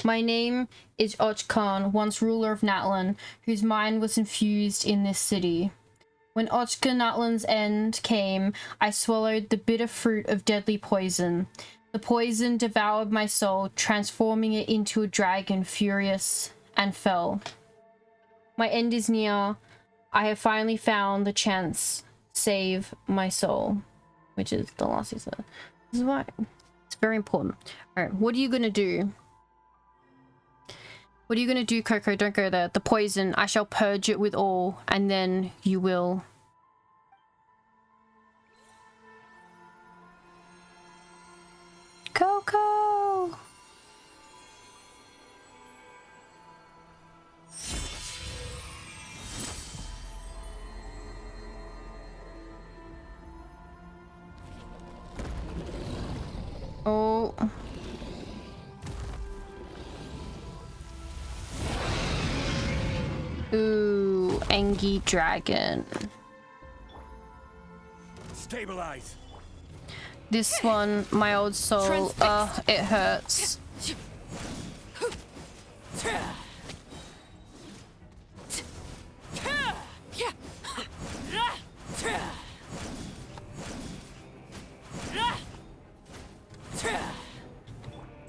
name is Ochkan, once ruler of Natlan, whose mind was infused in this city. When Ochkanatlan's end came, I swallowed the bitter fruit of deadly poison. The poison devoured my soul, transforming it into a dragon, furious and fell. My end is near. I have finally found the chance. Save my soul. Which is the last he said. This is why it's very important. Alright, what are you gonna do? What are you gonna do, Coco? Don't go there. The poison, I shall purge it with all, and then you will. Coco! Oh. Ooh, Engie Dragon. Stabilize. This one, my old soul, it hurts.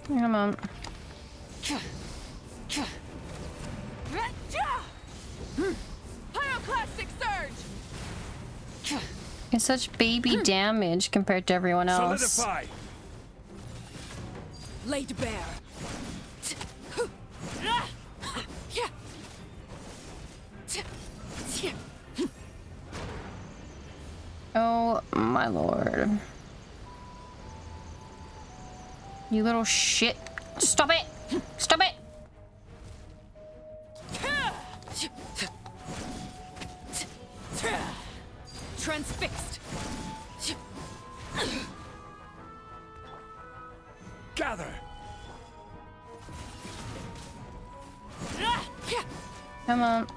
Come on. Pyroclastic surge. It's such baby damage compared to everyone else. Solidify. Laid bare. Oh my lord. You little shit. Stop it! Stop it! Transfixed. Gather. Come on.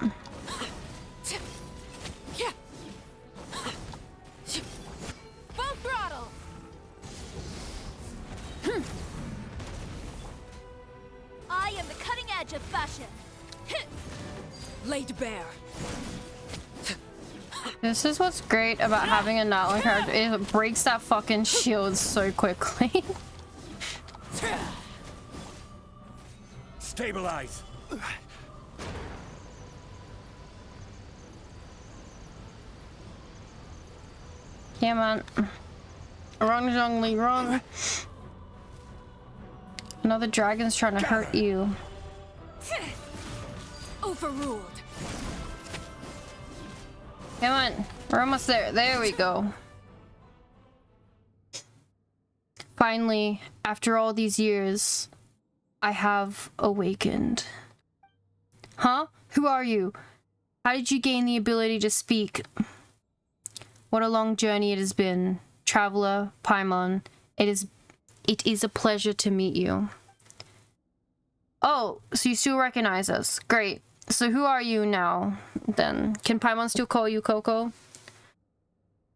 Full throttle. I am the cutting edge of fashion. Laid bare. This is what's great about having a Natlan character. It breaks that fucking shield so quickly. Stabilize. Yeah, man. Wrong, Zhongli, wrong. Another dragon's trying to hurt you. Overruled. Come on. We're almost there. There we go. Finally, after all these years, I have awakened. Huh? Who are you? How did you gain the ability to speak? What a long journey it has been. Traveler, Paimon, it is a pleasure to meet you. Oh, so you still recognize us. Great. So who are you now, then? Can Paimon still call you Coco?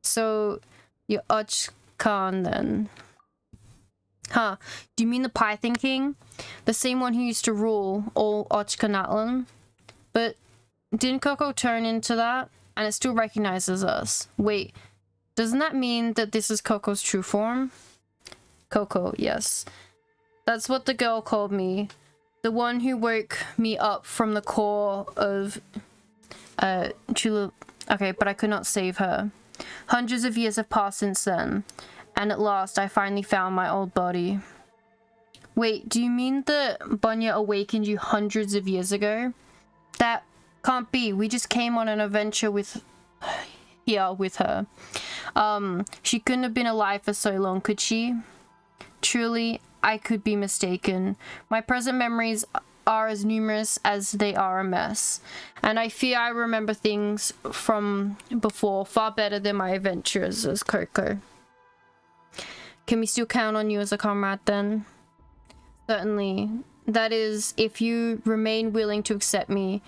So, you're Ochkan, then. Huh. Do you mean the Python King? The same one who used to rule all Ochkanatlan? But didn't Coco turn into that? And it still recognizes us. Wait, doesn't that mean that this is Coco's true form? Coco, yes. That's what the girl called me. The one who woke me up from the core of Okay, but I could not save her. Hundreds of years have passed since then, and at last I finally found my old body. Wait, do you mean that Bunya awakened you hundreds of years ago? That can't be. We just came on an adventure with her. She couldn't have been alive for so long, could she? Truly, I could be mistaken. My present memories are as numerous as they are a mess, and I fear I remember things from before far better than my adventures as Coco. Can we still count on you as a comrade then? Certainly. That is, if you remain willing to accept me.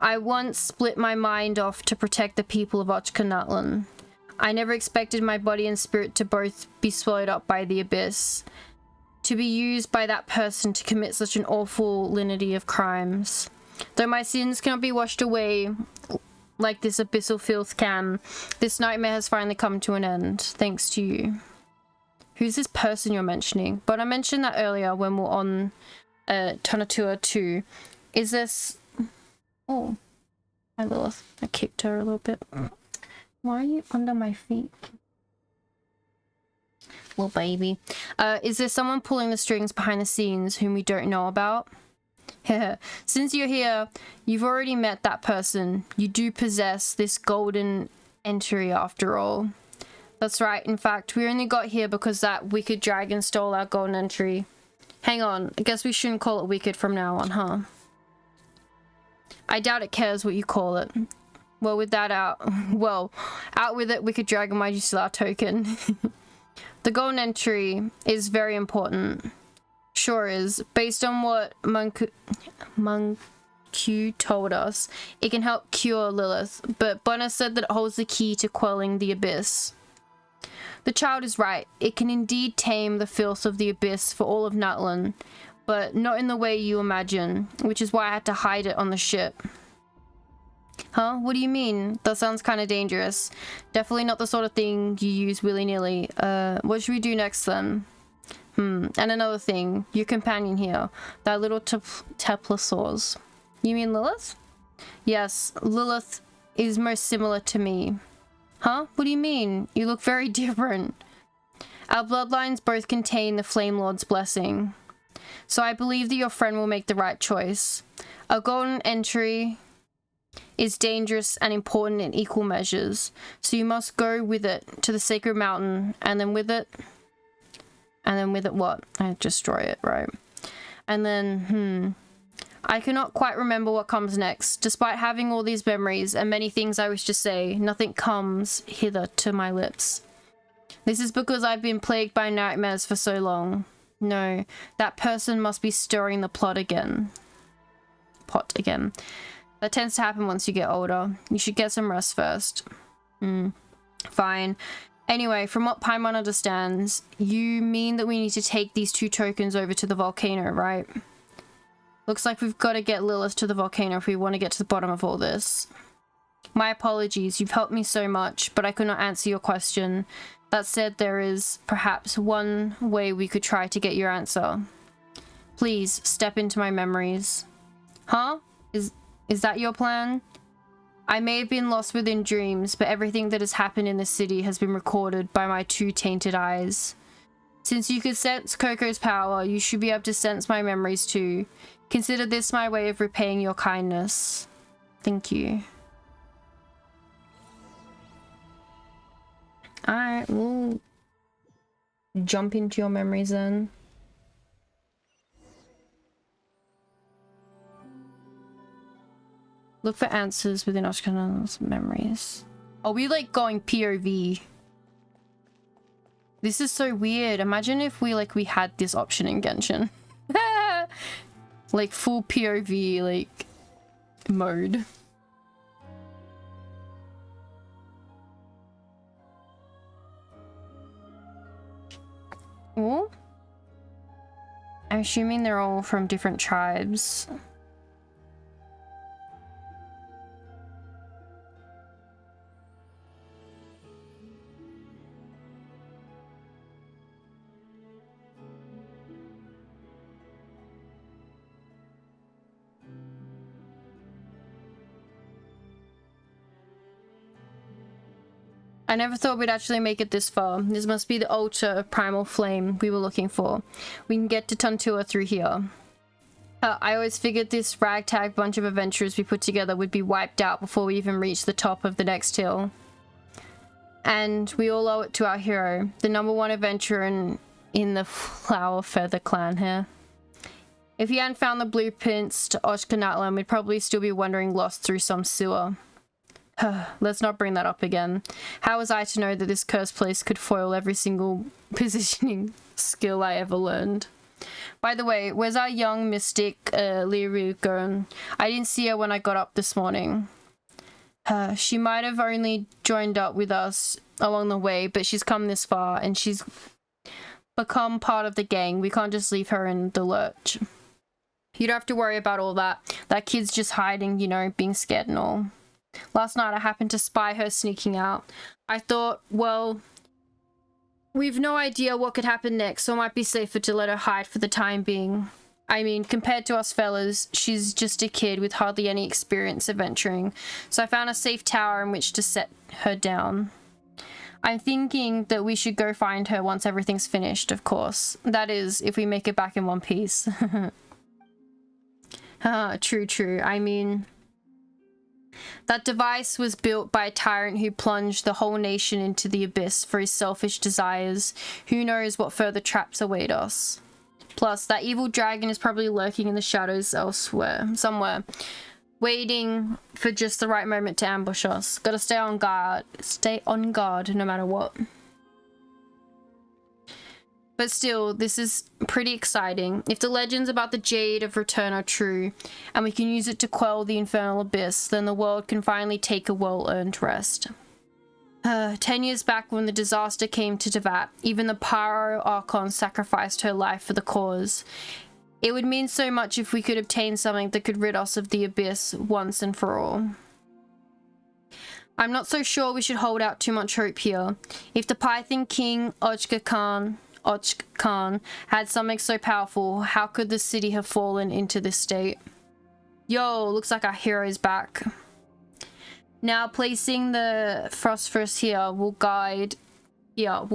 I once split my mind off to protect the people of Ochkanatlan. I never expected my body and spirit to both be swallowed up by the abyss. To be used by that person to commit such an awful litany of crimes. Though my sins cannot be washed away like this abyssal filth can, this nightmare has finally come to an end, thanks to you. Who's this person you're mentioning? But I mentioned that earlier when we're on Tonatua 2. Is this... Oh, hi Lilith. I kicked her a little bit. Why are you under my feet? Little baby. Is there someone pulling the strings behind the scenes whom we don't know about? Since you're here, you've already met that person. You do possess this golden entry after all. That's right. In fact, we only got here because that wicked dragon stole our golden entry. Hang on. I guess we shouldn't call it wicked from now on, huh? I doubt it cares what you call it. Well, with that out... Well, out with it, wicked dragon. Why'd you steal our token? The golden entry is very important. Sure is. Based on what Q told us, it can help cure Lilith, but Bunna said that it holds the key to quelling the abyss. The child is right. It can indeed tame the filth of the abyss for all of Natlan, but not in the way you imagine, which is why I had to hide it on the ship. Huh? What do you mean? That sounds kind of dangerous. Definitely not the sort of thing you use willy-nilly. What should we do next then? And another thing, your companion here, that little Teplasaurs. You mean Lilith? Yes, Lilith is most similar to me. Huh? What do you mean? You look very different. Our bloodlines both contain the Flame Lord's blessing. So I believe that your friend will make the right choice. A golden entry is dangerous and important in equal measures. So you must go with it to the sacred mountain, and then with it... And then with it what? I destroy it, right? And then, I cannot quite remember what comes next. Despite having all these memories and many things I wish to say, nothing comes hither to my lips. This is because I've been plagued by nightmares for so long. No, that person must be stirring the pot again. That tends to happen once you get older. You should get some rest first. Fine. Anyway, from what Paimon understands, you mean that we need to take these 2 tokens over to the volcano, right? Looks like we've got to get Lilith to the volcano if we want to get to the bottom of all this. My apologies, you've helped me so much, but I could not answer your question. That said, there is perhaps one way we could try to get your answer. Please, step into my memories. Huh? Is that your plan? I may have been lost within dreams, but everything that has happened in this city has been recorded by my 2 tainted eyes. Since you could sense Coco's power, you should be able to sense my memories too. Consider this my way of repaying your kindness. Thank you. Alright, we'll jump into your memories then. Look for answers within Ochkanatlan's memories. Are we like going POV? This is so weird. Imagine if we had this option in Genshin. Like full POV like mode. Oh? I'm assuming they're all from different tribes. I never thought we'd actually make it this far. This must be the altar of primal flame we were looking for. We can get to Tuntua through here. I always figured this ragtag bunch of adventurers we put together would be wiped out before we even reached the top of the next hill. And we all owe it to our hero, the #1 adventurer in the Flower Feather clan here. If he hadn't found the blueprints to Ochkanatlan, we'd probably still be wandering lost through some sewer. Let's not bring that up again. How was I to know that this cursed place could foil every single positioning skill I ever learned? By the way, where's our young mystic, Liru gone? I didn't see her when I got up this morning. She might have only joined up with us along the way, but she's come this far and she's become part of the gang. We can't just leave her in the lurch. You don't have to worry about all that. That kid's just hiding, you know, being scared and all. Last night I happened to spy her sneaking out. I thought, well, we've no idea what could happen next, so it might be safer to let her hide for the time being. I mean, compared to us fellas, she's just a kid with hardly any experience adventuring, so I found a safe tower in which to set her down. I'm thinking that we should go find her once everything's finished, of course. That is, if we make it back in one piece. True. I mean, that device was built by a tyrant who plunged the whole nation into the abyss for his selfish desires. Who knows what further traps await us? Plus, that evil dragon is probably lurking in the shadows somewhere, waiting for just the right moment to ambush us. Gotta stay on guard no matter what. But still, this is pretty exciting. If the legends about the Jade of Return are true, and we can use it to quell the infernal abyss, then the world can finally take a well-earned rest. 10 years back when the disaster came to Tevat, even the Pyro Archon sacrificed her life for the cause. It would mean so much if we could obtain something that could rid us of the abyss once and for all. I'm not so sure we should hold out too much hope here. If the Python King Ochkanatlan had something so powerful, how could the city have fallen into this state? Yo, looks like our hero's back. Now placing the phosphorus here will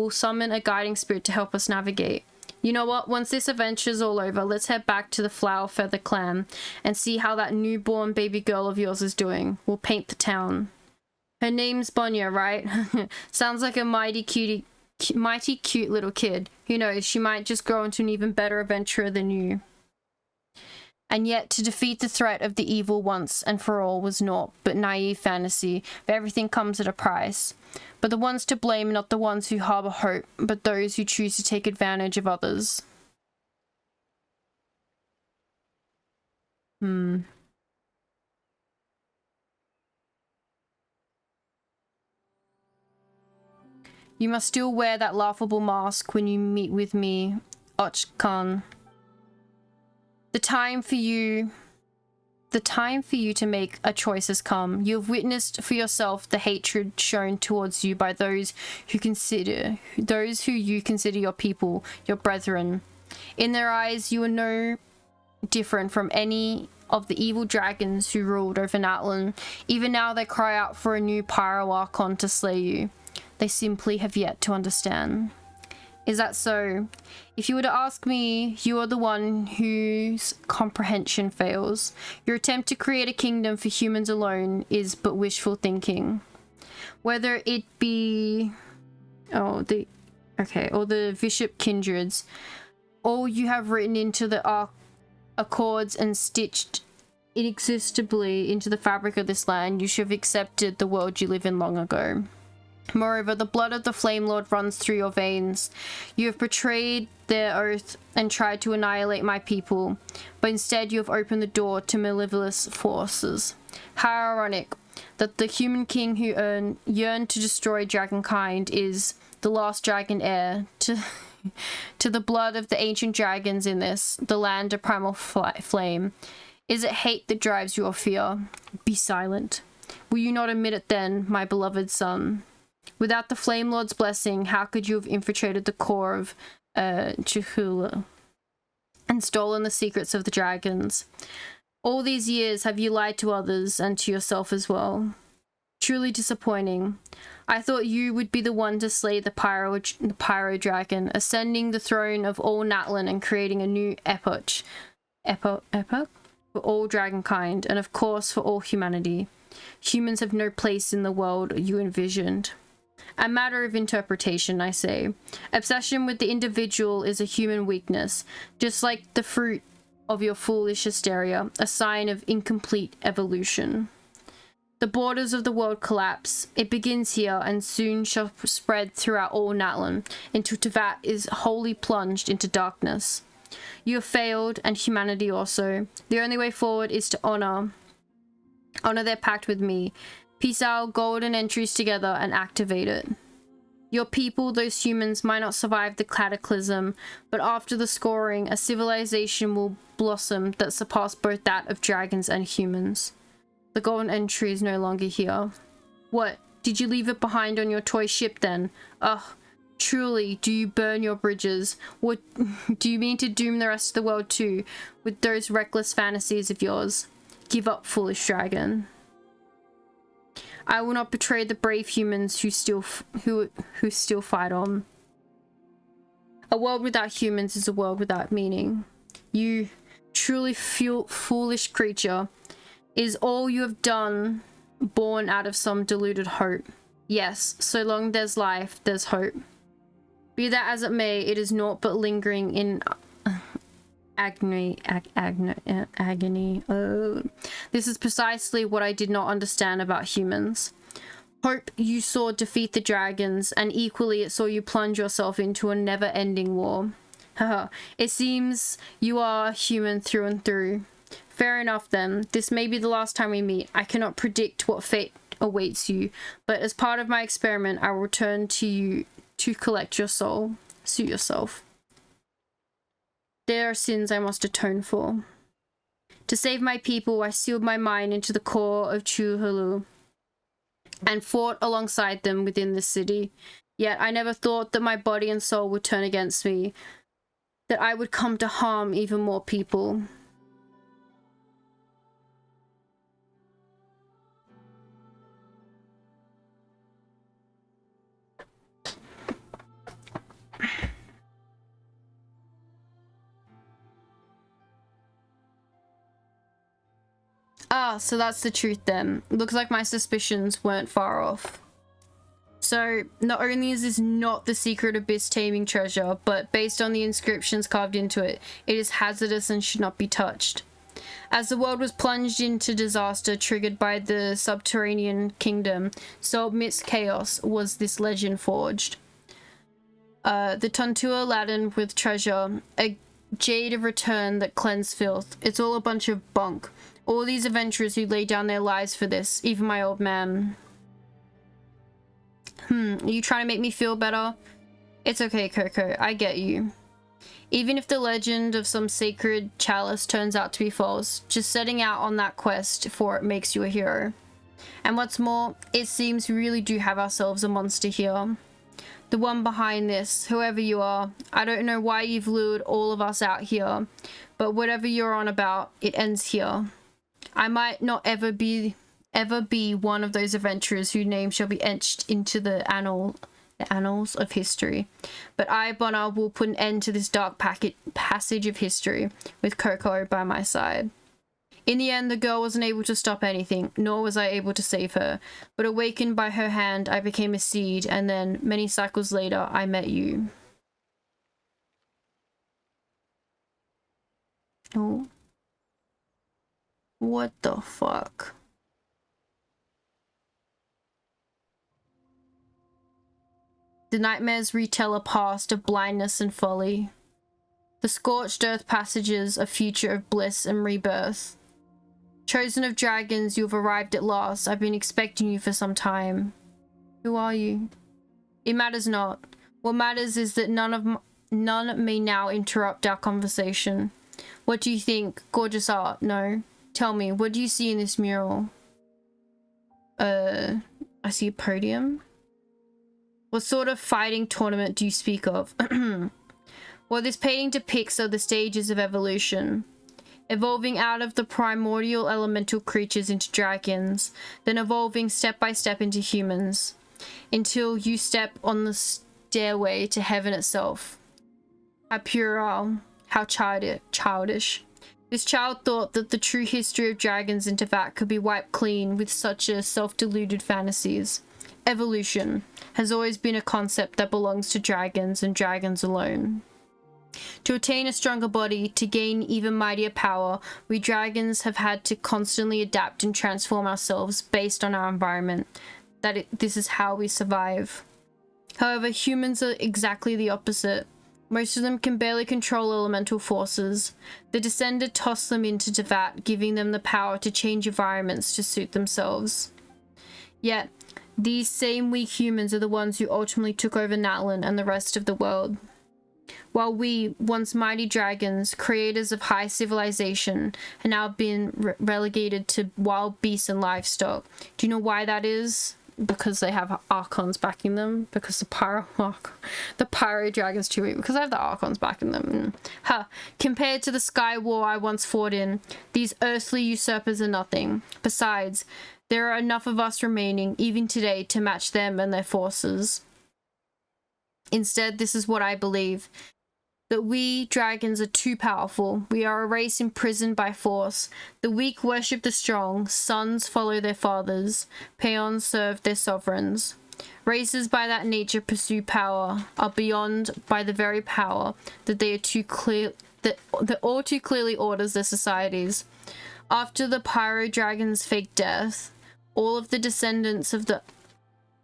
summon a guiding spirit to help us navigate. You know what, once this adventure's all over, let's head back to the Flower Feather clan and see how that newborn baby girl of yours is doing. We'll paint the town. Her name's Bonya, right? Sounds like a mighty cute little kid. Who knows, she might just grow into an even better adventurer than you. And yet, to defeat the threat of the evil once and for all was naught but naive fantasy, for everything comes at a price. But the ones to blame are not the ones who harbor hope, but those who choose to take advantage of others. You must still wear that laughable mask when you meet with me, Ochkan. The time for you to make a choice has come. You have witnessed for yourself the hatred shown towards you by those who you consider your people, your brethren. In their eyes, you are no different from any of the evil dragons who ruled over Natlan. Even now, they cry out for a new Pyro Archon to slay you. They simply have yet to understand. Is that so? If you were to ask me, you are the one whose comprehension fails. Your attempt to create a kingdom for humans alone is but wishful thinking. Whether it be... or the Bishop Kindreds, all you have written into the accords and stitched inexistibly into the fabric of this land, you should have accepted the world you live in long ago. Moreover, the blood of the Flame Lord runs through your veins. You have betrayed their oath and tried to annihilate my people, but instead you have opened the door to malevolent forces. How ironic that the human king who yearned to destroy dragonkind is the last dragon heir to the blood of the ancient dragons in this, the land of primal flame. Is it hate that drives you or fear? Be silent. Will you not admit it then, my beloved son? Without the Flame Lord's blessing, how could you have infiltrated the core of Chihula and stolen the secrets of the dragons? All these years have you lied to others and to yourself as well. Truly disappointing. I thought you would be the one to slay the pyro dragon, ascending the throne of all Natlan and creating a new epoch for all dragonkind, and of course for all humanity. Humans have no place in the world you envisioned. A matter of interpretation, I say. Obsession with the individual is a human weakness, just like the fruit of your foolish hysteria, a sign of incomplete evolution. The borders of the world collapse. It begins here and soon shall spread throughout all Natlan, until Teyvat is wholly plunged into darkness. You have failed, and humanity also. The only way forward is to honor their pact with me. Piece our golden entries together and activate it. Your people, those humans, might not survive the cataclysm, but after the scoring, a civilization will blossom that surpass both that of dragons and humans. The golden entry is no longer here. What? Did you leave it behind on your toy ship then? Ugh. Truly, do you burn your bridges? What do you mean to doom the rest of the world too, with those reckless fantasies of yours? Give up, foolish dragon. I will not betray the brave humans who still fight on. A world without humans is a world without meaning. You truly foolish creature. Is all you have done born out of some deluded hope? Yes, so long there's life, there's hope. Be that as it may, it is naught but lingering in agony. Oh. This is precisely what I did not understand about humans. Hope you saw defeat the dragons, and equally it saw you plunge yourself into a never-ending war. Haha, it seems you are human through and through. Fair enough then, this may be the last time we meet. I cannot predict what fate awaits you, but as part of my experiment, I will return to you to collect your soul. Suit yourself. There are sins I must atone for. To save my people, I sealed my mind into the core of Chuhulu and fought alongside them within the city. Yet I never thought that my body and soul would turn against me, that I would come to harm even more people. Ah, so that's the truth then. Looks like my suspicions weren't far off. So, not only is this not the secret abyss taming treasure, but based on the inscriptions carved into it, it is hazardous and should not be touched. As the world was plunged into disaster triggered by the subterranean kingdom, so amidst chaos was this legend forged. The Tontua Aladdin with treasure, a jade of return that cleansed filth. It's all a bunch of bunk. All these adventurers who laid down their lives for this, even my old man. Are you trying to make me feel better? It's okay, Coco, I get you. Even if the legend of some sacred chalice turns out to be false, just setting out on that quest for it makes you a hero. And what's more, it seems we really do have ourselves a monster here. The one behind this, whoever you are, I don't know why you've lured all of us out here, but whatever you're on about, it ends here. I might not ever be one of those adventurers whose name shall be etched into the annals of history, but I, Bonner, will put an end to this dark passage of history with Coco by my side. In the end, the girl wasn't able to stop anything, nor was I able to save her, but awakened by her hand, I became a seed, and then, many cycles later, I met you. Oh. What the fuck? The nightmares retell a past of blindness and folly. The scorched earth passages a future of bliss and rebirth. Chosen of dragons, you have arrived at last. I've been expecting you for some time. Who are you? It matters not. What matters is that none may now interrupt our conversation. What do you think? Gorgeous art? No. Tell me, what do you see in this mural? I see a podium. What sort of fighting tournament do you speak of? What this painting depicts are the stages of evolution. evolving out of the primordial elemental creatures into dragons, then evolving step by step into humans, until you step on the stairway to heaven itself. How puerile, how childish. This child thought that the true history of dragons and Teyvat could be wiped clean with such a self-deluded fantasies. Evolution has always been a concept that belongs to dragons and dragons alone. To attain a stronger body, to gain even mightier power, we dragons have had to constantly adapt and transform ourselves based on our environment. This is how we survive. However, humans are exactly the opposite. Most of them can barely control elemental forces. The Descended toss them into Teyvat, giving them the power to change environments to suit themselves. Yet, these same weak humans are the ones who ultimately took over Natlan and the rest of the world. While we, once mighty dragons, creators of high civilization, have now been relegated to wild beasts and livestock. Do you know why that is? Because they have archons backing them. Because the pyro dragons too weak. Because I have the archons backing them. Compared to the sky war I once fought in, these earthly usurpers are nothing. Besides, there are enough of us remaining, even today, to match them and their forces. Instead, this is what I believe. That we dragons are too powerful. We are a race imprisoned by force. The weak worship the strong. Sons follow their fathers. Peons serve their sovereigns. Races by that nature pursue power, are beyond by the very power that they are too clear that all too clearly orders their societies. After the pyro dragon's fake death, all of the descendants of the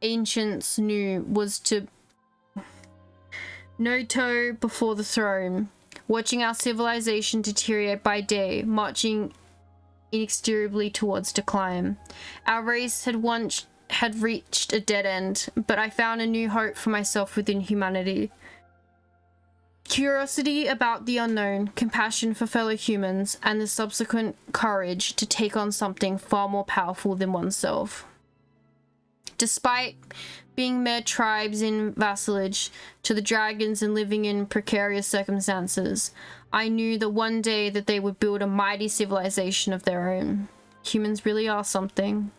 ancients knew was to no toe before the throne, watching our civilization deteriorate by day, marching inexorably towards decline. Our race had reached a dead end, but I found a new hope for myself within humanity. Curiosity about the unknown, compassion for fellow humans, and the subsequent courage to take on something far more powerful than oneself. Despite being mere tribes in vassalage to the dragons and living in precarious circumstances, I knew that one day that they would build a mighty civilization of their own. Humans really are something.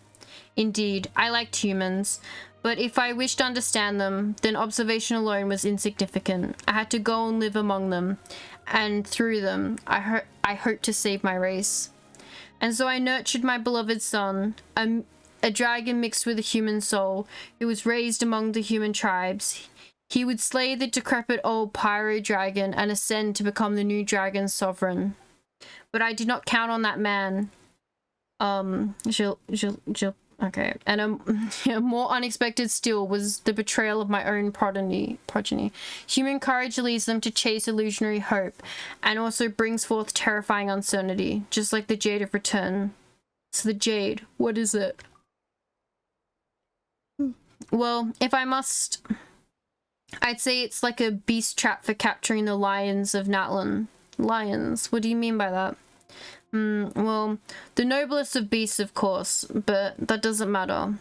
Indeed, I liked humans, but if I wished to understand them, then observation alone was insignificant. I had to go and live among them, and through them, I hoped to save my race. And so I nurtured my beloved son, a dragon mixed with a human soul, who was raised among the human tribes. He would slay the decrepit old pyro dragon and ascend to become the new dragon's sovereign. But I did not count on that man. Okay. And more unexpected still was the betrayal of my own progeny. Human courage leads them to chase illusionary hope, and also brings forth terrifying uncertainty, just like the Jade of Return. So the Jade, what is it? Well, if I must, I'd say it's like a beast trap for capturing the lions of Natlan. Lions? What do you mean by that? Well, the noblest of beasts, of course, but that doesn't matter.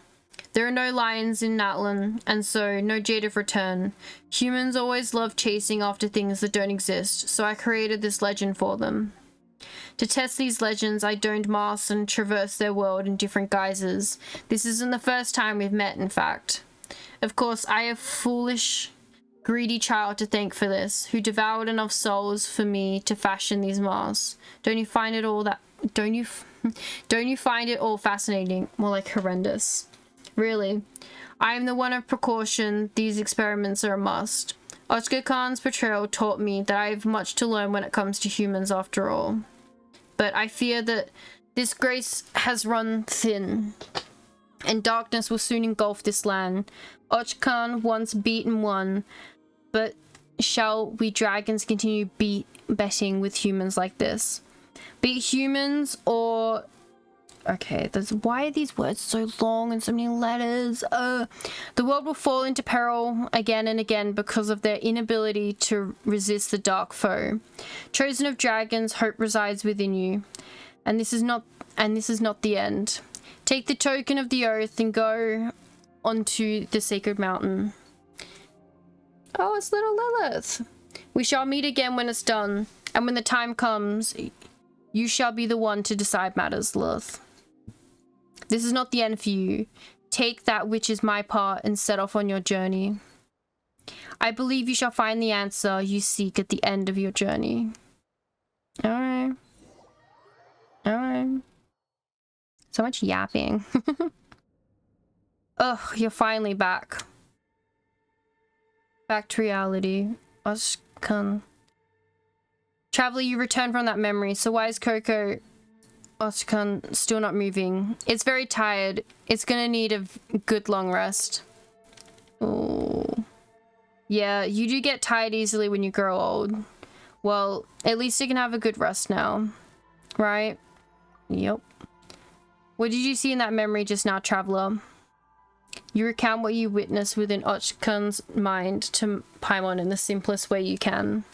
There are no lions in Natlan, and so no Jade of Return. Humans always love chasing after things that don't exist, so I created this legend for them. To test these legends, I donned masks and traversed their world in different guises. This isn't the first time we've met, in fact. Of course, I have foolish, greedy child to thank for this, who devoured enough souls for me to fashion these masks. Don't you find it all fascinating? More like horrendous. Really, I am the one of precaution. These experiments are a must. Ochkanatlan's betrayal taught me that I have much to learn when it comes to humans after all. But I fear that this grace has run thin, and darkness will soon engulf this land. Ochkan once beaten won, but shall we dragons continue betting with humans like this? Beat humans or... Okay, why are these words so long and so many letters? The world will fall into peril again and again because of their inability to resist the dark foe. Chosen of dragons, hope resides within you, and this is not the end. Take the token of the oath and go onto the sacred mountain. Oh, it's little Lilith. We shall meet again when it's done, and when the time comes, You shall be the one to decide matters, Lilith. This is not the end for you. Take that which is my part and set off on your journey. I believe you shall find the answer you seek at the end of your journey. Alright. Alright. So much yapping. Ugh, you're finally back. Back to reality. Ochkan. Traveler, you returned from that memory, so why is Coco Ochkan still not moving? It's very tired. It's gonna need a good long rest. Oh. Yeah, you do get tired easily when you grow old. Well, at least you can have a good rest now. Right? Yep. What did you see in that memory just now, Traveler? You recount what you witnessed within Ochkan's mind to Paimon in the simplest way you can.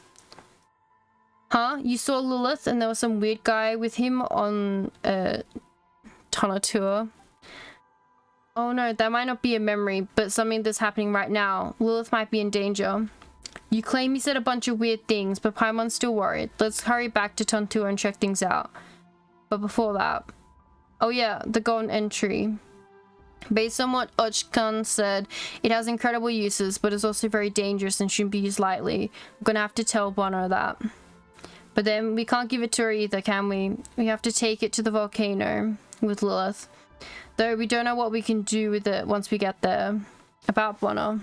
Huh? You saw Lilith and there was some weird guy with him on a tunnel tour. Oh no, that might not be a memory, but something that's happening right now. Lilith might be in danger. You claim you said a bunch of weird things, but Paimon's still worried. Let's hurry back to Tontua and check things out. But before that... Oh yeah, the golden entry. Based on what Ochkan said, it has incredible uses, but is also very dangerous and shouldn't be used lightly. I'm gonna have to tell Bono that. But then we can't give it to her either, can we? We have to take it to the volcano with Lilith. Though we don't know what we can do with it once we get there. About Bono.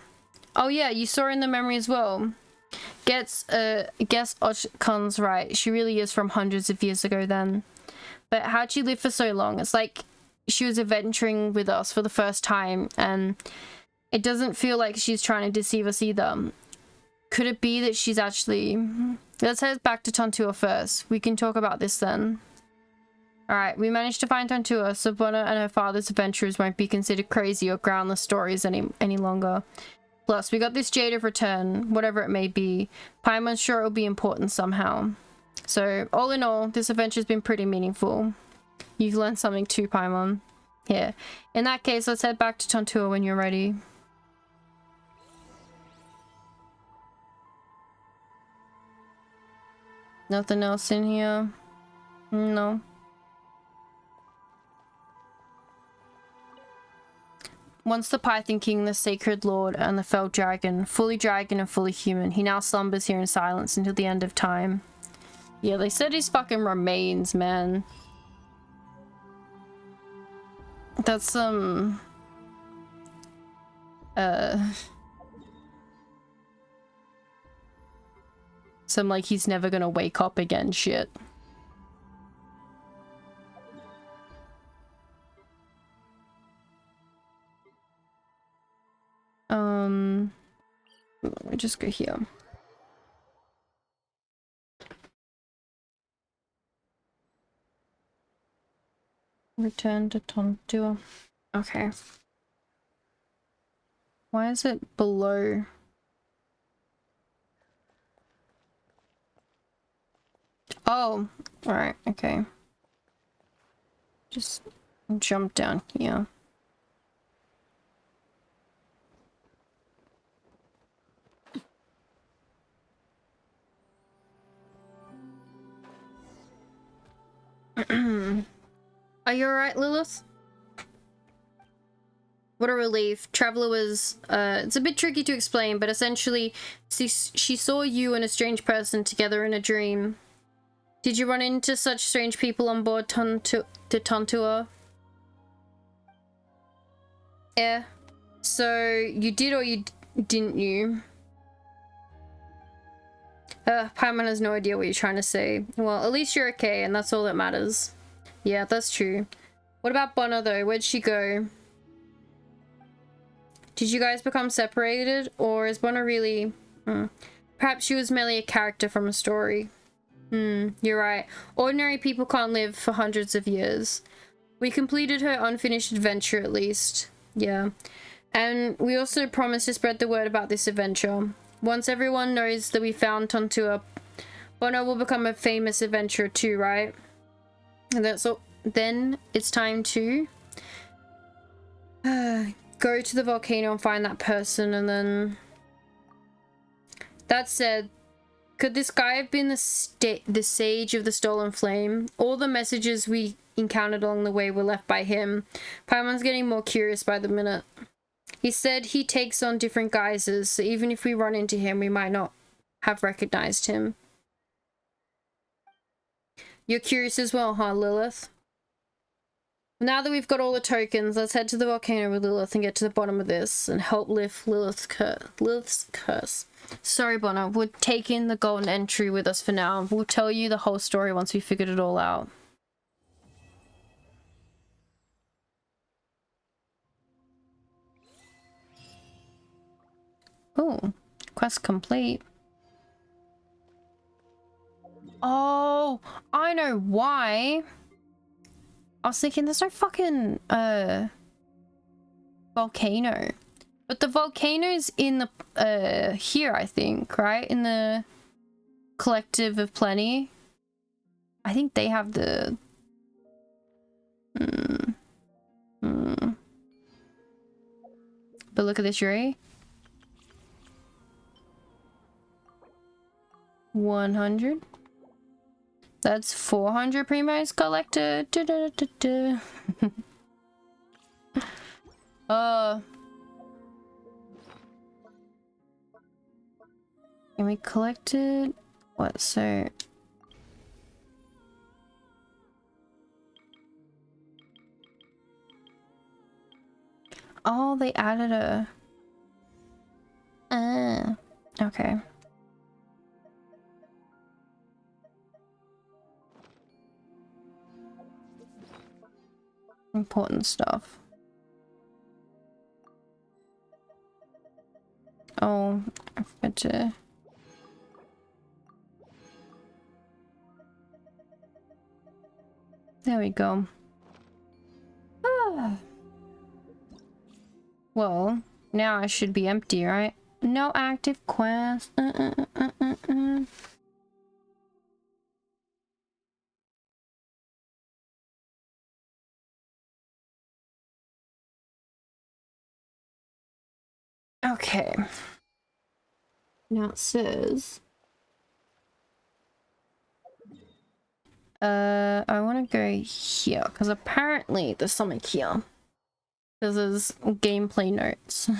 Oh yeah, you saw her in the memory as well. Guess Ochkan's right. She really is from hundreds of years ago then. But how'd she live for so long? It's like she was adventuring with us for the first time, and it doesn't feel like she's trying to deceive us either. Could it be that she's actually... Let's head back to Tontua first. We can talk about this then. Alright, we managed to find Tontua, so Bono and her father's adventurers won't be considered crazy or groundless stories any longer. Plus, we got this Jade of Return, whatever it may be. Paimon's sure it'll be important somehow. So, all in all, this adventure's been pretty meaningful. You've learned something too, Paimon. Yeah. In that case, let's head back to Tontua when you're ready. Nothing else in here? No. Once the Python King, the Sacred Lord, and the Fell Dragon, fully dragon and fully human, he now slumbers here in silence until the end of time. Yeah, they said his fucking remains, man. That's some... some, like, he's never gonna wake up again shit. Let me just go here. Return to Tontua. Okay. Why is it below? Oh, alright, okay. Just jump down here. Are you alright, Lilith? What a relief. Traveler was, it's a bit tricky to explain, but essentially, she saw you and a strange person together in a dream. Did you run into such strange people on board Tontua? Yeah. So, you did or you didn't you? Paimon has no idea what you're trying to say. Well, at least you're okay, and that's all that matters. Yeah, that's true. What about Bono, though? Where'd she go? Did you guys become separated? Or is Bono really... Perhaps she was merely a character from a story. You're right. Ordinary people can't live for hundreds of years. We completed her unfinished adventure, at least. Yeah. And we also promised to spread the word about this adventure. Once everyone knows that we found Tontua, Bono will become a famous adventurer too, right? And that's all. Then it's time to go to the volcano and find that person, and then... That said, Could this guy have been the sage of the stolen flame? All the messages we encountered along the way were left by him. Paimon's getting more curious by the minute. He said he takes on different guises, so even if we run into him, we might not have recognized him. You're curious as well, huh, Lilith? Now that we've got all the tokens, let's head to the volcano with Lilith and get to the bottom of this and help lift Lilith's curse. Sorry, Bonner, we're taking the golden entry with us for now. We'll tell you the whole story once we figured it all out. Oh, quest complete. Oh, I know why. I was thinking there's no fucking volcano. But the volcano's in the here, I think, right? In the Collective of Plenty. I think they have the But look at this, Yuri. 100. That's 400 primos collected. And we collected what? So oh, they added a okay. Important stuff. Oh, I forgot to. There we go. Ah. Well, now I should be empty, right? No active quest. Okay. Now it says I want to go here because apparently there's something here. This is gameplay notes.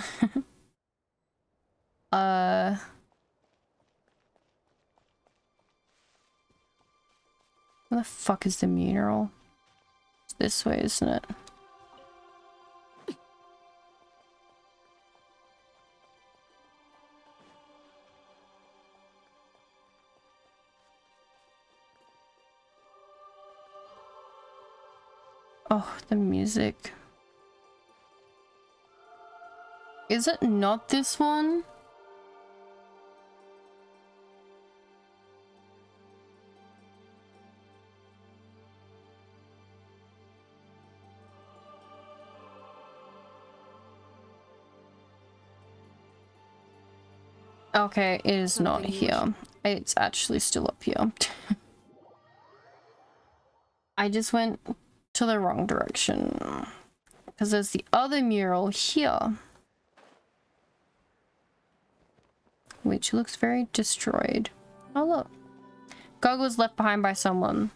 Where the fuck is the mural? It's this way, isn't it? Oh, the music. Is it not this one? Okay, it is not here. It's actually still up here. I just went to the wrong direction. Because there's the other mural here. Which looks very destroyed. Oh look. Goggles left behind by someone.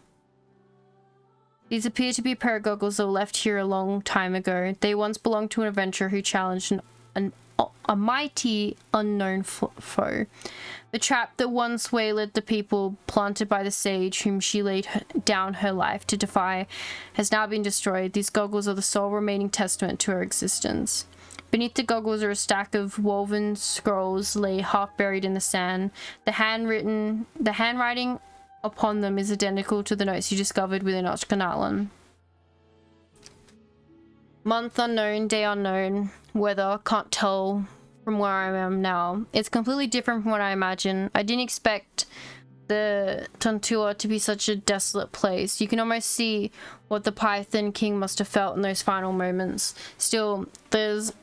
These appear to be a pair of goggles that were left here a long time ago. They once belonged to an adventurer who challenged a mighty unknown foe. The trap that once waylaid the people planted by the sage whom she laid down her life to defy has now been destroyed. These goggles are the sole remaining testament to her existence. Beneath the goggles are a stack of woven scrolls lay half buried in the sand. The handwriting upon them is identical to the notes you discovered within Ochkanatlan. Month unknown, day unknown, weather can't tell from where I am now. It's completely different from what I imagined. I didn't expect the Tantua to be such a desolate place. You can almost see what the Python King must have felt in those final moments. Still, there's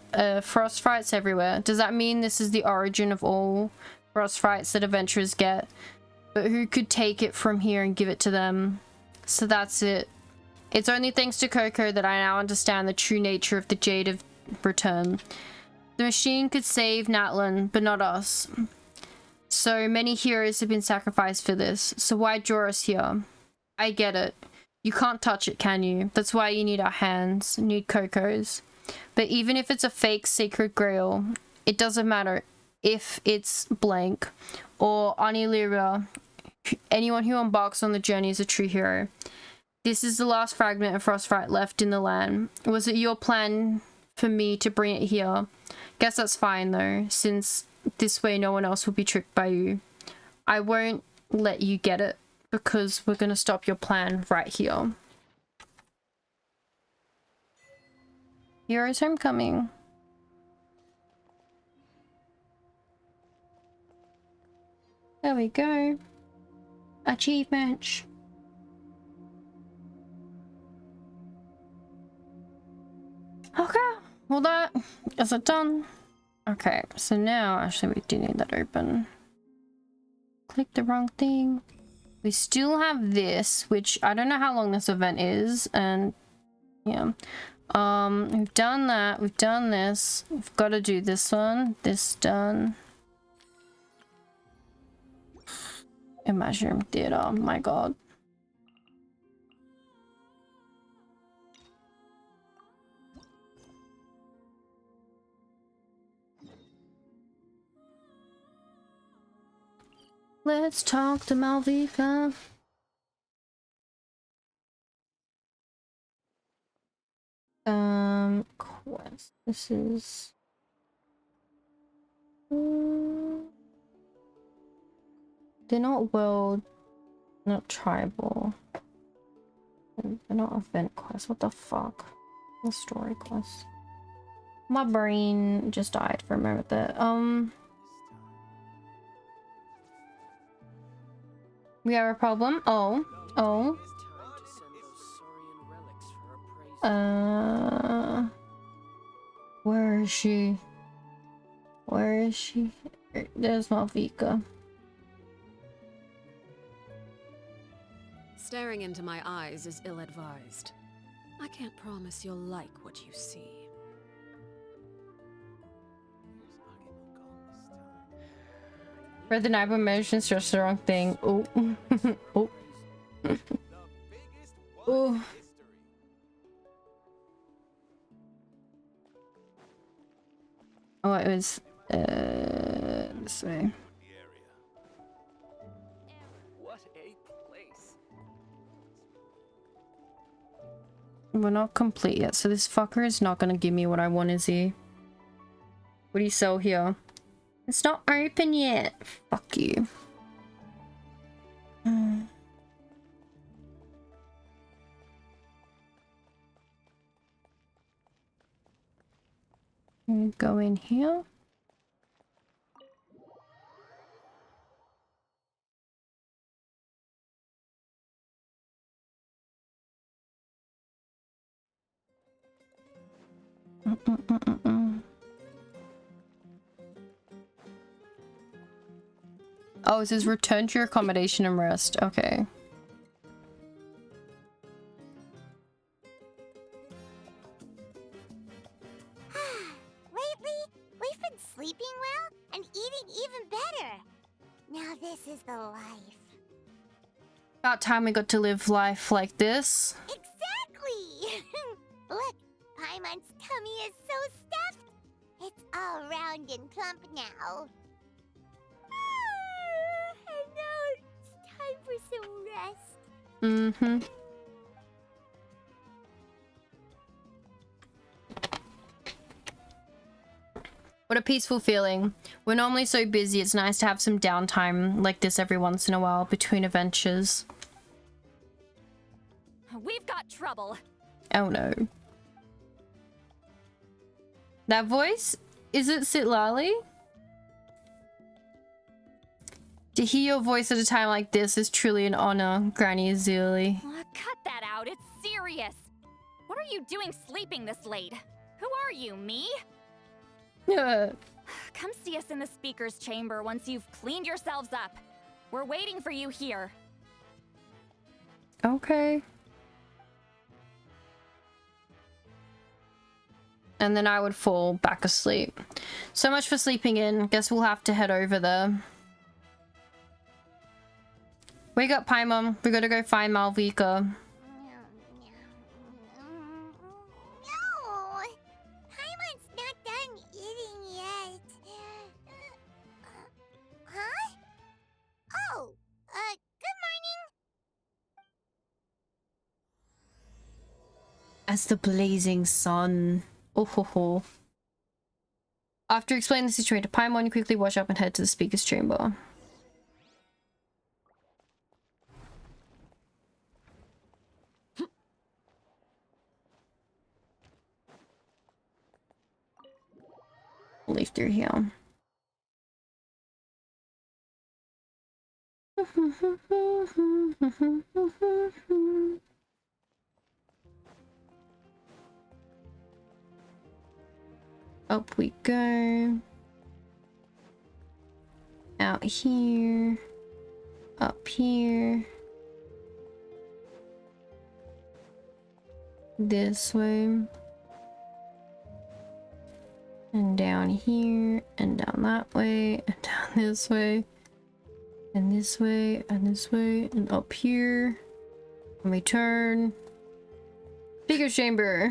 frost frights everywhere. Does that mean this is the origin of all frost frights that adventurers get? But who could take it from here and give it to them? So that's it. It's only thanks to Coco that I now understand the true nature of the Jade of Return. The machine could save Natlan, but not us. So many heroes have been sacrificed for this, so why draw us here? I get it. You can't touch it, can you? That's why you need our hands, need Coco's. But even if it's a fake secret grail, it doesn't matter if it's blank or Anilira. Anyone who embarks on the journey is a true hero. This is the last fragment of Frostfright left in the land. Was it your plan for me to bring it here? Guess that's fine though, since this way no one else will be tricked by you. I won't let you get it, because we're gonna stop your plan right here. Hero's Homecoming. There we go. Achievement. Okay, well that is it done. Okay, so now actually we do need that open. Click the wrong thing. We still have this, which I don't know how long this event is, and yeah. We've done that, we've done this. We've got to do this one. This done. Imaginary Theater, oh my god. Let's talk to Malvika. Quest. This is... They're not world, not tribal. They're not event quests. What the fuck? The story quest. My brain just died for a moment there. We have a problem. Oh. Where is she? Where is she? There's Malvika. Staring into my eyes is ill-advised. I can't promise you'll like what you see. For the night emotions, just the wrong thing. Oh. Oh. Oh. Oh, it was this way. What a place. We're not complete yet, so this fucker is not gonna give me what I want, is he? What do you sell here? It's not open yet. Fuck you. Go in here. Oh, it says return to your accommodation and rest. Okay. Lately, we've been sleeping well and eating even better. Now this is the life. About time we got to live life like this. Exactly! Look, Paimon's tummy is so stuffed. It's all round and plump now. And now it's time for some rest. Mm-hmm. What a peaceful feeling. We're normally so busy, it's nice to have some downtime like this every once in a while between adventures. We've got trouble. Oh no. That voice? Is it Sitlali? To hear your voice at a time like this is truly an honor, Granny Azuli. Cut that out, it's serious. What are you doing sleeping this late? Who are you, me? Come see us in the speaker's chamber once you've cleaned yourselves up. We're waiting for you here. Okay. And then I would fall back asleep. So much for sleeping in. Guess we'll have to head over there. Wake up, Paimon. We gotta go find Malvika. No! Paimon's not done eating yet. Huh? Oh, good morning. As the blazing sun. Oh ho ho. After explaining the situation to Paimon, you quickly wash up and head to the speaker's chamber. Leaf through here. Up we go. Out here. Up here. This way. And down here. And down that way. And down this way. And this way. And this way. And up here. And we turn. Speaker's chamber.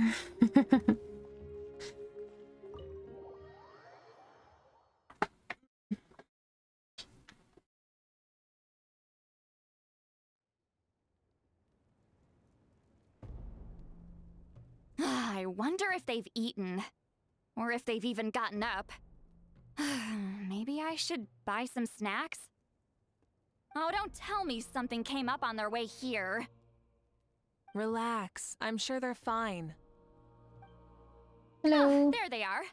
I wonder if they've eaten. Or if they've even gotten up. Maybe I should buy some snacks? Oh, don't tell me something came up on their way here. Relax. I'm sure they're fine. Hello. Oh, there they are.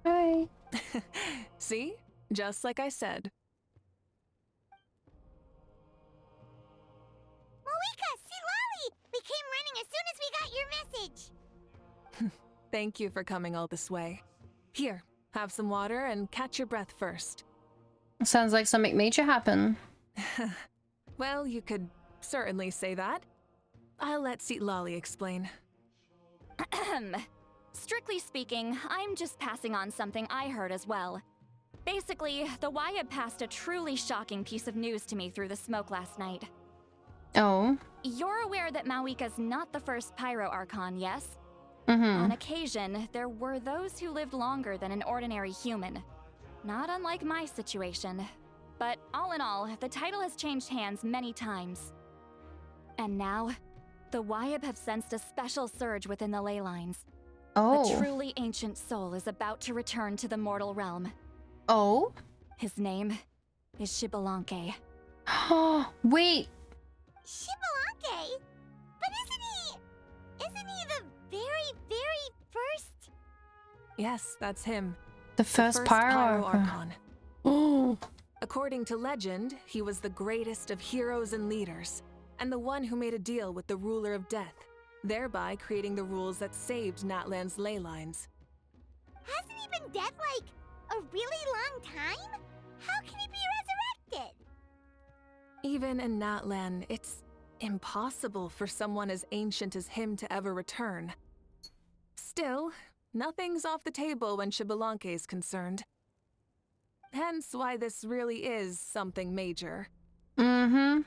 Hi. See? Just like I said. Malvika, see Lolly! We came running as soon as we got your message. Thank you for coming all this way. Here, have some water and catch your breath first. Sounds like something major happened. Well, you could certainly say that. I'll let Lolly explain. Strictly speaking, I'm just passing on something I heard as well. Basically, the Wyab passed a truly shocking piece of news to me through the smoke last night. Oh? You're aware that Malvika's not the first Pyro Archon, yes? Mm-hmm. On occasion, there were those who lived longer than an ordinary human. Not unlike my situation. But all in all, the title has changed hands many times. And now, the Wyab have sensed a special surge within the ley lines. Oh. A truly ancient soul is about to return to the mortal realm. Oh? His name is Xbalanque. Wait. Xbalanque? But isn't he the very first? Yes, that's him. The first Pyro Archon. Oh. According to legend, he was the greatest of heroes and leaders, and the one who made a deal with the ruler of death, thereby creating the rules that saved Natlan's ley lines. Hasn't he been dead like a really long time? How can he be resurrected? Even in Natlan, it's impossible for someone as ancient as him to ever return. Still, nothing's off the table when Xbalanque is concerned. Hence why this really is something major. Mm-hmm.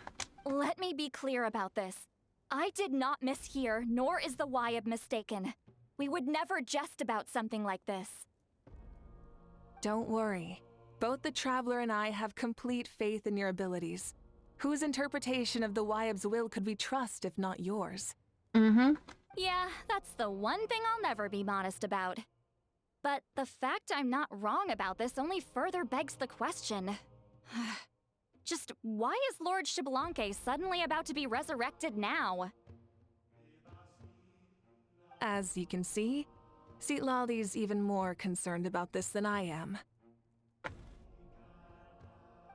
Let me be clear about this. I did not mishear, nor is the Wyab mistaken. We would never jest about something like this. Don't worry. Both the Traveler and I have complete faith in your abilities. Whose interpretation of the Wyab's will could we trust if not yours? Mm-hmm. Yeah, that's the one thing I'll never be modest about. But the fact I'm not wrong about this only further begs the question. Just why is Lord Xbalanque suddenly about to be resurrected now? As you can see, Lolly's even more concerned about this than I am.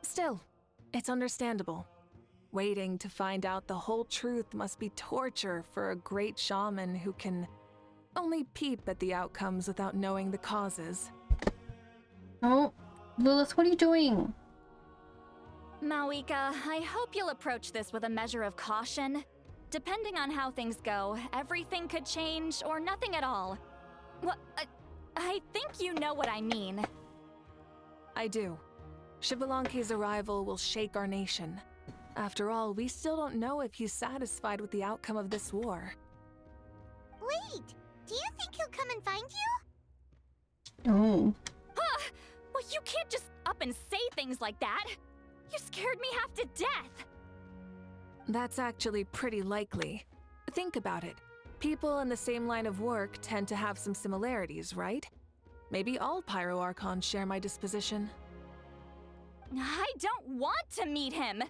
Still, it's understandable. Waiting to find out the whole truth must be torture for a great shaman who can only peep at the outcomes without knowing the causes. Oh, Lilith, what are you doing? Malvika, I hope you'll approach this with a measure of caution. Depending on how things go, everything could change or nothing at all. Well, I think you know what I mean. I do. Xbalanque's arrival will shake our nation. After all, we still don't know if he's satisfied with the outcome of this war. Wait, do you think he'll come and find you? Oh. Well, you can't just up and say things like that. You scared me half to death. That's actually pretty likely. Think about it. People in the same line of work tend to have some similarities, right? Maybe all Pyroarchons share my disposition. I don't want to meet him.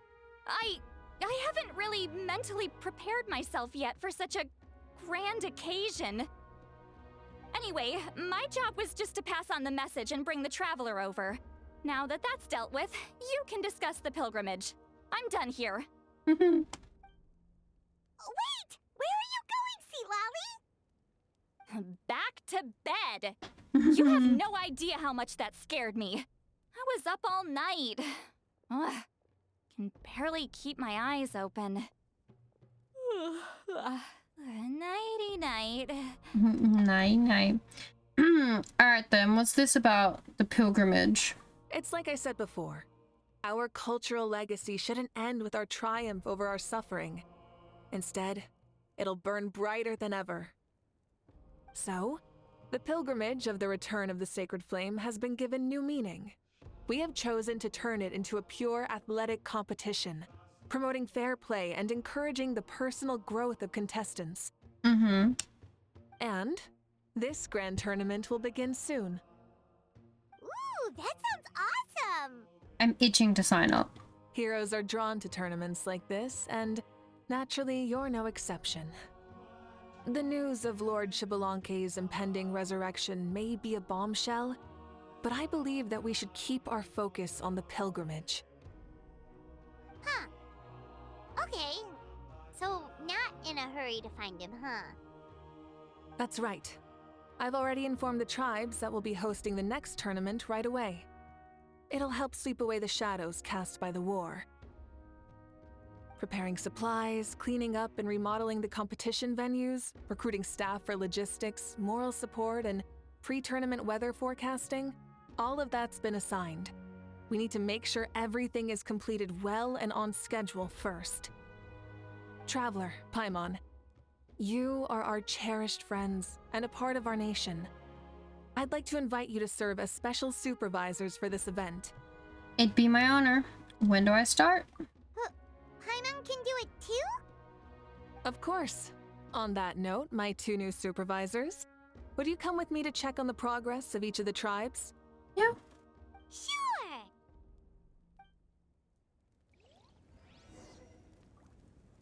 I haven't really mentally prepared myself yet for such a grand occasion. Anyway, my job was just to pass on the message and bring the Traveler over. Now that that's dealt with, you can discuss the pilgrimage. I'm done here. Wait! Where are you going, Sea Lolly? Back to bed. You have no idea how much that scared me. I was up all night. Ugh. Can barely keep my eyes open. Nighty-night. Night-night. Alright then, what's this about the pilgrimage? It's like I said before. Our cultural legacy shouldn't end with our triumph over our suffering. Instead, it'll burn brighter than ever. So, the pilgrimage of the return of the sacred flame has been given new meaning. We have chosen to turn it into a pure athletic competition, promoting fair play and encouraging the personal growth of contestants. Mm-hmm. And this grand tournament will begin soon. Ooh, that sounds awesome! I'm itching to sign up. Heroes are drawn to tournaments like this, and naturally, you're no exception. The news of Lord Xbalanque's impending resurrection may be a bombshell, but I believe that we should keep our focus on the pilgrimage. Huh. Okay. So, not in a hurry to find him, huh? That's right. I've already informed the tribes that we'll be hosting the next tournament right away. It'll help sweep away the shadows cast by the war. Preparing supplies, cleaning up and remodeling the competition venues, recruiting staff for logistics, moral support, and pre-tournament weather forecasting, all of that's been assigned. We need to make sure everything is completed well and on schedule first. Traveler, Paimon, you are our cherished friends and a part of our nation. I'd like to invite you to serve as special supervisors for this event. It'd be my honor. When do I start? Paimon can do it too? Of course. On that note, my two new supervisors, would you come with me to check on the progress of each of the tribes? Yeah. Sure!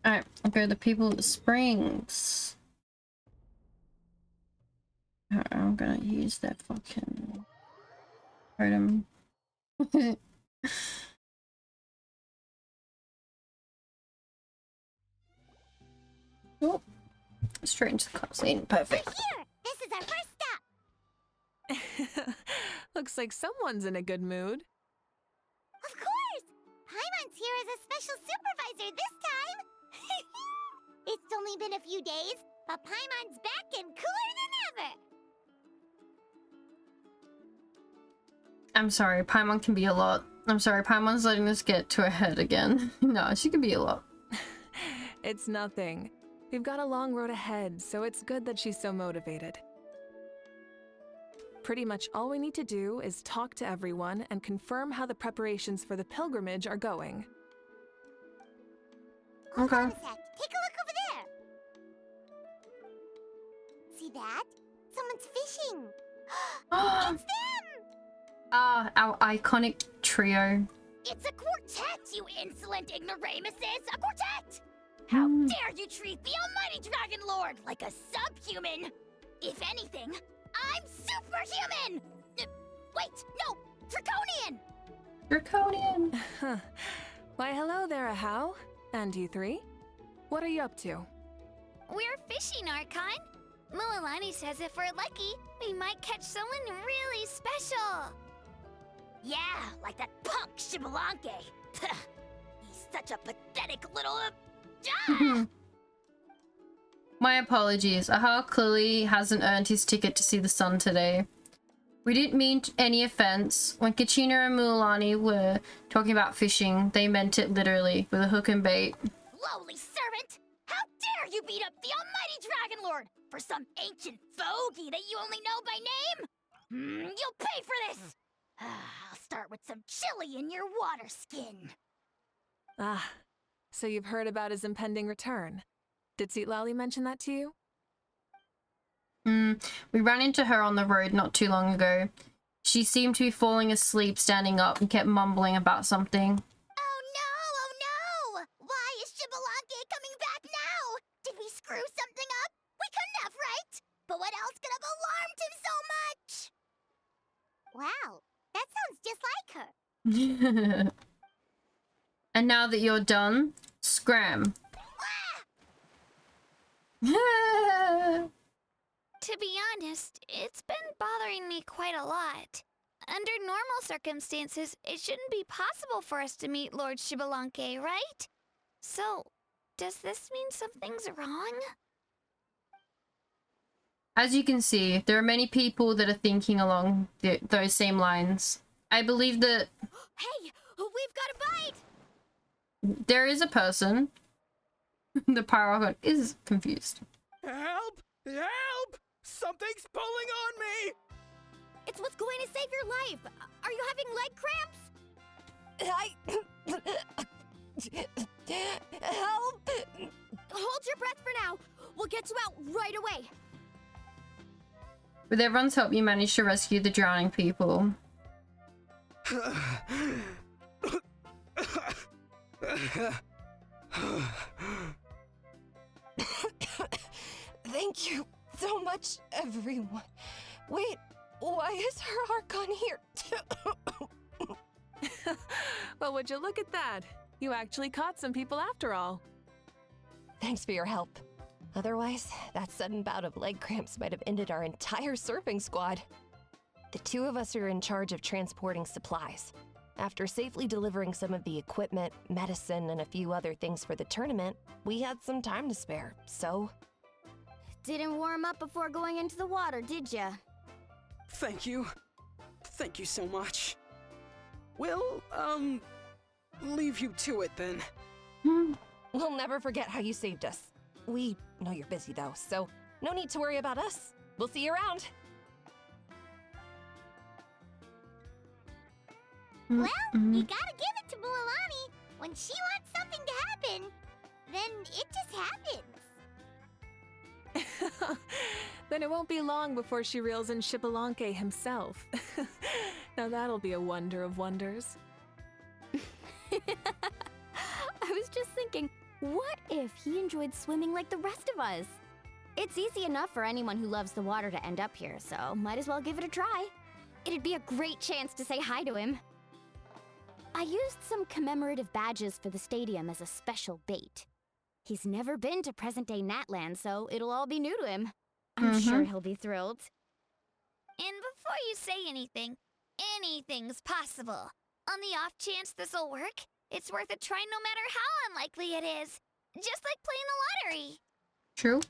Alright, I'll go to the people of the springs. Alright, I'm gonna use that fucking totem. Oh, straight into the cutscene. Perfect. Here! This is our first stop! Looks like someone's in a good mood. Of course! Paimon's here as a special supervisor this time! It's only been a few days, but Paimon's back and cooler than ever! I'm sorry, Paimon can be a lot. I'm sorry, Paimon's letting this get to her head again. No, she can be a lot. It's nothing. We've got a long road ahead, so it's good that she's so motivated. Pretty much all we need to do is talk to everyone and confirm how the preparations for the pilgrimage are going. Hold on a sec. Take a look over there! See that? Someone's fishing! It's them! Ah, our iconic trio. It's a quartet, you insolent ignoramuses! A quartet! How dare you treat the almighty Dragon Lord like a subhuman! If anything, I'm superhuman! Wait, no! Draconian! Draconian! Why, hello there, Ahau. And you three? What are you up to? We're fishing, Archon. Mualani says if we're lucky, we might catch someone really special. Yeah, like that punk Xbalanque. He's such a pathetic little... My apologies. Ahau clearly hasn't earned his ticket to see the sun today. We didn't mean any offense. When Kachina and Mulani were talking about fishing, they meant it literally, with a hook and bait. Lowly servant! How dare you beat up the almighty Dragon Lord for some ancient fogey that you only know by name? You'll pay for this! I'll start with some chili in your water skin. Ah, so you've heard about his impending return. Did Lali mention that to you? We ran into her on the road not too long ago. She seemed to be falling asleep standing up and kept mumbling about something. Oh no! Why is Shibalake coming back now? Did we screw something up? We couldn't have, right? But what else could have alarmed him so much? Wow, that sounds just like her. And now that you're done, scram. To be honest, it's been bothering me quite a lot. Under normal circumstances, it shouldn't be possible for us to meet Lord Shibalanke, right? So, does this mean something's wrong? As you can see, there are many people that are thinking along those same lines. I believe that... Hey, we've got a bite! There is a person. The Pyrogon is confused. Help! Help! Something's pulling on me! It's what's going to save your life! Are you having leg cramps? Help! Hold your breath for now. We'll get you out right away. With everyone's help, you managed to rescue the drowning people. Thank you so much, everyone. Wait, why is her Archon here too? Well, would you look at that? You actually caught some people after all. Thanks for your help. Otherwise, that sudden bout of leg cramps might have ended our entire surfing squad. The two of us are in charge of transporting supplies. After safely delivering some of the equipment, medicine, and a few other things for the tournament, we had some time to spare, so... Didn't warm up before going into the water, did ya? Thank you. Thank you so much. We'll, leave you to it then. We'll never forget how you saved us. We know you're busy though, so no need to worry about us. We'll see you around. Well, you gotta give it to Mulani. When she wants something to happen, then it just happens. Then it won't be long before she reels in Shibalanke himself. Now that'll be a wonder of wonders. I was just thinking, what if he enjoyed swimming like the rest of us? It's easy enough for anyone who loves the water to end up here, so might as well give it a try. It'd be a great chance to say hi to him. I used some commemorative badges for the stadium as a special bait. He's never been to present-day Natlan, so it'll all be new to him. I'm sure he'll be thrilled. And before you say anything, anything's possible. On the off chance this'll work, it's worth a try no matter how unlikely it is. Just like playing the lottery. True.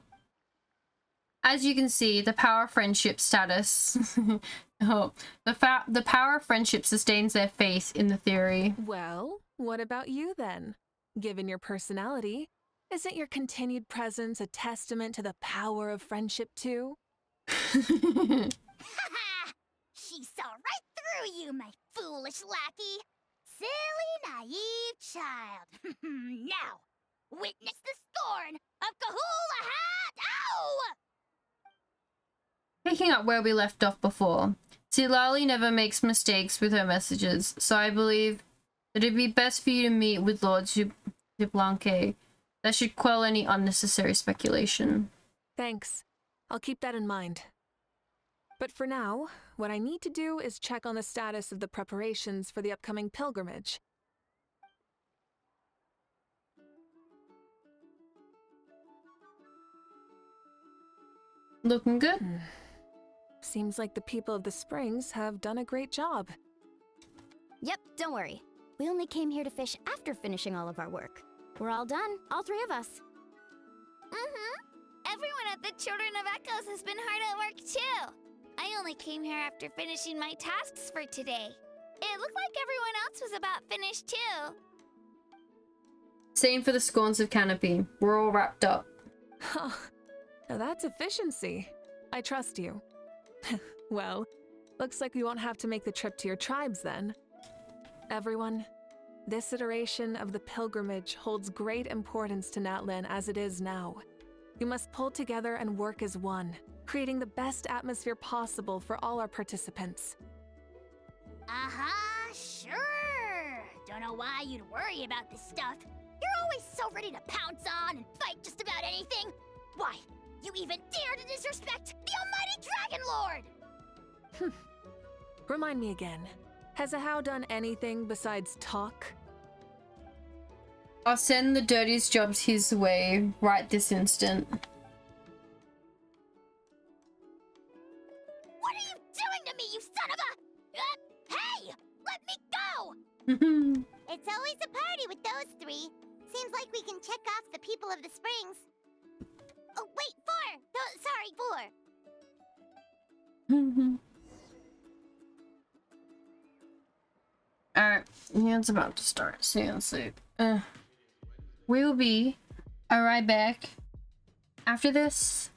As you can see, the power friendship status. The power of friendship sustains their faith in the theory. Well, what about you then? Given your personality, isn't your continued presence a testament to the power of friendship too? She saw right through you, my foolish lackey. Silly, naive child. Now, witness the scorn of Kahula Hat! Ow! Picking up where we left off before, Silali never makes mistakes with her messages, so I believe that it'd be best for you to meet with Lord Shibalanke. That should quell any unnecessary speculation. Thanks. I'll keep that in mind. But for now, what I need to do is check on the status of the preparations for the upcoming pilgrimage. Looking good. Seems like the people of the Springs have done a great job. Yep, don't worry. We only came here to fish after finishing all of our work. We're all done, all three of us. Everyone at the Children of Echoes has been hard at work too. I only came here after finishing my tasks for today. It looked like everyone else was about finished too. Same for the scorns of canopy. We're all wrapped up. Huh. Now that's efficiency. I trust you. Well, looks like we won't have to make the trip to your tribes then. Everyone, this iteration of the pilgrimage holds great importance to Natlan as it is now. We must pull together and work as one, creating the best atmosphere possible for all our participants. Sure. Don't know why you'd worry about this stuff. You're always so ready to pounce on and fight just about anything. Why, you even dare to disrespect the almighty Dragon Lord! Remind me again, has Ahau done anything besides talk? I'll send the dirtiest jobs his way right this instant. What are you doing to me, you son of a... hey! Let me go! It's always a party with those three. Seems like we can check off the people of the springs. Oh, wait, 4! Sorry, 4. Alright, yeah, it's about to start. See. We'll be right back after this.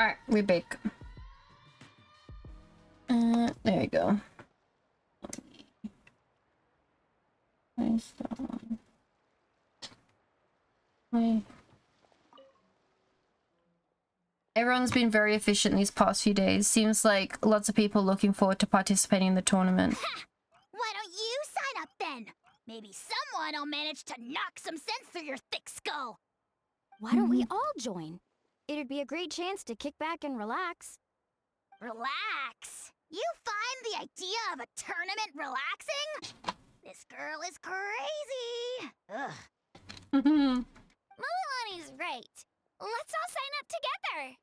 Alright, we bake. There you go. Nice. Everyone's been very efficient these past few days. Seems like lots of people looking forward to participating in the tournament. Why don't you sign up then? Maybe someone will manage to knock some sense through your thick skull. Why don't we all join? It'd be a great chance to kick back and relax. Relax? You find the idea of a tournament relaxing? This girl is crazy. Ugh. Mulilani's right. Let's all sign up together.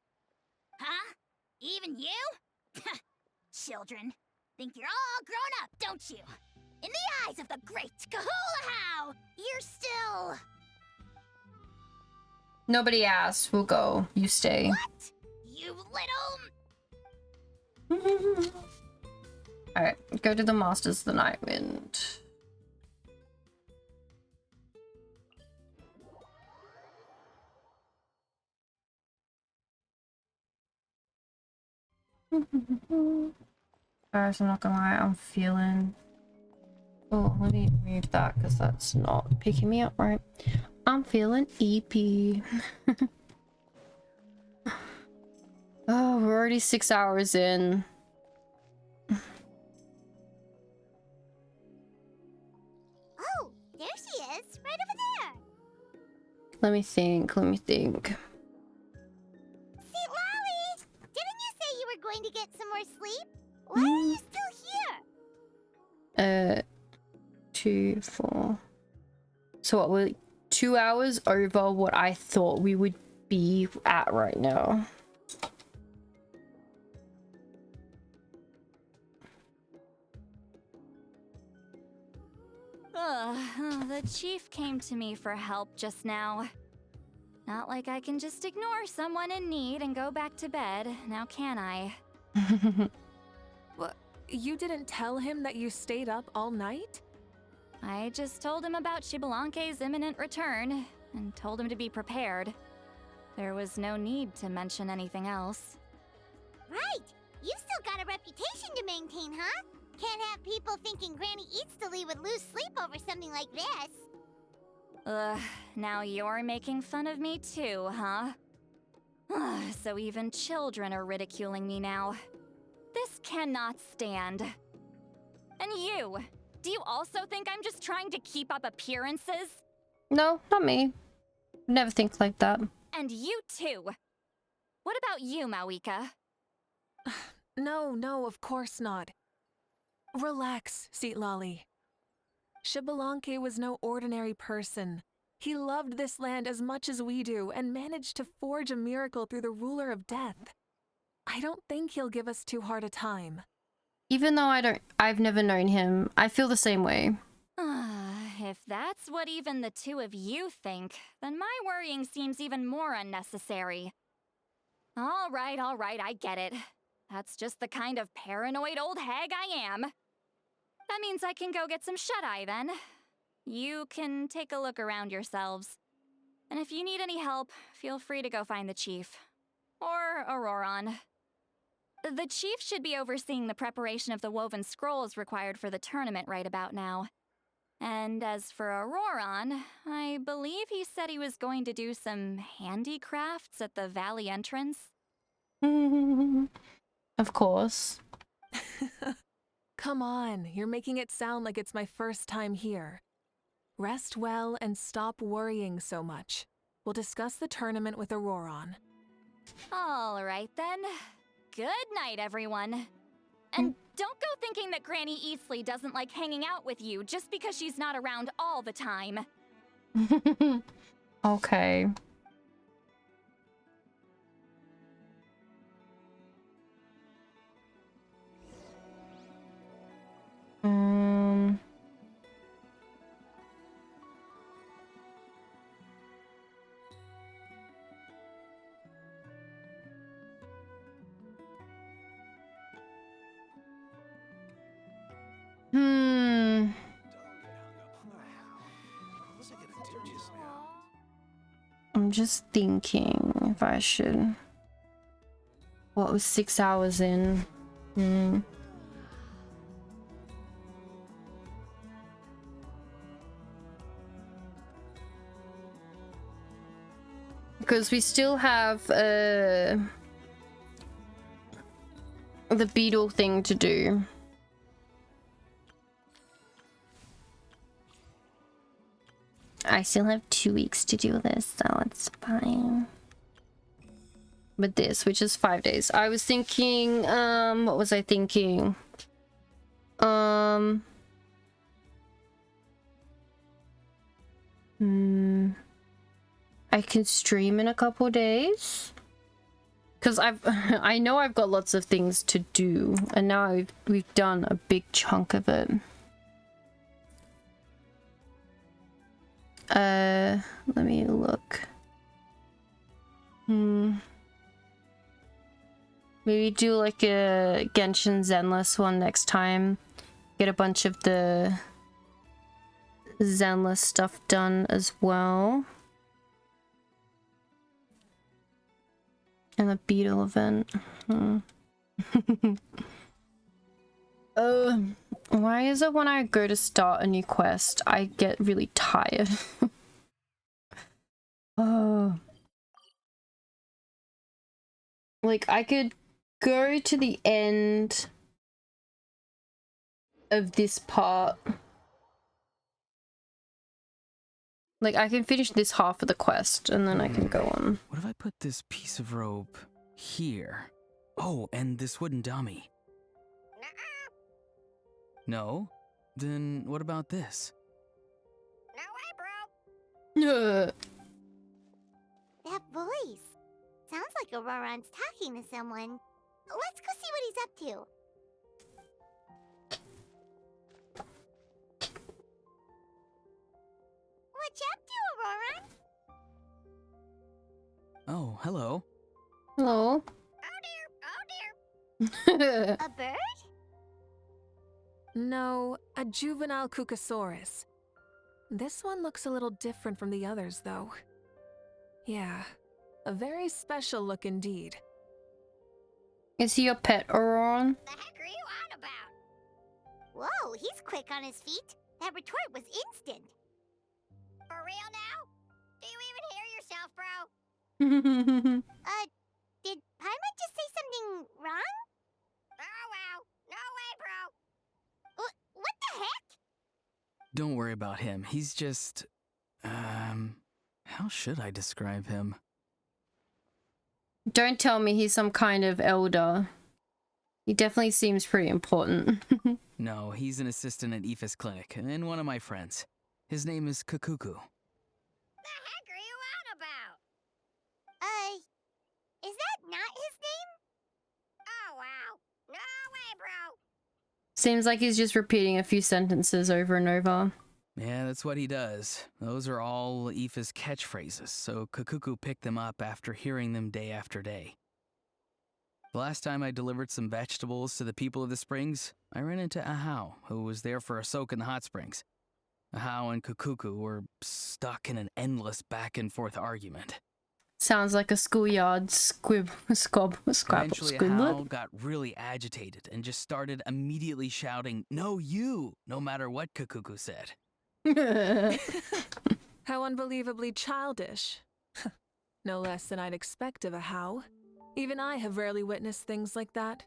Huh? Even you? Children. Think you're all grown up, don't you? In the eyes of the great Kahulahow, you're still... Nobody asked. We'll go. You stay. What? You little... Alright, go to the Masters of the Night Wind. Guys, I'm not gonna lie, I'm feeling... Oh, let me move that because that's not picking me up right. I'm feeling EP. Oh, we're already 6 hours in. Oh, there she is, right over there. Let me think. See, Lolly, didn't you say you were going to get some more sleep? Why are you still here? 2, 4. So what, we're 2 hours over what I thought we would be at right now. The chief came to me for help just now. Not like I can just ignore someone in need and go back to bed, now can I? What? You didn't tell him that you stayed up all night? I just told him about Xbalanque's imminent return, and told him to be prepared. There was no need to mention anything else. Right! You've still got a reputation to maintain, huh? Can't have people thinking Granny Eatsley would lose sleep over something like this. Ugh, now you're making fun of me too, huh? So even children are ridiculing me now. This cannot stand. And you! Do you also think I'm just trying to keep up appearances? No, not me. Never think like that. And you too! What about you, Malvika? No, of course not. Relax, Seatlolly. Xbalanque was no ordinary person. He loved this land as much as we do and managed to forge a miracle through the ruler of death. I don't think he'll give us too hard a time. Even though I've never known him, I feel the same way. If that's what even the two of you think, then my worrying seems even more unnecessary. All right, I get it. That's just the kind of paranoid old hag I am. That means I can go get some shut-eye then. You can take a look around yourselves. And if you need any help, feel free to go find the chief. Or Auroron. The chief should be overseeing the preparation of the woven scrolls required for the tournament right about now. And as for Auroron, I believe he said he was going to do some handicrafts at the valley entrance. Of course. Come on, you're making it sound like it's my first time here. Rest well and stop worrying so much. We'll discuss the tournament with Auroron. All right then. Good night, everyone. And don't go thinking that Granny Eatsley doesn't like hanging out with you just because she's not around all the time. Okay. I'm just thinking if I should... What was 6 hours in? Because we still have the beetle thing to do. I still have 2 weeks to do this, so it's fine. But this, which is 5 days. I was thinking, what was I thinking? I can stream in a couple days. Cause I know I've got lots of things to do, and now we've done a big chunk of it. Let me look. Maybe do like a Genshin Zenless one next time. Get a bunch of the Zenless stuff done as well. And the beetle event. Why is it when I go to start a new quest, I get really tired? Like, I could go to the end of this part. Like, I can finish this half of the quest, and then I can go on. What if I put this piece of rope here? Oh, and this wooden dummy. No? Then what about this? That voice. Sounds like Auroron's talking to someone. Let's go see what he's up to. What you up to, Auroron? Oh, hello. Hello. A bird? No, a juvenile Cucasaurus. This one looks a little different from the others, though. Yeah, a very special look indeed. Is he your pet, Auron? The heck are you on about? Whoa, he's quick on his feet. That retort was instant. For real now? Do you even hear yourself, bro? Did Paimon just say something wrong? Oh, wow. No way, bro. What the heck? Don't worry about him. He's just... how should I describe him? Don't tell me he's some kind of elder. He definitely seems pretty important. No, he's an assistant at Aoife's clinic, and one of my friends. His name is Kukuku. The heck are you on about? Is that not his name? Oh, wow. No way, bro. Seems like he's just repeating a few sentences over and over. Yeah, that's what he does. Those are all Aoife's catchphrases, so Kukuku picked them up after hearing them day after day. The last time I delivered some vegetables to the people of the springs, I ran into Ahau, who was there for a soak in the hot springs. Ahau and Kukuku were stuck in an endless back-and-forth argument. Sounds like a schoolyard scrabble. Eventually, Ahau got really agitated and just started immediately shouting, "No, you!" no matter what Kukuku said. How unbelievably childish. No less than I'd expect of Ahau. Even I have rarely witnessed things like that.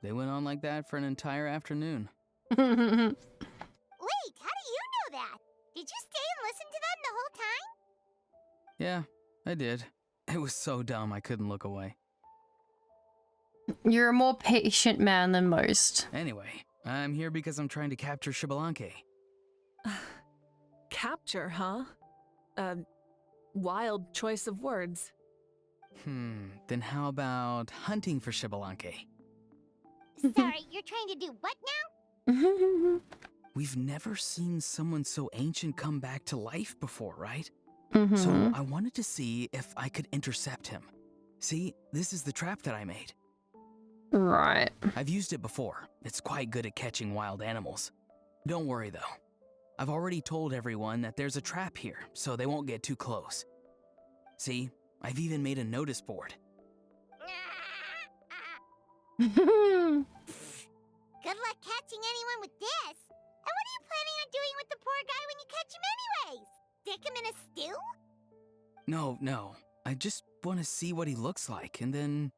They went on like that for an entire afternoon. Wait, how do you know that? Did you stay and listen to them the whole time? Yeah, I did. It was so dumb I couldn't look away. You're a more patient man than most. Anyway, I'm here because I'm trying to capture Xbalanque. Capture, huh? Wild choice of words. Then how about hunting for Xbalanque? Sorry, you're trying to do what now? We've never seen someone so ancient come back to life before, right? Mm-hmm. So I wanted to see if I could intercept him. See, this is the trap that I made. Right. I've used it before. It's quite good at catching wild animals. Don't worry though. I've already told everyone that there's a trap here, so they won't get too close. See, I've even made a notice board. Good luck catching anyone with this. And what are you planning on doing with the poor guy when you catch him anyways? Stick him in a stew? No. I just want to see what he looks like, and then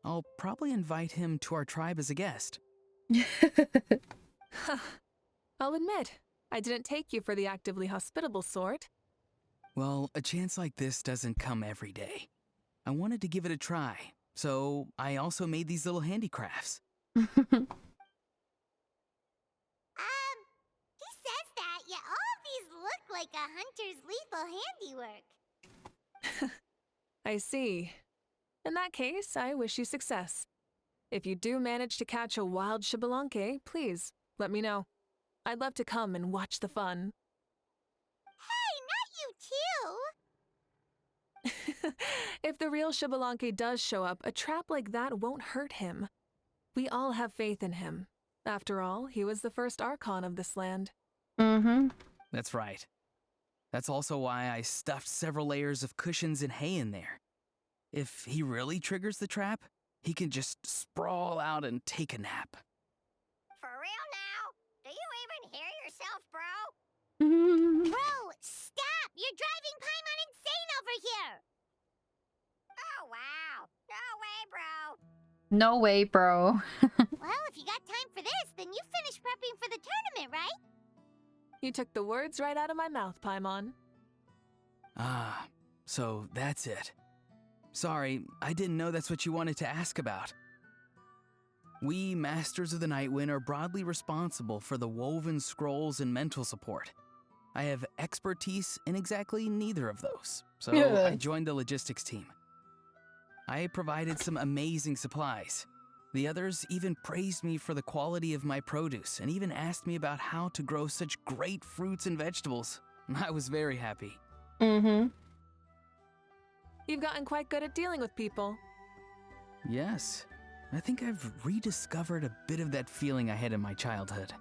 I'll probably invite him to our tribe as a guest. I'll admit, I didn't take you for the actively hospitable sort. Well, a chance like this doesn't come every day. I wanted to give it a try, so I also made these little handicrafts. He says that, yet all of these look like a hunter's lethal handiwork. I see. In that case, I wish you success. If you do manage to catch a wild Xbalanque, please, let me know. I'd love to come and watch the fun. Hey, not you too! If the real Xbalanque does show up, a trap like that won't hurt him. We all have faith in him. After all, he was the first Archon of this land. That's right. That's also why I stuffed several layers of cushions and hay in there. If he really triggers the trap, he can just sprawl out and take a nap. For real now? Do you even hear yourself, bro? Bro, stop! You're driving Paimon insane over here! Oh, wow. No way, bro. No way, bro. Well, if you got time for this, then you finished prepping for the tournament, right? You took the words right out of my mouth, Paimon. Ah, so that's it. Sorry, I didn't know that's what you wanted to ask about. We, Masters of the Nightwind, are broadly responsible for the woven scrolls and mental support. I have expertise in exactly neither of those, so I joined the logistics team. I provided some amazing supplies. The others even praised me for the quality of my produce and even asked me about how to grow such great fruits and vegetables. I was very happy. You've gotten quite good at dealing with people. Yes, I think I've rediscovered a bit of that feeling I had in my childhood.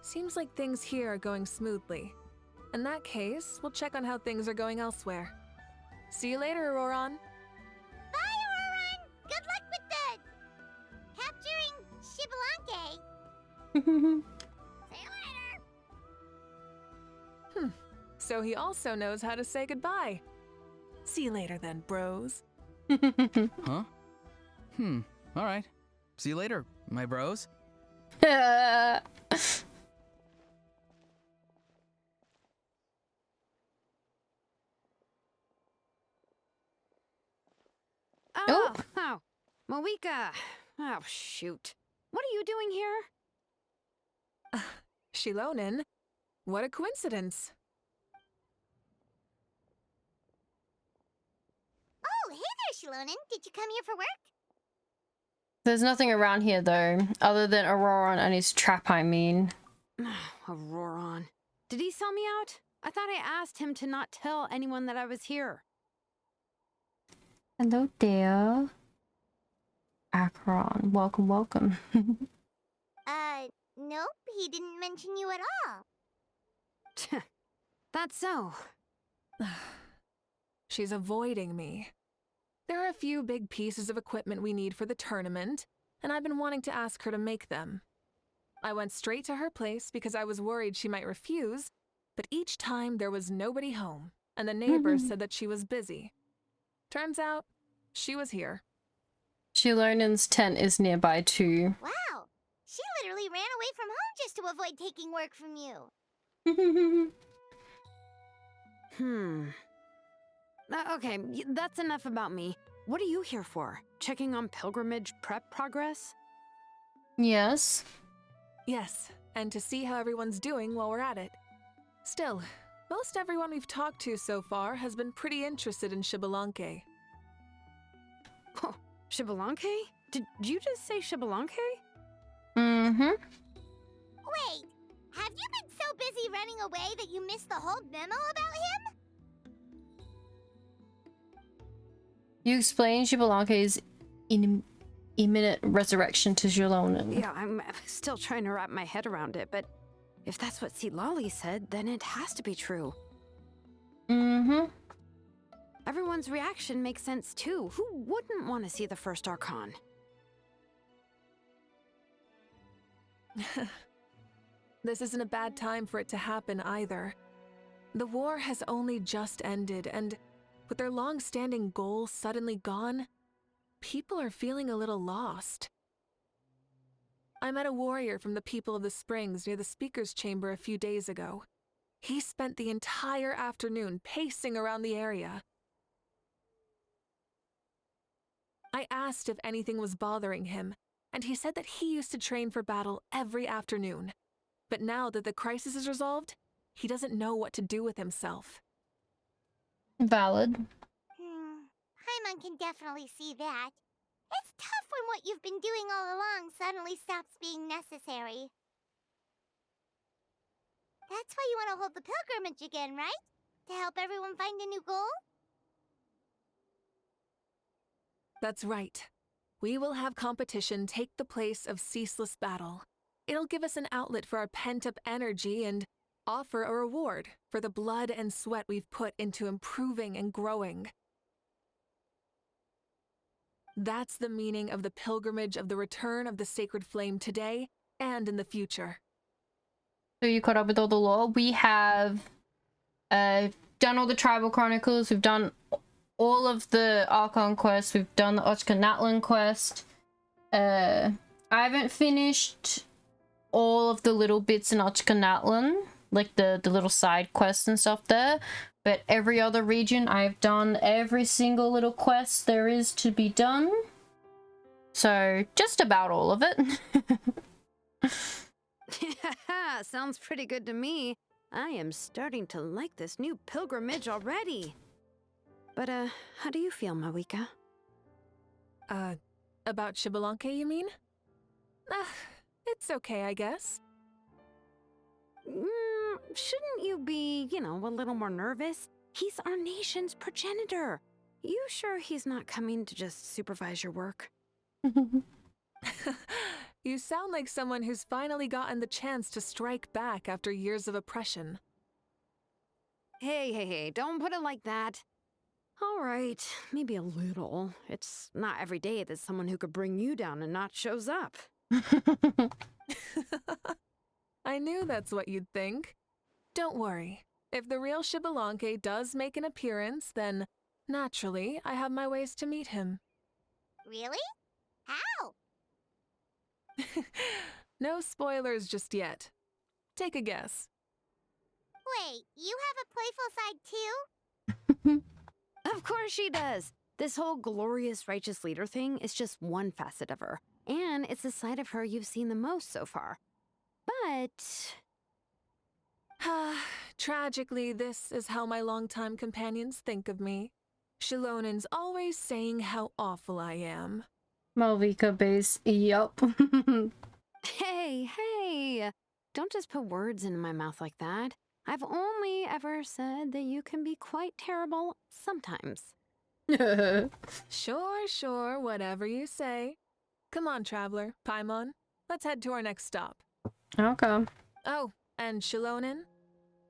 Seems like things here are going smoothly. In that case, we'll check on how things are going elsewhere. See you later, Auroron. Bye, Auroron! Good luck with the... capturing Xbalanque. See you later. So he also knows how to say goodbye. See you later then, bros. Huh? All right. See you later, my bros. Oh, Malvika. Oh, shoot. What are you doing here? Shilonin? What a coincidence. Oh, hey there, Shilonin. Did you come here for work? There's nothing around here, though, other than Auroron and his trap, I mean. Auroron. Did he sell me out? I thought I asked him to not tell anyone that I was here. Hello there. Akron. Welcome, welcome. Nope. He didn't mention you at all. That's so. She's avoiding me. There are a few big pieces of equipment we need for the tournament, and I've been wanting to ask her to make them. I went straight to her place because I was worried she might refuse, but each time there was nobody home, and the neighbors said that she was busy. Turns out, she was here. Shilonin's tent is nearby too. Wow. She literally ran away from home just to avoid taking work from you. Okay, that's enough about me. What are you here for? Checking on pilgrimage prep progress? Yes. Yes, and to see how everyone's doing while we're at it. Still, most everyone we've talked to so far has been pretty interested in Xbalanque. Oh, Xbalanque? Did you just say Xbalanque? Wait, have you been so busy running away that you missed the whole memo about him? You explained Xbalanque's imminent resurrection to Shilonin. Yeah, I'm still trying to wrap my head around it, but if that's what Lolly said, then it has to be true. Mm-hmm. Everyone's reaction makes sense too. Who wouldn't want to see the first Archon? This isn't a bad time for it to happen either. The war has only just ended, and with their long-standing goal suddenly gone, people are feeling a little lost. I met a warrior from the People of the Springs near the speaker's chamber a few days ago. He spent the entire afternoon pacing around the area. I asked if anything was bothering him, and he said that he used to train for battle every afternoon. But now that the crisis is resolved, he doesn't know what to do with himself. Valid. Paimon can definitely see that. It's tough when what you've been doing all along suddenly stops being necessary. That's why you want to hold the pilgrimage again, right? To help everyone find a new goal? That's right. We will have competition take the place of ceaseless battle. It'll give us an outlet for our pent-up energy and offer a reward for the blood and sweat we've put into improving and growing. That's the meaning of the pilgrimage of the return of the sacred flame today and in the future. So you caught up with all the lore. We have done all the tribal chronicles. We've done all of the Archon quests. We've done the Ochkanatlan quest. I haven't finished all of the little bits in Ochkanatlan, like the little side quests and stuff there. But every other region, I've done every single little quest there is to be done. So just about all of it. Sounds pretty good to me. I am starting to like this new pilgrimage already. But, how do you feel, Malvika? About Xbalanque, you mean? It's okay, I guess. Shouldn't you be, a little more nervous? He's our nation's progenitor. You sure he's not coming to just supervise your work? You sound like someone who's finally gotten the chance to strike back after years of oppression. Hey, don't put it like that. All right, maybe a little. It's not every day that someone who could bring you down a notch shows up. I knew that's what you'd think. Don't worry. If the real Xbalanque does make an appearance, then, naturally, I have my ways to meet him. Really? How? No spoilers just yet. Take a guess. Wait, you have a playful side too? Of course she does. This whole glorious righteous leader thing is just one facet of her. And it's the side of her you've seen the most so far. But... Tragically, this is how my longtime companions think of me. Shilonen's always saying how awful I am. Malvika base, yup. Hey, don't just put words into my mouth like that. I've only ever said that you can be quite terrible sometimes. Sure, whatever you say. Come on, traveler, Paimon. Let's head to our next stop. Okay. Oh, and Shilonen,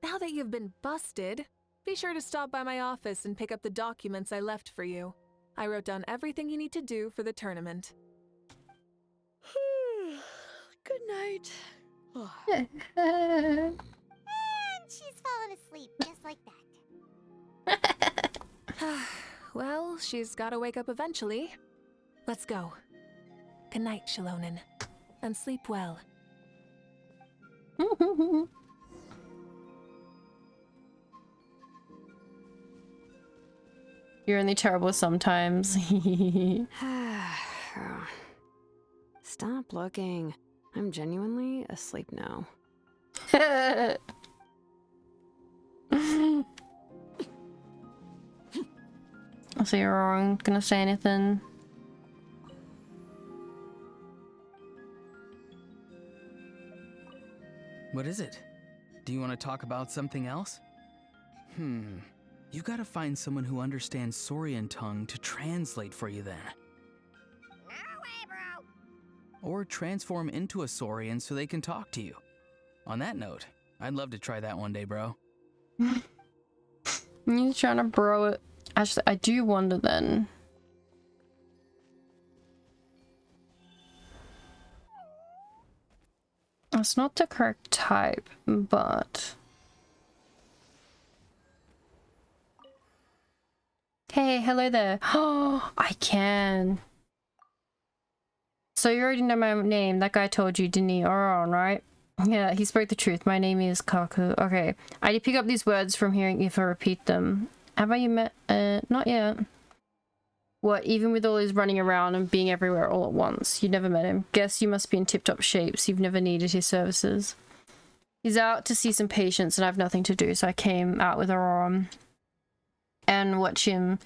now that you've been busted, be sure to stop by my office and pick up the documents I left for you. I wrote down everything you need to do for the tournament. Good night. And she's fallen asleep, just like that. Well, she's gotta wake up eventually. Let's go. Good night, Shilonen. And sleep well. You're only terrible sometimes. Stop looking. I'm genuinely asleep now. So you're wrong. Gonna say anything? What is it? Do you want to talk about something else? You gotta find someone who understands Saurian tongue to translate for you then. No way, bro. Or transform into a Saurian so they can talk to you. On that note, I'd love to try that one day, bro. You trying to bro it? Actually, I do wonder then. It's not the correct type, but... Hey, hello there. Oh, I can. So you already know my name. That guy told you, didn't he? Oron, right? Yeah, he spoke the truth. My name is Kaku. Okay. I did pick up these words from hearing if I repeat them. Have you met? Not yet. What, even with all his running around and being everywhere all at once? You never met him. Guess you must be in tip-top shape, so you've never needed his services. He's out to see some patients and I have nothing to do, so I came out with Auron and watch him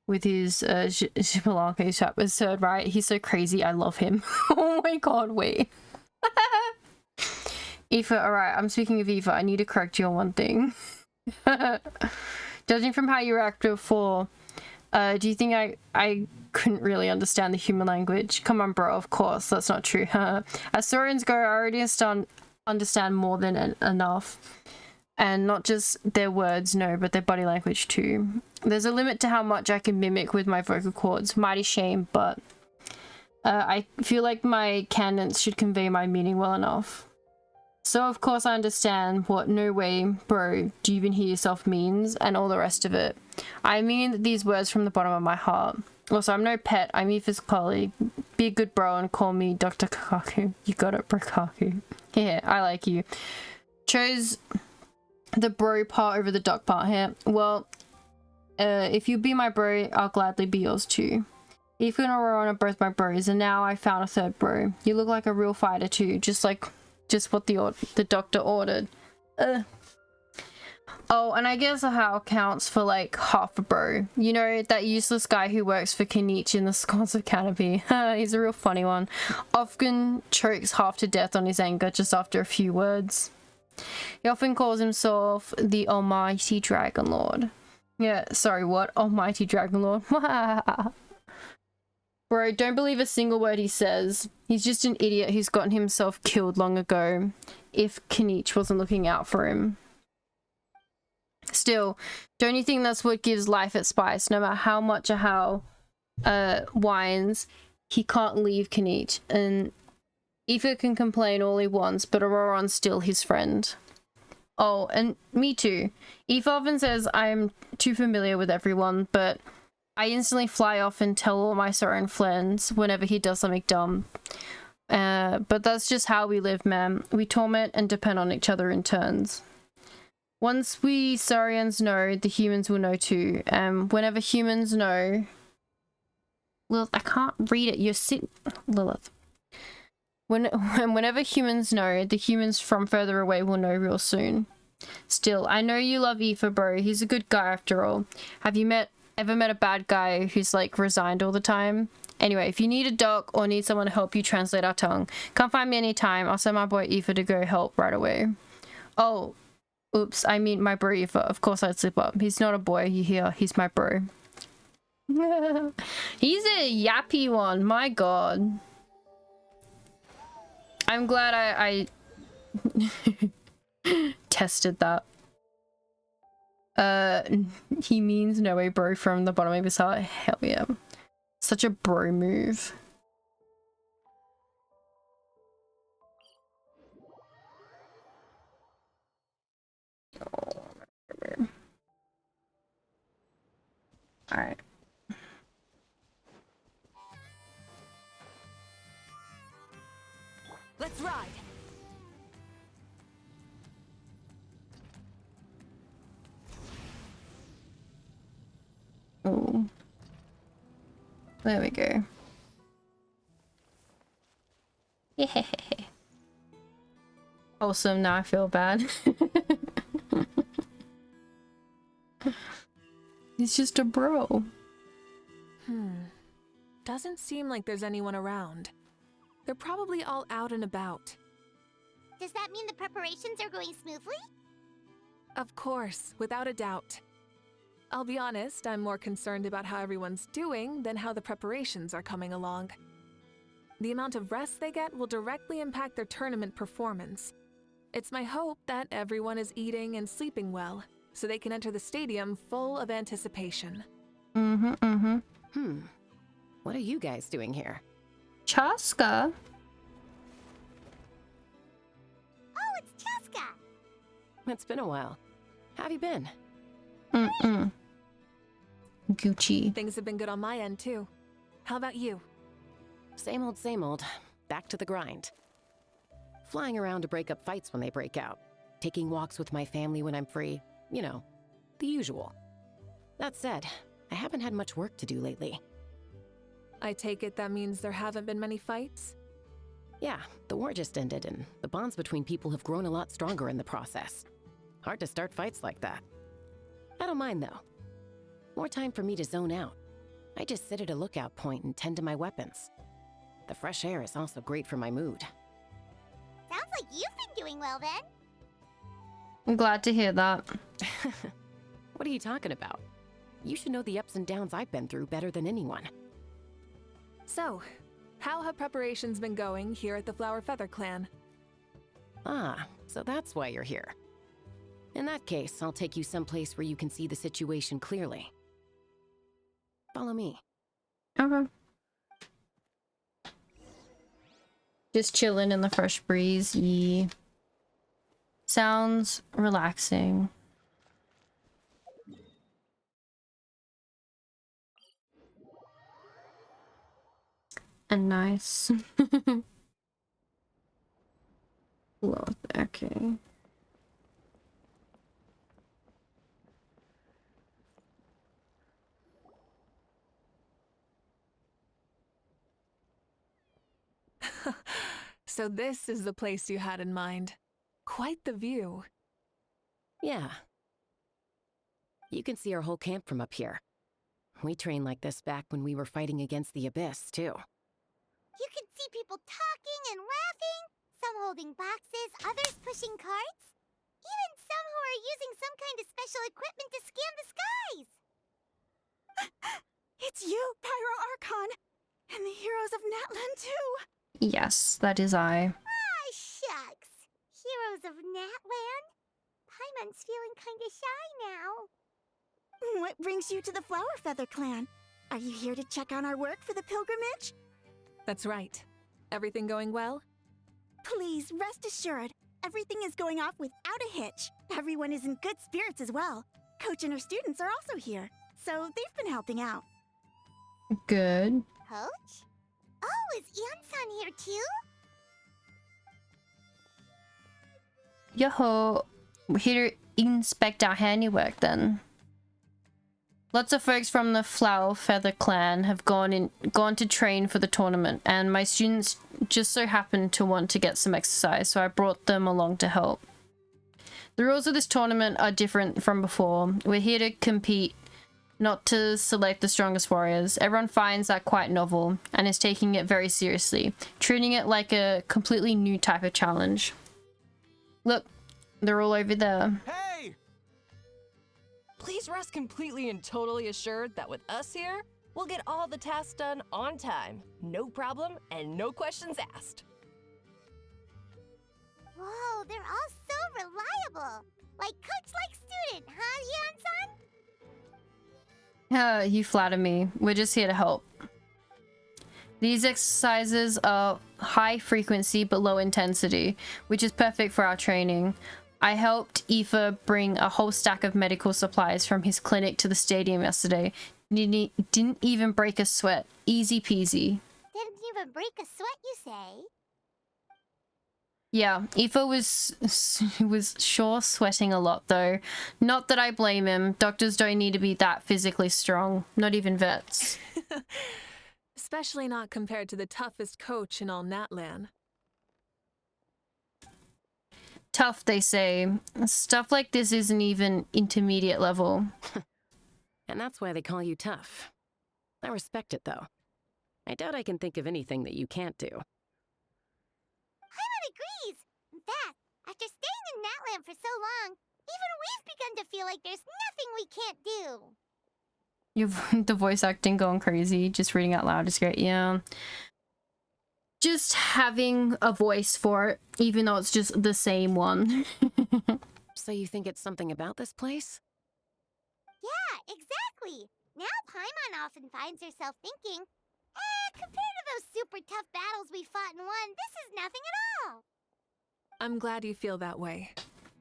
with his Spelunky chap. It's third, right? He's so crazy. I love him. Oh my god, wait. Aoife, alright, I'm speaking of Aoife. I need to correct you on one thing. Judging from how you reacted before, do you think I couldn't really understand the human language? Come on, bro, of course, that's not true. As Saurians go, I already understand more than enough. And not just their words, no, but their body language too. There's a limit to how much I can mimic with my vocal cords. Mighty shame, but I feel like my cadence should convey my meaning well enough. So of course I understand what no way, bro, do you even hear yourself means, and all the rest of it. I mean these words from the bottom of my heart. Also, I'm no pet, I'm Aoife's colleague. Be a good bro and call me Dr. Kakaku. You got it, bro Kaku. Yeah, I like you. Chose the bro part over the doc part here. Well, if you be my bro, I'll gladly be yours too. Aoife and Aurora are both my bros, and now I found a third bro. You look like a real fighter too, just what the doctor ordered. Oh, and I guess how counts for like half a bro. You know, that useless guy who works for Kenichi in the Sconce of Canopy. He's a real funny one. Often chokes half to death on his anger just after a few words. He often calls himself the Almighty Dragon Lord. Yeah, sorry, what? Almighty Dragon Lord. Bro, don't believe a single word he says. He's just an idiot who's gotten himself killed long ago, if Kenichi wasn't looking out for him. Still, don't you think that's what gives life its spice? No matter how much or how whines, he can't leave Kenichi, and Aoife can complain all he wants, but Auroron's still his friend. Oh, and me too. Aoife often says I'm too familiar with everyone, but I instantly fly off and tell all my Saurian friends whenever he does something dumb. But that's just how we live, man. We torment and depend on each other in turns. Once we Saurians know, the humans will know too. Whenever humans know... Lilith, I can't read it. You're sitting... Lilith. Whenever humans know, the humans from further away will know real soon. Still, I know you love Aoife, bro. He's a good guy after all. Have you ever met a bad guy who's like resigned all the time? Anyway, if you need a doc or need someone to help you translate our tongue, come find me anytime. I'll send my boy Aoife to go help right away. Oh, oops, I mean my bro Aoife. Of course I'd slip up. He's not a boy, you hear? He's my bro. He's a yappy one, my god. I'm glad I tested that. He means no way, bro, from the bottom of his heart. Hell yeah. Such a bro move. Alright. Let's ride. Oh. There we go. Yeah. Awesome, now I feel bad. He's just a bro. Doesn't seem like there's anyone around. They're probably all out and about. Does that mean the preparations are going smoothly? Of course, without a doubt. I'll be honest, I'm more concerned about how everyone's doing than how the preparations are coming along. The amount of rest they get will directly impact their tournament performance. It's my hope that everyone is eating and sleeping well, so they can enter the stadium full of anticipation. What are you guys doing here? Chaska? It's been a while. How have you been? Gucci. Things have been good on my end, too. How about you? Same old, same old. Back to the grind. Flying around to break up fights when they break out. Taking walks with my family when I'm free. You know, the usual. That said, I haven't had much work to do lately. I take it that means there haven't been many fights? Yeah, the war just ended, and the bonds between people have grown a lot stronger in the process. Hard to start fights like that. I don't mind, though. More time for me to zone out. I just sit at a lookout point and tend to my weapons. The fresh air is also great for my mood. Sounds like you've been doing well then. I'm glad to hear that. What are you talking about? You should know the ups and downs I've been through better than anyone. So, how have preparations been going here at the Flower Feather Clan? Ah, so that's why you're here. In that case, I'll take you someplace where you can see the situation clearly. Follow me. Okay. Just chilling in the fresh breeze. Yeah. Sounds relaxing. And nice. Well, okay. So this is the place you had in mind. Quite the view. Yeah. You can see our whole camp from up here. We trained like this back when we were fighting against the Abyss, too. You can see people talking and laughing, some holding boxes, others pushing carts. Even some who are using some kind of special equipment to scan the skies. It's you, Pyro Archon, and the heroes of Natlan too. Yes, that is I. Ah, shucks. Heroes of Natlan? Paimon's feeling kinda shy now. What brings you to the Flower Feather Clan? Are you here to check on our work for the pilgrimage? That's right. Everything going well? Please, rest assured, everything is going off without a hitch. Everyone is in good spirits as well. Coach and her students are also here, so they've been helping out. Good. Coach? Oh, is Ian-san here too? Yo-ho. We're here to inspect our handiwork then. Lots of folks from the Flower Feather Clan have gone to train for the tournament, and my students just so happened to want to get some exercise, so I brought them along to help. The rules of this tournament are different from before. We're here to compete, not to select the strongest warriors. Everyone finds that quite novel and is taking it very seriously, treating it like a completely new type of challenge. Look, they're all over there. Hey! Please rest completely and totally assured that with us here, we'll get all the tasks done on time. No problem and no questions asked. Whoa, they're all so reliable. Like coach, like student, huh, Ian-san? You flatter me. We're just here to help. These exercises are high frequency but low intensity, which is perfect for our training. I helped Aoife bring a whole stack of medical supplies from his clinic to the stadium yesterday. Didn't even break a sweat. Easy peasy. Didn't even break a sweat, you say? Yeah, Aoife was sure sweating a lot though. Not that I blame him. Doctors don't need to be that physically strong. Not even vets. Especially not compared to the toughest coach in all Natlan. Tough, they say. Stuff like this isn't even intermediate level. And that's why they call you tough. I respect it, though. I doubt I can think of anything that you can't do. Paimon agrees. In fact, after staying in Natlan for so long, even we've begun to feel like there's nothing we can't do. The voice acting going crazy. Just reading out loud is great. Yeah. Just having a voice for it, even though it's just the same one. So you think it's something about this place? Yeah, exactly. Now Paimon often finds herself thinking, compared to those super tough battles we fought and won, this is nothing at all. I'm glad you feel that way.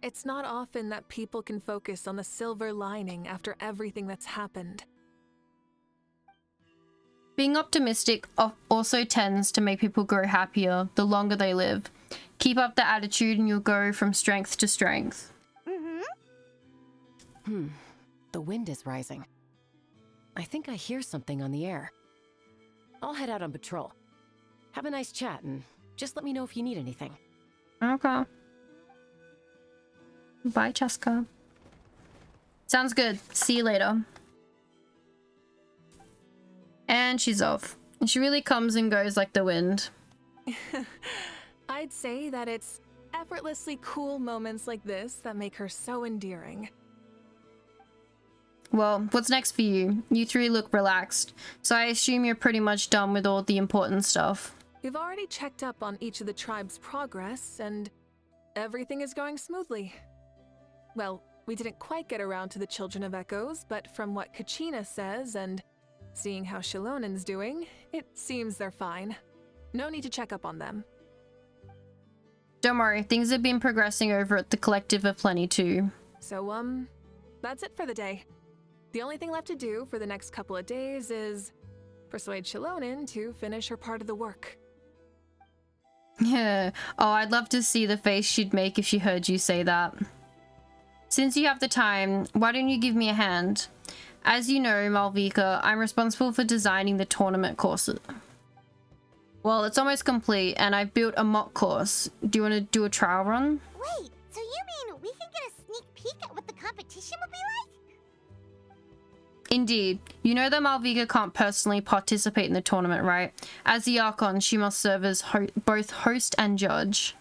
It's not often that people can focus on the silver lining after everything that's happened. Being optimistic also tends to make people grow happier the longer they live. Keep up the attitude and you'll go from strength to strength. The wind is rising. I think I hear something on the air. I'll head out on patrol. Have a nice chat and just let me know if you need anything. Okay. Bye, Cheska. Sounds good. See you later. And she's off. She really comes and goes like the wind. I'd say that it's effortlessly cool moments like this that make her so endearing. Well, what's next for you? You three look relaxed, so I assume you're pretty much done with all the important stuff. We've already checked up on each of the tribe's progress, and everything is going smoothly. Well, we didn't quite get around to the Children of Echoes, but from what Kachina says and seeing how Shilonen's doing, it seems they're fine. No need to check up on them. Don't worry, things have been progressing over at the Collective of Plenty too. So, that's it for the day. The only thing left to do for the next couple of days is persuade Shilonen to finish her part of the work. Yeah. Oh, I'd love to see the face she'd make if she heard you say that. Since you have the time, why don't you give me a hand? As you know, Malvika, I'm responsible for designing the tournament courses. Well, it's almost complete, and I've built a mock course. Do you want to do a trial run? Wait, so you mean we can get a sneak peek at what the competition will be like? Indeed. You know that Malvika can't personally participate in the tournament, right? As the Archon, she must serve as both host and judge.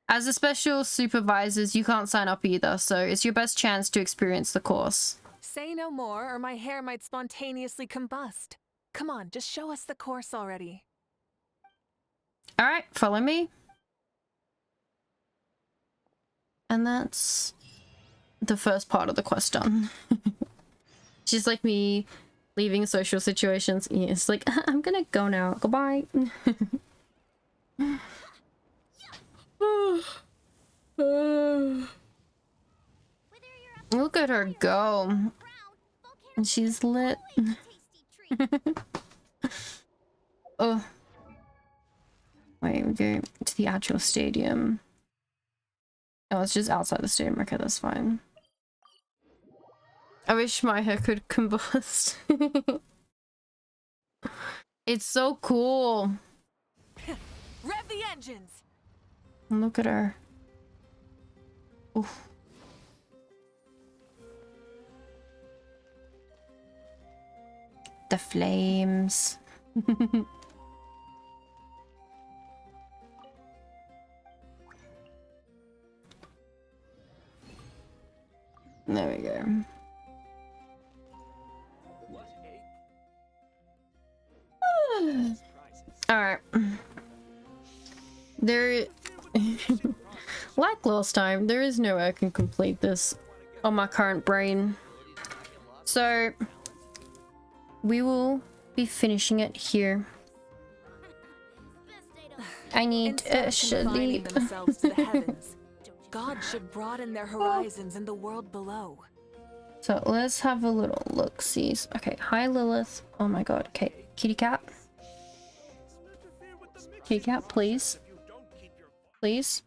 As the special supervisors, you can't sign up either, so it's your best chance to experience the course. Say no more, or my hair might spontaneously combust. Come on, just show us the course already. Alright, follow me. And that's the first part of the quest done. Just like me leaving social situations. Yeah, it's like, I'm gonna go now. Goodbye. Look at her go. And she's lit. Oh. Wait, we go to the actual stadium. Oh, it's just outside the stadium. Okay, that's fine. I wish my hair could combust. It's so cool. Rev the engines. Look at her. Oof. The flames. There we go. Alright. There... Like last time, there is no way I can complete this on my current brain. So... we will be finishing it here. I need confining themselves to the heavens, God should broaden their horizons in the world below. So let's have a little look-see. Okay, hi Lilith. Oh my god. Okay, kitty cat. Kitty cat, please. Please.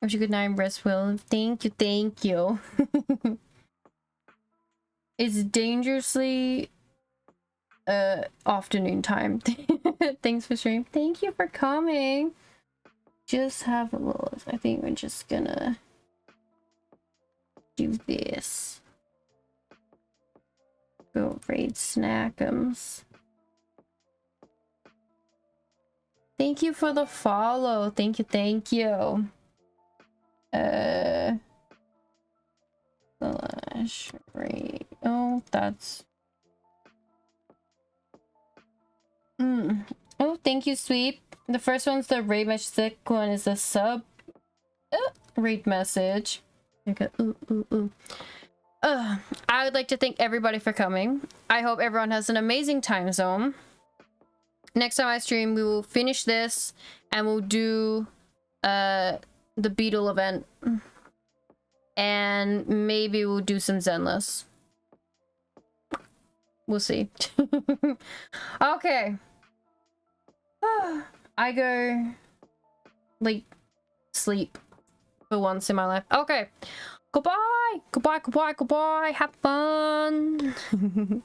Wish you good night, rest well. Thank you, thank you. It's dangerously afternoon time. Thanks for stream. Thank you for coming. Just have a little. I think we're just gonna do this. Go raid snackums. Thank you for the follow. Thank you, thank you. Flash rate. Oh, that's. Oh, thank you, Sweep. The first one's the raid message. The second one is a sub raid message. Okay. I would like to thank everybody for coming. I hope everyone has an amazing time zone. Next time I stream, we will finish this and we'll do the Beetle event. And maybe we'll do some Zenless. We'll see. Okay. I go like sleep for once in my life. Okay. Goodbye. Goodbye. Goodbye. Goodbye. Have fun.